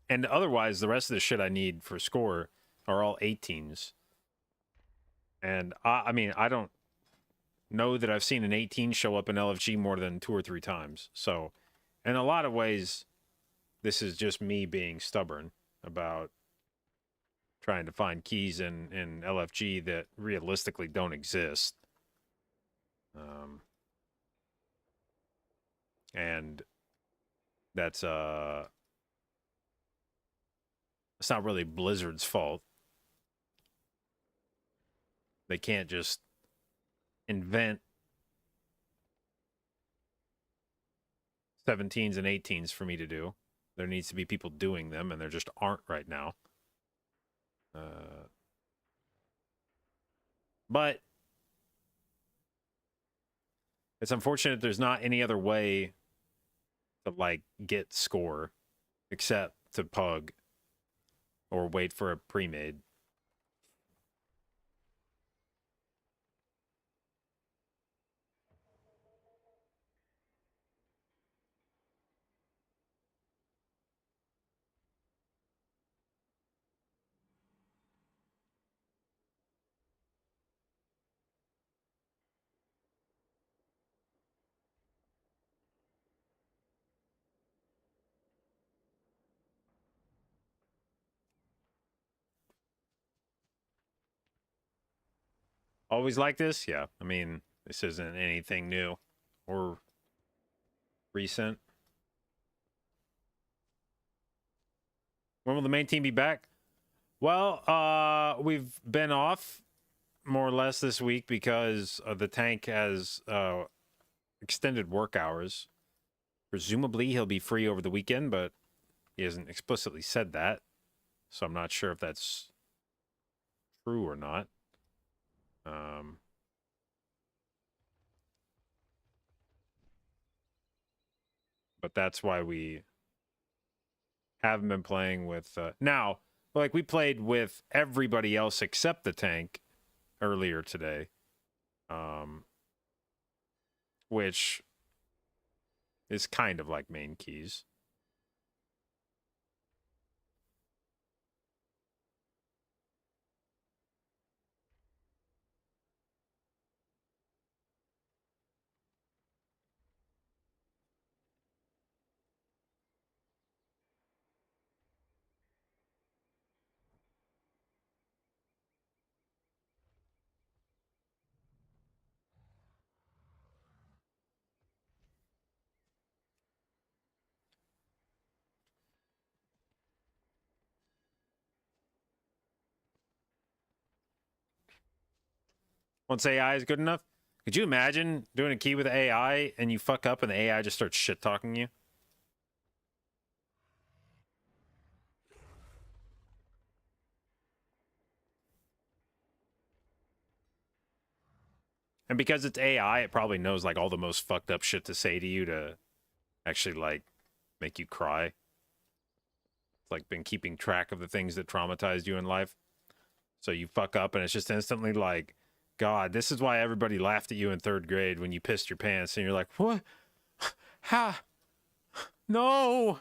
And otherwise, the rest of the shit I need for score are all 18s. And I mean, I don't know that I've seen an 18 show up in LFG more than 2 or 3 times. So, in a lot of ways, this is just me being stubborn about trying to find keys in LFG that realistically don't exist. And that's it's not really Blizzard's fault. They can't just invent 17s and 18s for me to do. There needs to be people doing them, and there just aren't right now. But it's unfortunate there's not any other way to, like, get score except to pug or wait for a pre-made. Always like this? Yeah. I mean, this isn't anything new or recent. When will the main team be back? Well, we've been off more or less this week because the tank has extended work hours. Presumably he'll be free over the weekend, but he hasn't explicitly said that. So I'm not sure if that's true or not. But that's why we haven't been playing with... now, like, we played with everybody else except the tank earlier today. Which is kind of like main keys. Once AI is good enough, could you imagine doing a key with AI and you fuck up and the AI just starts shit talking you? And because it's AI, it probably knows like all the most fucked up shit to say to you to actually like make you cry. It's like been keeping track of the things that traumatized you in life. So you fuck up and it's just instantly like, God, this is why everybody laughed at you in 3rd grade when you pissed your pants and you're like, what? Ha! No!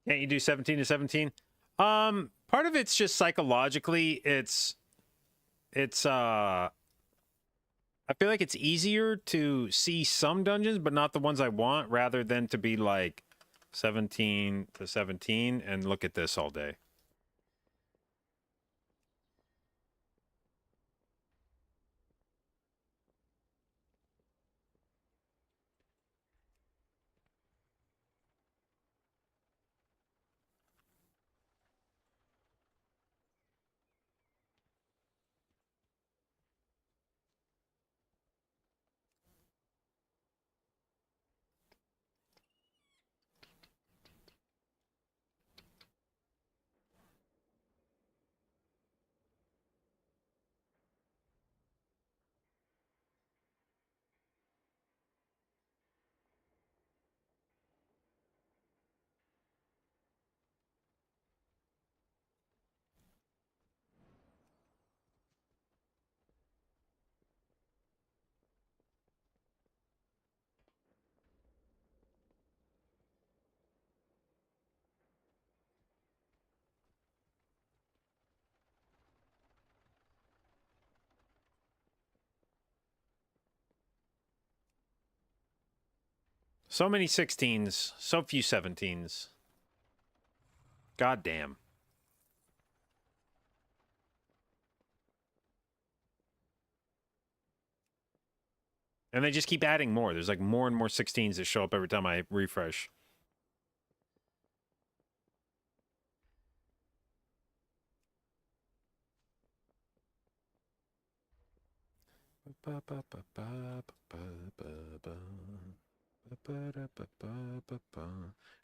Can't you do 17 to 17? Part of it's just psychologically, it's I feel like it's easier to see some dungeons, but not the ones I want, rather than to be like 17 to 17 and look at this all day. So many 16s, so few 17s. God damn. And they just keep adding more. There's like more and more 16s that show up every time I refresh.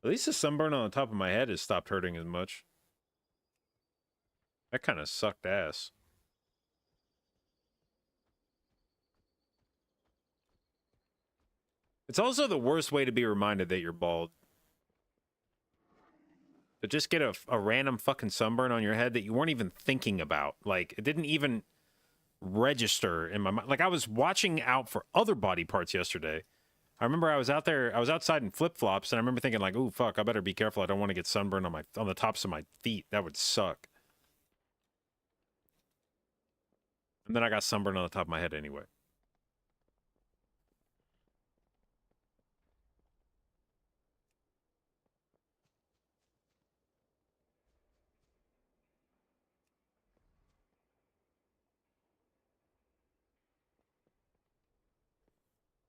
At least the sunburn on the top of my head has stopped hurting as much. That kind of sucked ass. It's also the worst way to be reminded that you're bald. To just get a random fucking sunburn on your head that you weren't even thinking about. Like, it didn't even register in my mind. Like, I was watching out for other body parts yesterday. I remember I was outside in flip-flops, and I remember thinking like, "Ooh, fuck, I better be careful. I don't want to get sunburned on the tops of my feet. That would suck." And then I got sunburned on the top of my head anyway.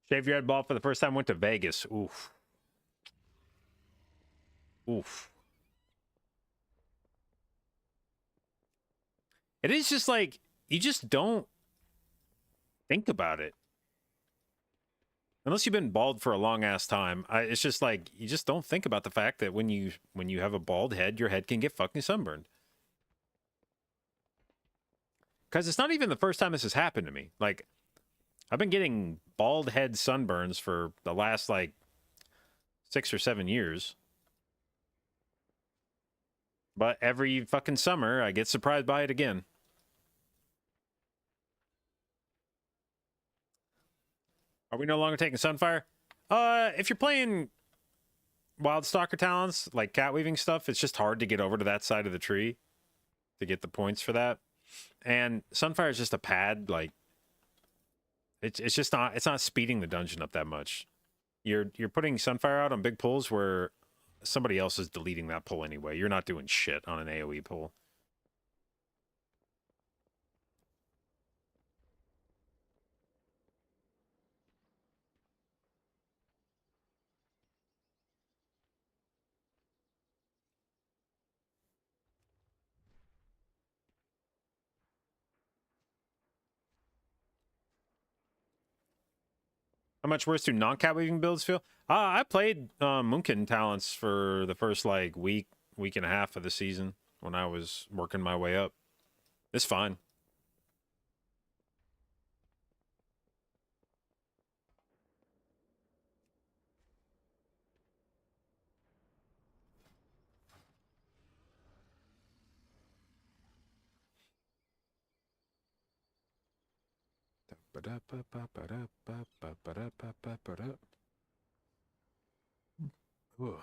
Shave your head bald for the first time. Went to Vegas. Oof. Oof. It is just like, you just don't think about it. Unless you've been bald for a long ass time. It's just like, you just don't think about the fact that when you have a bald head, your head can get fucking sunburned. Because it's not even the first time this has happened to me. Like, I've been getting bald head sunburns for the last, like, 6 or 7 years. But every fucking summer, I get surprised by it again. Are we no longer taking Sunfire? If you're playing Wild Stalker talents, like cat weaving stuff, it's just hard to get over to that side of the tree to get the points for that. And Sunfire is just a pad, like, it's just not, it's not speeding the dungeon up that much. You're putting Sunfire out on big pulls where somebody else is deleting that pull anyway. You're not doing shit on an AoE pull. How much worse do non-cat weaving builds feel? I played Moonkin talents for the first like week and a half of the season. when I was working my way up. It's fine. Ugh.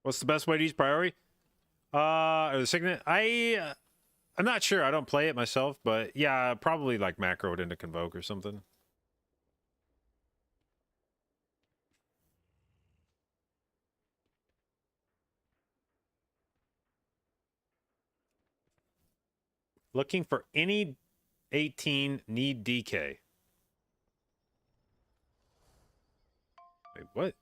What's the best way to use priority? Or the signet? I'm not sure. I don't play it myself, but yeah, probably like macro it into Convoke or something. Looking for any 18 need DK. Wait, what?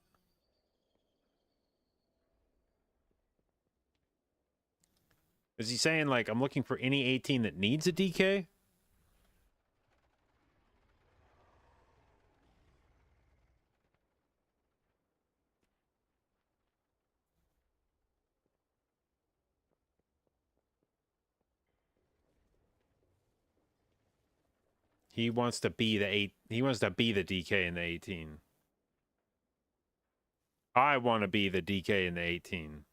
Is he saying like I'm looking for any 18 that needs a DK? He wants to be the he wants to be the DK in the 18. I want to be the DK in the 18.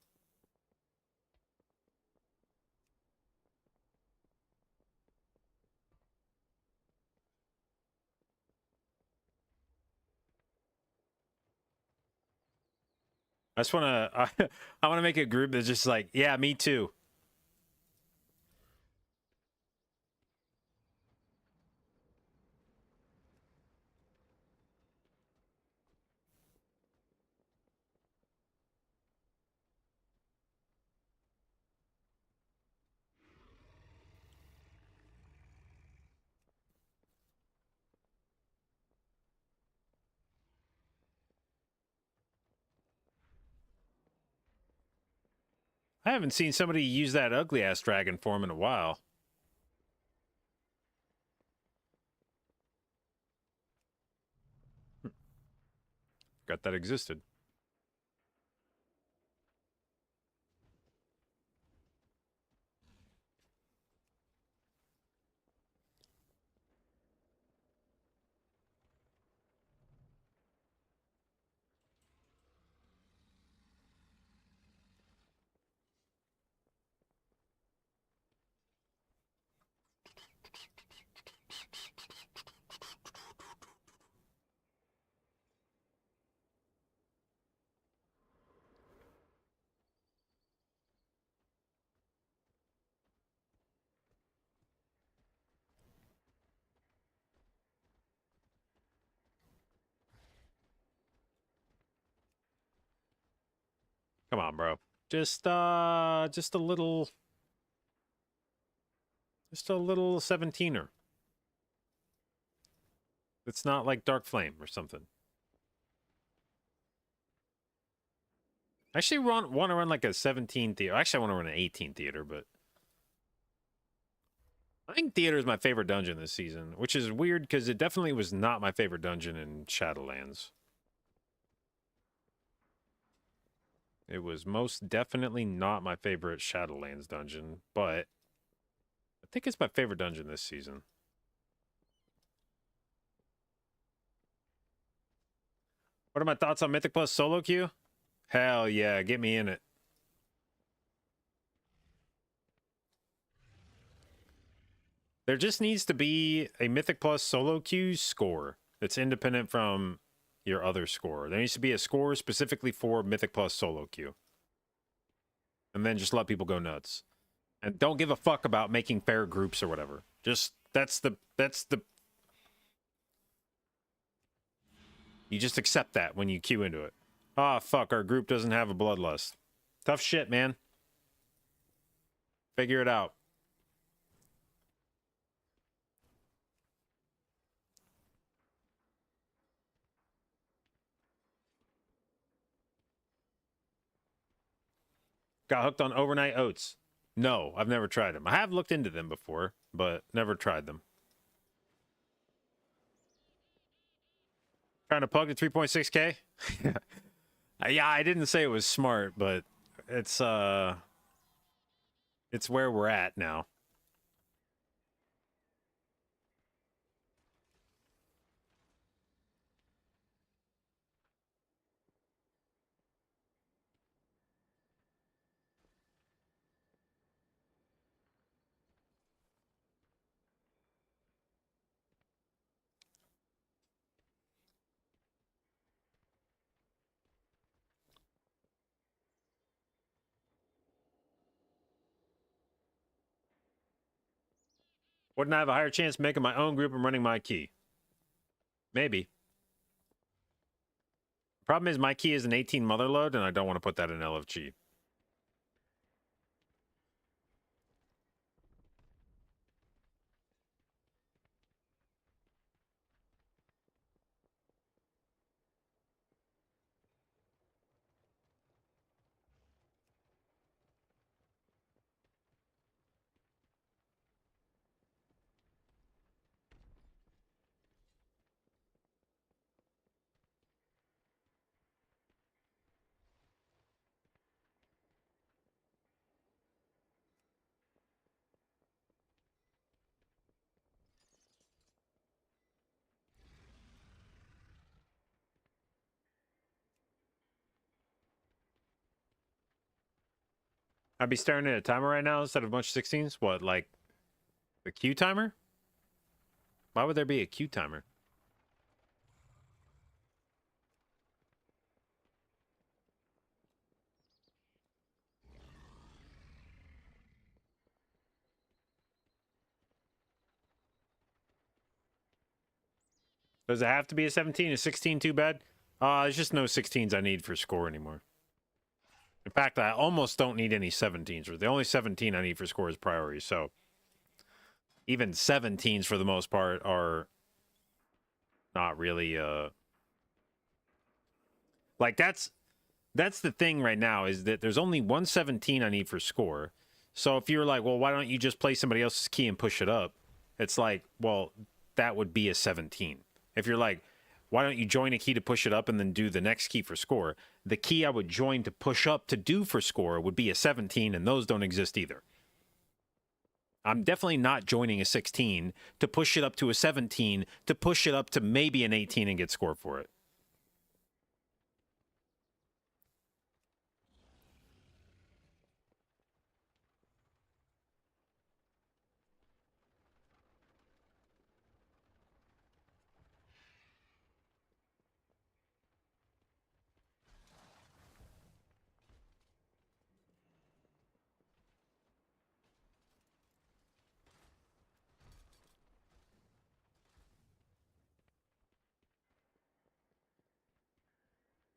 I just want to I want to make a group that's just like, yeah, me too. I haven't seen somebody use that ugly ass dragon form in a while. Forgot that existed. Come on, bro. Just a little 17er. It's not like Dark Flame or something. I actually want to run like a 17 theater. Actually, I want to run an 18 theater, but I think theater is my favorite dungeon this season, which is weird because it definitely was not my favorite dungeon in Shadowlands. It was most definitely not my favorite Shadowlands dungeon, but I think it's my favorite dungeon this season. What are my thoughts on Mythic Plus solo queue? Hell yeah, get me in it. There just needs to be a Mythic Plus solo queue score that's independent from your other score. There needs to be a score specifically for Mythic Plus solo queue. And then just let people go nuts. And don't give a fuck about making fair groups or whatever. Just that's the you just accept that when you queue into it. Ah, fuck, our group doesn't have a bloodlust. Tough shit, man. Figure it out. Got hooked on overnight oats. No, I've never tried them. I have looked into them before, but never tried them. Trying to pug to 3.6K? Yeah, I didn't say it was smart, but it's where we're at now. Wouldn't I have a higher chance making my own group and running my key? Maybe. Problem is my key is an 18 mother load, and I don't want to put that in LFG. I'd be staring at a timer right now instead of a bunch of 16s. What, like the Q timer? Why would there be a Q timer? Does it have to be a 17? Is 16 too bad? There's just no 16s I need for score anymore. In fact, I almost don't need any 17s. The only 17 I need for score is priority. So even 17s for the most part are not really like that's the thing right now, is that there's only 117 I need for score. So if you're like, well, why don't you just play somebody else's key and push it up? It's like, well, that would be a 17. If you're like, why don't you join a key to push it up and then do the next key for score? The key I would join to push up to do for score would be a 17, and those don't exist either. I'm definitely not joining a 16 to push it up to a 17 to push it up to maybe an 18 and get score for it.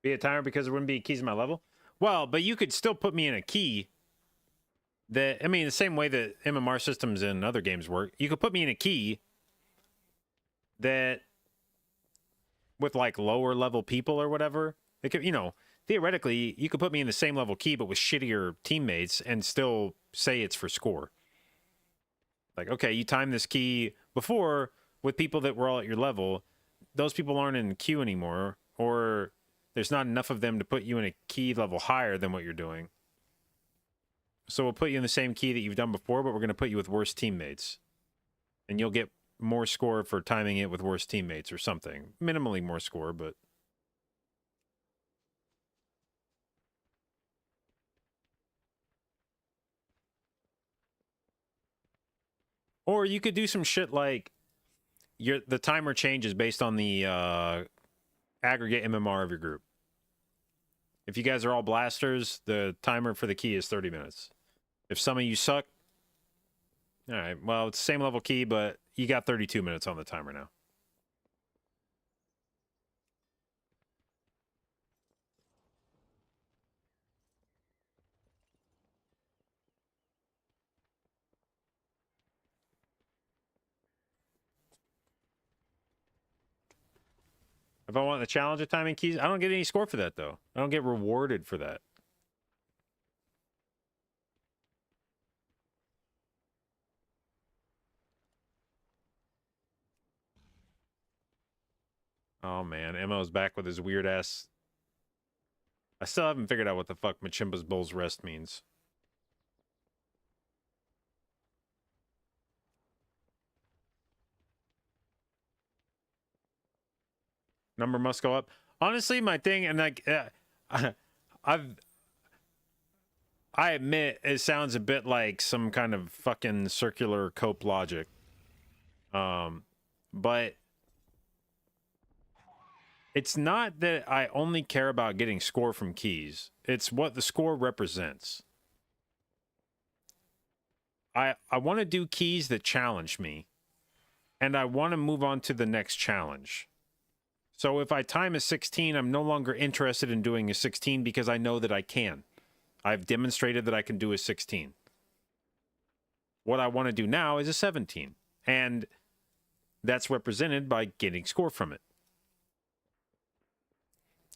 Be a timer because there wouldn't be keys in my level? Well, but you could still put me in a key that, I mean, the same way that MMR systems in other games work. You could put me in a key that with like lower level people or whatever. It could, you know, theoretically, you could put me in the same level key but with shittier teammates and still say it's for score. Like, okay, you timed this key before with people that were all at your level. Those people aren't in the queue anymore, or there's not enough of them to put you in a key level higher than what you're doing. So we'll put you in the same key that you've done before, but we're going to put you with worse teammates. And you'll get more score for timing it with worse teammates or something. Minimally more score, but... Or you could do some shit like the timer changes based on the aggregate MMR of your group. If you guys are all blasters, the timer for the key is 30 minutes. If some of you suck, all right, well, it's the same level key, but you got 32 minutes on the timer now. If I want the challenge of timing keys, I don't get any score for that, though. I don't get rewarded for that. Oh man, Emo's back with his weird ass. I still haven't figured out what the fuck Machimba's Bull's Rest means. Number must go up. Honestly, my thing, and like, I admit it sounds a bit like some kind of fucking circular cope logic. But it's not that I only care about getting score from keys. It's what the score represents. I want to do keys that challenge me, and I want to move on to the next challenge. So if I time a 16, I'm no longer interested in doing a 16 because I know that I can. I've demonstrated that I can do a 16. What I want to do now is a 17, and that's represented by getting score from it.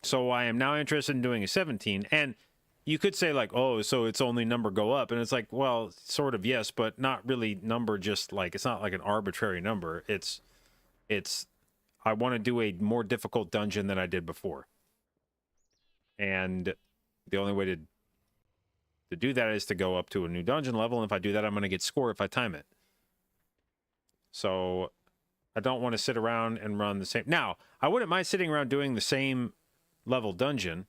So I am now interested in doing a 17, and you could say like, oh, so it's only number go up, and it's like, well, sort of yes, but not really number. Just like it's not like an arbitrary number. It's I want to do a more difficult dungeon than I did before, and the only way to do that is to go up to a new dungeon level, and if I do that, I'm going to get score if I time it. So I don't want to sit around and run the same. Now, I wouldn't mind sitting around doing the same level dungeon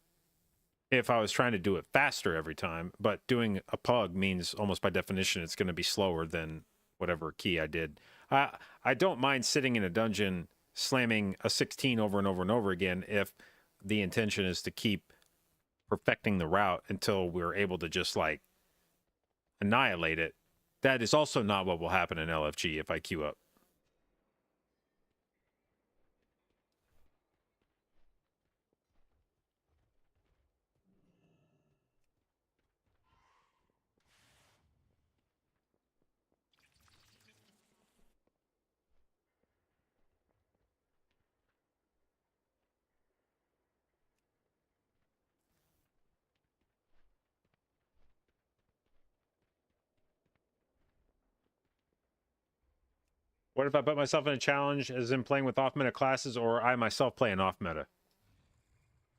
if I was trying to do it faster every time, but doing a pug means almost by definition it's going to be slower than whatever key I did. I don't mind sitting in a dungeon slamming a 16 over and over and over again if the intention is to keep perfecting the route until we're able to just like annihilate it. That is also not what will happen in LFG if I queue up. What if I put myself in a challenge as in playing with off-meta classes, or I myself play an off-meta?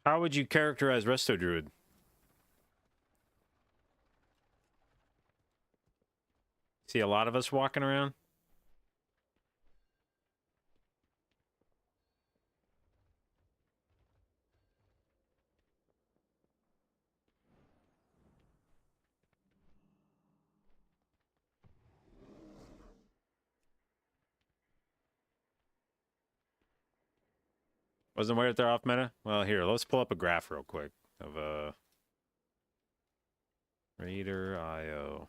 How would you characterize Resto Druid? See a lot of us walking around? Wasn't aware that they're off meta? Well, here, let's pull up a graph real quick of Raider IO.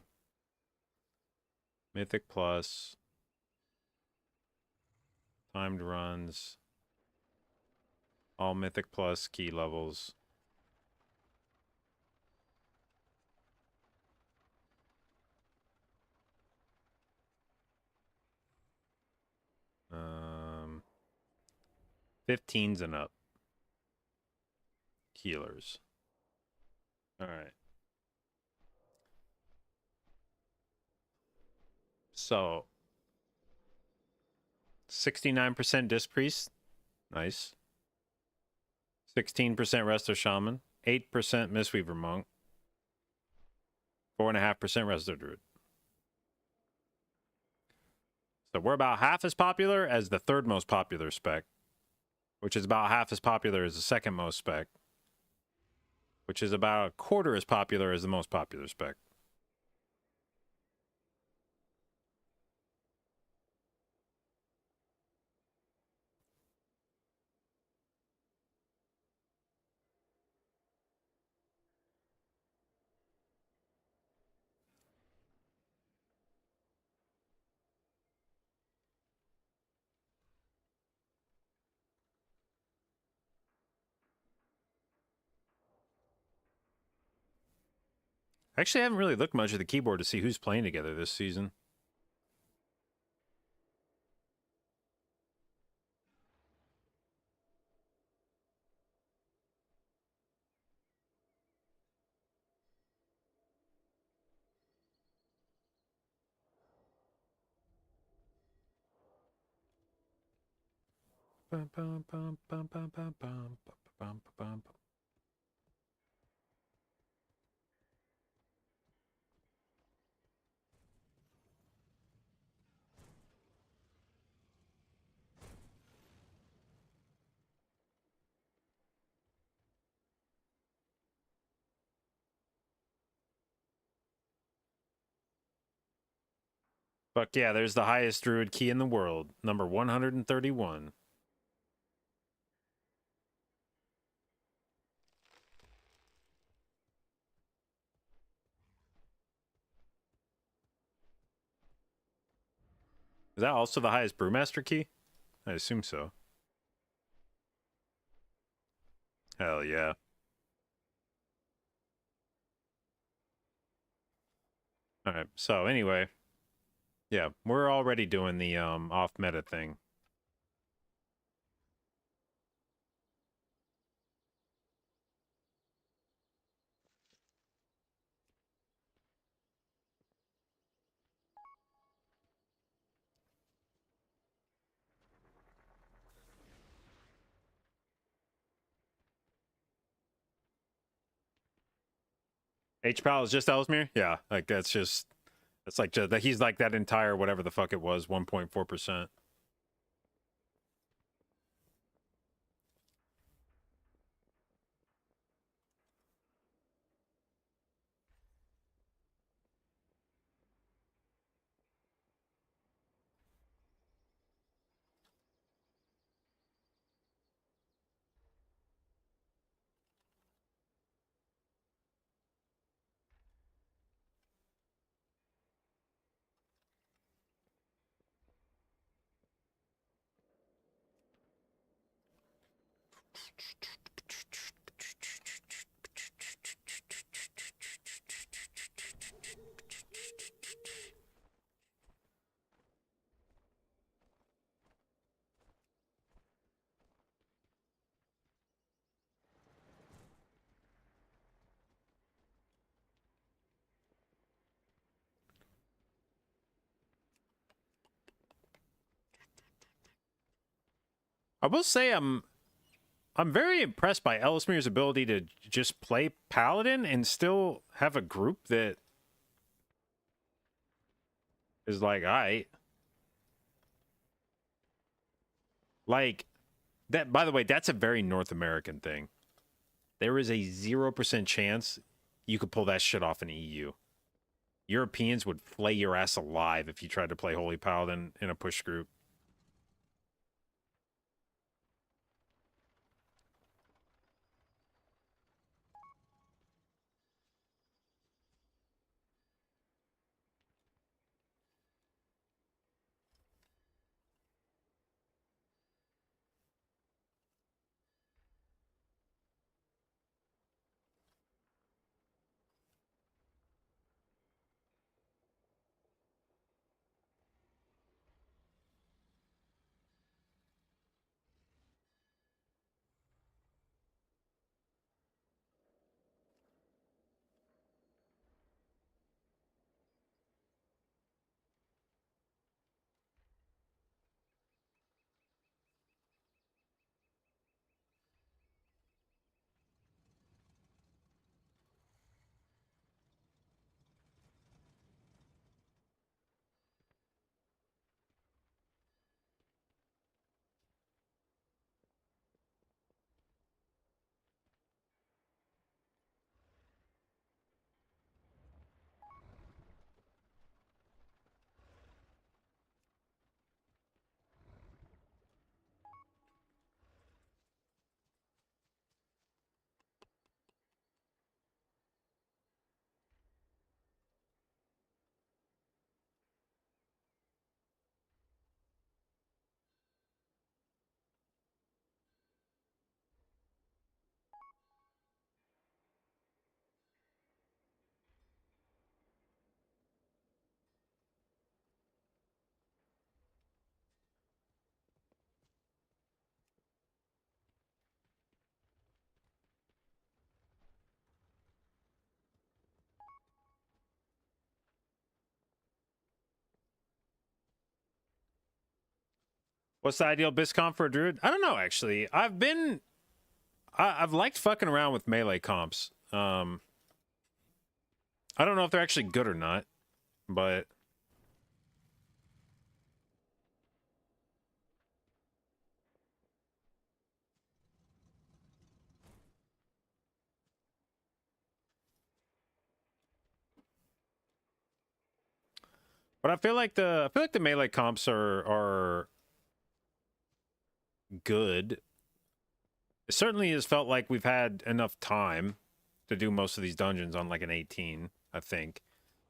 Mythic Plus. Timed runs. All Mythic Plus key levels. Um, 15s and up. Healers. All right. So 69% Disc Priest. Nice. 16% Resto Shaman. 8% Mistweaver Monk. 4.5% Resto Druid. So we're about half as popular as the third most popular spec, which is about half as popular as the second most spec, which is about a quarter as popular as the most popular spec. Actually, I haven't really looked much at the keyboard to see who's playing together this season. Bum, bum, bum, bum, bum, bum, bum, bum, bum. Fuck yeah, there's the highest druid key in the world, number 131. Is that also the highest brewmaster key? I assume so. Hell yeah. All right. So anyway, yeah, we're already doing the off meta thing. H-Pal is just Ellesmere? Yeah, like that's like he's like that entire whatever the fuck it was, 1.4%. I will say I'm very impressed by Ellesmere's ability to just play Paladin and still have a group that is like, all right. Like, that, by the way, that's a very North American thing. There is a 0% chance you could pull that shit off in the EU. Europeans would flay your ass alive if you tried to play Holy Paladin in a push group. What's the ideal BIS for a druid? I don't know, actually. I've liked fucking around with melee comps. I don't know if they're actually good or not, but I feel like the melee comps are good. It certainly has felt like we've had enough time to do most of these dungeons on like an 18, I think.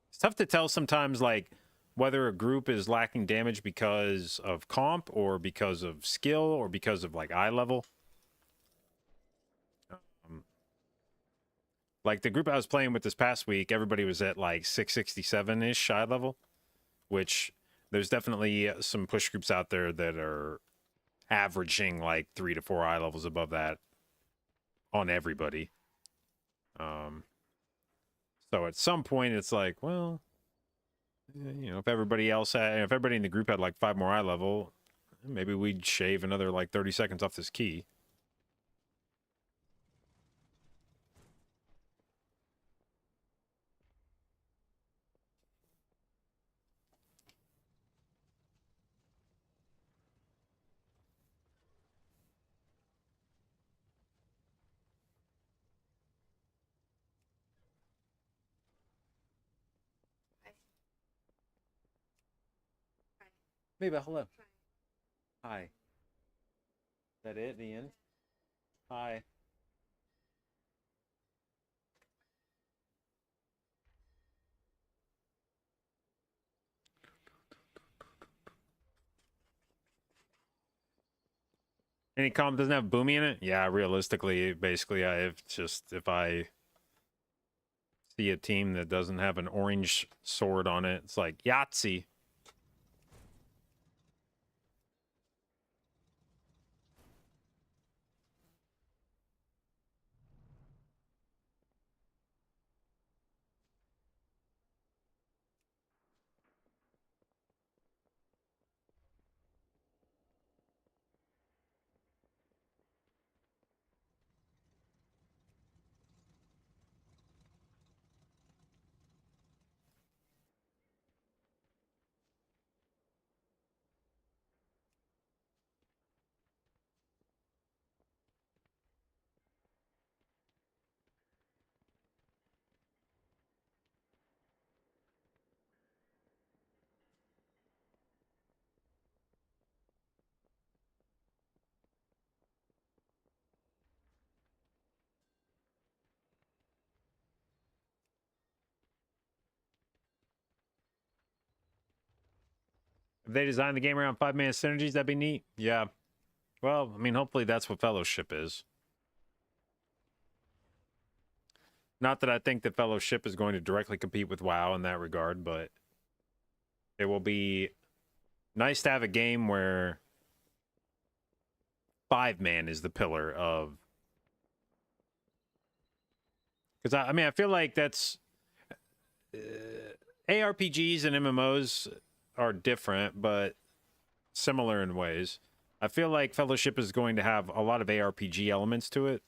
It's tough to tell sometimes, like, whether a group is lacking damage because of comp or because of skill or because of like eye level. Like the group I was playing with this past week, everybody was at like 667-ish eye level, which there's definitely some push groups out there that are averaging like 3 to 4 eye levels above that on everybody. So at some point it's like, well, you know, if everybody in the group had like 5 more eye level, maybe we'd shave another like 30 seconds off this key. Maybe hello. Hi. Is that it? The end? Hi. Any comp doesn't have Boomy in it? Yeah, realistically, basically, if I see a team that doesn't have an orange sword on it, it's like Yahtzee. If they designed the game around 5-man synergies, that'd be neat. Yeah. Well, I mean, hopefully that's what Fellowship is. Not that I think that Fellowship is going to directly compete with WoW in that regard, but it will be nice to have a game where 5-man is the pillar of. Because I mean, I feel like that's ARPGs and MMOs are different, but similar in ways. I feel like Fellowship is going to have a lot of ARPG elements to it.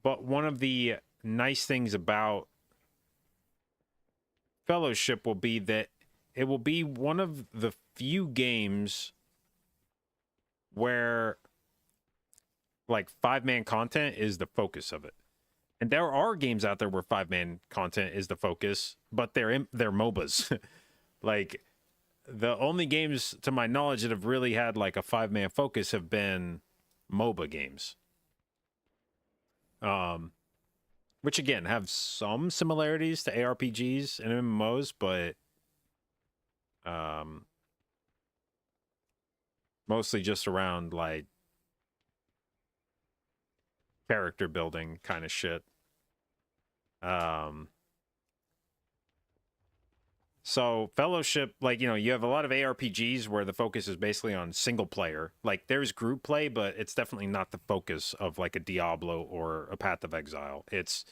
But one of the nice things about Fellowship will be that it will be one of the few games where like 5-man content is the focus of it. And there are games out there where 5-man content is the focus, but they're MOBAs. Like the only games to my knowledge that have really had like a 5-man focus have been MOBA games. Which again have some similarities to ARPGs and MMOs, but mostly just around like character building kind of shit. So Fellowship, like, you know, you have a lot of ARPGs where the focus is basically on single player. Like there's group play, but it's definitely not the focus of like a Diablo or a Path of Exile. It's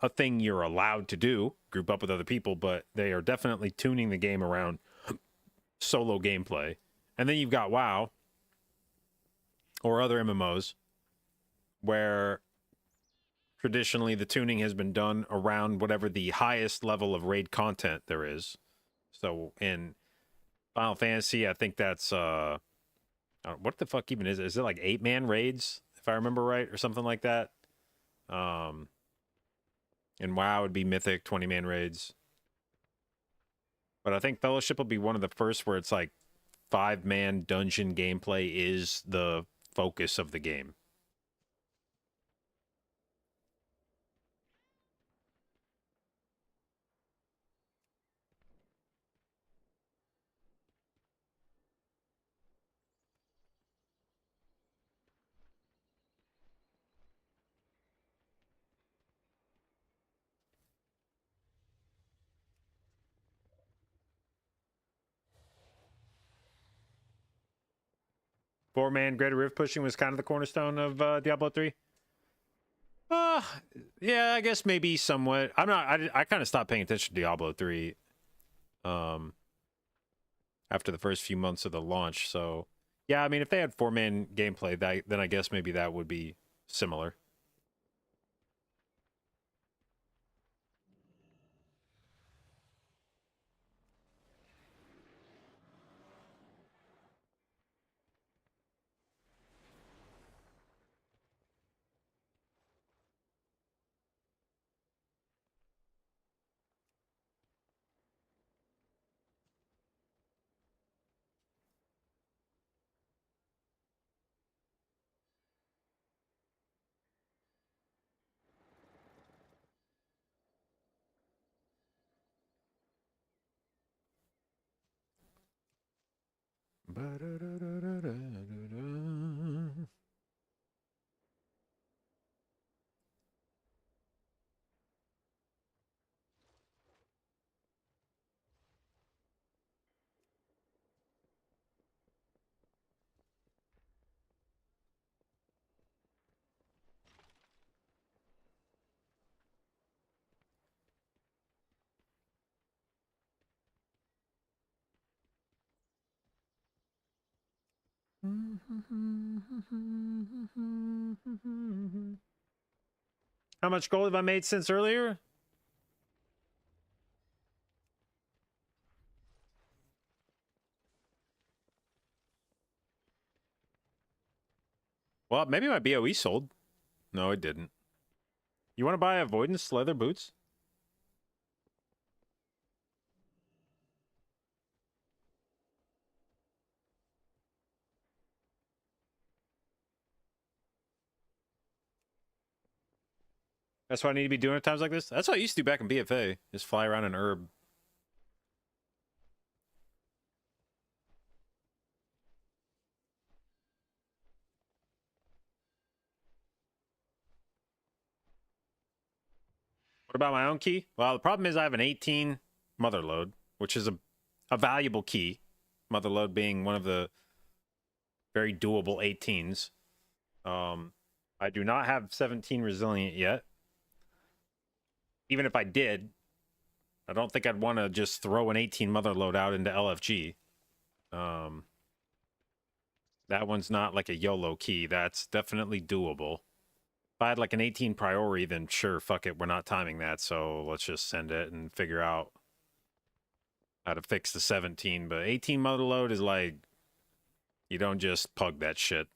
a thing you're allowed to do, group up with other people, but they are definitely tuning the game around solo gameplay. And then you've got WoW or other MMOs where traditionally the tuning has been done around whatever the highest level of raid content there is. So in Final Fantasy, I think that's what the fuck even is it? Is it like 8-man raids, if I remember right, or something like that? And WoW would be Mythic 20-man raids. But I think Fellowship will be one of the first where it's like 5-man dungeon gameplay is the focus of the game. Four-man Greater Rift pushing was kind of the cornerstone of Diablo 3. Yeah, I guess maybe somewhat. I'm not. I kind of stopped paying attention to Diablo 3 after the first few months of the launch. So, yeah, I mean, if they had 4-man gameplay, then I guess maybe that would be similar. How much gold have I made since earlier? Well, maybe my BOE sold. No, it didn't. You want to buy avoidance leather boots? That's what I need to be doing at times like this? That's what I used to do back in BFA. Just fly around in herb. What about my own key? Well, the problem is I have an 18 mother load, which is a valuable key. Mother load being one of the very doable 18s. I do not have 17 resilient yet. Even if I did, I don't think I'd want to just throw an 18 mother load out into LFG. That one's not like a YOLO key. That's definitely doable. If I had like an 18 priority, then sure, fuck it, we're not timing that, so let's just send it and figure out how to fix the 17. But 18 mother load is like, you don't just pug that shit.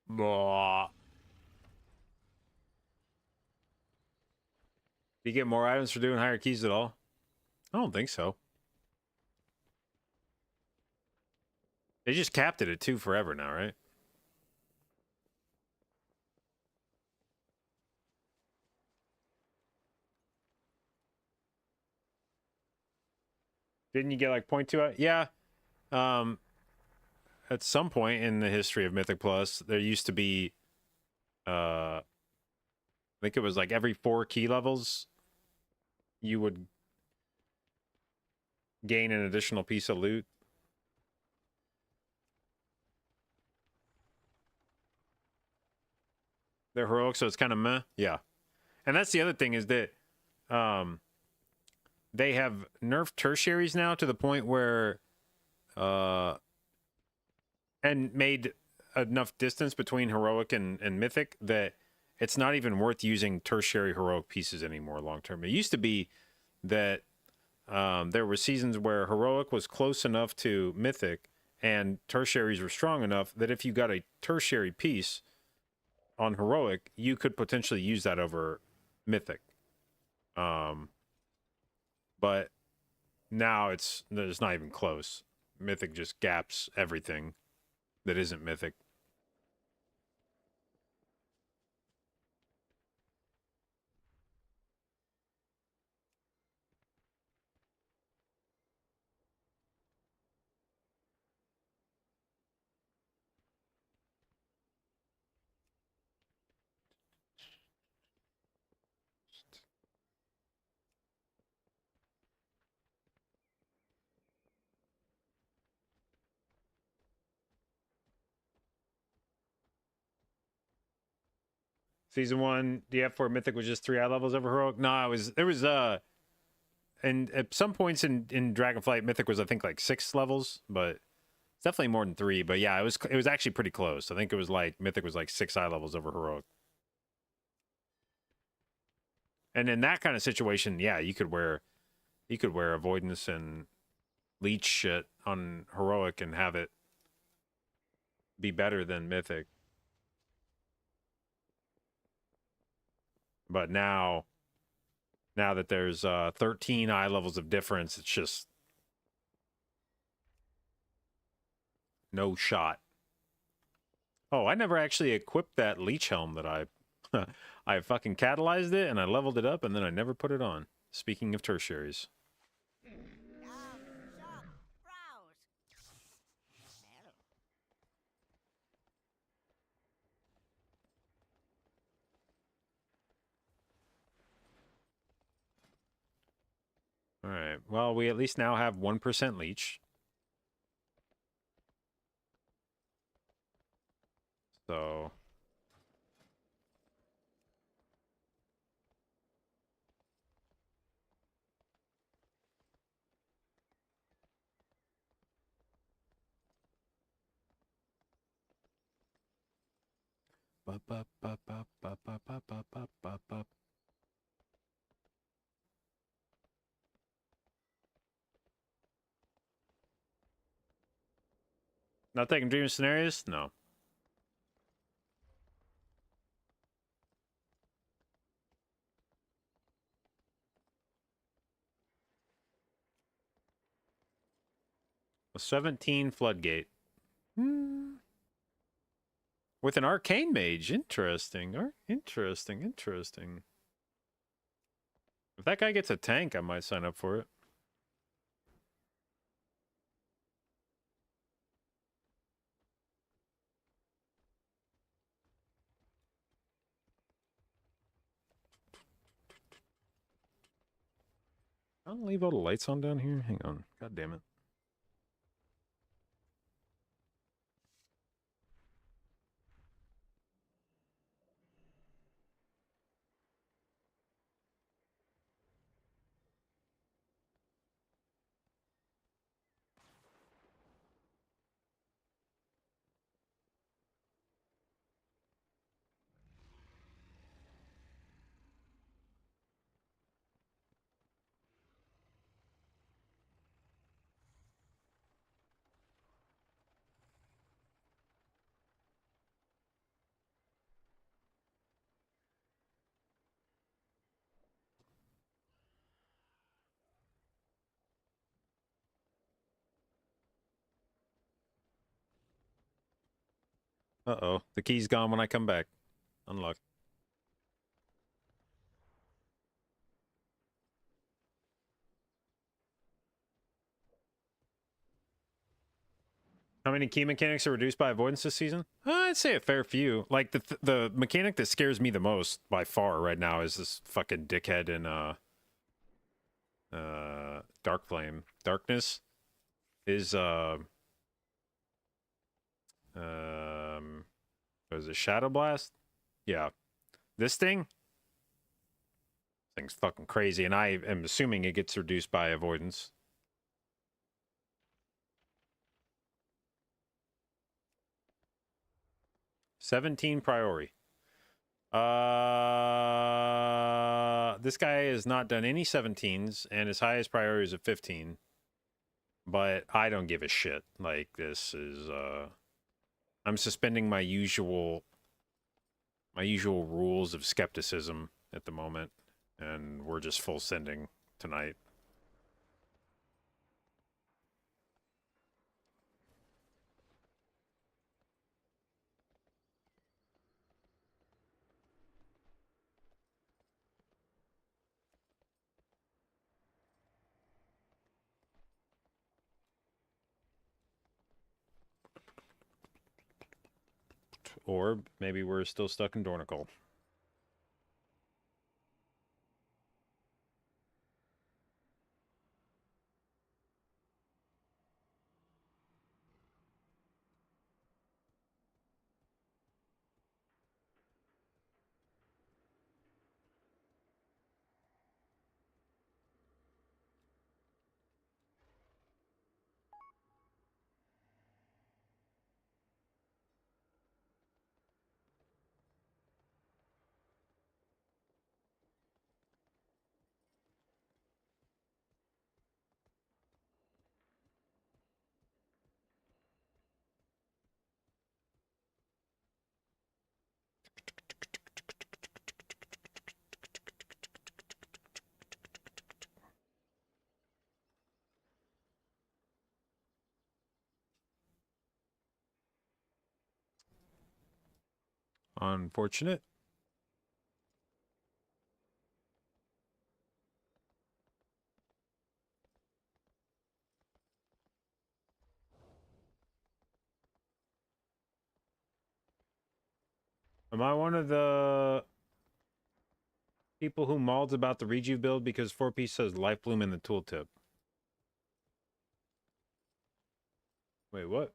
Blah. Do you get more items for doing higher keys at all? I don't think so. They just capped it at 2 forever now, right? Didn't you get like 0.2? Yeah. At some point in the history of Mythic Plus, there used to be, I think it was like every 4 key levels, you would gain an additional piece of loot. They're heroic, so it's kind of meh. Yeah. And that's the other thing is that they have nerfed tertiaries now to the point where and made enough distance between heroic and mythic that it's not even worth using tertiary heroic pieces anymore long term. It used to be that there were seasons where heroic was close enough to mythic and tertiaries were strong enough that if you got a tertiary piece on heroic, you could potentially use that over mythic. But now it's not even close. Mythic just gaps everything that isn't mythic. Season 1, DF4 Mythic was just 3 eye levels over heroic. No, there was and at some points in Dragonflight, Mythic was I think like 6 levels, but it's definitely more than 3. But yeah, it was actually pretty close. I think it was like Mythic was like 6 eye levels over heroic. And in that kind of situation, yeah, you could wear avoidance and leech shit on heroic and have it be better than mythic. But now that there's 13 eye levels of difference, it's just no shot. Oh, I never actually equipped that leech helm that I I fucking catalyzed it and I leveled it up and then I never put it on. Speaking of tertiaries. All right. Well, we at least now have 1% leech. So not taking dream scenarios? No. A 17 floodgate. With an arcane mage. Interesting. Interesting. If that guy gets a tank, I might sign up for it. I'll leave all the lights on down here. Hang on. God damn it. Uh-oh. The key's gone when I come back. Unlock. How many key mechanics are reduced by avoidance this season? I'd say a fair few. Like the mechanic that scares me the most by far right now is this fucking dickhead in Dark Flame. Darkness is was it Shadow Blast? Yeah. This thing's fucking crazy, and I am assuming it gets reduced by avoidance. $17 priority. This guy has not done any 17s, and his highest priority is a 15. But I don't give a shit. Like, this is I'm suspending my usual rules of skepticism at the moment, and we're just full sending tonight. Or maybe we're still stuck in Dornicle. Unfortunate. Am I one of the people who mauls about the rejuve build because 4-piece says Life Bloom in the tooltip? Wait, what?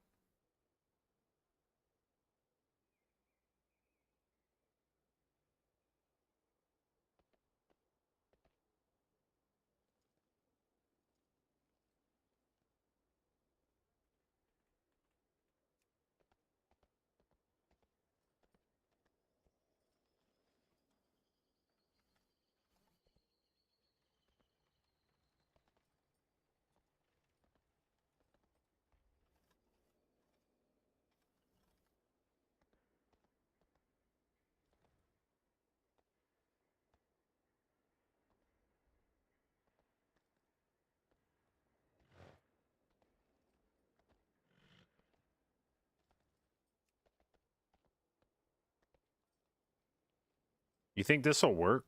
You think this will work,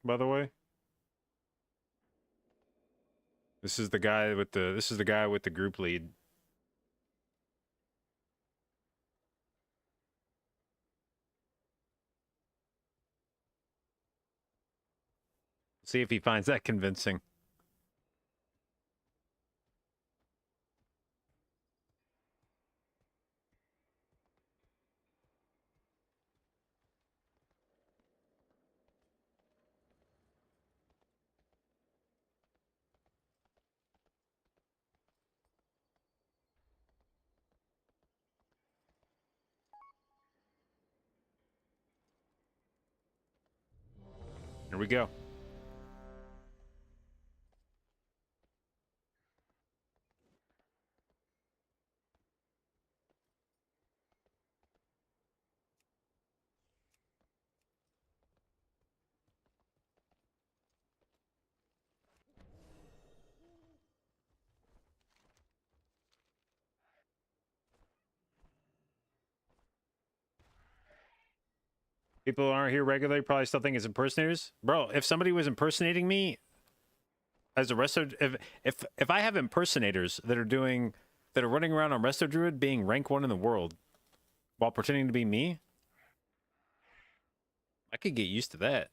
by the way? This is the guy with the group lead. See if he finds that convincing. Here we go. People who aren't here regularly probably still think it's impersonators. Bro, if somebody was impersonating me as a wrestler, if I have impersonators that are doing that are running around on Resto Druid being rank 1 in the world while pretending to be me? I could get used to that.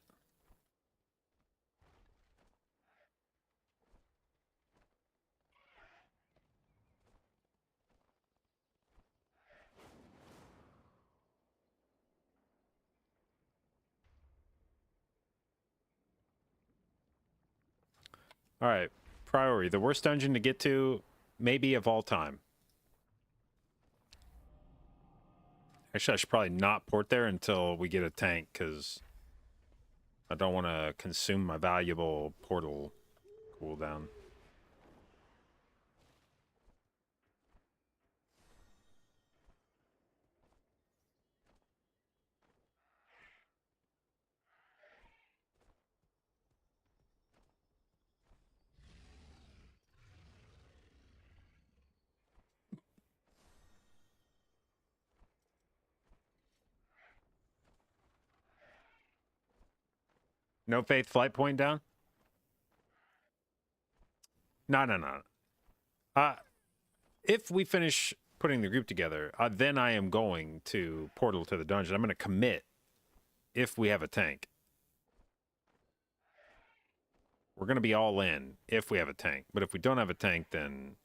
All right. Priority. The worst dungeon to get to, maybe of all time. Actually, I should probably not port there until we get a tank, because I don't want to consume my valuable portal cooldown. No faith flight point down? No. If we finish putting the group together, then I am going to portal to the dungeon. I'm going to commit if we have a tank. We're going to be all in if we have a tank. But if we don't have a tank, then...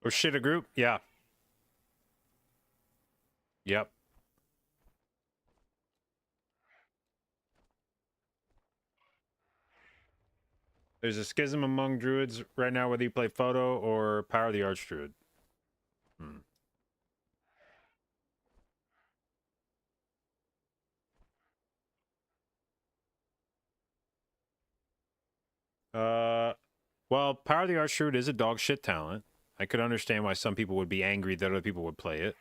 Oh shit, a group? Yeah. Yep. There's a schism among druids right now, whether you play photo or power the archdruid. Hmm. Well, power the archdruid is a dog shit talent. I could understand why some people would be angry that other people would play it.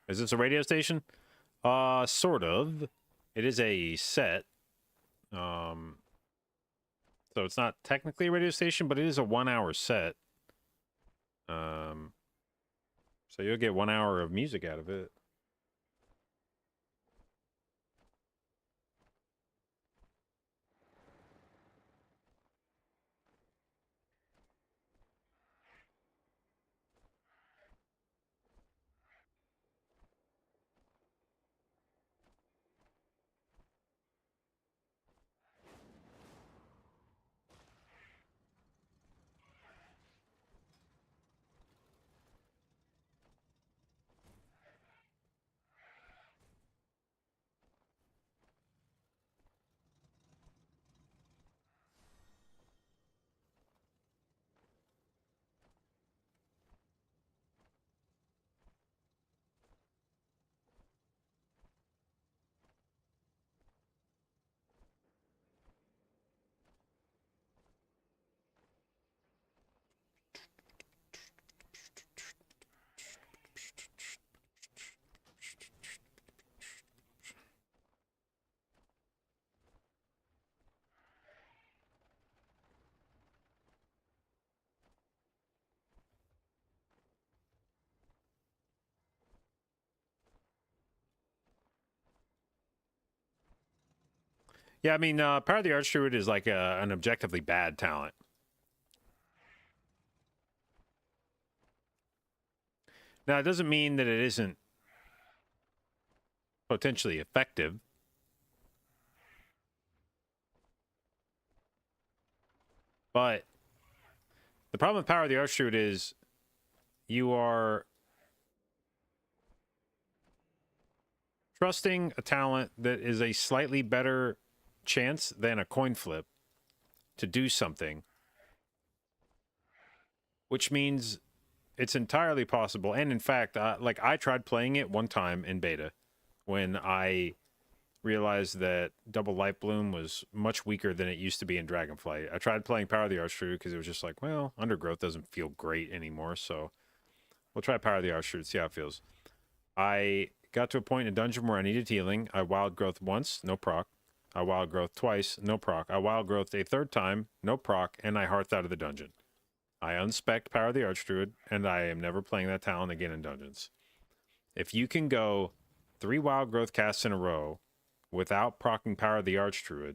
Is this a radio station? Sort of. It is a set. So it's not technically a radio station, but it is a 1 hour set. So you'll get 1 hour of music out of it. Yeah, I mean, Power of the Archdruid is like an objectively bad talent. Now, it doesn't mean that it isn't potentially effective. But the problem with Power of the Archdruid is you are trusting a talent that is a slightly better chance than a coin flip to do something, which means it's entirely possible. And in fact, like I tried playing it one time in beta when I realized that Double Light Bloom was much weaker than it used to be in Dragonflight. I tried playing Power of the Archdruid because it was just like, well, Undergrowth doesn't feel great anymore, so we'll try Power of the Archdruid, see how it feels. I got to a point in a dungeon where I needed healing. I Wild Growth once, no proc. I Wild Growth twice, no proc. I Wild Growth a third time, no proc, and I Hearth out of the dungeon. I unspec'd Power of the Archdruid, and I am never playing that talent again in dungeons. If you can go 3 Wild Growth casts in a row without proccing Power of the Archdruid,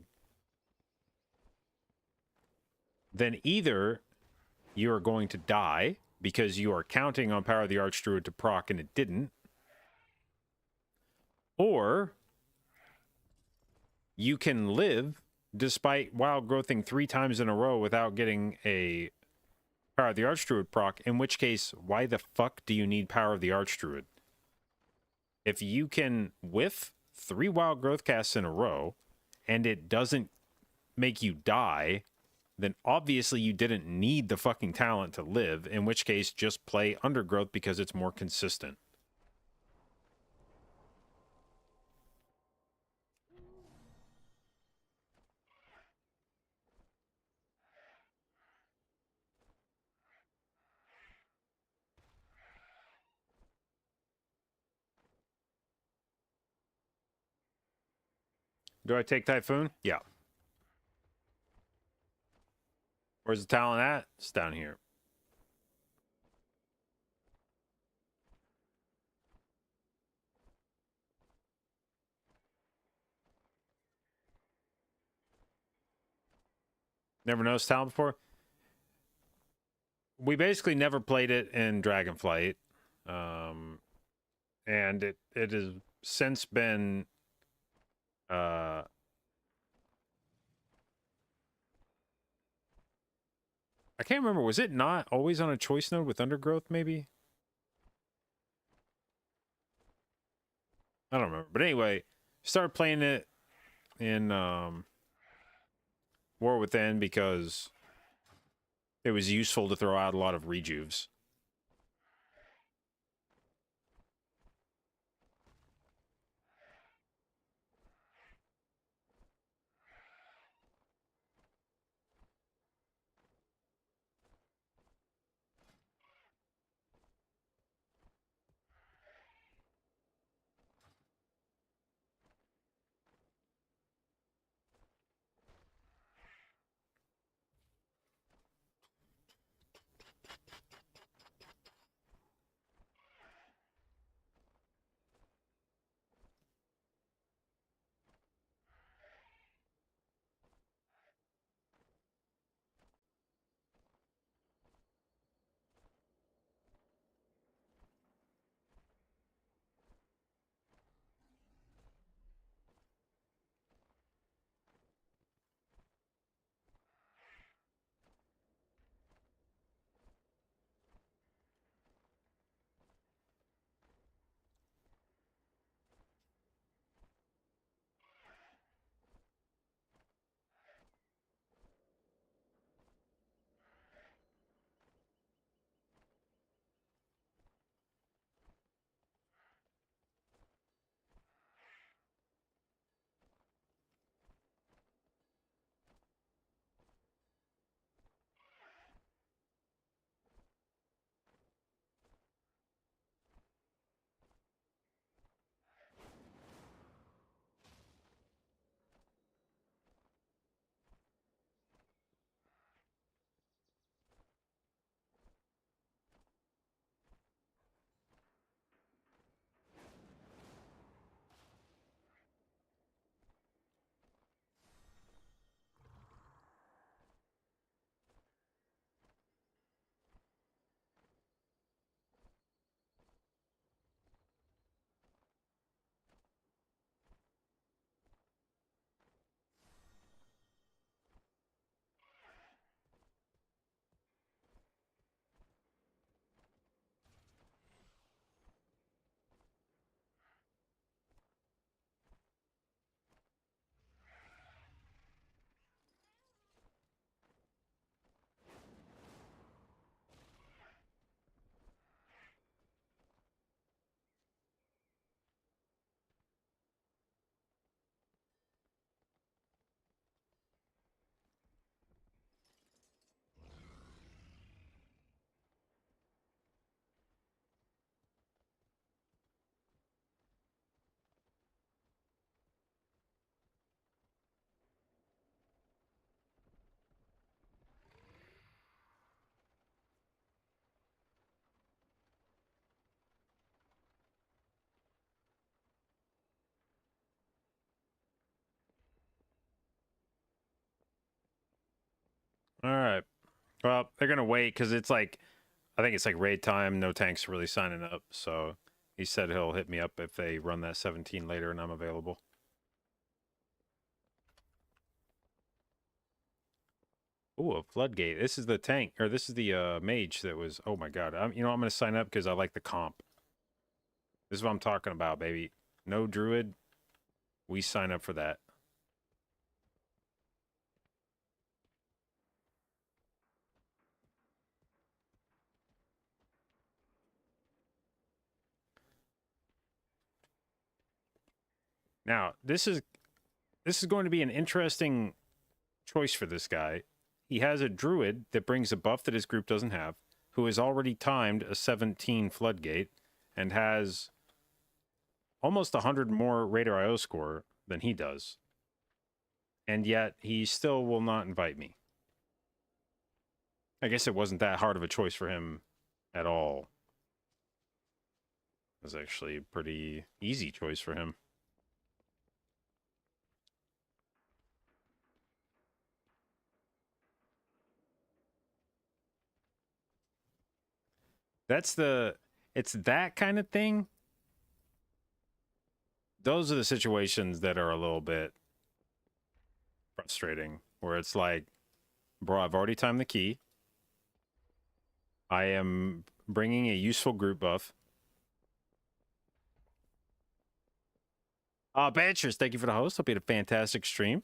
then either you are going to die because you are counting on Power of the Archdruid to proc and it didn't, or you can live despite Wild Growthing 3 times in a row without getting a Power of the Archdruid proc, in which case, why the fuck do you need Power of the Archdruid? If you can whiff 3 Wild Growth casts in a row and it doesn't make you die, then obviously you didn't need the fucking talent to live, in which case just play Undergrowth because it's more consistent. Do I take Typhoon? Yeah. Where's the talent at? It's down here. Never noticed talent before? We basically never played it in Dragonflight. And it has since been I can't remember. Was it not always on a choice node with Undergrowth, maybe? I don't remember. But anyway, started playing it in War Within because it was useful to throw out a lot of rejuves. All right. Well, they're gonna wait because it's like, I think it's like raid time. No tanks really signing up, so he said he'll hit me up if they run that 17 later and I'm available. Ooh, a floodgate. This is the tank, or this is the mage that was. Oh my god. I'm gonna sign up because I like the comp. This is what I'm talking about, baby. No druid. We sign up for that. Now, this is going to be an interesting choice for this guy. He has a druid that brings a buff that his group doesn't have, who has already timed a 17 floodgate and has almost 100 more Raider IO score than he does. And yet he still will not invite me. I guess it wasn't that hard of a choice for him at all. It was actually a pretty easy choice for him. It's that kind of thing. Those are the situations that are a little bit frustrating, where it's like, bro, I've already timed the key. I am bringing a useful group buff. Banchers, thank you for the host. Hope you had a fantastic stream.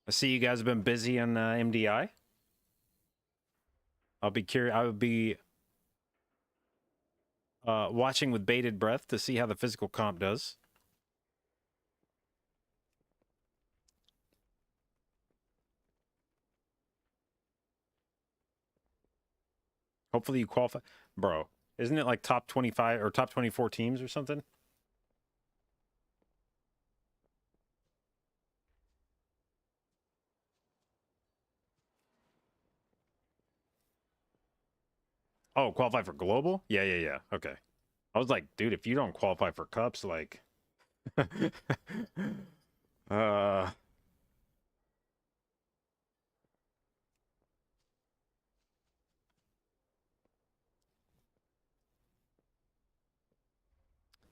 I see you guys have been busy on MDI. I'll be curious. I would be watching with bated breath to see how the physical comp does. Hopefully you qualify. Bro, isn't it like top 25 or top 24 teams or something? Oh, qualify for global? Yeah. Okay. I was like, dude, if you don't qualify for cups, like...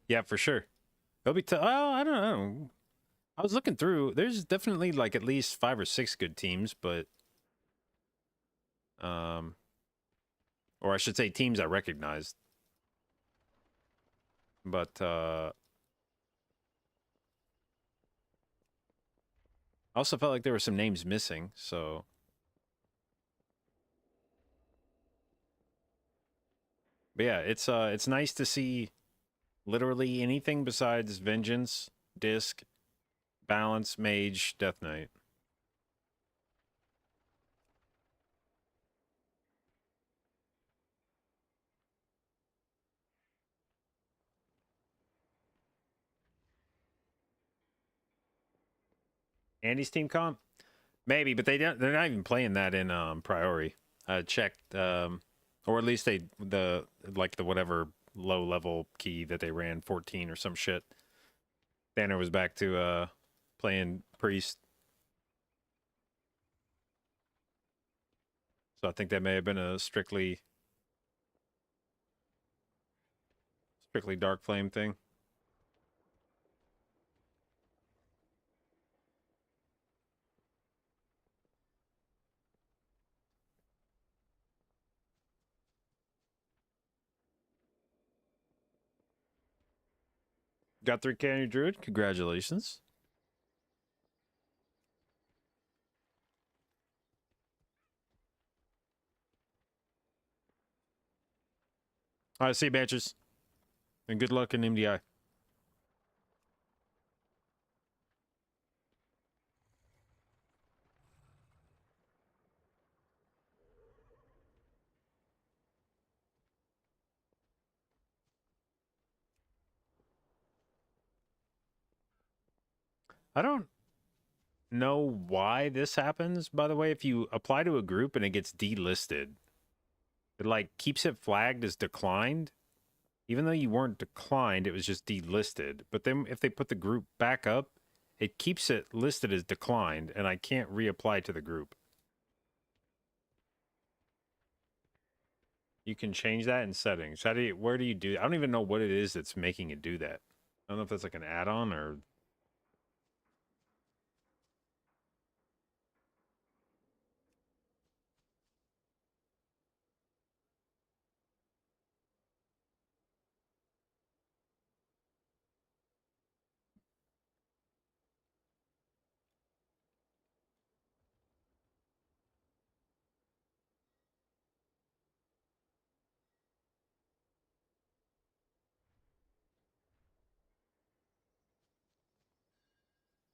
Yeah, for sure. It'll be oh, I don't know. I was looking through. There's definitely like at least 5 or 6 good teams, but or I should say teams I recognized. But I also felt like there were some names missing, so but yeah, it's nice to see literally anything besides Vengeance, Disc, Balance, Mage, Death Knight. Andy's team comp? Maybe, but they're not even playing that in Priori. I checked or at least the whatever low level key that they ran 14 or some shit. Tanner was back to playing Priest. So I think that may have been a strictly Dark Flame thing. Got 3K on your druid? Congratulations. All right, see you, Banchers. And good luck in MDI. I don't know why this happens, by the way. If you apply to a group and it gets delisted, it like keeps it flagged as declined. Even though you weren't declined, it was just delisted. But then if they put the group back up, it keeps it listed as declined, and I can't reapply to the group. You can change that in settings. How do you, where do you do? I don't even know what it is that's making it do that. I don't know if that's like an add-on or...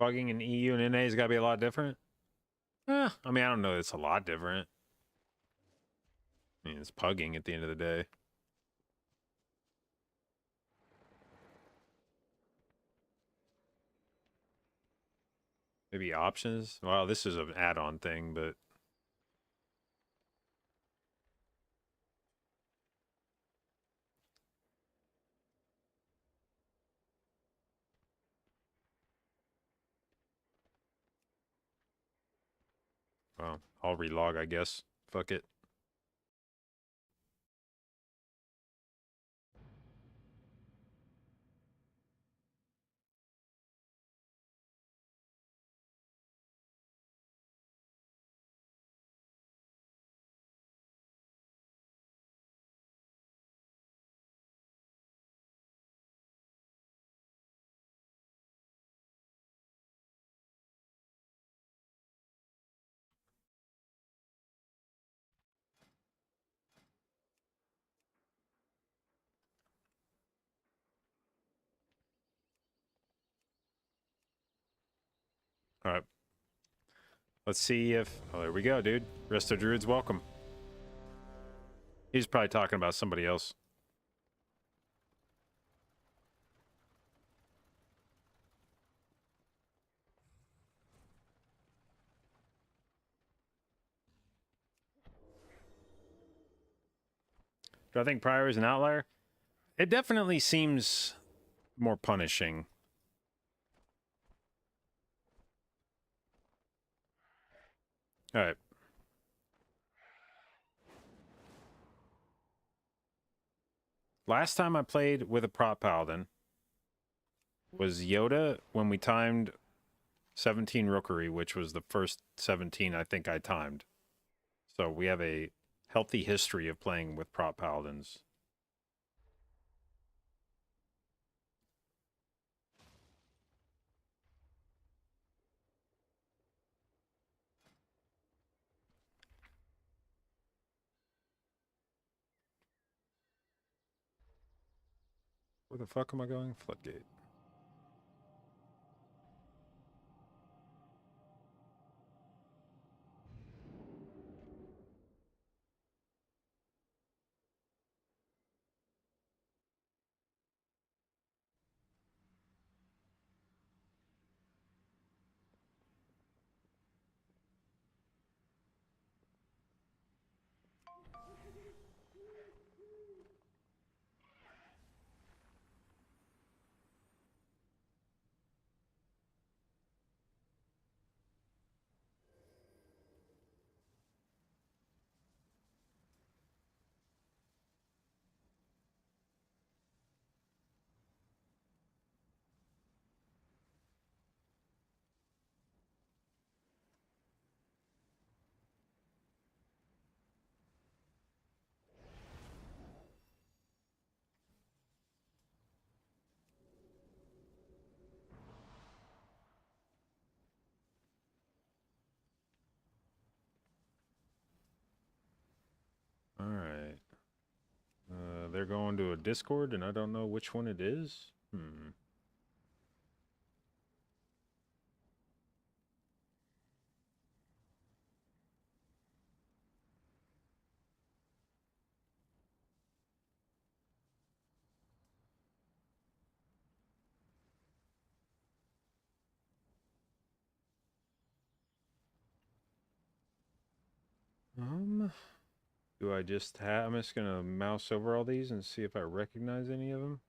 Bugging in EU and NA has got to be a lot different? I mean, I don't know. It's a lot different. I mean, it's pugging at the end of the day. Maybe options? Well, this is an add-on thing, but... Well, I'll relog, I guess. Fuck it. All right. Let's see if... Oh, there we go, dude. Resto Druid's welcome. He's probably talking about somebody else. Do I think Prior is an outlier? It definitely seems more punishing. All right. Last time I played with a prop paladin was Yoda when we timed 17 Rookery, which was the first 17 I think I timed. So we have a healthy history of playing with prop paladins. Where the fuck am I going? Floodgate. All right. They're going to a Discord, and I don't know which one it is. Do I just have? I'm just gonna mouse over all these and see if I recognize any of them.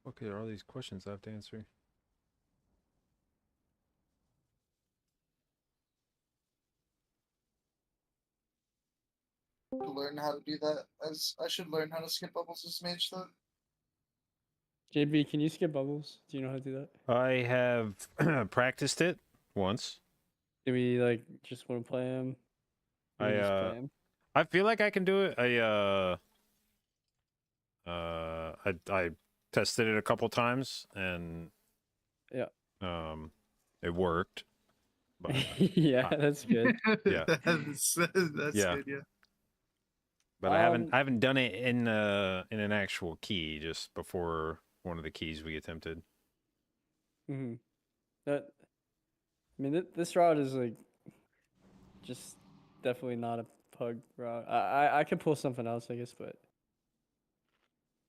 Okay, there are all these questions I have to answer. To learn how to do that, as I should learn how to skip bubbles as mage though. JB, can you skip bubbles? Do you know how to do that? I have practiced it once. Do we like just want to play him? I feel like I can do it. I tested it a couple times and yeah, it worked. But yeah, that's good. Yeah, that's Yeah. good. Yeah. but I haven't done it in an actual key, just before one of the keys we attempted. Mm-hmm. That, I mean, this route is like just definitely not a pug route. I could pull something else, I guess, but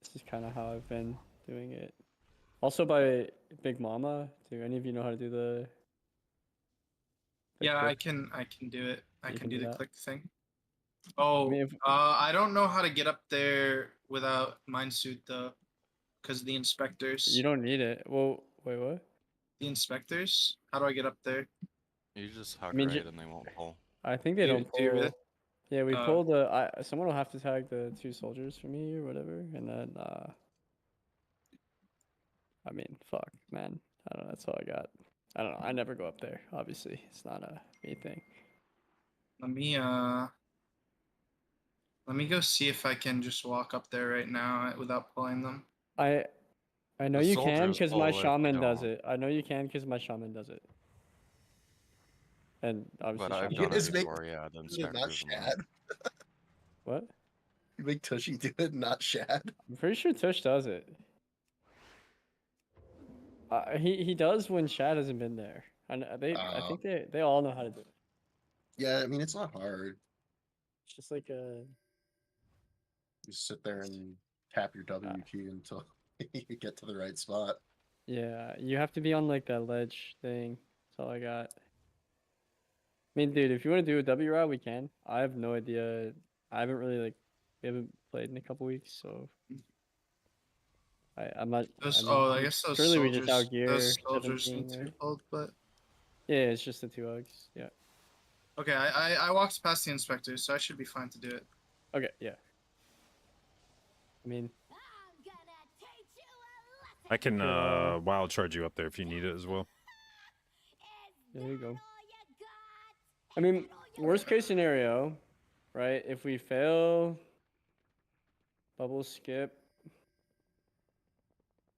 this is kind of how I've been doing it. Also by Big Mama. Do any of you know how to do the? Yeah, I click? can do it. I You can do the that? click thing. Oh, mean, if- I don't know how to get up there without mine suit though, because the inspectors. You don't need it. Well, wait, what? The inspectors? How do I get up there? You just hug mean, right and they won't pull. I think they Do you- don't do you really? pull. Yeah, we Oh. pulled the. Someone will have to tag the 2 soldiers for me or whatever, and then. I mean, fuck, man. I don't know. That's all I got. I don't know. I never go up there. Obviously, it's not a me thing. Let me go see if I can just walk up there right now without pulling them. I know The you can soldiers because my pull if you shaman does don't. it. I know you can because my shaman does it. And obviously, But I've shaman done does it before, yeah. The Not inspectors won't. Shad. What? You make Tushy do it, not Shad. I'm pretty sure Tush does it. He does when Shad hasn't been there. And I think they all know how to do it. Yeah, I mean it's not hard. It's just like a. You sit there and tap your W key until you get to the right spot. Yeah, you have to be on like that ledge thing. That's all I got. I mean, dude, if you want to do a W route, we can. I have no idea. I haven't really we haven't played in a couple weeks, so I'm not. I guess those surely soldiers. we just out gear Those soldiers 17, need to be right? pulled, but. Yeah, it's just the 2 Ugs. Yeah. Okay, I walked past the inspectors, so I should be fine to do it. Okay. Yeah. I mean, I can wild charge you up there if you need it as well. there you go. I mean, worst case scenario, right? If we fail, bubble skip,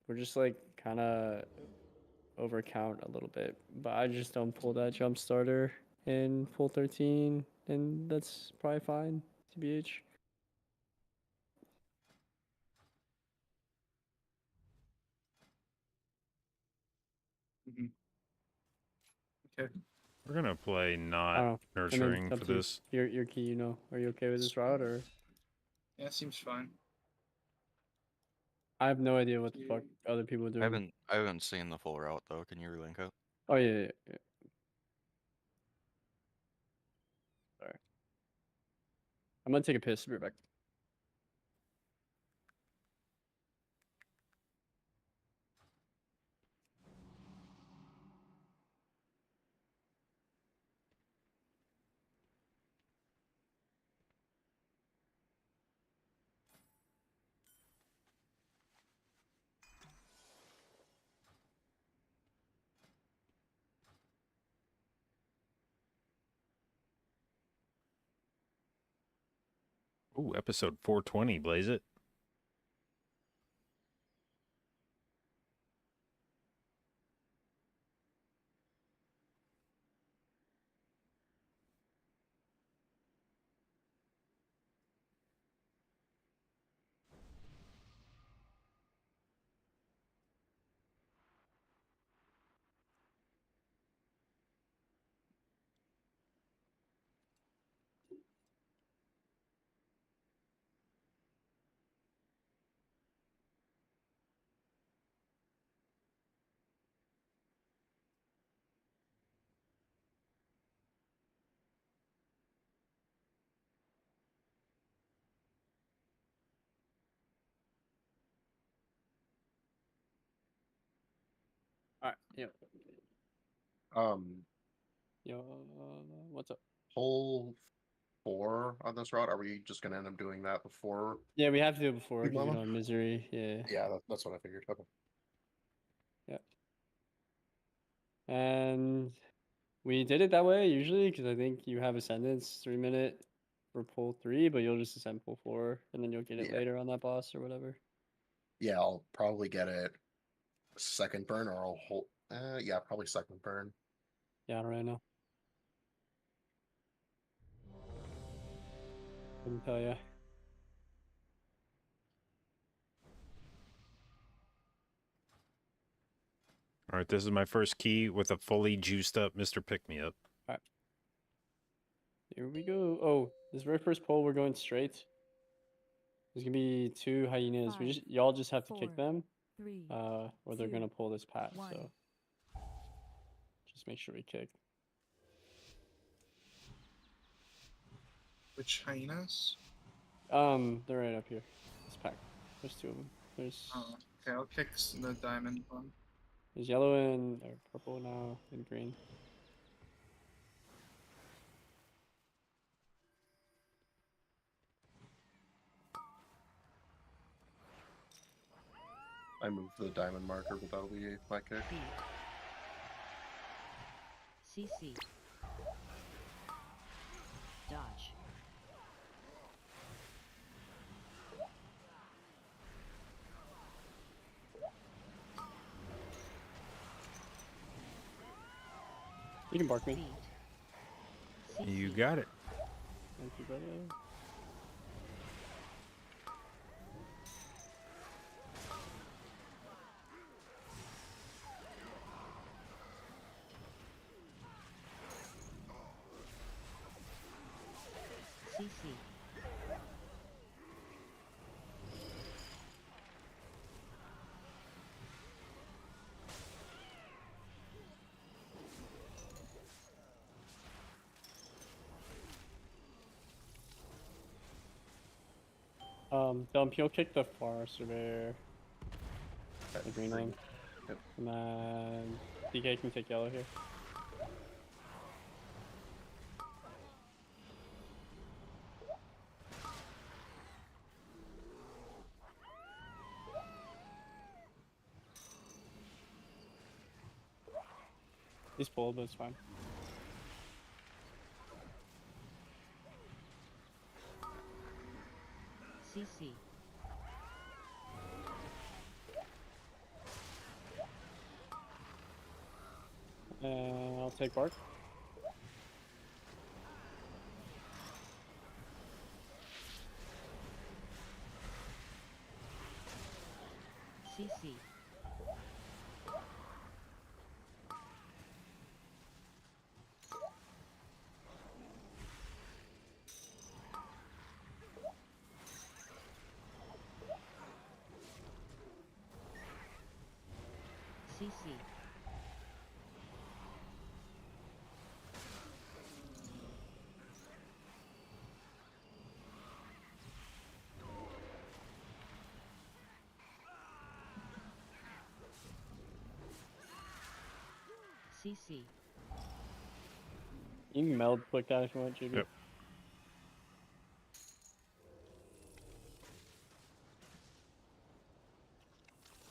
we're just like kind of overcount a little bit. But I just don't pull that jump starter in pull 13, and that's probably fine. TBH. Okay. We're gonna play I don't not know. I mean, nurturing it's up for to you. this. Your key, you know. Are you okay with this route, or? Yeah, it seems fine. I have no idea what the fuck other people are doing. I haven't seen the full route though. Can you relink it? Oh yeah. Sorry. I'm gonna take a piss. Be right back. Ooh, episode 420, blaze it. Alright, yeah. Yo, what's up? Hole 4 on this route. Are we just gonna end up doing that before? Yeah, we have to do it before Big because we Mama? don't have misery. Yeah. Yeah, that's what I figured. Okay. Yeah. And we did it that way usually because I think you have Ascendance 3 minute for pull 3, but you'll just ascend pull 4 and then you'll get it Yeah. later on that boss or whatever. Yeah, I'll probably get it second burn, or I'll hold. Yeah, probably second burn. Yeah, I don't really know. Couldn't tell you. All right, this is my first key with a fully juiced up Mr. Pick Me Up. All right. Here we go. Oh, this very first pull, we're going straight. There's gonna be 2 hyenas. Y'all just have to kick them, or they're gonna pull this path. So just make sure we kick. Which hyenas? They're right up here. This pack. There's 2 of them. There's Oh, okay, I'll kick the diamond one. there's yellow and or purple now and green. I moved the diamond marker, but that'll be my kick. CC. Dodge. You can bark me. You got it. Thank you, brother. CC. Dump, you'll kick the far surveyor. The green one. Yep. And then DK can take yellow here. He's pulled, but it's fine. CC. I'll take bark. CC. CC. CC. You can meld quick that if you want, JB. Yep.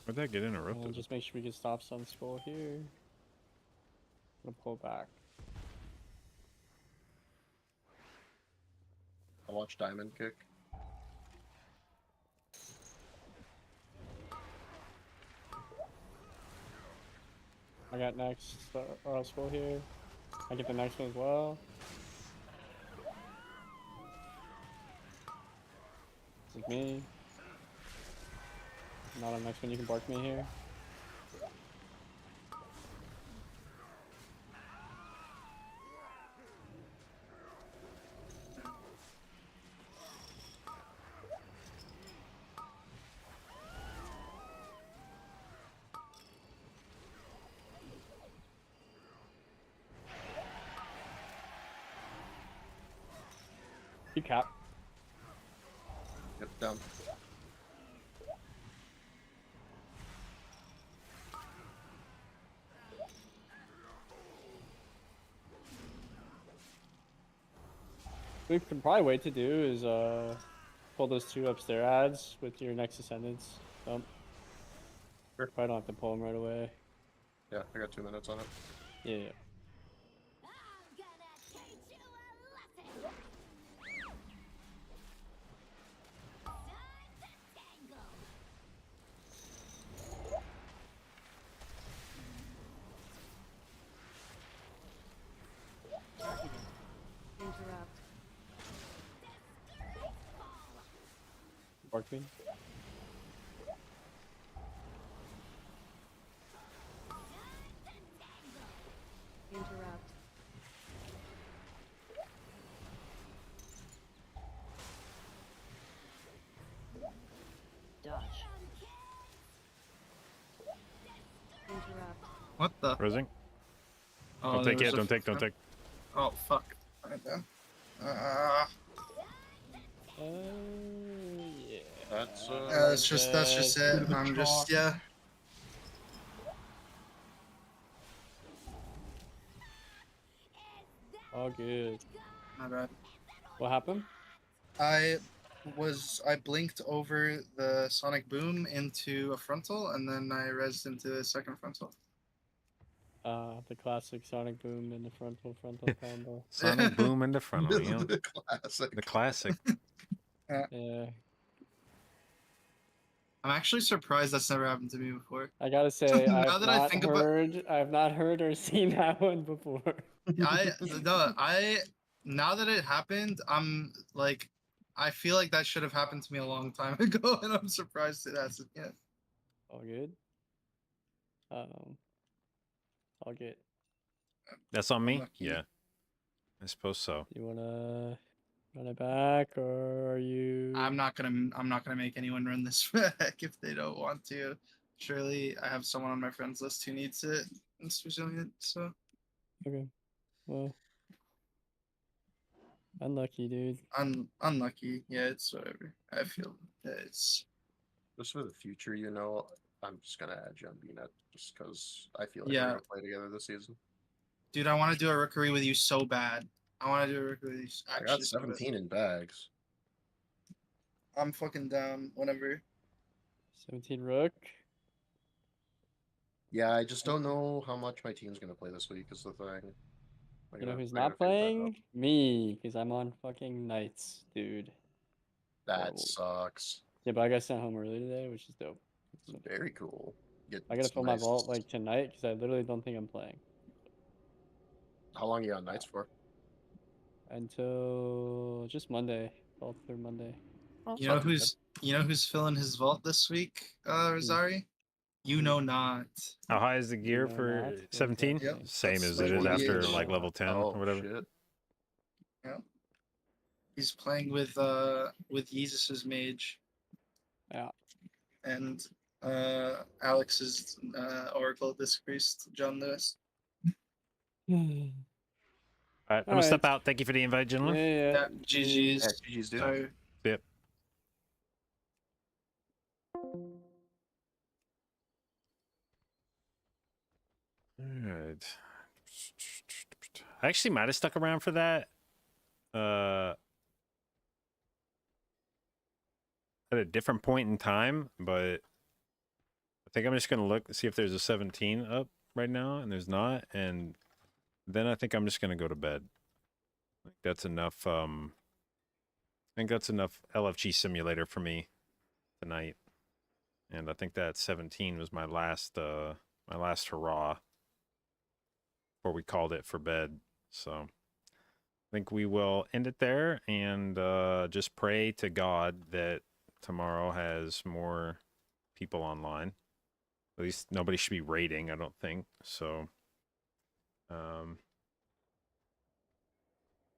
Where'd that get interrupted? And just make sure we get stop sun skull here. Gonna pull back. I'll watch diamond kick. I got next scroll here. I get the next one as well. This is me. Not on next one. You can bark me here. You cap. Yep, down. We could probably wait to do is pull those 2 upstairs ads with your next ascendants. Sure. Probably don't have to pull them right away. Yeah, I got 2 minutes on it. Yeah. Interrupt. Bark me. Interrupt. Dodge. Interrupt. What the? Rising. Oh, Don't there take was yet. a Don't take. Don't take. Oh fuck. Alright then. Yeah. That's That's just it. I'm just yeah. All good. My bad. What happened? I blinked over the sonic boom into a frontal, and then I rezzed into the second frontal. The classic Sonic Boom in the frontal combo. Sonic boom in the frontal. You know? The classic. The classic. Yeah. I'm actually surprised that's never happened to me before. I gotta say, Now I've that I not think about- heard, I've not heard or seen that one before. Now that it happened, I'm like, I feel like that should have happened to me a long time ago, and I'm surprised it hasn't yet. All good. All good. That's on me. Lucky. Yeah. I suppose so. You wanna run it back, or are you? I'm not gonna make anyone run this back if they don't want to. Surely I have someone on my friends list who needs it. It's resilient, so Okay. Well, unlucky, dude. unlucky. Yeah, it's whatever. I feel it's Just for the future, you know, I'm just gonna add you on BNet just because I feel like Yeah. we're gonna play together this season. dude. I want to do a rookery with you so bad. I want to do a rookery with you. I Actually, got so bad. 17 in bags. I'm fucking down. Whenever. 17 Rook. Yeah, I just don't know how much my team's gonna play this week is the thing. You know who's not playing? Me, because I'm on fucking Knights, dude. That Horrible. sucks. Yeah, but I got sent home early today, which is dope. So Very cool. I gotta fill my vault like tonight because I literally don't think I'm playing How long are you on Nights for? until just Monday, vault through Monday. You know who's filling his vault this week, Rosari? You know not. How high is the gear know for not? 17? Yep. Same That's as it is 20 after each. like level 10 or whatever. Shit. Yeah. He's playing with Yesus's mage. Yeah. And Alex's Oracle Disc Priest, John Lewis. All right, I'm gonna step out. Thank you for the invite, gentlemen. Yeah, GG's. Yeah, GG's, dude. Sorry. Yep. Alright. I actually might have stuck around for that. At a different point in time, but I think I'm just gonna look see if there's a 17 up right now, and there's not, and then I think I'm just gonna go to bed. I think that's enough. I think that's enough LFG simulator for me tonight, and I think that 17 was my last hurrah. before we called it for bed. So I think we will end it there and just pray to God that tomorrow has more people online. At least nobody should be raiding, I don't think. So,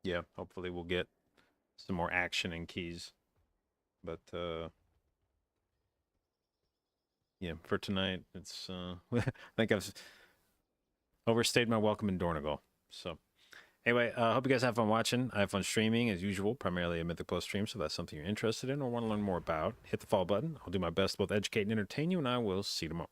yeah, hopefully we'll get some more action in keys. But, yeah, for tonight, it's, I think I've overstayed my welcome in Dornagal. So, anyway, hope you guys have fun watching. I have fun streaming as usual, primarily a Mythic Plus stream. So if that's something you're interested in or want to learn more about, hit the follow button. I'll do my best to both educate and entertain you, and I will see you tomorrow.